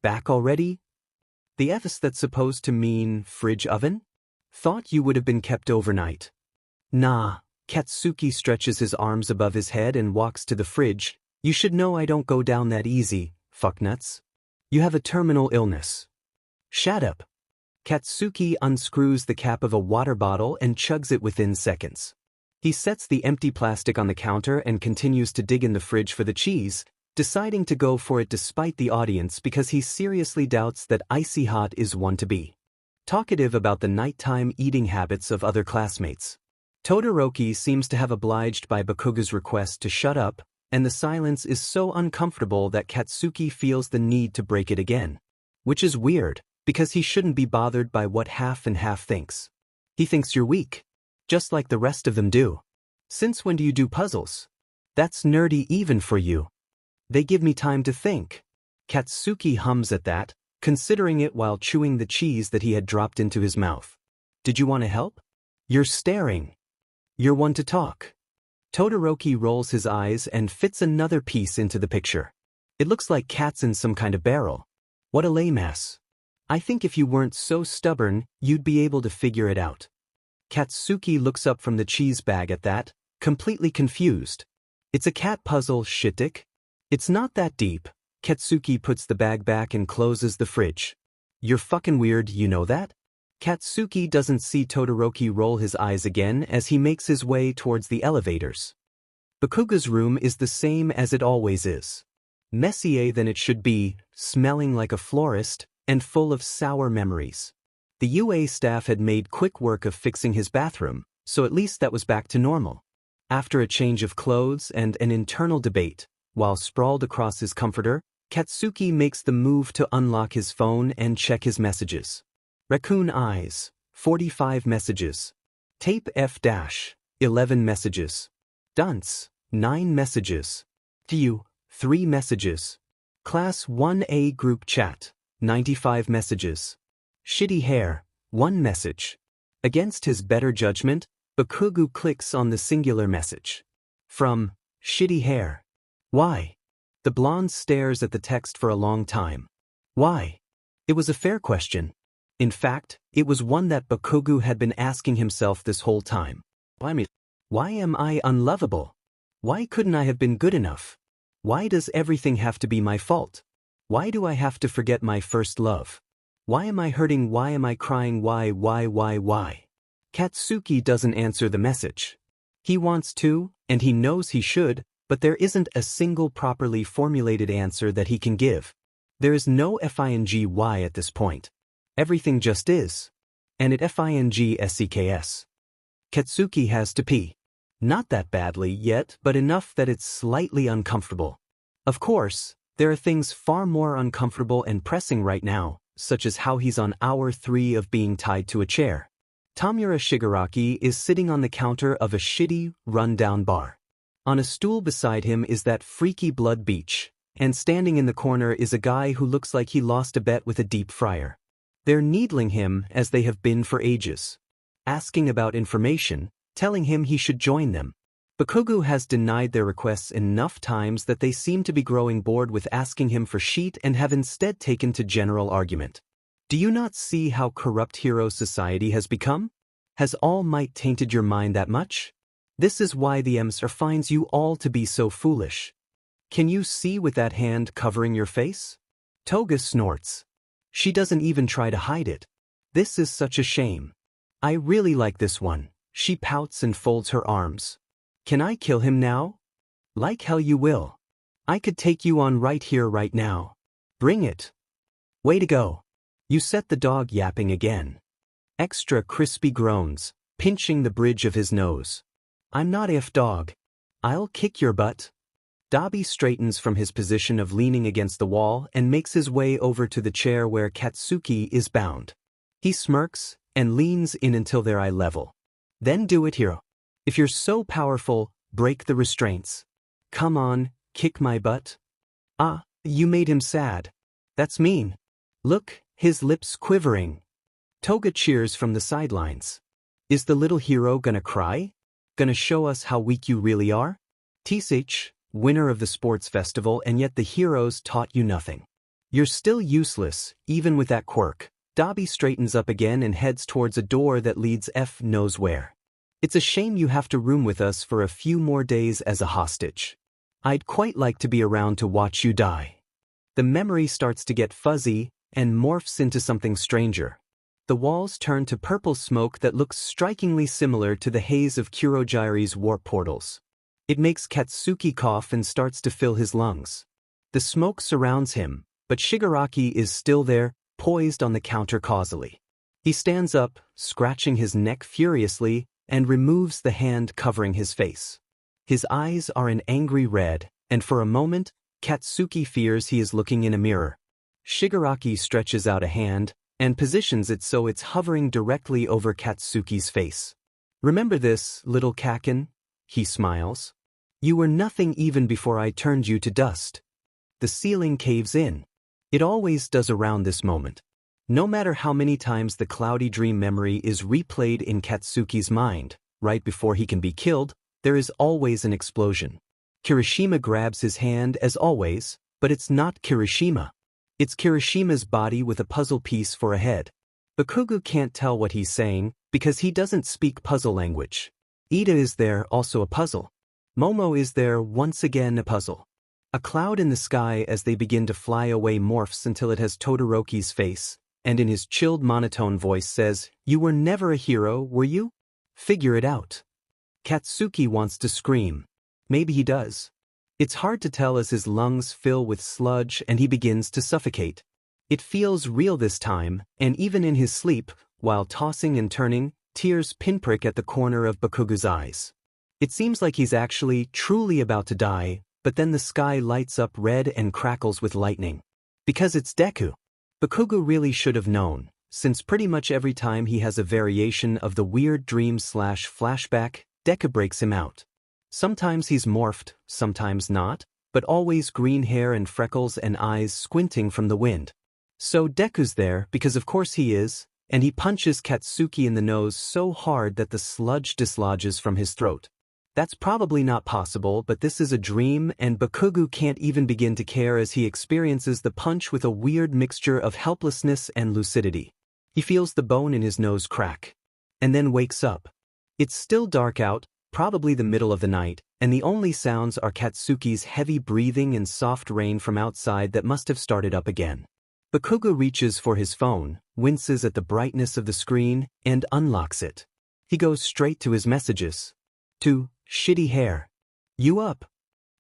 S1: Back already? The F's that's supposed to mean fridge oven? Thought you would have been kept overnight. Nah. Katsuki stretches his arms above his head and walks to the fridge. "You should know I don't go down that easy, fucknuts. You have a terminal illness." "Shut up." Katsuki unscrews the cap of a water bottle and chugs it within seconds. He sets the empty plastic on the counter and continues to dig in the fridge for the cheese, deciding to go for it despite the audience because he seriously doubts that Icy Hot is one to be talkative about the nighttime eating habits of other classmates. Todoroki seems to have obliged by Bakugo's request to shut up, and the silence is so uncomfortable that Katsuki feels the need to break it again. Which is weird, because he shouldn't be bothered by what half and half thinks. He thinks you're weak. Just like the rest of them do. "Since when do you do puzzles? That's nerdy even for you." "They give me time to think." Katsuki hums at that, considering it while chewing the cheese that he had dropped into his mouth. "Did you want to help?" "You're staring." You're one to talk. Todoroki rolls his eyes and fits another piece into the picture. It looks like cats in some kind of barrel. What a lame ass. I think if you weren't so stubborn, you'd be able to figure it out. Katsuki looks up from the cheese bag at that, completely confused. It's a cat puzzle, shitdick. It's not that deep. Katsuki puts the bag back and closes the fridge. You're fucking weird, you know that? Katsuki doesn't see Todoroki roll his eyes again as he makes his way towards the elevators. Bakugo's room is the same as it always is. Messier than it should be, smelling like a florist, and full of sour memories. The UA staff had made quick work of fixing his bathroom, so at least that was back to normal. After a change of clothes and an internal debate, while sprawled across his comforter, Katsuki makes the move to unlock his phone and check his messages. Raccoon eyes, 45 messages. Tape F-11 messages. Dunce, 9 messages. TU, 3 messages. Class 1A group chat, 95 messages. Shitty hair, 1 message. Against his better judgment, Bakugo clicks on the singular message. From shitty hair. Why? The blonde stares at the text for a long time. Why? It was a fair question. In fact, it was one that Bakugo had been asking himself this whole time. Why am I unlovable? Why couldn't I have been good enough? Why does everything have to be my fault? Why do I have to forget my first love? Why am I hurting? Why am I crying? Why? Katsuki doesn't answer the message. He wants to, and he knows he should, but there isn't a single properly formulated answer that he can give. There is no FING-Y at this point. Everything just is. And it FING-SEKS. Katsuki has to pee. Not that badly yet, but enough that it's slightly uncomfortable. Of course, there are things far more uncomfortable and pressing right now, such as how he's on hour 3 of being tied to a chair. Tamura Shigaraki is sitting on the counter of a shitty, run-down bar. On a stool beside him is that freaky blood beach, and standing in the corner is a guy who looks like he lost a bet with a deep fryer. They're needling him as they have been for ages. Asking about information, telling him he should join them. Bakugo has denied their requests enough times that they seem to be growing bored with asking him for sheet and have instead taken to general argument. Do you not see how corrupt hero society has become? Has All Might tainted your mind that much? This is why the Emser finds you all to be so foolish. Can you see with that hand covering your face? Toga snorts. She doesn't even try to hide it. This is such a shame. I really like this one. She pouts and folds her arms. Can I kill him now? Like hell you will. I could take you on right here right now. Bring it. Way to go. You set the dog yapping again. Extra crispy groans, pinching the bridge of his nose. I'm not if dog. I'll kick your butt. Dabi straightens from his position of leaning against the wall and makes his way over to the chair where Katsuki is bound. He smirks and leans in until they're eye level. Then do it, hero. If you're so powerful, break the restraints. Come on, kick my butt. Ah, you made him sad. That's mean. Look, his lips quivering. Toga cheers from the sidelines. Is the little hero gonna cry? Gonna show us how weak you really are? TSH, winner of the sports festival, and yet the heroes taught you nothing. You're still useless, even with that quirk. Dabi straightens up again and heads towards a door that leads F knows where. It's a shame you have to room with us for a few more days as a hostage. I'd quite like to be around to watch you die. The memory starts to get fuzzy and morphs into something stranger. The walls turn to purple smoke that looks strikingly similar to the haze of Kurogiri's warp portals. It makes Katsuki cough and starts to fill his lungs. The smoke surrounds him, but Shigaraki is still there, poised on the counter causally. He stands up, scratching his neck furiously, and removes the hand covering his face. His eyes are an angry red, and for a moment, Katsuki fears he is looking in a mirror. Shigaraki stretches out a hand, and positions it so it's hovering directly over Katsuki's face. Remember this, little Kaken? He smiles. You were nothing even before I turned you to dust. The ceiling caves in. It always does around this moment. No matter how many times the cloudy dream memory is replayed in Katsuki's mind, right before he can be killed, there is always an explosion. Kirishima grabs his hand as always, but it's not Kirishima. It's Kirishima's body with a puzzle piece for a head. Bakugo can't tell what he's saying, because he doesn't speak puzzle language. Ida is there, also a puzzle. Momo is there, once again a puzzle. A cloud in the sky as they begin to fly away morphs until it has Todoroki's face, and in his chilled monotone voice says, "You were never a hero, were you? Figure it out." Katsuki wants to scream. Maybe he does. It's hard to tell as his lungs fill with sludge and he begins to suffocate. It feels real this time, and even in his sleep, while tossing and turning, tears pinprick at the corner of Bakugo's eyes. It seems like he's actually, truly about to die, but then the sky lights up red and crackles with lightning. Because it's Deku. Bakugo really should have known, since pretty much every time he has a variation of the weird dream/flashback, Deku breaks him out. Sometimes he's morphed, sometimes not, but always green hair and freckles and eyes squinting from the wind. So Deku's there because of course he is, and he punches Katsuki in the nose so hard that the sludge dislodges from his throat. That's probably not possible, but this is a dream and Bakugo can't even begin to care as he experiences the punch with a weird mixture of helplessness and lucidity. He feels the bone in his nose crack. And then wakes up. It's still dark out, probably the middle of the night, and the only sounds are Katsuki's heavy breathing and soft rain from outside that must have started up again. Bakugo reaches for his phone, winces at the brightness of the screen, and unlocks it. He goes straight to his messages. To shitty hair. You up?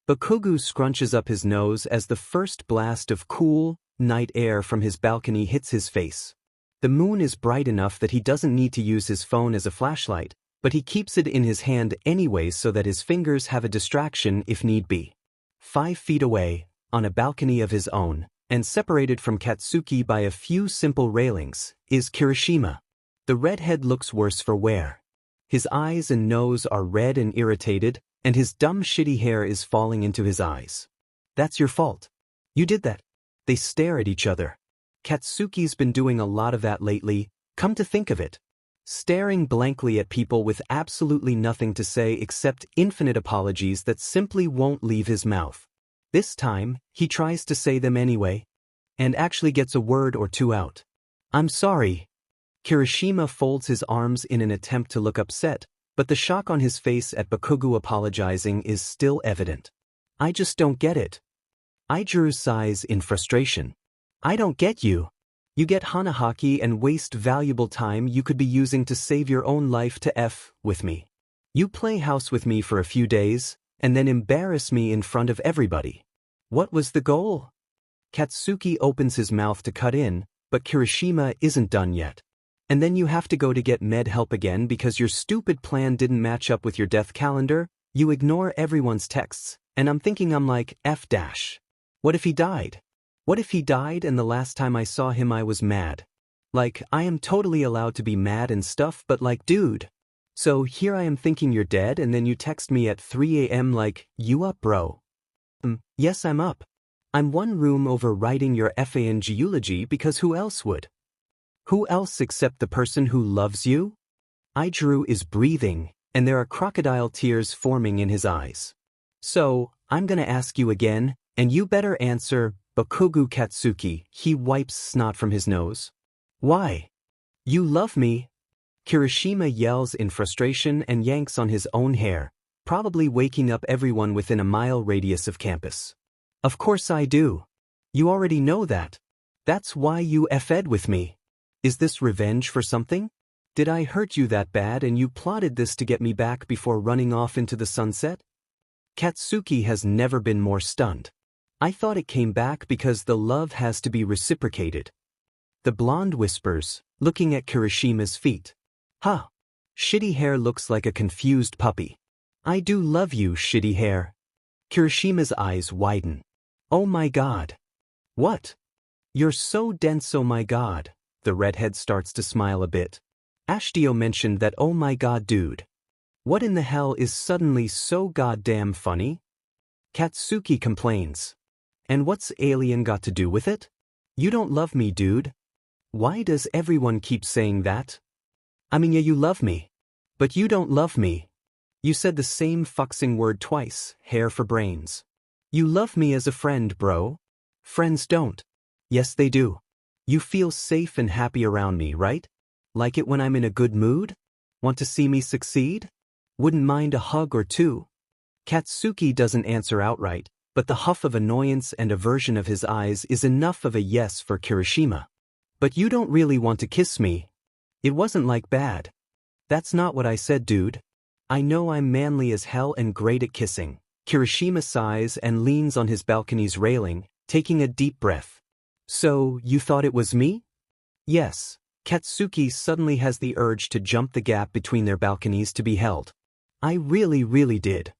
S1: Bakugo scrunches up his nose as the first blast of cool, night air from his balcony hits his face. The moon is bright enough that he doesn't need to use his phone as a flashlight, but he keeps it in his hand anyways so that his fingers have a distraction if need be. 5 feet away, on a balcony of his own, and separated from Katsuki by a few simple railings, is Kirishima. The redhead looks worse for wear. His eyes and nose are red and irritated, and his dumb shitty hair is falling into his eyes. That's your fault. You did that. They stare at each other. Katsuki's been doing a lot of that lately, come to think of it. Staring blankly at people with absolutely nothing to say except infinite apologies that simply won't leave his mouth. This time, he tries to say them anyway, and actually gets a word or two out. I'm sorry. Kirishima folds his arms in an attempt to look upset, but the shock on his face at Bakugo apologizing is still evident. I just don't get it. Aizawa sighs in frustration. I don't get you. You get Hanahaki and waste valuable time you could be using to save your own life to F with me. You play house with me for a few days, and then embarrass me in front of everybody. What was the goal? Katsuki opens his mouth to cut in, but Kirishima isn't done yet. And then you have to go to get med help again because your stupid plan didn't match up with your death calendar, you ignore everyone's texts, and I'm like, F dash. What if he died? What if he died and the last time I saw him I was mad? Like, I am totally allowed to be mad and stuff, but like, dude. So here I am thinking you're dead and then you text me at 3 a.m. like, you up bro? Yes I'm up. I'm one room over writing your FANG eulogy because who else would? Who else except the person who loves you? Aizawa is breathing, and there are crocodile tears forming in his eyes. So, I'm gonna ask you again, and you better answer, Bakugo Katsuki. He wipes snot from his nose. Why? You love me? Kirishima yells in frustration and yanks on his own hair, probably waking up everyone within a mile radius of campus. Of course I do. You already know that. That's why you F'd with me. Is this revenge for something? Did I hurt you that bad and you plotted this to get me back before running off into the sunset? Katsuki has never been more stunned. I thought it came back because the love has to be reciprocated. The blonde whispers, looking at Kirishima's feet. Huh. Shitty hair looks like a confused puppy. I do love you, shitty hair. Kirishima's eyes widen. Oh my god. What? You're so dense, oh my god. The redhead starts to smile a bit. Ashtio mentioned that oh my god dude. What in the hell is suddenly so goddamn funny? Katsuki complains. And what's alien got to do with it? You don't love me, dude. Why does everyone keep saying that? I mean, yeah, you love me. But you don't love me. You said the same fucksing word twice, hair for brains. You love me as a friend, bro. Friends don't. Yes, they do. You feel safe and happy around me, right? Like it when I'm in a good mood? Want to see me succeed? Wouldn't mind a hug or two? Katsuki doesn't answer outright, but the huff of annoyance and aversion of his eyes is enough of a yes for Kirishima. But you don't really want to kiss me. It wasn't like bad. That's not what I said, dude. I know I'm manly as hell and great at kissing. Kirishima sighs and leans on his balcony's railing, taking a deep breath. So, you thought it was me? Yes. Katsuki suddenly has the urge to jump the gap between their balconies to be held. I really did.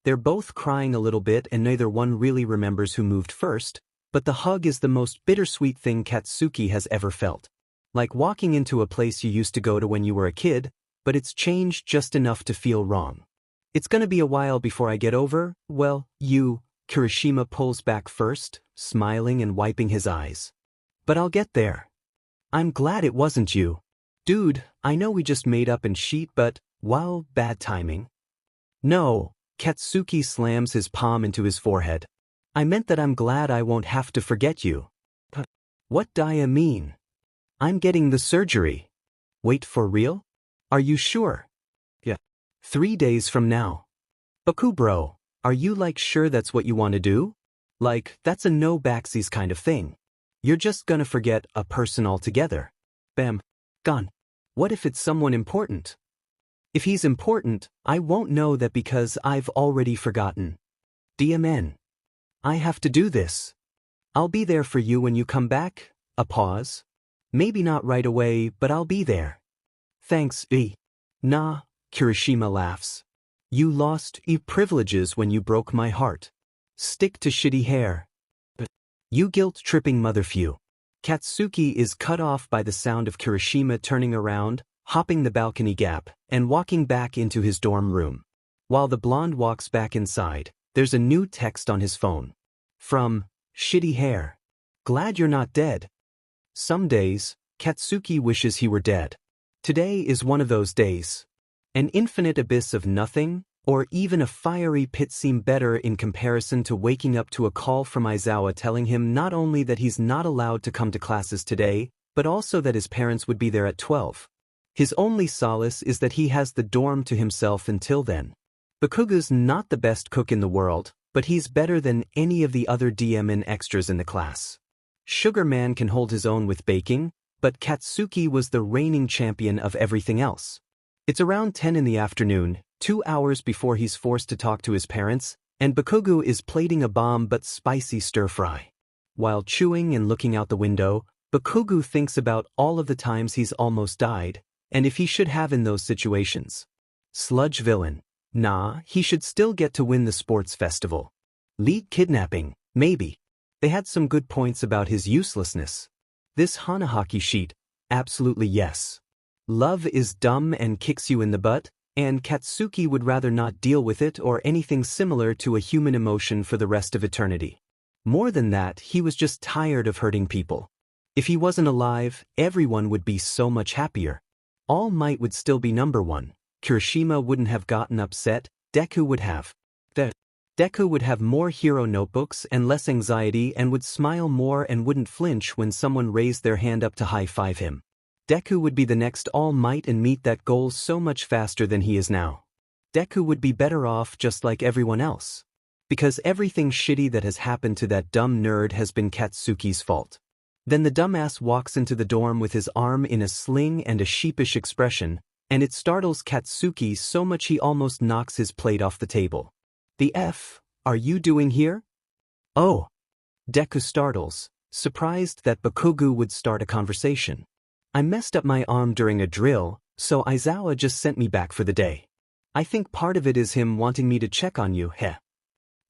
S1: They're both crying a little bit and neither one really remembers who moved first, but the hug is the most bittersweet thing Katsuki has ever felt. Like walking into a place you used to go to when you were a kid, but it's changed just enough to feel wrong. It's gonna be a while before I get over, well, you, Kirishima pulls back first, smiling and wiping his eyes. But I'll get there. I'm glad it wasn't you. Dude, I know we just made up and shit, but, wow, bad timing. No, Katsuki slams his palm into his forehead. I meant that I'm glad I won't have to forget you. What do I mean? I'm getting the surgery. Wait, for real? Are you sure? Yeah. 3 days from now. Baku bro, are you like sure that's what you want to do? Like, that's a no backsies kind of thing. You're just gonna forget a person altogether. Bam. Gone. What if it's someone important? If he's important, I won't know that because I've already forgotten. DMN. I have to do this. I'll be there for you when you come back. A pause. Maybe not right away, but I'll be there. Thanks, E. Nah, Kirishima laughs. You lost privileges when you broke my heart. Stick to shitty hair. You guilt-tripping motherfucker. Katsuki is cut off by the sound of Kirishima turning around, hopping the balcony gap, and walking back into his dorm room. While the blonde walks back inside, there's a new text on his phone. From Shitty Hair. Glad you're not dead. Some days, Katsuki wishes he were dead. Today is one of those days. An infinite abyss of nothing, or even a fiery pit seem better in comparison to waking up to a call from Aizawa telling him not only that he's not allowed to come to classes today, but also that his parents would be there at 12. His only solace is that he has the dorm to himself until then. Bakugo's not the best cook in the world, but he's better than any of the other DMN extras in the class. Sugar Man can hold his own with baking, but Katsuki was the reigning champion of everything else. It's around 10 in the afternoon, 2 hours before he's forced to talk to his parents, and Bakugo is plating a bomb but spicy stir-fry. While chewing and looking out the window, Bakugo thinks about all of the times he's almost died, and if he should have in those situations. Sludge villain. Nah, he should still get to win the sports festival. Lead kidnapping, maybe. They had some good points about his uselessness. This Hanahaki sheet, absolutely yes. Love is dumb and kicks you in the butt, and Katsuki would rather not deal with it or anything similar to a human emotion for the rest of eternity. More than that, he was just tired of hurting people. If he wasn't alive, everyone would be so much happier. All Might would still be number one. Kirishima wouldn't have gotten upset, Deku would have. Deku would have more hero notebooks and less anxiety and would smile more and wouldn't flinch when someone raised their hand up to high-five him. Deku would be the next All Might and meet that goal so much faster than he is now. Deku would be better off just like everyone else. Because everything shitty that has happened to that dumb nerd has been Katsuki's fault. Then the dumbass walks into the dorm with his arm in a sling and a sheepish expression, and it startles Katsuki so much he almost knocks his plate off the table. The F are you doing here? Oh. Deku startles, surprised that Bakugo would start a conversation. I messed up my arm during a drill, so Aizawa just sent me back for the day. I think part of it is him wanting me to check on you, heh.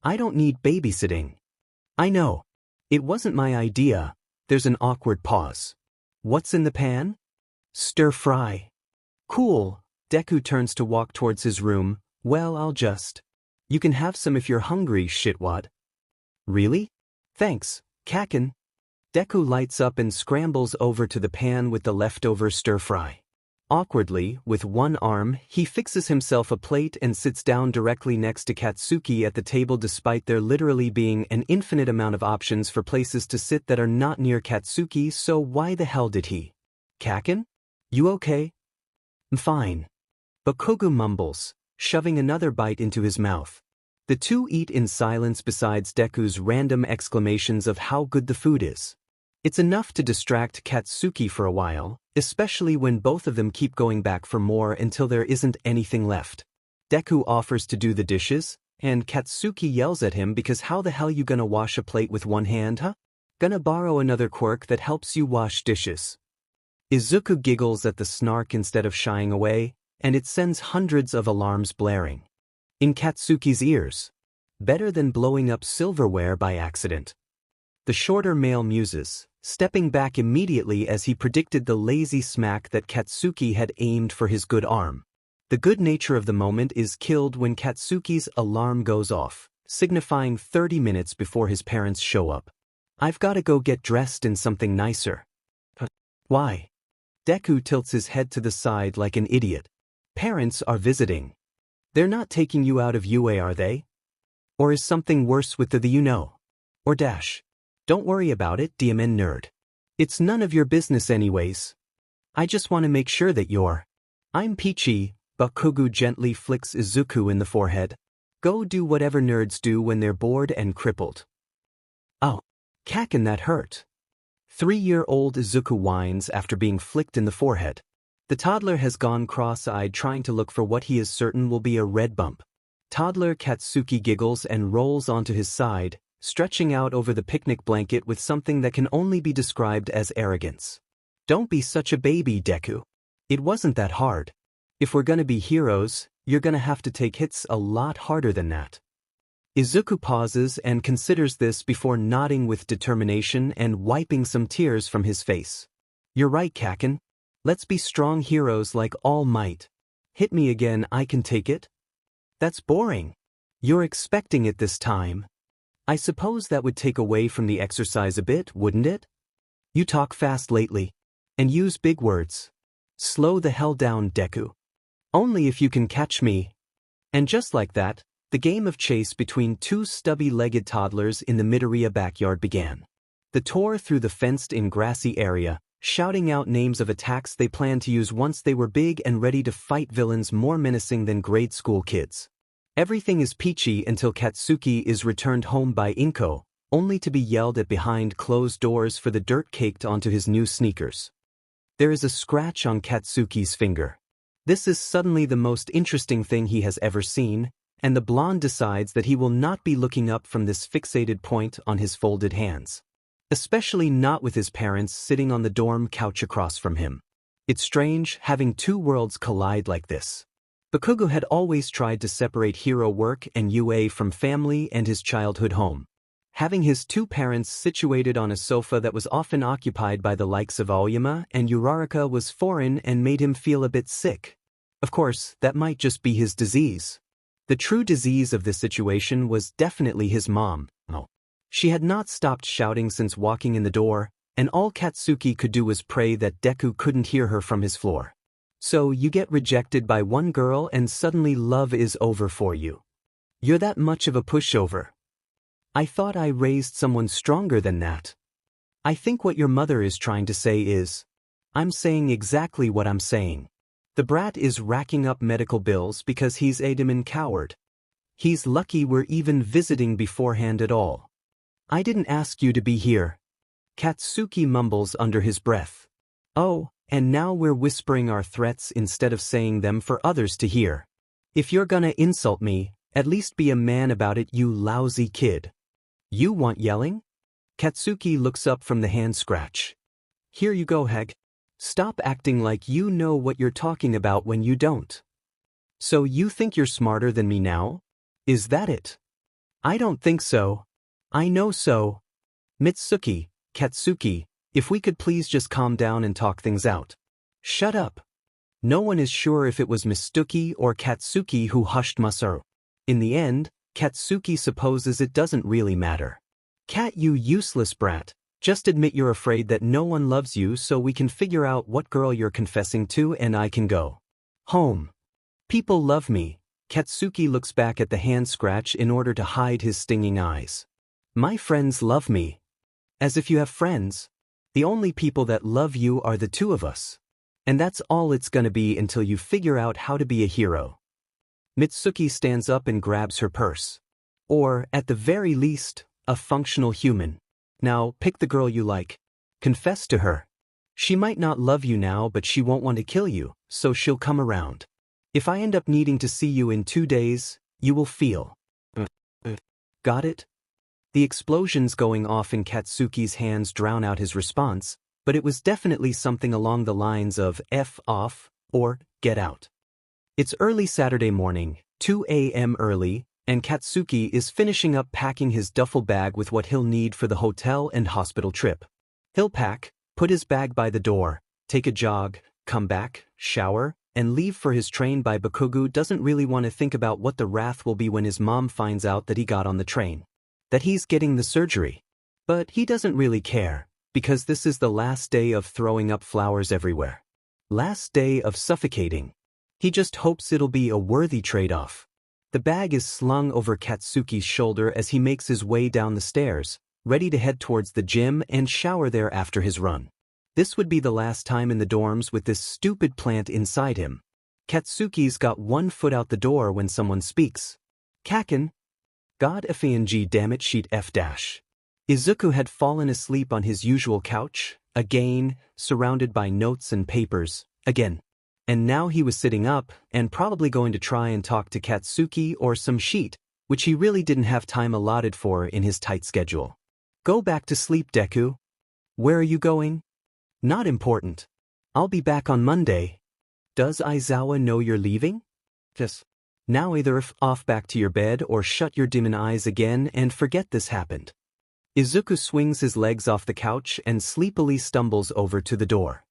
S1: I don't need babysitting. I know. It wasn't my idea. There's an awkward pause. What's in the pan? Stir fry. Cool. Deku turns to walk towards his room. Well, I'll just. You can have some if you're hungry, shitwad. Really? Thanks, Kaken. Deku lights up and scrambles over to the pan with the leftover stir-fry. Awkwardly, with one arm, he fixes himself a plate and sits down directly next to Katsuki at the table despite there literally being an infinite amount of options for places to sit that are not near Katsuki, so why the hell did he? Kaken? You okay? I'm fine. Bakugo mumbles, shoving another bite into his mouth. The two eat in silence besides Deku's random exclamations of how good the food is. It's enough to distract Katsuki for a while, especially when both of them keep going back for more until there isn't anything left. Deku offers to do the dishes, and Katsuki yells at him because how the hell you gonna wash a plate with one hand, huh? Gonna borrow another quirk that helps you wash dishes. Izuku giggles at the snark instead of shying away, and it sends hundreds of alarms blaring. In Katsuki's ears. Better than blowing up silverware by accident. The shorter male muses, stepping back immediately as he predicted the lazy smack that Katsuki had aimed for his good arm. The good nature of the moment is killed when Katsuki's alarm goes off, signifying 30 minutes before his parents show up. I've gotta go get dressed in something nicer. Why? Deku tilts his head to the side like an idiot. Parents are visiting. They're not taking you out of UA, are they? Or is something worse with the you know? Or dash. Don't worry about it, DMN nerd. It's none of your business anyways. I just want to make sure that you're. I'm peachy, Bakugo gently flicks Izuku in the forehead. Go do whatever nerds do when they're bored and crippled. Oh, Kaken, that hurt. 3-year-old Izuku whines after being flicked in the forehead. The toddler has gone cross-eyed trying to look for what he is certain will be a red bump. Toddler Katsuki giggles and rolls onto his side, stretching out over the picnic blanket with something that can only be described as arrogance. Don't be such a baby, Deku. It wasn't that hard. If we're gonna be heroes, you're gonna have to take hits a lot harder than that. Izuku pauses and considers this before nodding with determination and wiping some tears from his face. You're right, Kaken. Let's be strong heroes like All Might. Hit me again, I can take it? That's boring. You're expecting it this time. I suppose that would take away from the exercise a bit, wouldn't it? You talk fast lately. And use big words. Slow the hell down, Deku. Only if you can catch me. And just like that, the game of chase between two stubby-legged toddlers in the Midoriya backyard began. They tore through the fenced-in grassy area, shouting out names of attacks they planned to use once they were big and ready to fight villains more menacing than grade school kids. Everything is peachy until Katsuki is returned home by Inko, only to be yelled at behind closed doors for the dirt caked onto his new sneakers. There is a scratch on Katsuki's finger. This is suddenly the most interesting thing he has ever seen, and the blonde decides that he will not be looking up from this fixated point on his folded hands. Especially not with his parents sitting on the dorm couch across from him. It's strange having two worlds collide like this. Bakugo had always tried to separate hero work and UA from family and his childhood home. Having his two parents situated on a sofa that was often occupied by the likes of Aoyama and Uraraka was foreign and made him feel a bit sick. Of course, that might just be his disease. The true disease of this situation was definitely his mom. She had not stopped shouting since walking in the door, and all Katsuki could do was pray that Deku couldn't hear her from his floor. So you get rejected by one girl and suddenly love is over for you. You're that much of a pushover. I thought I raised someone stronger than that. I think what your mother is trying to say is, I'm saying exactly what I'm saying. The brat is racking up medical bills because he's a demon coward. He's lucky we're even visiting beforehand at all. I didn't ask you to be here. Katsuki mumbles under his breath. Oh, and now we're whispering our threats instead of saying them for others to hear. If you're gonna insult me, at least be a man about it, you lousy kid. You want yelling? Katsuki looks up from the hand scratch. Here you go, Heg. Stop acting like you know what you're talking about when you don't. So you think you're smarter than me now? Is that it? I don't think so. I know so. Mitsuki, Katsuki, if we could please just calm down and talk things out. Shut up. No one is sure if it was Mitsuki or Katsuki who hushed Masaru. In the end, Katsuki supposes it doesn't really matter. Cat, you useless brat. Just admit you're afraid that no one loves you so we can figure out what girl you're confessing to and I can go home. People love me. Katsuki looks back at the hand scratch in order to hide his stinging eyes. My friends love me. As if you have friends. The only people that love you are the two of us. And that's all it's gonna be until you figure out how to be a hero. Mitsuki stands up and grabs her purse. Or, at the very least, a functional human. Now, pick the girl you like. Confess to her. She might not love you now, but she won't want to kill you, so she'll come around. If I end up needing to see you in 2 days, you will feel. Got it? The explosions going off in Katsuki's hands drown out his response, but it was definitely something along the lines of F off, or get out. It's early Saturday morning, 2 a.m. early, and Katsuki is finishing up packing his duffel bag with what he'll need for the hotel and hospital trip. He'll pack, put his bag by the door, take a jog, come back, shower, and leave for his train. By Bakugo doesn't really want to think about what the wrath will be when his mom finds out that he got on the train. That he's getting the surgery. But he doesn't really care, because this is the last day of throwing up flowers everywhere. Last day of suffocating. He just hopes it'll be a worthy trade-off. The bag is slung over Katsuki's shoulder as he makes his way down the stairs, ready to head towards the gym and shower there after his run. This would be the last time in the dorms with this stupid plant inside him. Katsuki's got one foot out the door when someone speaks. Kaken. God f***ing dammit sheet f dash. Izuku had fallen asleep on his usual couch, again, surrounded by notes and papers, again. And now he was sitting up, and probably going to try and talk to Katsuki or some sheet, which he really didn't have time allotted for in his tight schedule. Go back to sleep, Deku. Where are you going? Not important. I'll be back on Monday. Does Aizawa know you're leaving? Yes. Now either off back to your bed or shut your demon eyes again and forget this happened. Izuku swings his legs off the couch and sleepily stumbles over to the door.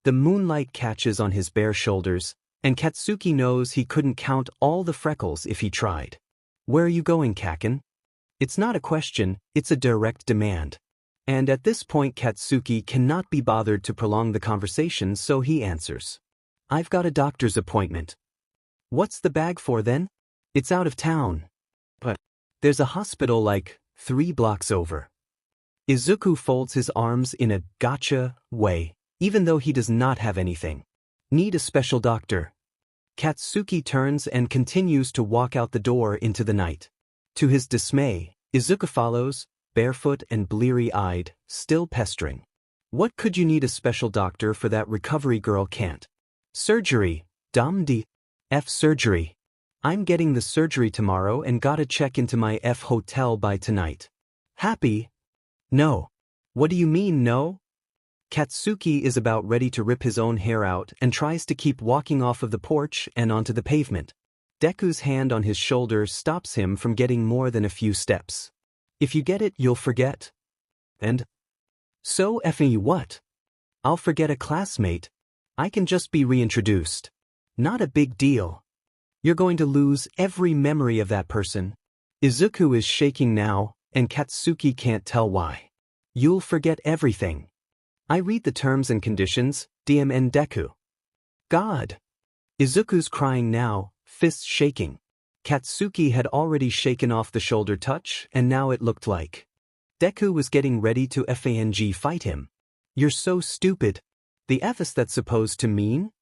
S1: The moonlight catches on his bare shoulders, and Katsuki knows he couldn't count all the freckles if he tried. Where are you going, Kaken? It's not a question, it's a direct demand. And at this point Katsuki cannot be bothered to prolong the conversation, so he answers. I've got a doctor's appointment. What's the bag for then? It's out of town. But there's a hospital like 3 blocks over. Izuku folds his arms in a gotcha way, even though he does not have anything. Need a special doctor. Katsuki turns and continues to walk out the door into the night. To his dismay, Izuku follows, barefoot and bleary-eyed, still pestering. What could you need a special doctor for that recovery girl can't? Surgery, dom d. F surgery. I'm getting the surgery tomorrow and gotta check into my F hotel by tonight. Happy? No. What do you mean no? Katsuki is about ready to rip his own hair out and tries to keep walking off of the porch and onto the pavement. Deku's hand on his shoulder stops him from getting more than a few steps. If you get it, you'll forget. And? So effing what? I'll forget a classmate. I can just be reintroduced. Not a big deal. You're going to lose every memory of that person. Izuku is shaking now, and Katsuki can't tell why. You'll forget everything. I read the terms and conditions, DMN Deku. God. Izuku's crying now, fists shaking. Katsuki had already shaken off the shoulder touch, and now it looked like Deku was getting ready to FANG fight him. You're so stupid. The F is that supposed to mean?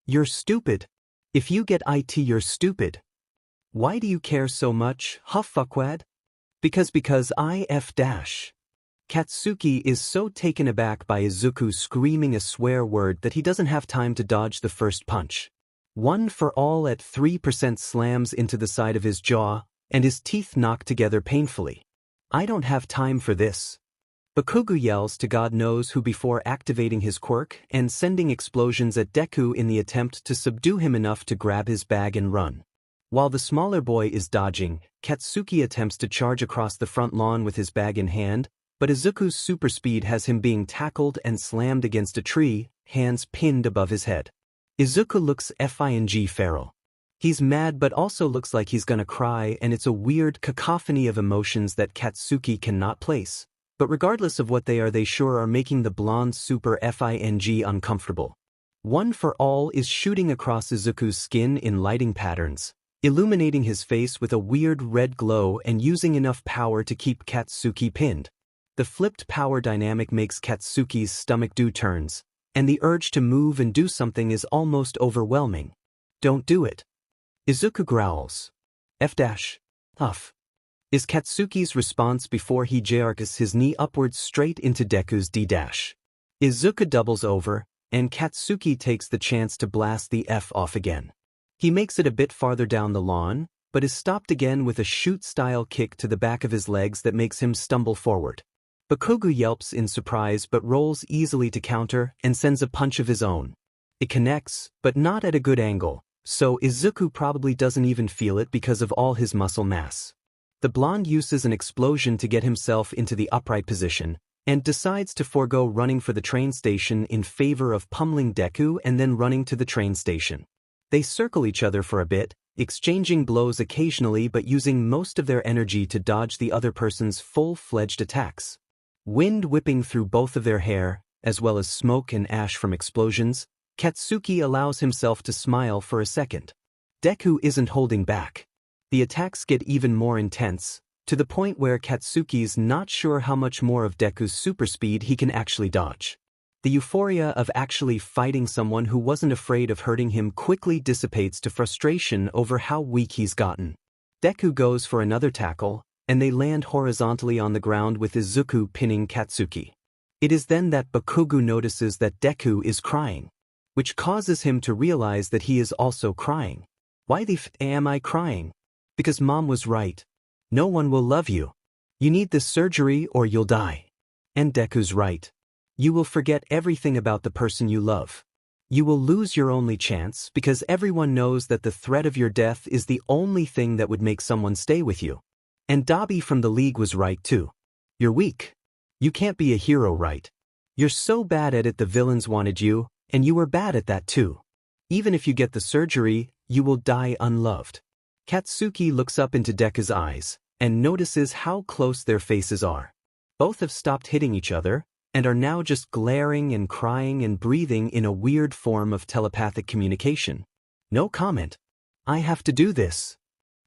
S1: You're stupid. If you get IT, you're stupid. Why do you care so much, hufffuckwad? Because I F dash. Katsuki is so taken aback by Izuku screaming a swear word that he doesn't have time to dodge the first punch. One for all at 3% slams into the side of his jaw, and his teeth knock together painfully. I don't have time for this. Bakugo yells to God knows who before activating his quirk and sending explosions at Deku in the attempt to subdue him enough to grab his bag and run. While the smaller boy is dodging, Katsuki attempts to charge across the front lawn with his bag in hand, but Izuku's super speed has him being tackled and slammed against a tree, hands pinned above his head. Izuku looks FING feral. He's mad but also looks like he's gonna cry, and it's a weird cacophony of emotions that Katsuki cannot place. But regardless of what they sure are making the blonde super FING uncomfortable. One for All is shooting across Izuku's skin in lighting patterns, illuminating his face with a weird red glow and using enough power to keep Katsuki pinned. The flipped power dynamic makes Katsuki's stomach do turns, and the urge to move and do something is almost overwhelming. Don't do it. Izuku growls. Huff. Is Katsuki's response before he jerks his knee upwards straight into Deku's D-. Izuku doubles over, and Katsuki takes the chance to blast the F off again. He makes it a bit farther down the lawn, but is stopped again with a shoot-style kick to the back of his legs that makes him stumble forward. Bakugo yelps in surprise but rolls easily to counter and sends a punch of his own. It connects, but not at a good angle, so Izuku probably doesn't even feel it because of all his muscle mass. The blonde uses an explosion to get himself into the upright position, and decides to forego running for the train station in favor of pummeling Deku and then running to the train station. They circle each other for a bit, exchanging blows occasionally but using most of their energy to dodge the other person's full-fledged attacks. Wind whipping through both of their hair, as well as smoke and ash from explosions, Katsuki allows himself to smile for a second. Deku isn't holding back. The attacks get even more intense, to the point where Katsuki's not sure how much more of Deku's super speed he can actually dodge. The euphoria of actually fighting someone who wasn't afraid of hurting him quickly dissipates to frustration over how weak he's gotten. Deku goes for another tackle, and they land horizontally on the ground with Izuku pinning Katsuki. It is then that Bakugo notices that Deku is crying, which causes him to realize that he is also crying. Why the f am I crying? Because Mom was right. No one will love you. You need this surgery or you'll die. And Deku's right. You will forget everything about the person you love. You will lose your only chance because everyone knows that the threat of your death is the only thing that would make someone stay with you. And Dabi from the league was right too. You're weak. You can't be a hero, right? You're so bad at it the villains wanted you, and you were bad at that too. Even if you get the surgery, you will die unloved. Katsuki looks up into Deku's eyes and notices how close their faces are. Both have stopped hitting each other and are now just glaring and crying and breathing in a weird form of telepathic communication. No comment. I have to do this.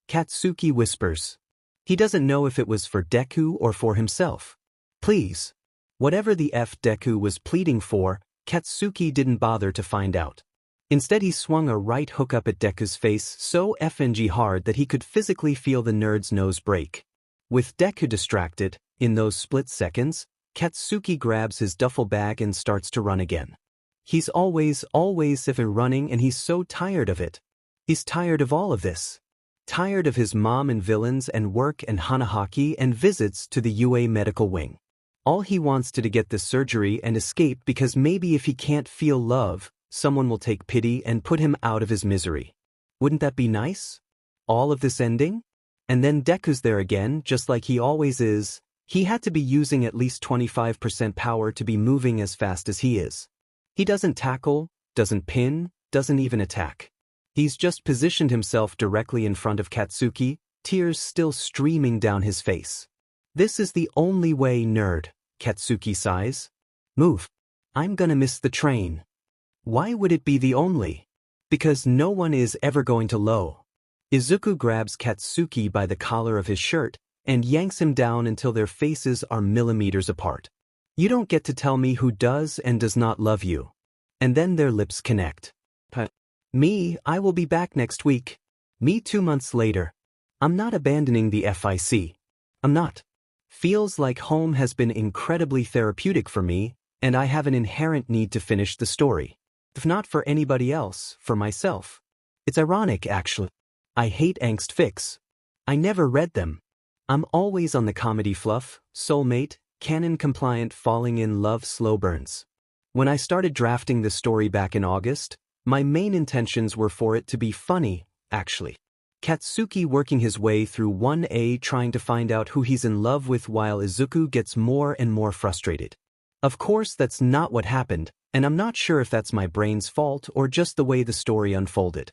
S1: Katsuki whispers. He doesn't know if it was for Deku or for himself. Please. Whatever the F Deku was pleading for, Katsuki didn't bother to find out. Instead he swung a right hook up at Deku's face so FNG hard that he could physically feel the nerd's nose break. With Deku distracted, in those split seconds, Katsuki grabs his duffel bag and starts to run again. He's always running and he's so tired of it. He's tired of all of this. Tired of his mom and villains and work and Hanahaki and visits to the UA medical wing. All he wants to get this surgery and escape because maybe if he can't feel love, someone will take pity and put him out of his misery. Wouldn't that be nice? All of this ending? And then Deku's there again, just like he always is. He had to be using at least 25% power to be moving as fast as he is. He doesn't tackle, doesn't pin, doesn't even attack. He's just positioned himself directly in front of Katsuki, tears still streaming down his face. This is the only way, nerd, Katsuki sighs. Move. I'm gonna miss the train. Why would it be the only? Because no one is ever going to low. Izuku grabs Katsuki by the collar of his shirt and yanks him down until their faces are millimeters apart. You don't get to tell me who does and does not love you. And then their lips connect. Me, I will be back next week. Me 2 months later. I'm not abandoning the FIC. I'm not. Feels like home has been incredibly therapeutic for me, and I have an inherent need to finish the story. If not for anybody else, for myself. It's ironic, actually. I hate angst fics. I never read them. I'm always on the comedy fluff, soulmate, canon-compliant falling in love slow burns. When I started drafting this story back in August, my main intentions were for it to be funny, actually. Katsuki working his way through 1A trying to find out who he's in love with while Izuku gets more and more frustrated. Of course that's not what happened, and I'm not sure if that's my brain's fault or just the way the story unfolded.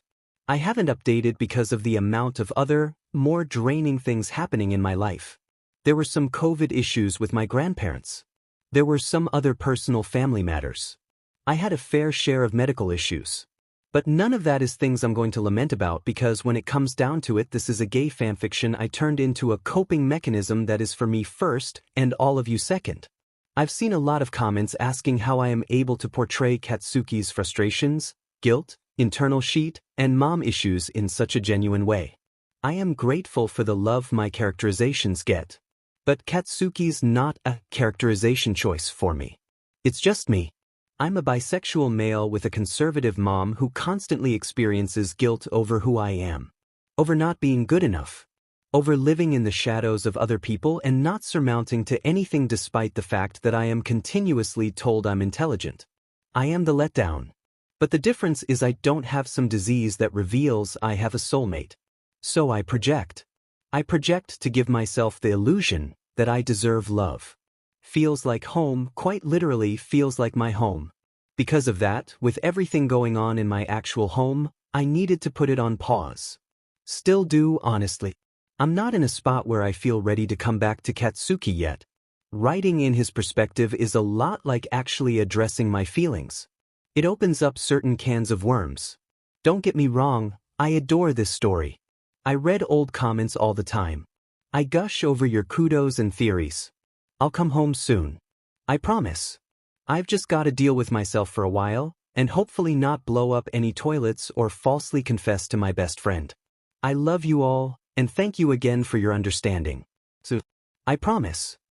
S1: I haven't updated because of the amount of other, more draining things happening in my life. There were some COVID issues with my grandparents. There were some other personal family matters. I had a fair share of medical issues. But none of that is things I'm going to lament about because when it comes down to it, this is a gay fanfiction I turned into a coping mechanism that is for me first and all of you second. I've seen a lot of comments asking how I am able to portray Katsuki's frustrations, guilt, internal sheet, and mom issues in such a genuine way. I am grateful for the love my characterizations get. But Katsuki's not a characterization choice for me. It's just me. I'm a bisexual male with a conservative mom who constantly experiences guilt over who I am. Over not being good enough. Over living in the shadows of other people and not surmounting to anything despite the fact that I am continuously told I'm intelligent. I am the letdown. But the difference is I don't have some disease that reveals I have a soulmate. So I project. I project to give myself the illusion that I deserve love. Feels like home, quite literally feels like my home. Because of that, with everything going on in my actual home, I needed to put it on pause. Still do, honestly. I'm not in a spot where I feel ready to come back to Katsuki yet. Writing in his perspective is a lot like actually addressing my feelings. It opens up certain cans of worms. Don't get me wrong, I adore this story. I read old comments all the time. I gush over your kudos and theories. I'll come home soon. I promise. I've just got to deal with myself for a while, and hopefully not blow up any toilets or falsely confess to my best friend. I love you all, and thank you again for your understanding. So, I promise.